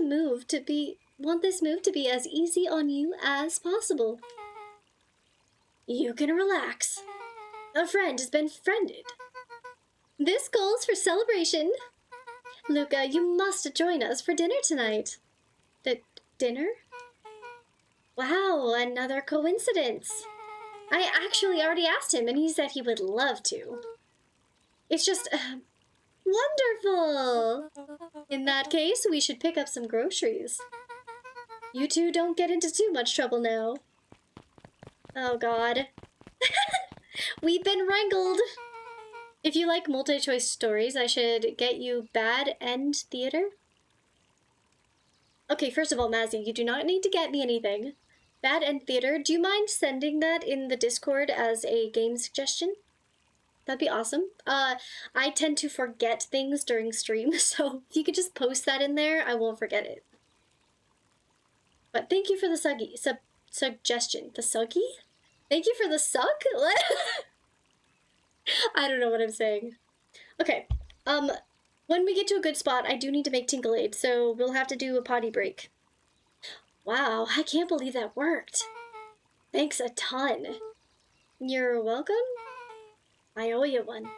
this move to be as easy on you as possible. You can relax. A friend has been friended. This calls for celebration. Luca, you must join us for dinner tonight. Dinner? Wow, another coincidence. I actually already asked him and he said he would love to. It's just wonderful. In that case, we should pick up some groceries. You two don't get into too much trouble now. Oh god. We've been wrangled. If you like multi-choice stories, I should get you Bad End Theater. Okay, first of all, Mazzy, you do not need to get me anything. Bad End Theater, do you mind sending that in the Discord as a game suggestion? That'd be awesome. I tend to forget things during stream, so if you could just post that in there, I won't forget it. But thank you for the suggestion. The suggy? Thank you for the suck? What? I don't know what I'm saying. Okay, when we get to a good spot, I do need to make Tinklade, so we'll have to do a potty break. Wow, I can't believe that worked. Thanks a ton. You're welcome? I owe you one.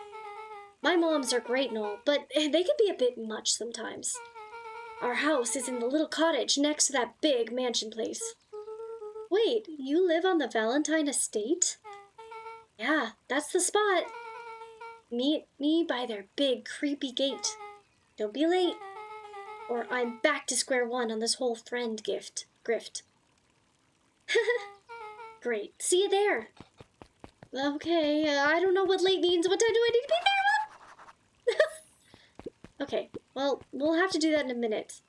My moms are great and all, but they can be a bit much sometimes. Our house is in the little cottage next to that big mansion place. Wait, you live on the Valentine estate? Yeah, that's the spot. Meet me by their big, creepy gate. Don't be late, or I'm back to square one on this whole friend grift. Great, see you there. Okay, I don't know what late means. What time do I need to be there? Okay, well, we'll have to do that in a minute.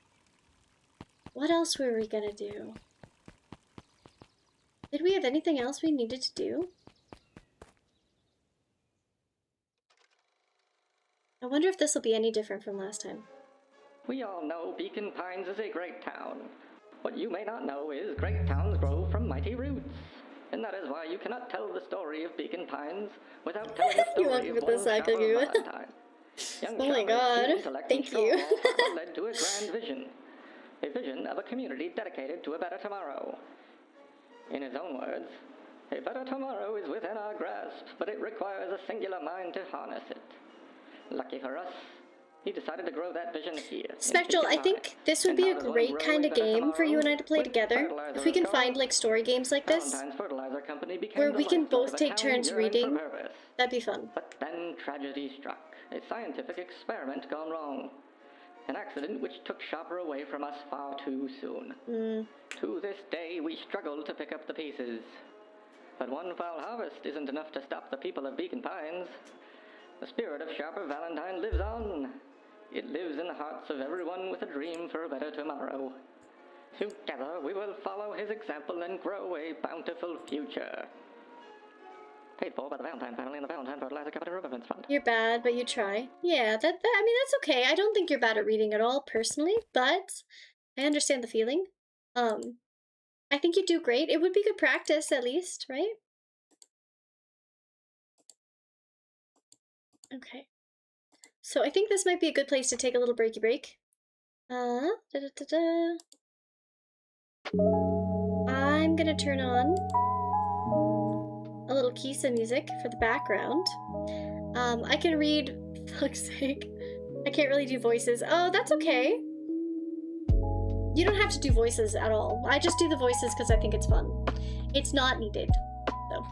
What else were we gonna do? Did we have anything else we needed to do? I wonder if this will be any different from last time. We all know Beacon Pines is a great town. What you may not know is great towns grow from mighty roots. And that is why you cannot tell the story of Beacon Pines without telling the story of one Shopper Valentine. Young Oh my god, thank you. led to a grand vision. A vision of a community dedicated to a better tomorrow. In his own words, a better tomorrow is within our grasp, but it requires a singular mind to harness it. Lucky for us, he decided to grow that vision here. Spectral, I think this would be a great kind of game for you and I to play together. If we can find like story games like this, where we can both take turns reading, that'd be fun. But then tragedy struck. A scientific experiment gone wrong. An accident which took Shopper away from us far too soon. To this day, we struggle to pick up the pieces. But one foul harvest isn't enough to stop the people of Beacon Pines. The spirit of Shopper Valentine lives on. It lives in the hearts of everyone with a dream for a better tomorrow. Together, we will follow his example and grow a bountiful future. Paid for by the Valentine family and the Valentine Fertilizer Company Remembrance Fund. You're bad, but you try. Yeah, I mean, that's okay. I don't think you're bad at reading at all, personally, but I understand the feeling. I think you do great. It would be good practice, at least, right? Okay. So I think this might be a good place to take a little breaky break. I'm gonna turn on a little Kisa music for the background. I can read, for fuck's sake. I can't really do voices. Oh, that's okay. You don't have to do voices at all. I just do the voices because I think it's fun. It's not needed. So,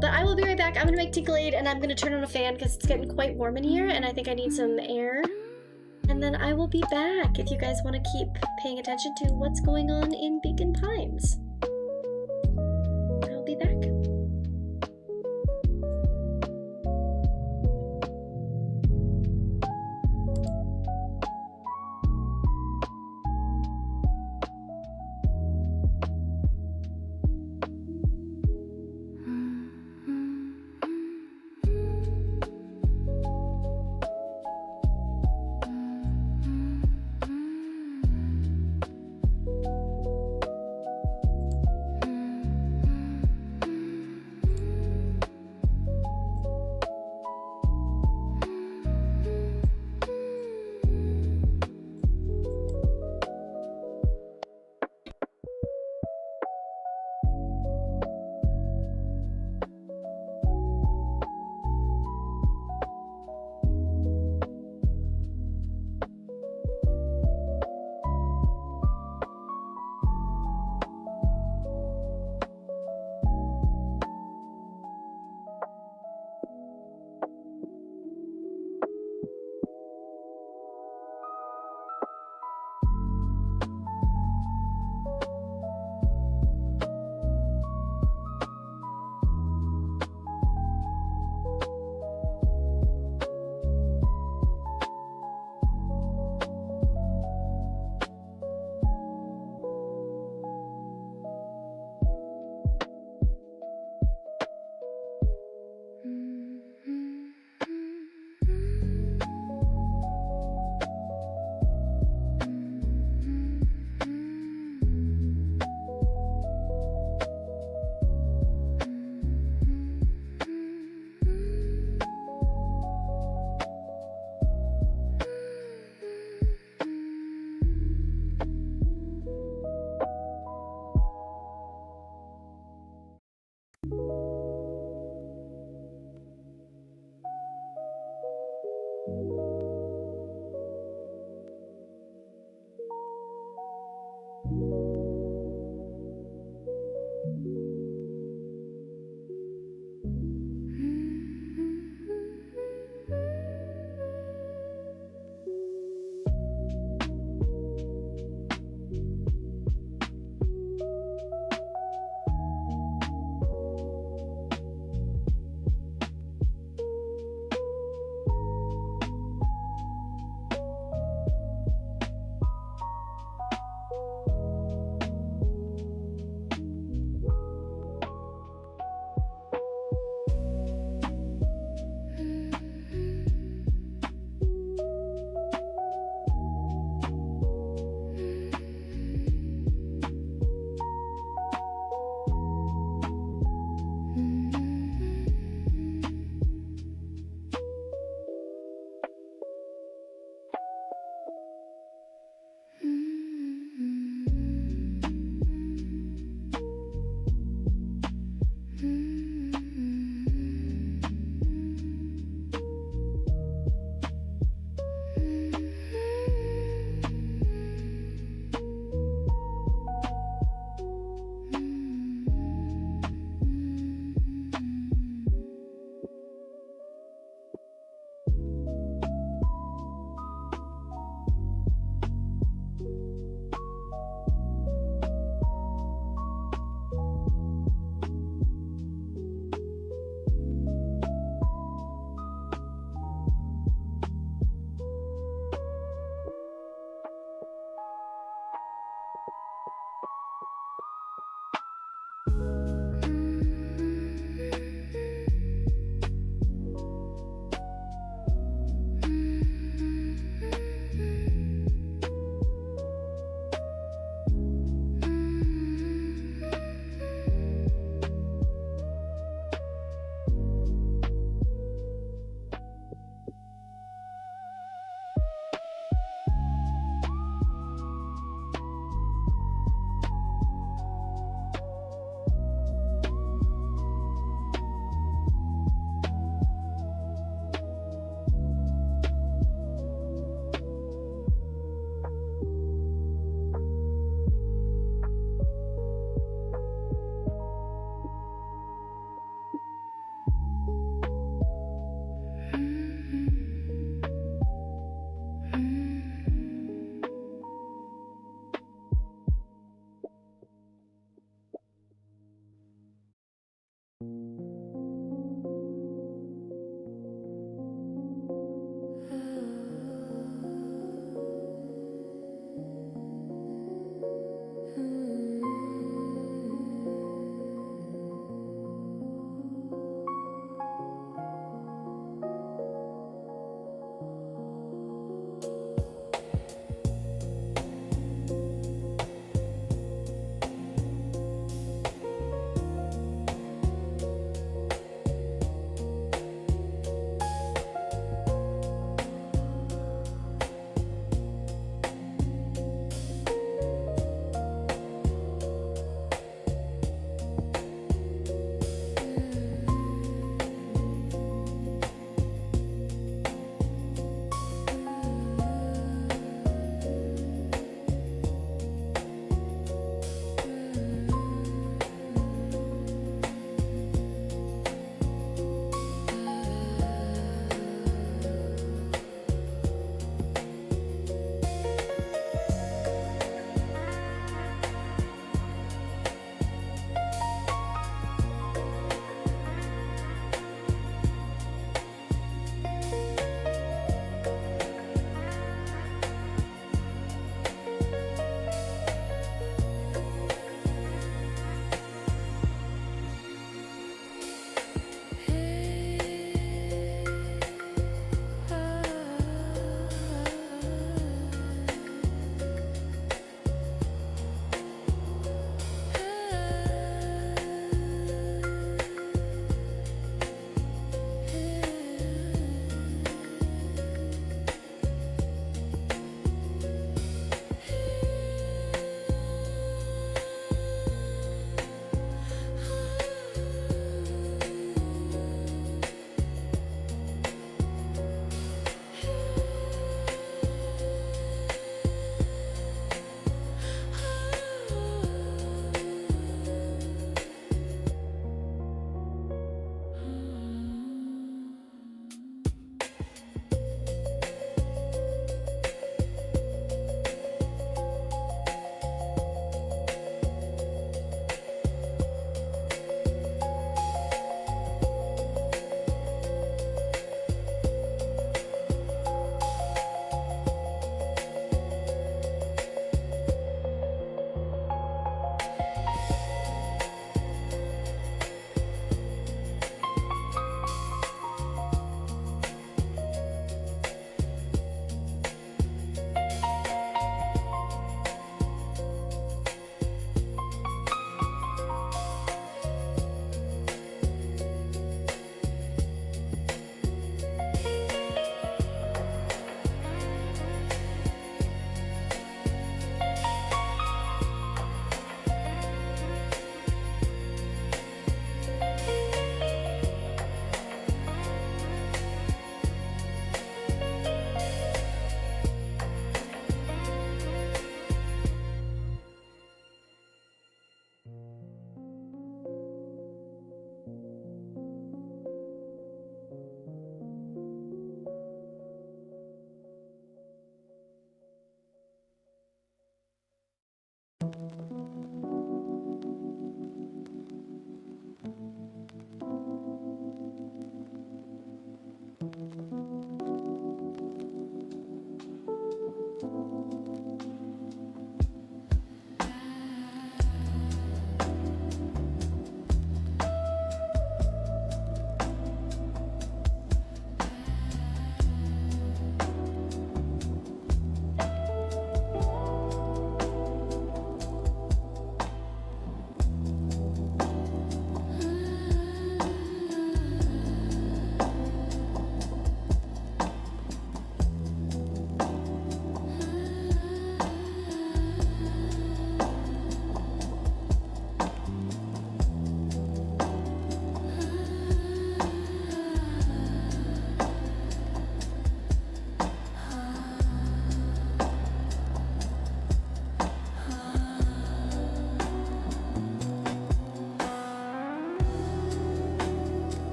but I will be right back. I'm gonna make Tinklade and I'm gonna turn on a fan because it's getting quite warm in here and I think I need some air. And then I will be back if you guys want to keep paying attention to what's going on in Beacon Pines. I'll be back.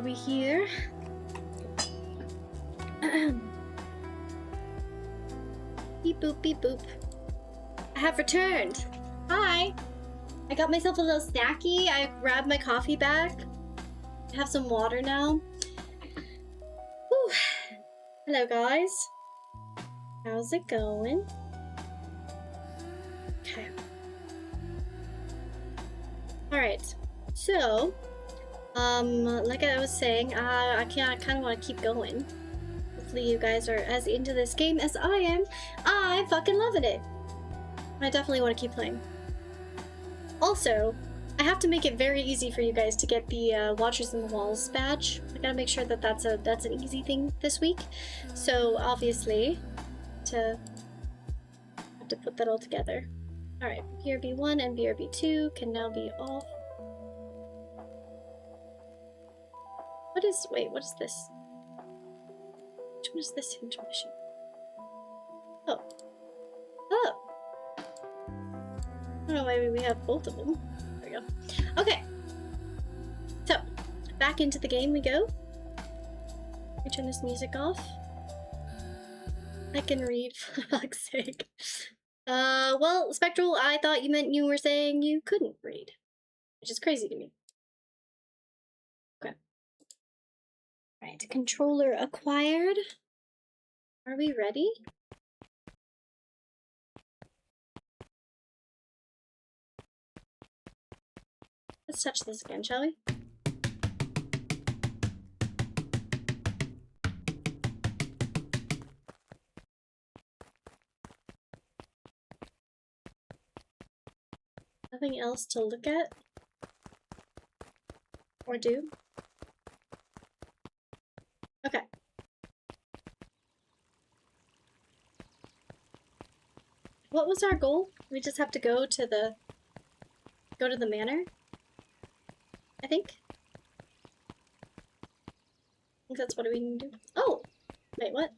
we here? Beep boop, beep boop. I have returned. Hi. I got myself a little snacky. I grabbed my coffee back. I have some water now. Whew. Hello, guys. How's it going? Okay. Alright. So, like I was saying, I kind of want to keep going. Hopefully you guys are as into this game as I am. I'm fucking loving it. I definitely want to keep playing. Also, I have to make it very easy for you guys to get the Watchers in the Walls badge. I gotta make sure that that's an easy thing this week. So obviously, have to put that all together. All right, BRB1 and BRB2 can now be off. What is this? Which one is this intermission? Oh. I don't know why we have both of them. There we go. Okay. So, back into the game we go. Let me turn this music off. I can read, for fuck's sake. Well, Spectral, I thought you meant you were saying you couldn't read. Which is crazy to me. Okay. Alright, controller acquired. Are we ready? Let's touch this again, shall we? Nothing else to look at? Or do? Okay. What was our goal? We just have to go to the manor? I think that's what we need to do. Oh! Wait, what?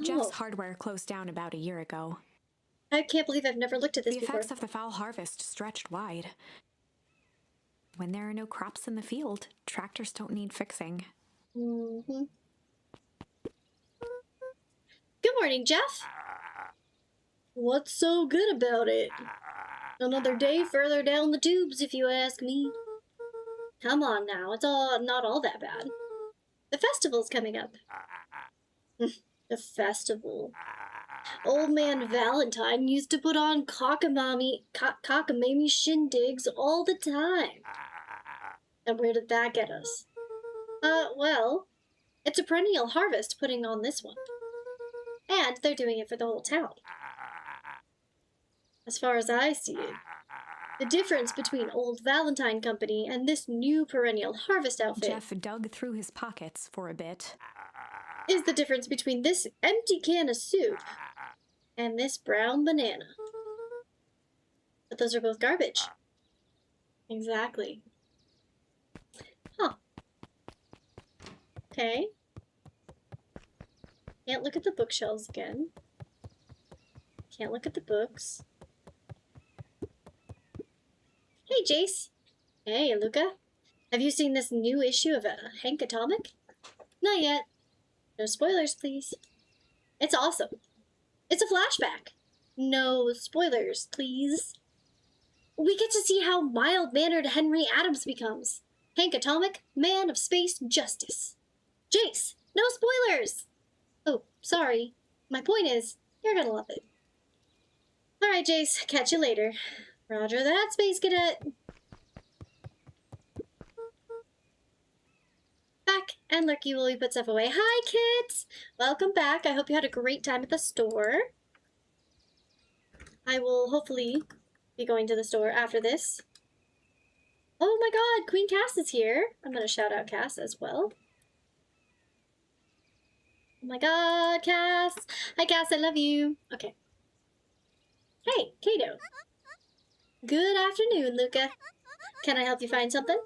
Jeff's hardware closed down about a year ago. I can't believe I've never looked at this The before. effects of the foul harvest stretched wide. When there are no crops in the field, tractors don't need fixing. Mm-hmm. Good morning, Jeff. What's so good about it? Another day further down the tubes, if you ask me. Come on now, it's not all that bad. The festival's coming up. The festival. Old man Valentine used to put on cockamamie shindigs all the time. And where did that get us? Well, it's a perennial harvest putting on this one. And they're doing it for the whole town. As far as I see it, the difference between Old Valentine Company and this new perennial harvest outfit Jeff dug through his pockets for a bit. Is the difference between this empty can of soup and this brown banana. But those are both garbage. Exactly. Huh. Okay. Can't look at the bookshelves again. Can't look at the books. Hey, Jace. Hey, Luca. Have you seen this new issue of Hank Atomic? Not yet. No spoilers, please. It's awesome. It's a flashback. No spoilers, please. We get to see how mild-mannered Henry Adams becomes. Hank Atomic, man of space justice. Jace, no spoilers! Oh, sorry. My point is, you're gonna love it. Alright, Jace. Catch you later. Roger that, Space Cadet. Back, and Lurky will put stuff away. Hi, kids! Welcome back. I hope you had a great time at the store. I will hopefully be going to the store after this. Oh my god, Queen Cass is here. I'm gonna shout out Cass as well. Oh my god, Cass! Hi, Cass, I love you. Okay. Hey, Kato. Good afternoon, Luca. Can I help you find something?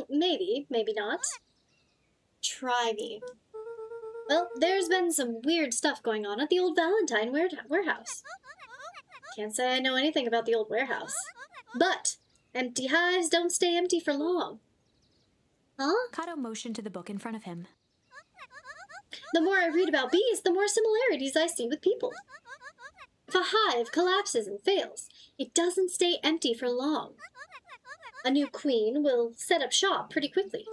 Maybe, maybe not. Try me. Well, there's been some weird stuff going on at the old Valentine warehouse. Can't say I know anything about the old warehouse. But empty hives don't stay empty for long. Huh? Kato motioned to the book in front of him. The more I read about bees, the more similarities I see with people. If a hive collapses and fails, it doesn't stay empty for long. A new queen will set up shop pretty quickly.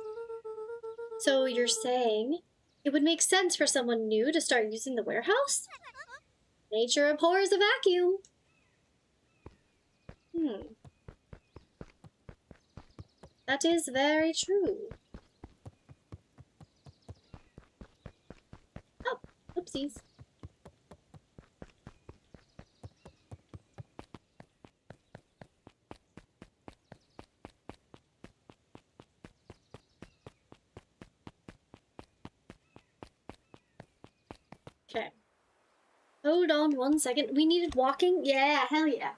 So you're saying it would make sense for someone new to start using the warehouse? Nature abhors a vacuum. That is very true. Oh, oopsies. Okay. Hold on 1 second. We needed walking? Yeah, hell yeah.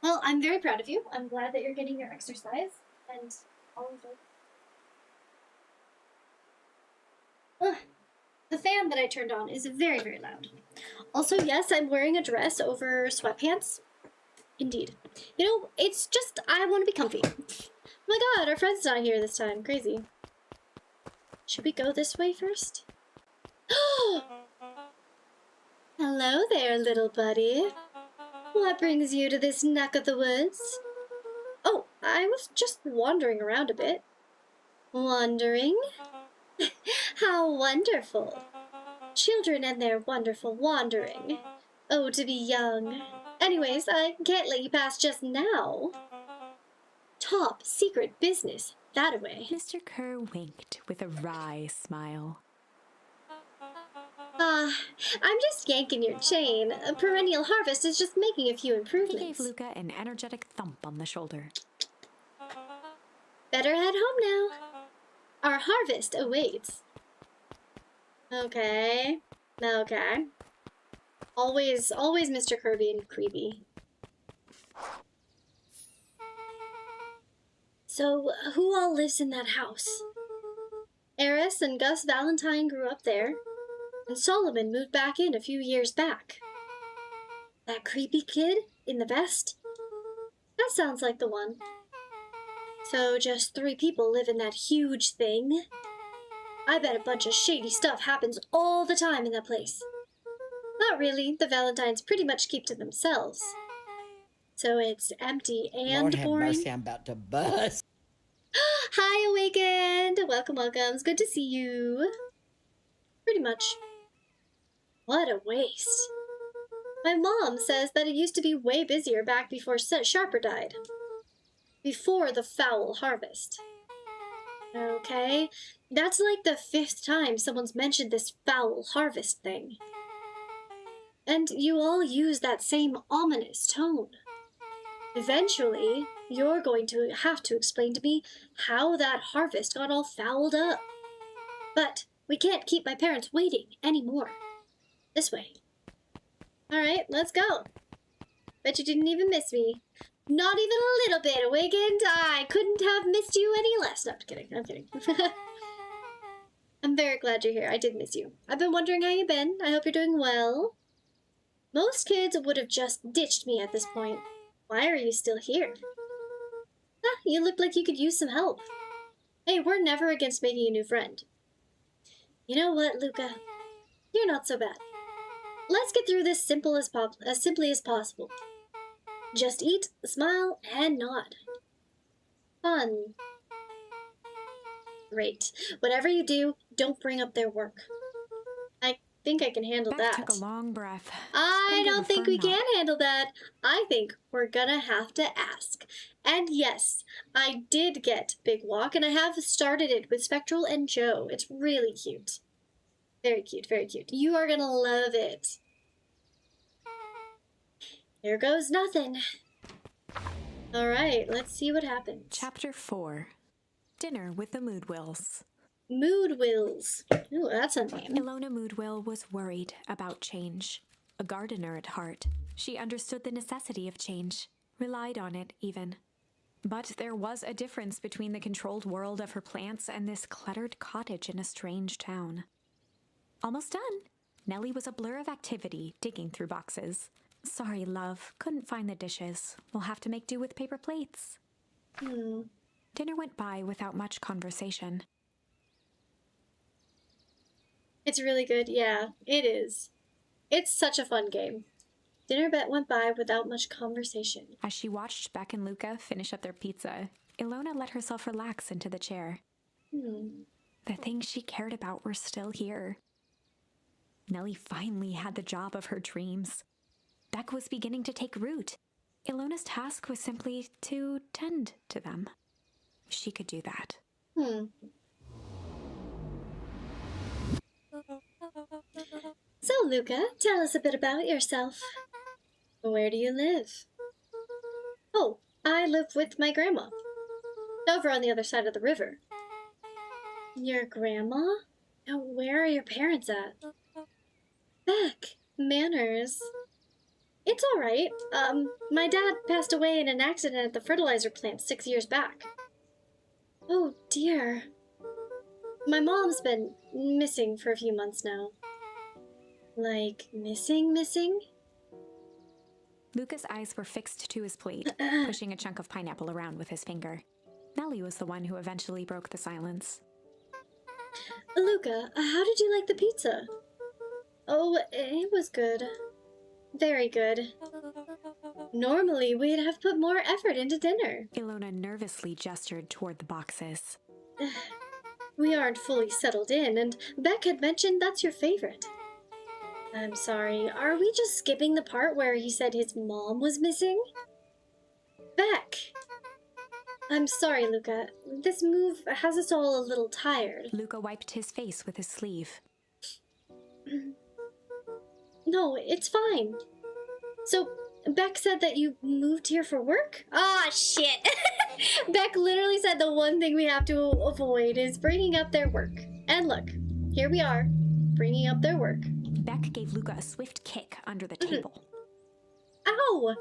Well, I'm very proud of you. I'm glad that you're getting your exercise and all of it. Ugh. The fan that I turned on is very, very loud. Also, yes, I'm wearing a dress over sweatpants. Indeed. You know, it's just, I want to be comfy. Oh my god, our friend's not here this time. Crazy. Should we go this way first? Hello there, little buddy. What brings you to this neck of the woods? Oh, I was just wandering around a bit. Wandering? How wonderful. Children and their wonderful wandering. Oh, to be young. Anyways, I can't let you pass just now. Top secret business, that-a-way. Mr. Kerr winked with a wry smile. I'm just yanking your chain. A perennial harvest is just making a few improvements. He gave Luca an energetic thump on the shoulder. Better head home now. Our harvest awaits. Okay. Okay. Always Mr. Kirby and creepy. So, who all lives in that house? Eris and Gus Valentine grew up there, and Solomon moved back in a few years back. That creepy kid in the vest? That sounds like the one. So just 3 people live in that huge thing? I bet a bunch of shady stuff happens all the time in that place. Not really, the Valentines pretty much keep to themselves. So it's empty and Lord have boring. mercy, I'm about to bust. Hi, Awakened! Welcome, welcome. It's good to see you. Pretty much. What a waste. My mom says that it used to be way busier back before Sharper died. Before the foul harvest. Okay, that's like the 5th time someone's mentioned this foul harvest thing. And you all use that same ominous tone. Eventually, you're going to have to explain to me how that harvest got all fouled up. But we can't keep my parents waiting anymore. This way. Alright, let's go. Bet you didn't even miss me. Not even a little bit, Awakened. I couldn't have missed you any less. No, I'm kidding. I'm kidding. I'm very glad you're here. I did miss you. I've been wondering how you've been. I hope you're doing well. Most kids would have just ditched me at this point. Why are you still here? You look like you could use some help. Hey, we're never against making a new friend. You know what, Luca? You're not so bad. Let's get through this as simply as possible. Just eat, smile, and nod. Fun. Great. Whatever you do, don't bring up their work. I think I can handle that. Took a long breath. I don't think we can handle that. I think we're gonna have to ask. And yes, I did get Big Walk, and I have started it with Spectral and Joe. It's really cute. Very cute, very cute. You are gonna love it. Here goes nothing. Alright, let's see what happens. Chapter 4. Dinner with the Moodwills. Moodwills. Ooh, that's a name. Ilona Moodwill was worried about change. A gardener at heart, she understood the necessity of change, relied on it even. But there was a difference between the controlled world of her plants and this cluttered cottage in a strange town. Almost done. Nellie was a blur of activity, digging through boxes. Sorry, love. Couldn't find the dishes. We'll have to make do with paper plates. Dinner went by without much conversation. It's really good. Yeah, it is. It's such a fun game. Dinner bet went by without much conversation. As she watched Beck and Luca finish up their pizza, Ilona let herself relax into the chair. The things she cared about were still here. Nellie finally had the job of her dreams. Beck was beginning to take root. Ilona's task was simply to tend to them. She could do that. So, Luca, tell us a bit about yourself. Where do you live? Oh, I live with my grandma. Over on the other side of the river. Your grandma? Now, where are your parents at? Beck, manners. It's alright. My dad passed away in an accident at the fertilizer plant 6 years back. Oh dear. My mom's been missing for a few months now. Like, missing? Luca's eyes were fixed to his plate, pushing a chunk of pineapple around with his finger. Nellie was the one who eventually broke the silence. Luca, how did you like the pizza? Oh, it was good. Very good. Normally, we'd have put more effort into dinner. Ilona nervously gestured toward the boxes. We aren't fully settled in, and Beck had mentioned that's your favorite. I'm sorry, are we just skipping the part where he said his mom was missing? Beck! I'm sorry, Luca. This move has us all a little tired. Luca wiped his face with his sleeve. No, it's fine. So, Beck said that you moved here for work? Ah, shit! Beck literally said the one thing we have to avoid is bringing up their work. And look, here we are, bringing up their work. Beck gave Luca a swift kick under the table. Ow!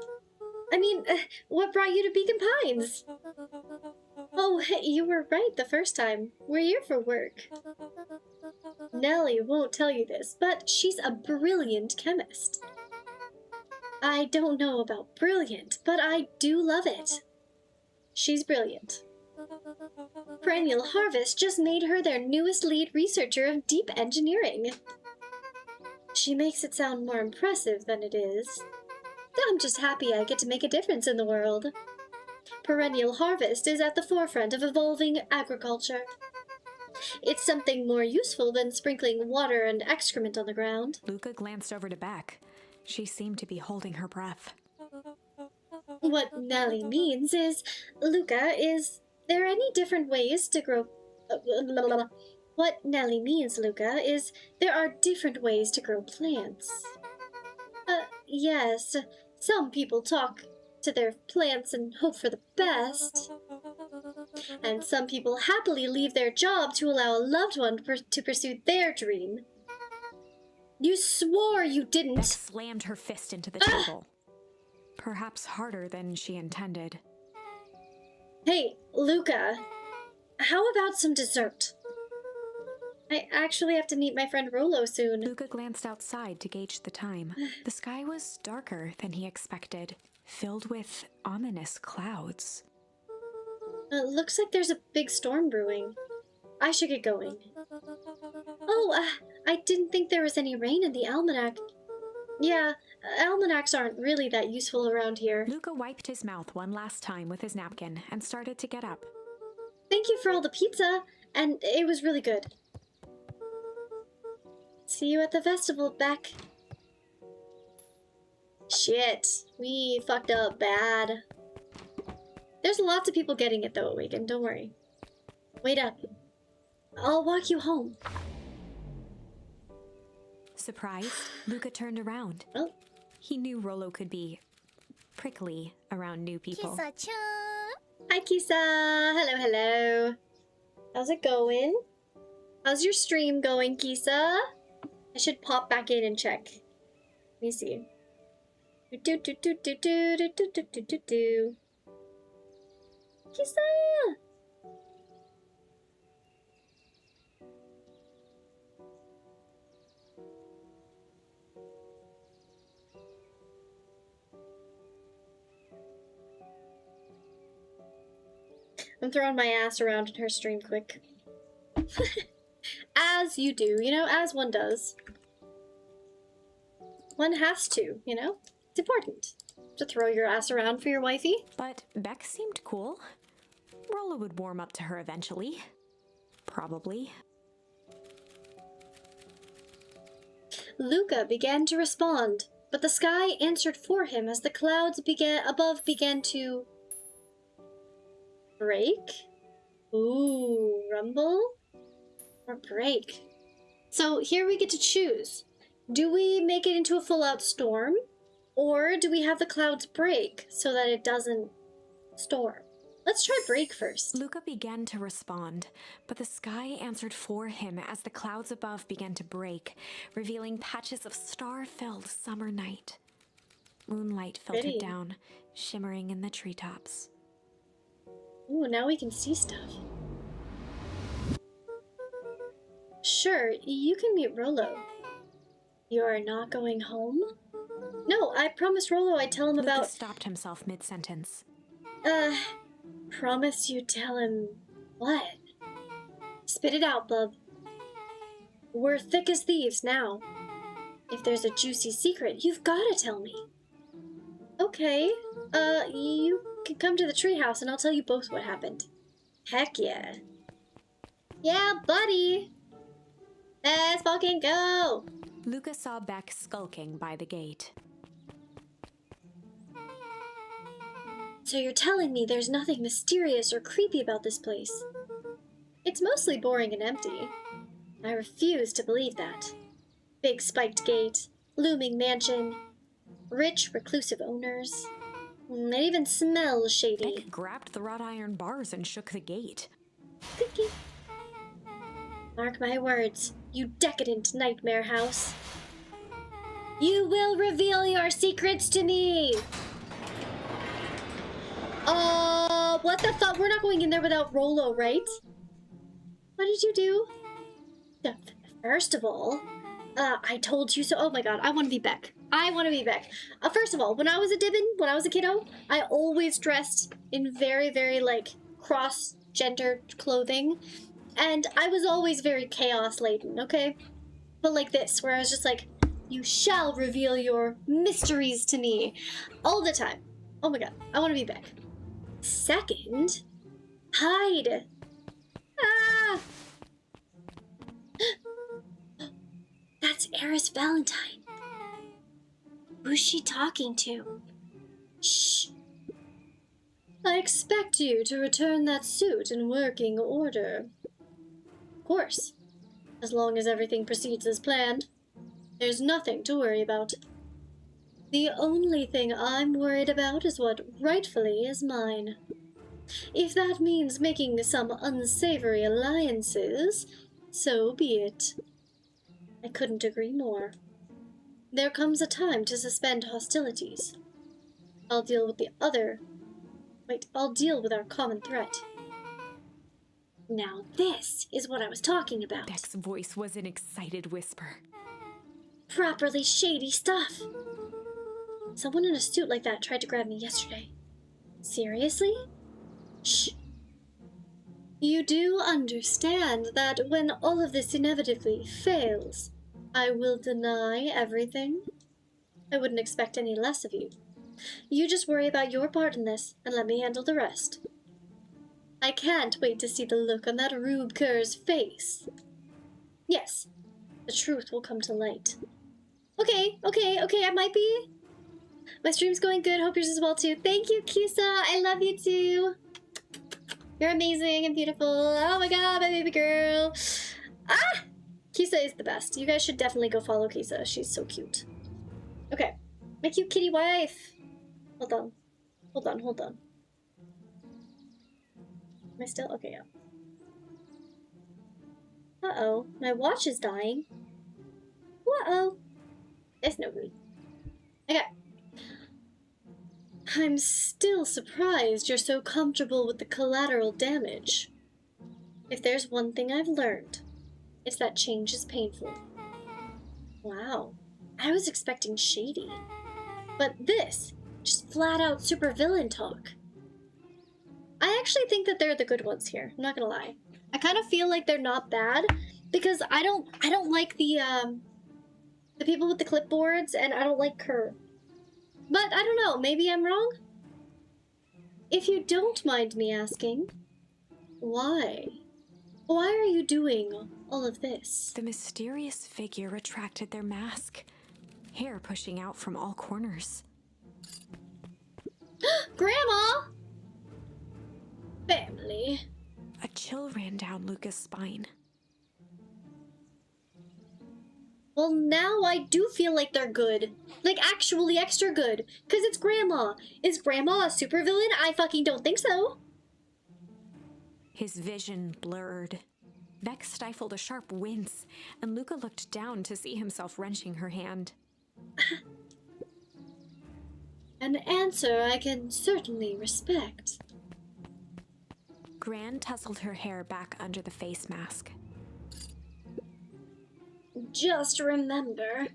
I mean, what brought you to Beacon Pines? Oh, you were right the first time. We're here for work. Nellie won't tell you this, but she's a brilliant chemist. I don't know about brilliant, but I do love it. She's brilliant. Perennial Harvest just made her their newest lead researcher of deep engineering. She makes it sound more impressive than it is. I'm just happy I get to make a difference in the world. Perennial Harvest is at the forefront of evolving agriculture. It's something more useful than sprinkling water and excrement on the ground. Luca glanced over to Beck. She seemed to be holding her breath. What Nellie means is, Luca, is there any different ways to grow... What Nellie means, Luca, is there are different ways to grow plants. Yes, some people talk to their plants and hope for the best. And some people happily leave their job to allow a loved one to pursue their dream. You swore you didn't. Beck slammed her fist into the table. Perhaps harder than she intended. Hey, Luca, how about some dessert? I actually have to meet my friend Rolo soon. Luca glanced outside to gauge the time. The sky was darker than he expected, filled with ominous clouds. Looks like there's a big storm brewing. I should get going. Oh, I didn't think there was any rain in the almanac. Yeah, almanacs aren't really that useful around here. Luca wiped his mouth one last time with his napkin and started to get up. Thank you for all the pizza, and it was really good. See you at the festival, Beck. Shit, we fucked up bad. There's lots of people getting it though, Awaken, don't worry. Wait up. I'll walk you home. Surprised, Luca turned around. Oh. He knew Rolo could be prickly around new people. Kisa-chan! Hi, Kisa! Hello, hello. How's it going? How's your stream going, Kisa? I should pop back in and check. Let me see. Kisa! I'm throwing my ass around in her stream quick. As you do, you know, as one does. One has to, you know? It's important to throw your ass around for your wifey. But Beck seemed cool. Rolo would warm up to her eventually. Probably. Luca began to respond, but the sky answered for him as the clouds above began to break. Ooh, rumble or break. So here we get to choose. Do we make it into a full-out storm, or do we have the clouds break so that it doesn't storm? Let's try break first. Luca began to respond, but the sky answered for him as the clouds above began to break, revealing patches of star-filled summer night. Moonlight filtered Pretty. down, shimmering in the treetops. Ooh, now we can see stuff. Sure, you can meet Rolo. You are not going home? No, I promised Rolo I'd tell him Luca about... stopped himself mid-sentence. Promise you tell him what? Spit it out, bub. We're thick as thieves now. If there's a juicy secret, you've gotta tell me. Okay, you can come to the treehouse and I'll tell you both what happened. Heck yeah. Yeah, buddy! Let's fucking go! Luca saw Beck skulking by the gate. So you're telling me there's nothing mysterious or creepy about this place? It's mostly boring and empty. I refuse to believe that. Big spiked gate, looming mansion, rich reclusive owners. It even smells shady. Beck grabbed the wrought iron bars and shook the gate. Cookie. Mark my words, you decadent nightmare house. You will reveal your secrets to me! What the fuck? We're not going in there without Rolo, right? What did you do? First of all, I told you so. Oh my god, I want to be Beck. I want to be Beck. First of all, when I was a Dibbin, when I was a kiddo, I always dressed in very, very, like, cross-gender clothing. And I was always very chaos-laden, okay? But like this, where I was just like, you shall reveal your mysteries to me. All the time. Oh my god, I want to be Beck. Second, hide. Ah! That's Eris Valentine. Who's she talking to? Shh. I expect you to return that suit in working order. Of course. As long as everything proceeds as planned. There's nothing to worry about. The only thing I'm worried about is what rightfully is mine. If that means making some unsavory alliances, so be it. I couldn't agree more. There comes a time to suspend hostilities. I'll deal with I'll deal with our common threat. Now this is what I was talking about. Beck's voice was an excited whisper. Properly shady stuff. Someone in a suit like that tried to grab me yesterday. Seriously? Shh. You do understand that when all of this inevitably fails, I will deny everything? I wouldn't expect any less of you. You just worry about your part in this, and let me handle the rest. I can't wait to see the look on that Rube Kerr's face. Yes, the truth will come to light. Okay, I might be. My stream's going good, hope yours is well too. Thank you, Kisa, I love you too. You're amazing and beautiful. Oh my god, my baby girl. Ah! Kisa is the best. You guys should definitely go follow Kisa. She's so cute. Okay. My cute kitty wife. Hold on. Am I still? Okay, yeah. Uh-oh. My watch is dying. Uh-oh. It's no good. Okay. I'm still surprised you're so comfortable with the collateral damage. If there's one thing I've learned, it's that change is painful. Wow. I was expecting shady. But this, just flat out supervillain talk. I actually think that they're the good ones here, I'm not gonna lie. I kind of feel like they're not bad, because I don't like the people with the clipboards, and I don't like her. But I don't know, maybe I'm wrong? If you don't mind me asking, why? Why are you doing all of this? The mysterious figure retracted their mask, hair pushing out from all corners. Grandma! Family. A chill ran down Luca's spine. Well, now I do feel like they're good. Like, actually extra good. Because it's Grandma. Is Grandma a supervillain? I fucking don't think so. His vision blurred. Vex stifled a sharp wince, and Luca looked down to see himself wrenching her hand. An answer I can certainly respect. Gran tousled her hair back under the face mask. Just remember,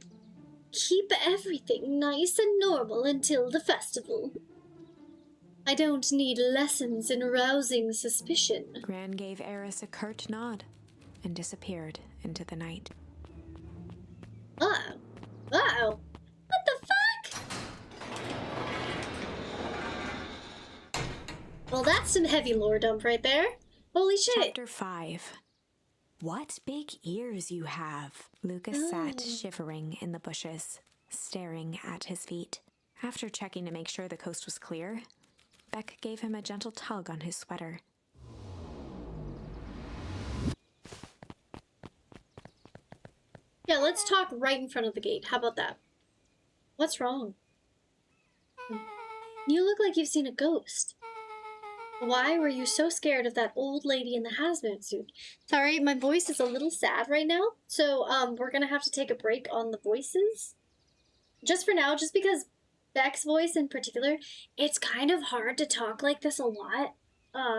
keep everything nice and normal until the festival. I don't need lessons in rousing suspicion. Gran gave Eris a curt nod and disappeared into the night. Uh-oh. Uh-oh. What the fuck? Well, that's some heavy lore dump right there. Holy shit. Chapter 5. What big ears you have. Lucas sat shivering in the bushes, staring at his feet. After checking to make sure the coast was clear, Beck gave him a gentle tug on his sweater. Yeah, let's talk right in front of the gate. How about that? What's wrong? You look like you've seen a ghost. Why were you so scared of that old lady in the hazmat suit? Sorry, my voice is a little sad right now, so we're gonna have to take a break on the voices. Just for now, just because Beck's voice in particular, it's kind of hard to talk like this a lot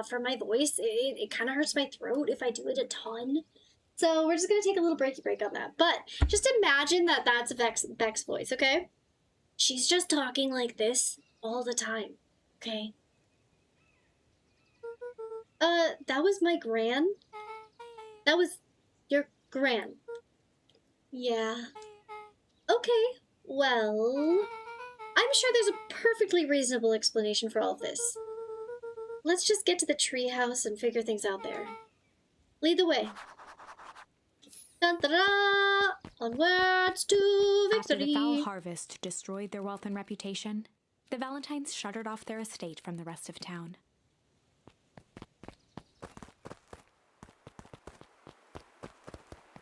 for my voice. It kind of hurts my throat if I do it a ton. So we're just gonna take a little break on that. But just imagine that that's Beck's voice, okay? She's just talking like this all the time, okay? That was my gran? That was your gran? Yeah. Okay, well, I'm sure there's a perfectly reasonable explanation for all of this. Let's just get to the treehouse and figure things out there. Lead the way. Dun-da-da! Onwards to victory! After the foul harvest destroyed their wealth and reputation, the Valentines shuttered off their estate from the rest of town.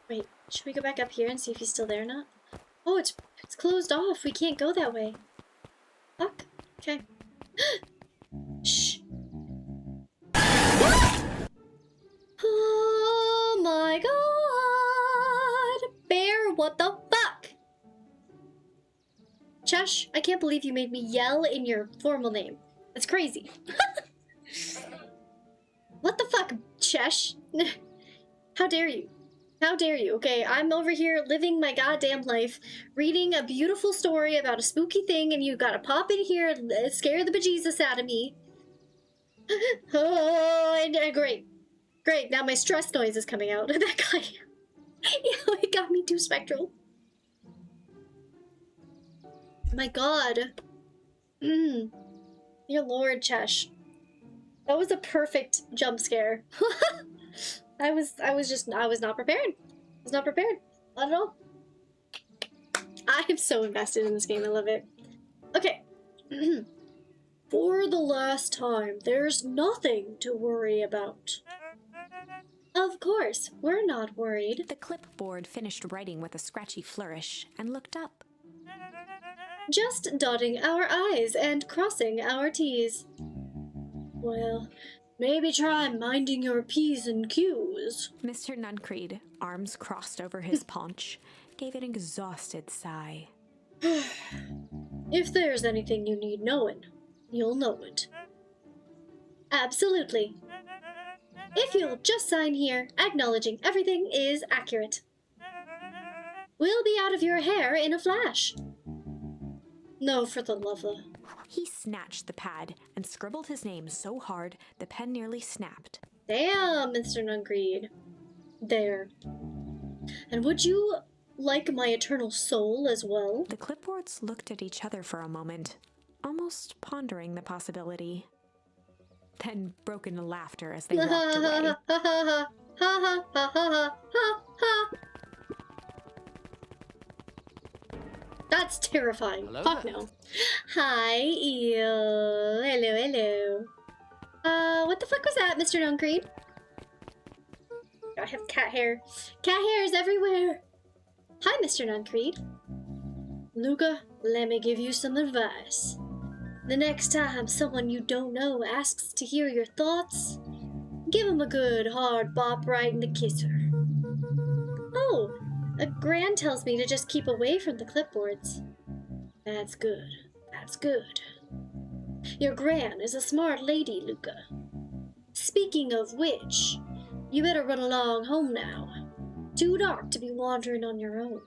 Wait, should we go back up here and see if he's still there or not? Oh, it's closed off. We can't go that way. Fuck. Okay. Shh. Oh my god! Bear, what the fuck? Chesh, I can't believe you made me yell in your formal name. That's crazy. What the fuck, Chesh? How dare you? How dare you? Okay, I'm over here living my goddamn life, reading a beautiful story about a spooky thing, and you gotta pop in here and scare the bejesus out of me. Oh, and, great. Great, now my stress noise is coming out. That guy. Yeah, it got me too spectral. My god. Your lord, Chesh. That was a perfect jump scare. I was not prepared. I was not prepared. Not at all. I am so invested in this game. I love it. Okay. For the last time, there's nothing to worry about. Of course, we're not worried. The clipboard finished writing with a scratchy flourish and looked up. Just dotting our I's and crossing our T's. Well, maybe try minding your P's and Q's. Mr. Nuncreed, arms crossed over his paunch, gave an exhausted sigh. If there's anything you need knowing, you'll know it. Absolutely. If you'll just sign here, acknowledging everything is accurate. We'll be out of your hair in a flash. No, for the love of... He snatched the pad and scribbled his name so hard the pen nearly snapped. Damn, Mr. Nuncreed. There. And would you like my eternal soul as well? The clipboards looked at each other for a moment, almost pondering the possibility. Then broke into laughter as they walked away. That's terrifying. Hello Fuck there. no. Hi, Eel. Hello, hello. What the fuck was that, Mr. Nuncreed? I have cat hair. Cat hair is everywhere. Hi, Mr. Nuncreed. Luca, let me give you some advice. The next time someone you don't know asks to hear your thoughts, give him a good hard bop right in the kisser. Oh, a Gran tells me to just keep away from the clipboards. That's good. That's good. Your Gran is a smart lady, Luca. Speaking of which, you better run along home now. Too dark to be wandering on your own.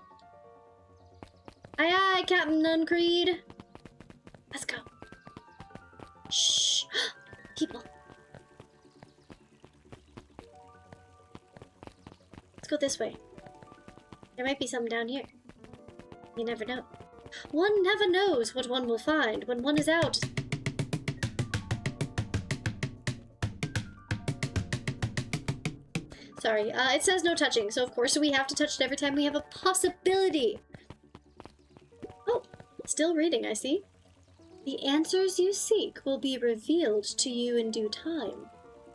Aye aye, Captain Nuncreed. Let's go. Shh. People. Let's go this way. There might be something down here. You never know. One never knows what one will find when one is out. Sorry, it says no touching, so of course we have to touch it every time we have a possibility. Oh, still reading, I see. The answers you seek will be revealed to you in due time.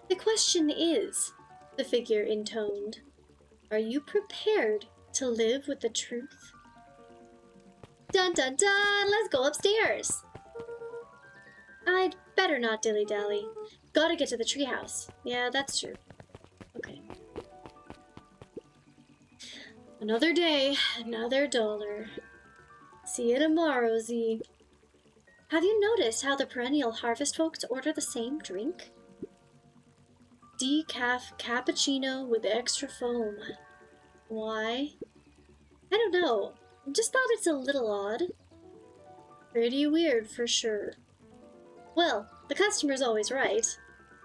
The question is, the figure intoned, are you prepared to live with the truth? Dun dun dun! Let's go upstairs! I'd better not dilly-dally. Gotta get to the treehouse. Yeah, that's true. Okay. Another day, another dollar. See you tomorrow, Z. Have you noticed how the perennial harvest folks order the same drink? Decaf cappuccino with extra foam. Why? I don't know. Just thought it's a little odd. Pretty weird for sure. Well, the customer's always right.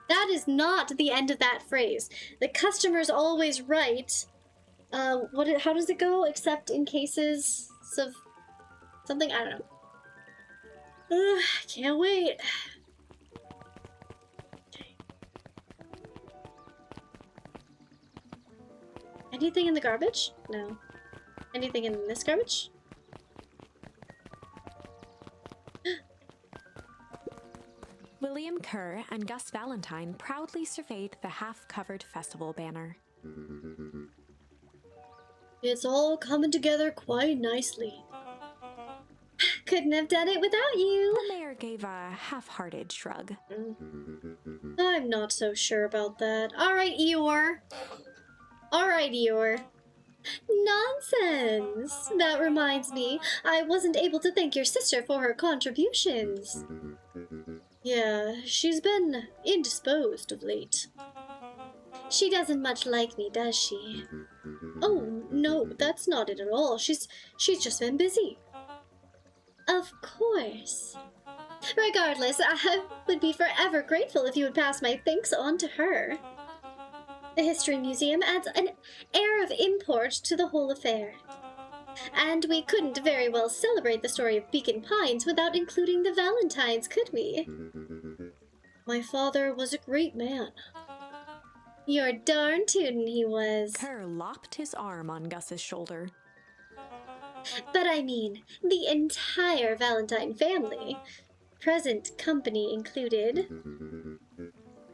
That is not the end of that phrase. The customer's always right. How does it go? Except in cases of something? I don't know. Can't wait. Okay. Anything in the garbage? No. Anything in this garbage? William Kerr and Gus Valentine proudly surveyed the half-covered festival banner. It's all coming together quite nicely. Couldn't have done it without you. The mayor gave a half-hearted shrug. I'm not so sure about that. Alright, Eeyore. Alright, Eeyore. Nonsense! That reminds me, I wasn't able to thank your sister for her contributions. Yeah, she's been indisposed of late. She doesn't much like me, does she? Oh, no, that's not it at all. She's just been busy. Of course. Regardless, I would be forever grateful if you would pass my thanks on to her. The History Museum adds an air of import to the whole affair. And we couldn't very well celebrate the story of Beacon Pines without including the Valentines, could we? My father was a great man. You're darn tootin' he was. Kerr lopped his arm on Gus's shoulder. But I mean, the entire Valentine family, present company included.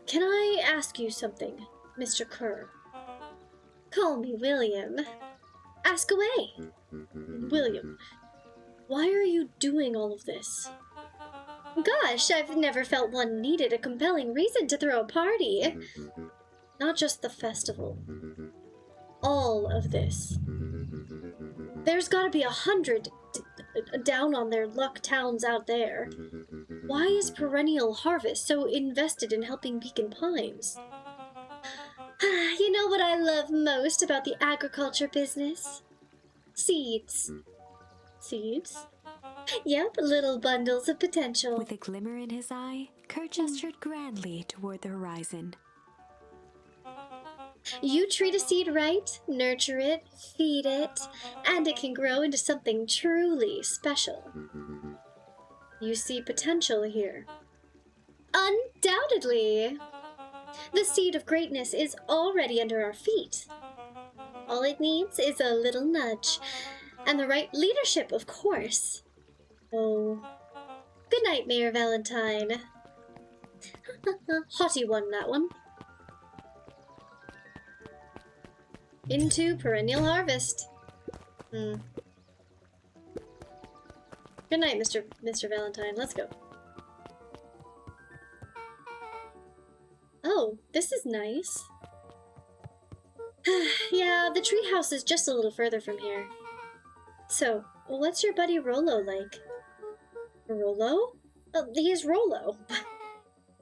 Can I ask you something, Mr. Kerr? Call me William. Ask away. William, why are you doing all of this? Gosh, I've never felt one needed a compelling reason to throw a party. Not just the festival. All of this. There's gotta be 100 down on their luck towns out there. Why is Perennial Harvest so invested in helping Beacon Pines? You know what I love most about the agriculture business? Seeds. Seeds? Yep, little bundles of potential. With a glimmer in his eye, Kerr gestured grandly toward the horizon. You treat a seed right, nurture it, feed it, and it can grow into something truly special. You see potential here. Undoubtedly! The seed of greatness is already under our feet. All it needs is a little nudge, and the right leadership, of course. Oh. Good night, Mayor Valentine. Haughty one, that one. Into perennial harvest. Good night, Mr. Valentine. Let's go. Oh, this is nice. Yeah, the treehouse is just a little further from here. So, what's your buddy Rollo like? Rollo? He's Rollo.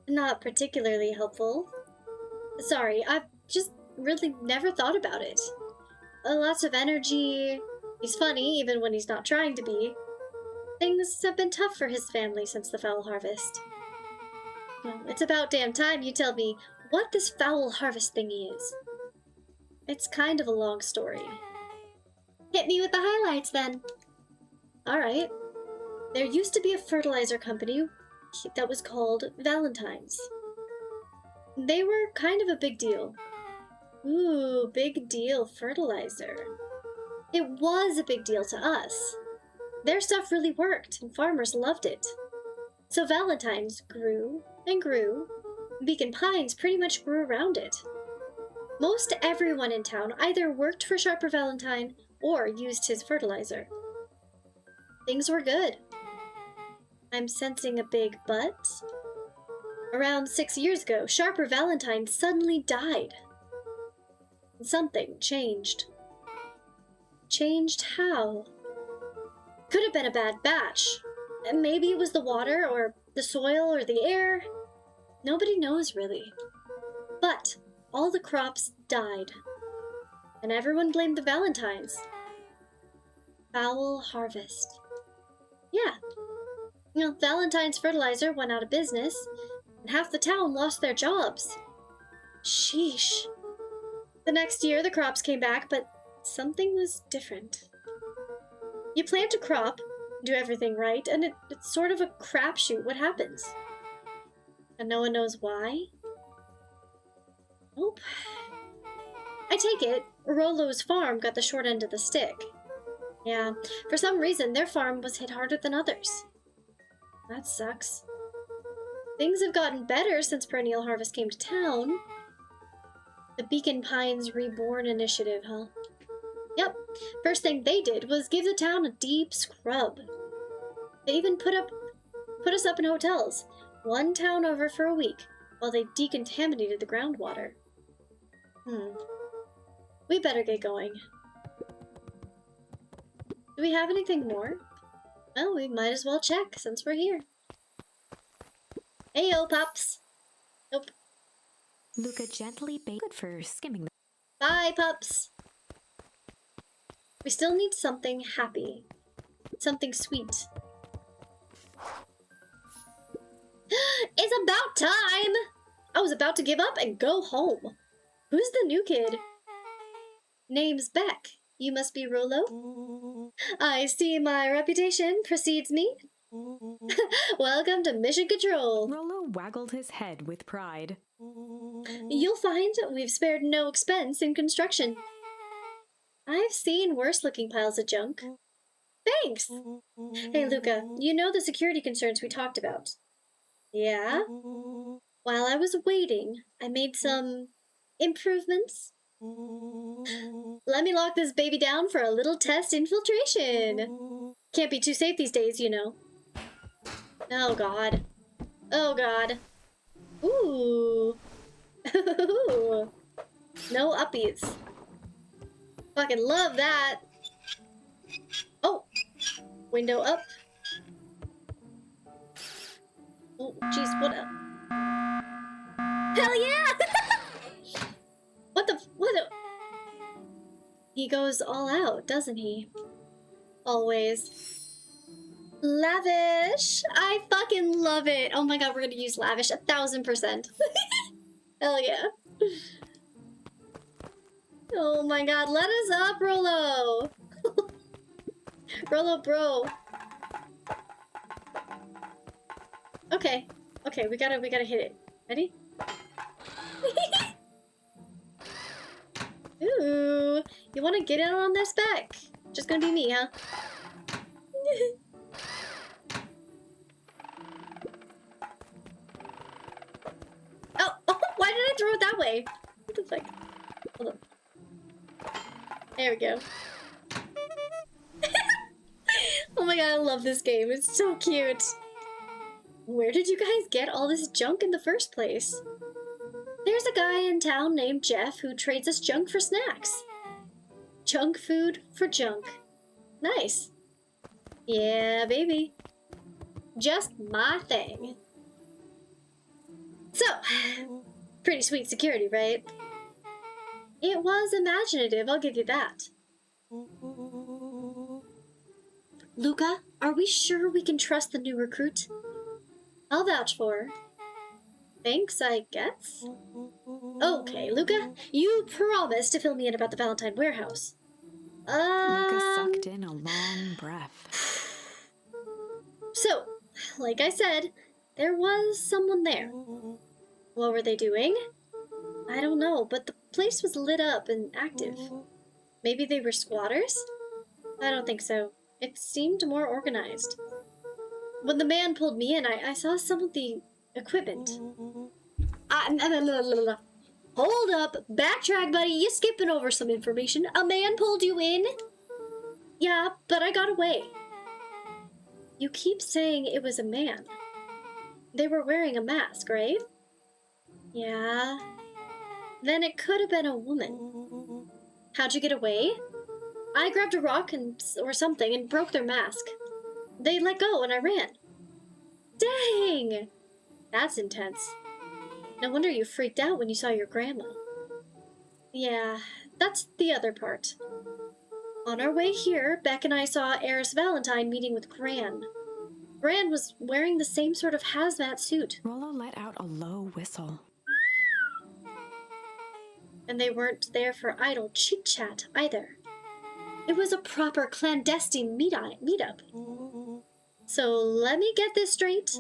Not particularly helpful. Sorry, I've just really never thought about it. Lots of energy. He's funny, even when he's not trying to be. Things have been tough for his family since the fowl harvest. Well, it's about damn time you tell me what this fowl harvest thingy is. It's kind of a long story. Hit me with the highlights, then. Alright. There used to be a fertilizer company that was called Valentine's. They were kind of a big deal. Ooh, big deal fertilizer. It was a big deal to us. Their stuff really worked, and farmers loved it. So Valentine's grew and grew. Beacon Pines pretty much grew around it. Most everyone in town either worked for Sharper Valentine or used his fertilizer. Things were good. I'm sensing a big but. Around 6 years ago, Sharper Valentine suddenly died. Something changed. Changed how? Could have been a bad batch. Maybe it was the water, or the soil, or the air. Nobody knows, really. But all the crops died. And everyone blamed the Valentines. Foul harvest. Yeah. You know, Valentine's fertilizer went out of business, and half the town lost their jobs. Sheesh. The next year, the crops came back, but something was different. You plant a crop, do everything right, and it's sort of a crapshoot what happens. And no one knows why? Nope. I take it, Rollo's farm got the short end of the stick. Yeah, for some reason, their farm was hit harder than others. That sucks. Things have gotten better since Perennial Harvest came to town. The Beacon Pines Reborn Initiative, huh? Yep. First thing they did was give the town a deep scrub. They even put us up in hotels, one town over for a week, while they decontaminated the groundwater. We better get going. Do we have anything more? Well, we might as well check, since we're here. Heyo, pups! Nope. Luca gently good for skimming the... Bye, pups! We still need something happy. Something sweet. It's about time! I was about to give up and go home. Who's the new kid? Name's Beck. You must be Rollo? I see my reputation precedes me. Welcome to Mission Control. Rollo waggled his head with pride. You'll find we've spared no expense in construction. I've seen worse-looking piles of junk. Thanks! Hey, Luca, you know the security concerns we talked about? Yeah? While I was waiting, I made some improvements. Let me lock this baby down for a little test infiltration. Can't be too safe these days, you know. Oh, God. Oh, God. Ooh. No uppies. Fucking love that. Oh. Window up. Oh, jeez, what up? Hell yeah! What the? He goes all out, doesn't he? Always. Lavish! I fucking love it! Oh my god, we're gonna use lavish 1000%. Hell yeah. Oh my god, let us up, Rolo! Rolo, bro. Okay. Okay, we gotta hit it. Ready? Ooh, you wanna get in on this back? Just gonna be me, huh? Oh, why did I throw it that way? What the fuck? Hold on. There we go. Oh my god, I love this game. It's so cute. Where did you guys get all this junk in the first place? There's a guy in town named Jeff who trades us junk for snacks. Junk food for junk. Nice. Yeah, baby. Just my thing. So, pretty sweet security, right? It was imaginative, I'll give you that. Luca, are we sure we can trust the new recruit? I'll vouch for her. Thanks, I guess? Okay, Luca, you promised to fill me in about the Valentine warehouse. Luca sucked in a long breath. So, like I said, there was someone there. What were they doing? I don't know, but the place was lit up and active. Maybe they were squatters? I don't think so. It seemed more organized. When the man pulled me in, I saw some of the equipment. Hold up, backtrack, buddy. You're skipping over some information. A man pulled you in? Yeah, but I got away. You keep saying it was a man. They were wearing a mask, right? Yeah. Then it could have been a woman. How'd you get away? I grabbed a rock or something and broke their mask. They let go and I ran. Dang! That's intense. No wonder you freaked out when you saw your grandma. Yeah, that's the other part. On our way here, Beck and I saw Eris Valentine meeting with Gran. Gran was wearing the same sort of hazmat suit. Rolo let out a low whistle. And they weren't there for idle chit-chat either. It was a proper clandestine meetup. So let me get this straight.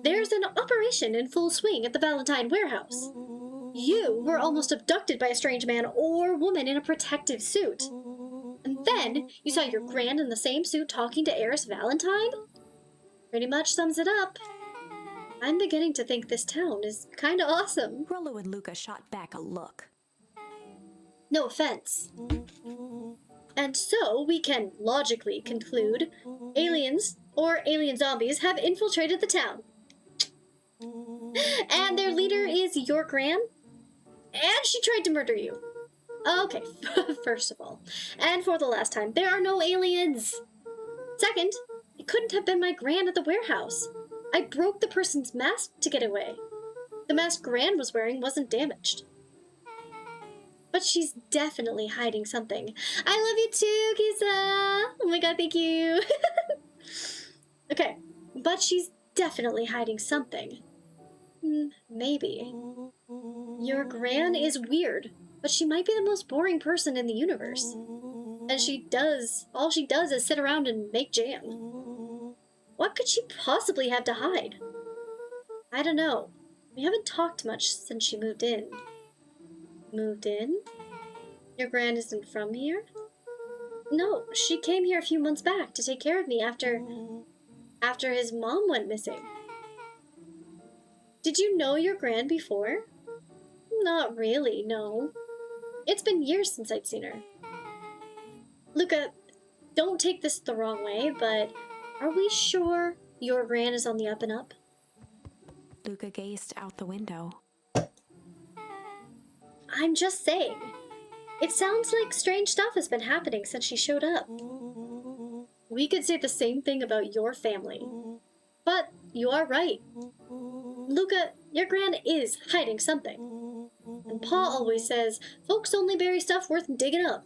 There's an operation in full swing at the Valentine warehouse. You were almost abducted by a strange man or woman in a protective suit. And then you saw your Gran in the same suit talking to Eris Valentine? Pretty much sums it up. I'm beginning to think this town is kinda awesome. Rolo and Luca shot back a look. No offense. And so we can logically conclude aliens or alien zombies have infiltrated the town. And their leader is your Gran? And she tried to murder you. Okay, first of all, and for the last time, there are no aliens. Second, it couldn't have been my Gran at the warehouse. I broke the person's mask to get away. The mask Gran was wearing wasn't damaged. But she's definitely hiding something. I love you too, Kisa! Oh my god, thank you! Okay, but she's definitely hiding something. Maybe. Your Gran is weird, but she might be the most boring person in the universe. And all she does is sit around and make jam. What could she possibly have to hide? I don't know. We haven't talked much since she moved in. Moved in? Your Gran isn't from here? No, she came here a few months back to take care of me after his mom went missing. Did you know your Gran before? Not really, no. It's been years since I'd seen her. Luca, don't take this the wrong way, but are we sure your Gran is on the up and up? Luca gazed out the window. I'm just saying. It sounds like strange stuff has been happening since she showed up. We could say the same thing about your family. But you are right. Luca, your Gran is hiding something. And Pa always says, folks only bury stuff worth digging up.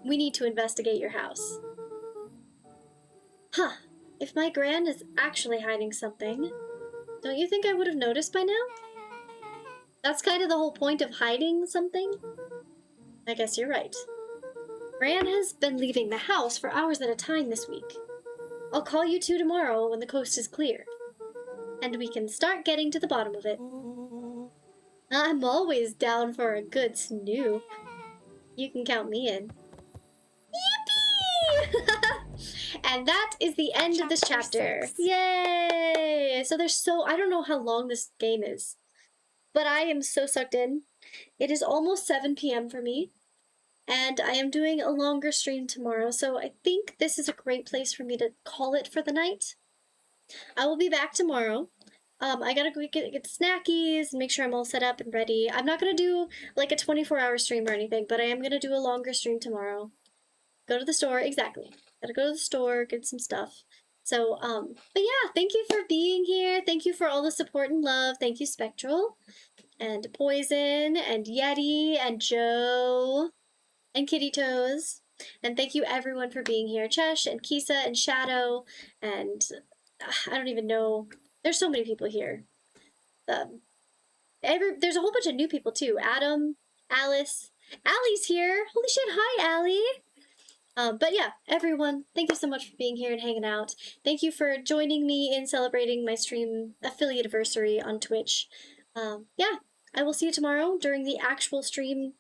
We need to investigate your house. Huh. If my Gran is actually hiding something, don't you think I would have noticed by now? That's kind of the whole point of hiding something. I guess you're right. Fran has been leaving the house for hours at a time this week. I'll call you two tomorrow when the coast is clear. And we can start getting to the bottom of it. I'm always down for a good snoop. You can count me in. Yippee! And that is the end of this chapter. 6. Yay! So I don't know how long this game is, but I am so sucked in. It is almost 7 p.m. for me, and I am doing a longer stream tomorrow, so I think this is a great place for me to call it for the night. I will be back tomorrow. I gotta go get snackies and make sure I'm all set up and ready. I'm not gonna do like a 24-hour stream or anything, but I am gonna do a longer stream tomorrow. Go to the store, exactly. Gotta go to the store, get some stuff. So, but yeah, thank you for being here. Thank you for all the support and love. Thank you, Spectral, and Poison, and Yeti, and Joe, and Kitty Toes. And thank you everyone for being here. Chesh, and Kisa, and Shadow, and I don't even know. There's so many people here. There's a whole bunch of new people too. Adam, Alice. Allie's here. Holy shit, hi Allie. But yeah, everyone, thank you so much for being here and hanging out. Thank you for joining me in celebrating my stream affiliate anniversary on Twitch. Yeah, I will see you tomorrow during the actual stream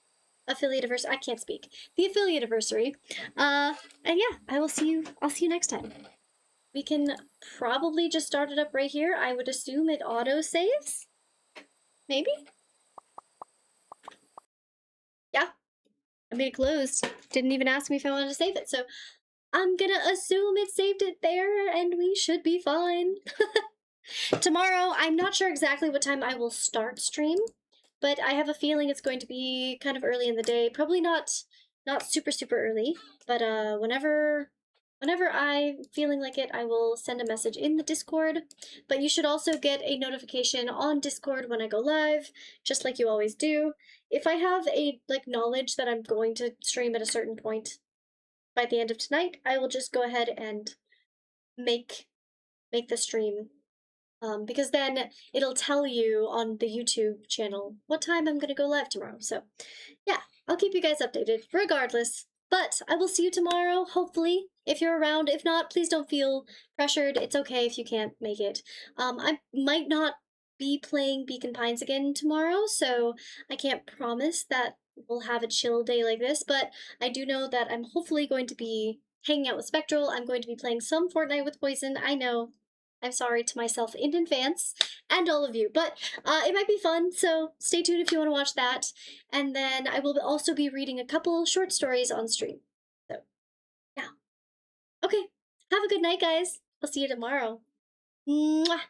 affiliate anniversary. I can't speak. The affiliate anniversary. And yeah, I'll see you next time. We can probably just start it up right here. I would assume it auto-saves? Maybe? Yeah. I mean, it closed. Didn't even ask me if I wanted to save it, so I'm gonna assume it saved it there, and we should be fine. Tomorrow, I'm not sure exactly what time I will start stream, but I have a feeling it's going to be kind of early in the day. Probably not super, super early, but Whenever I'm feeling like it, I will send a message in the Discord, but you should also get a notification on Discord when I go live, just like you always do. If I have knowledge that I'm going to stream at a certain point by the end of tonight, I will just go ahead and make the stream, because then it'll tell you on the YouTube channel what time I'm gonna go live tomorrow. So yeah, I'll keep you guys updated regardless. But I will see you tomorrow, hopefully, if you're around. If not, please don't feel pressured. It's okay if you can't make it. I might not be playing Beacon Pines again tomorrow, so I can't promise that we'll have a chill day like this, but I do know that I'm hopefully going to be hanging out with Spectral. I'm going to be playing some Fortnite with Poison. I know. I'm sorry to myself in advance, and all of you, but it might be fun, so stay tuned if you want to watch that. And then I will also be reading a couple short stories on stream. So, yeah. Okay, have a good night, guys. I'll see you tomorrow. Mwah!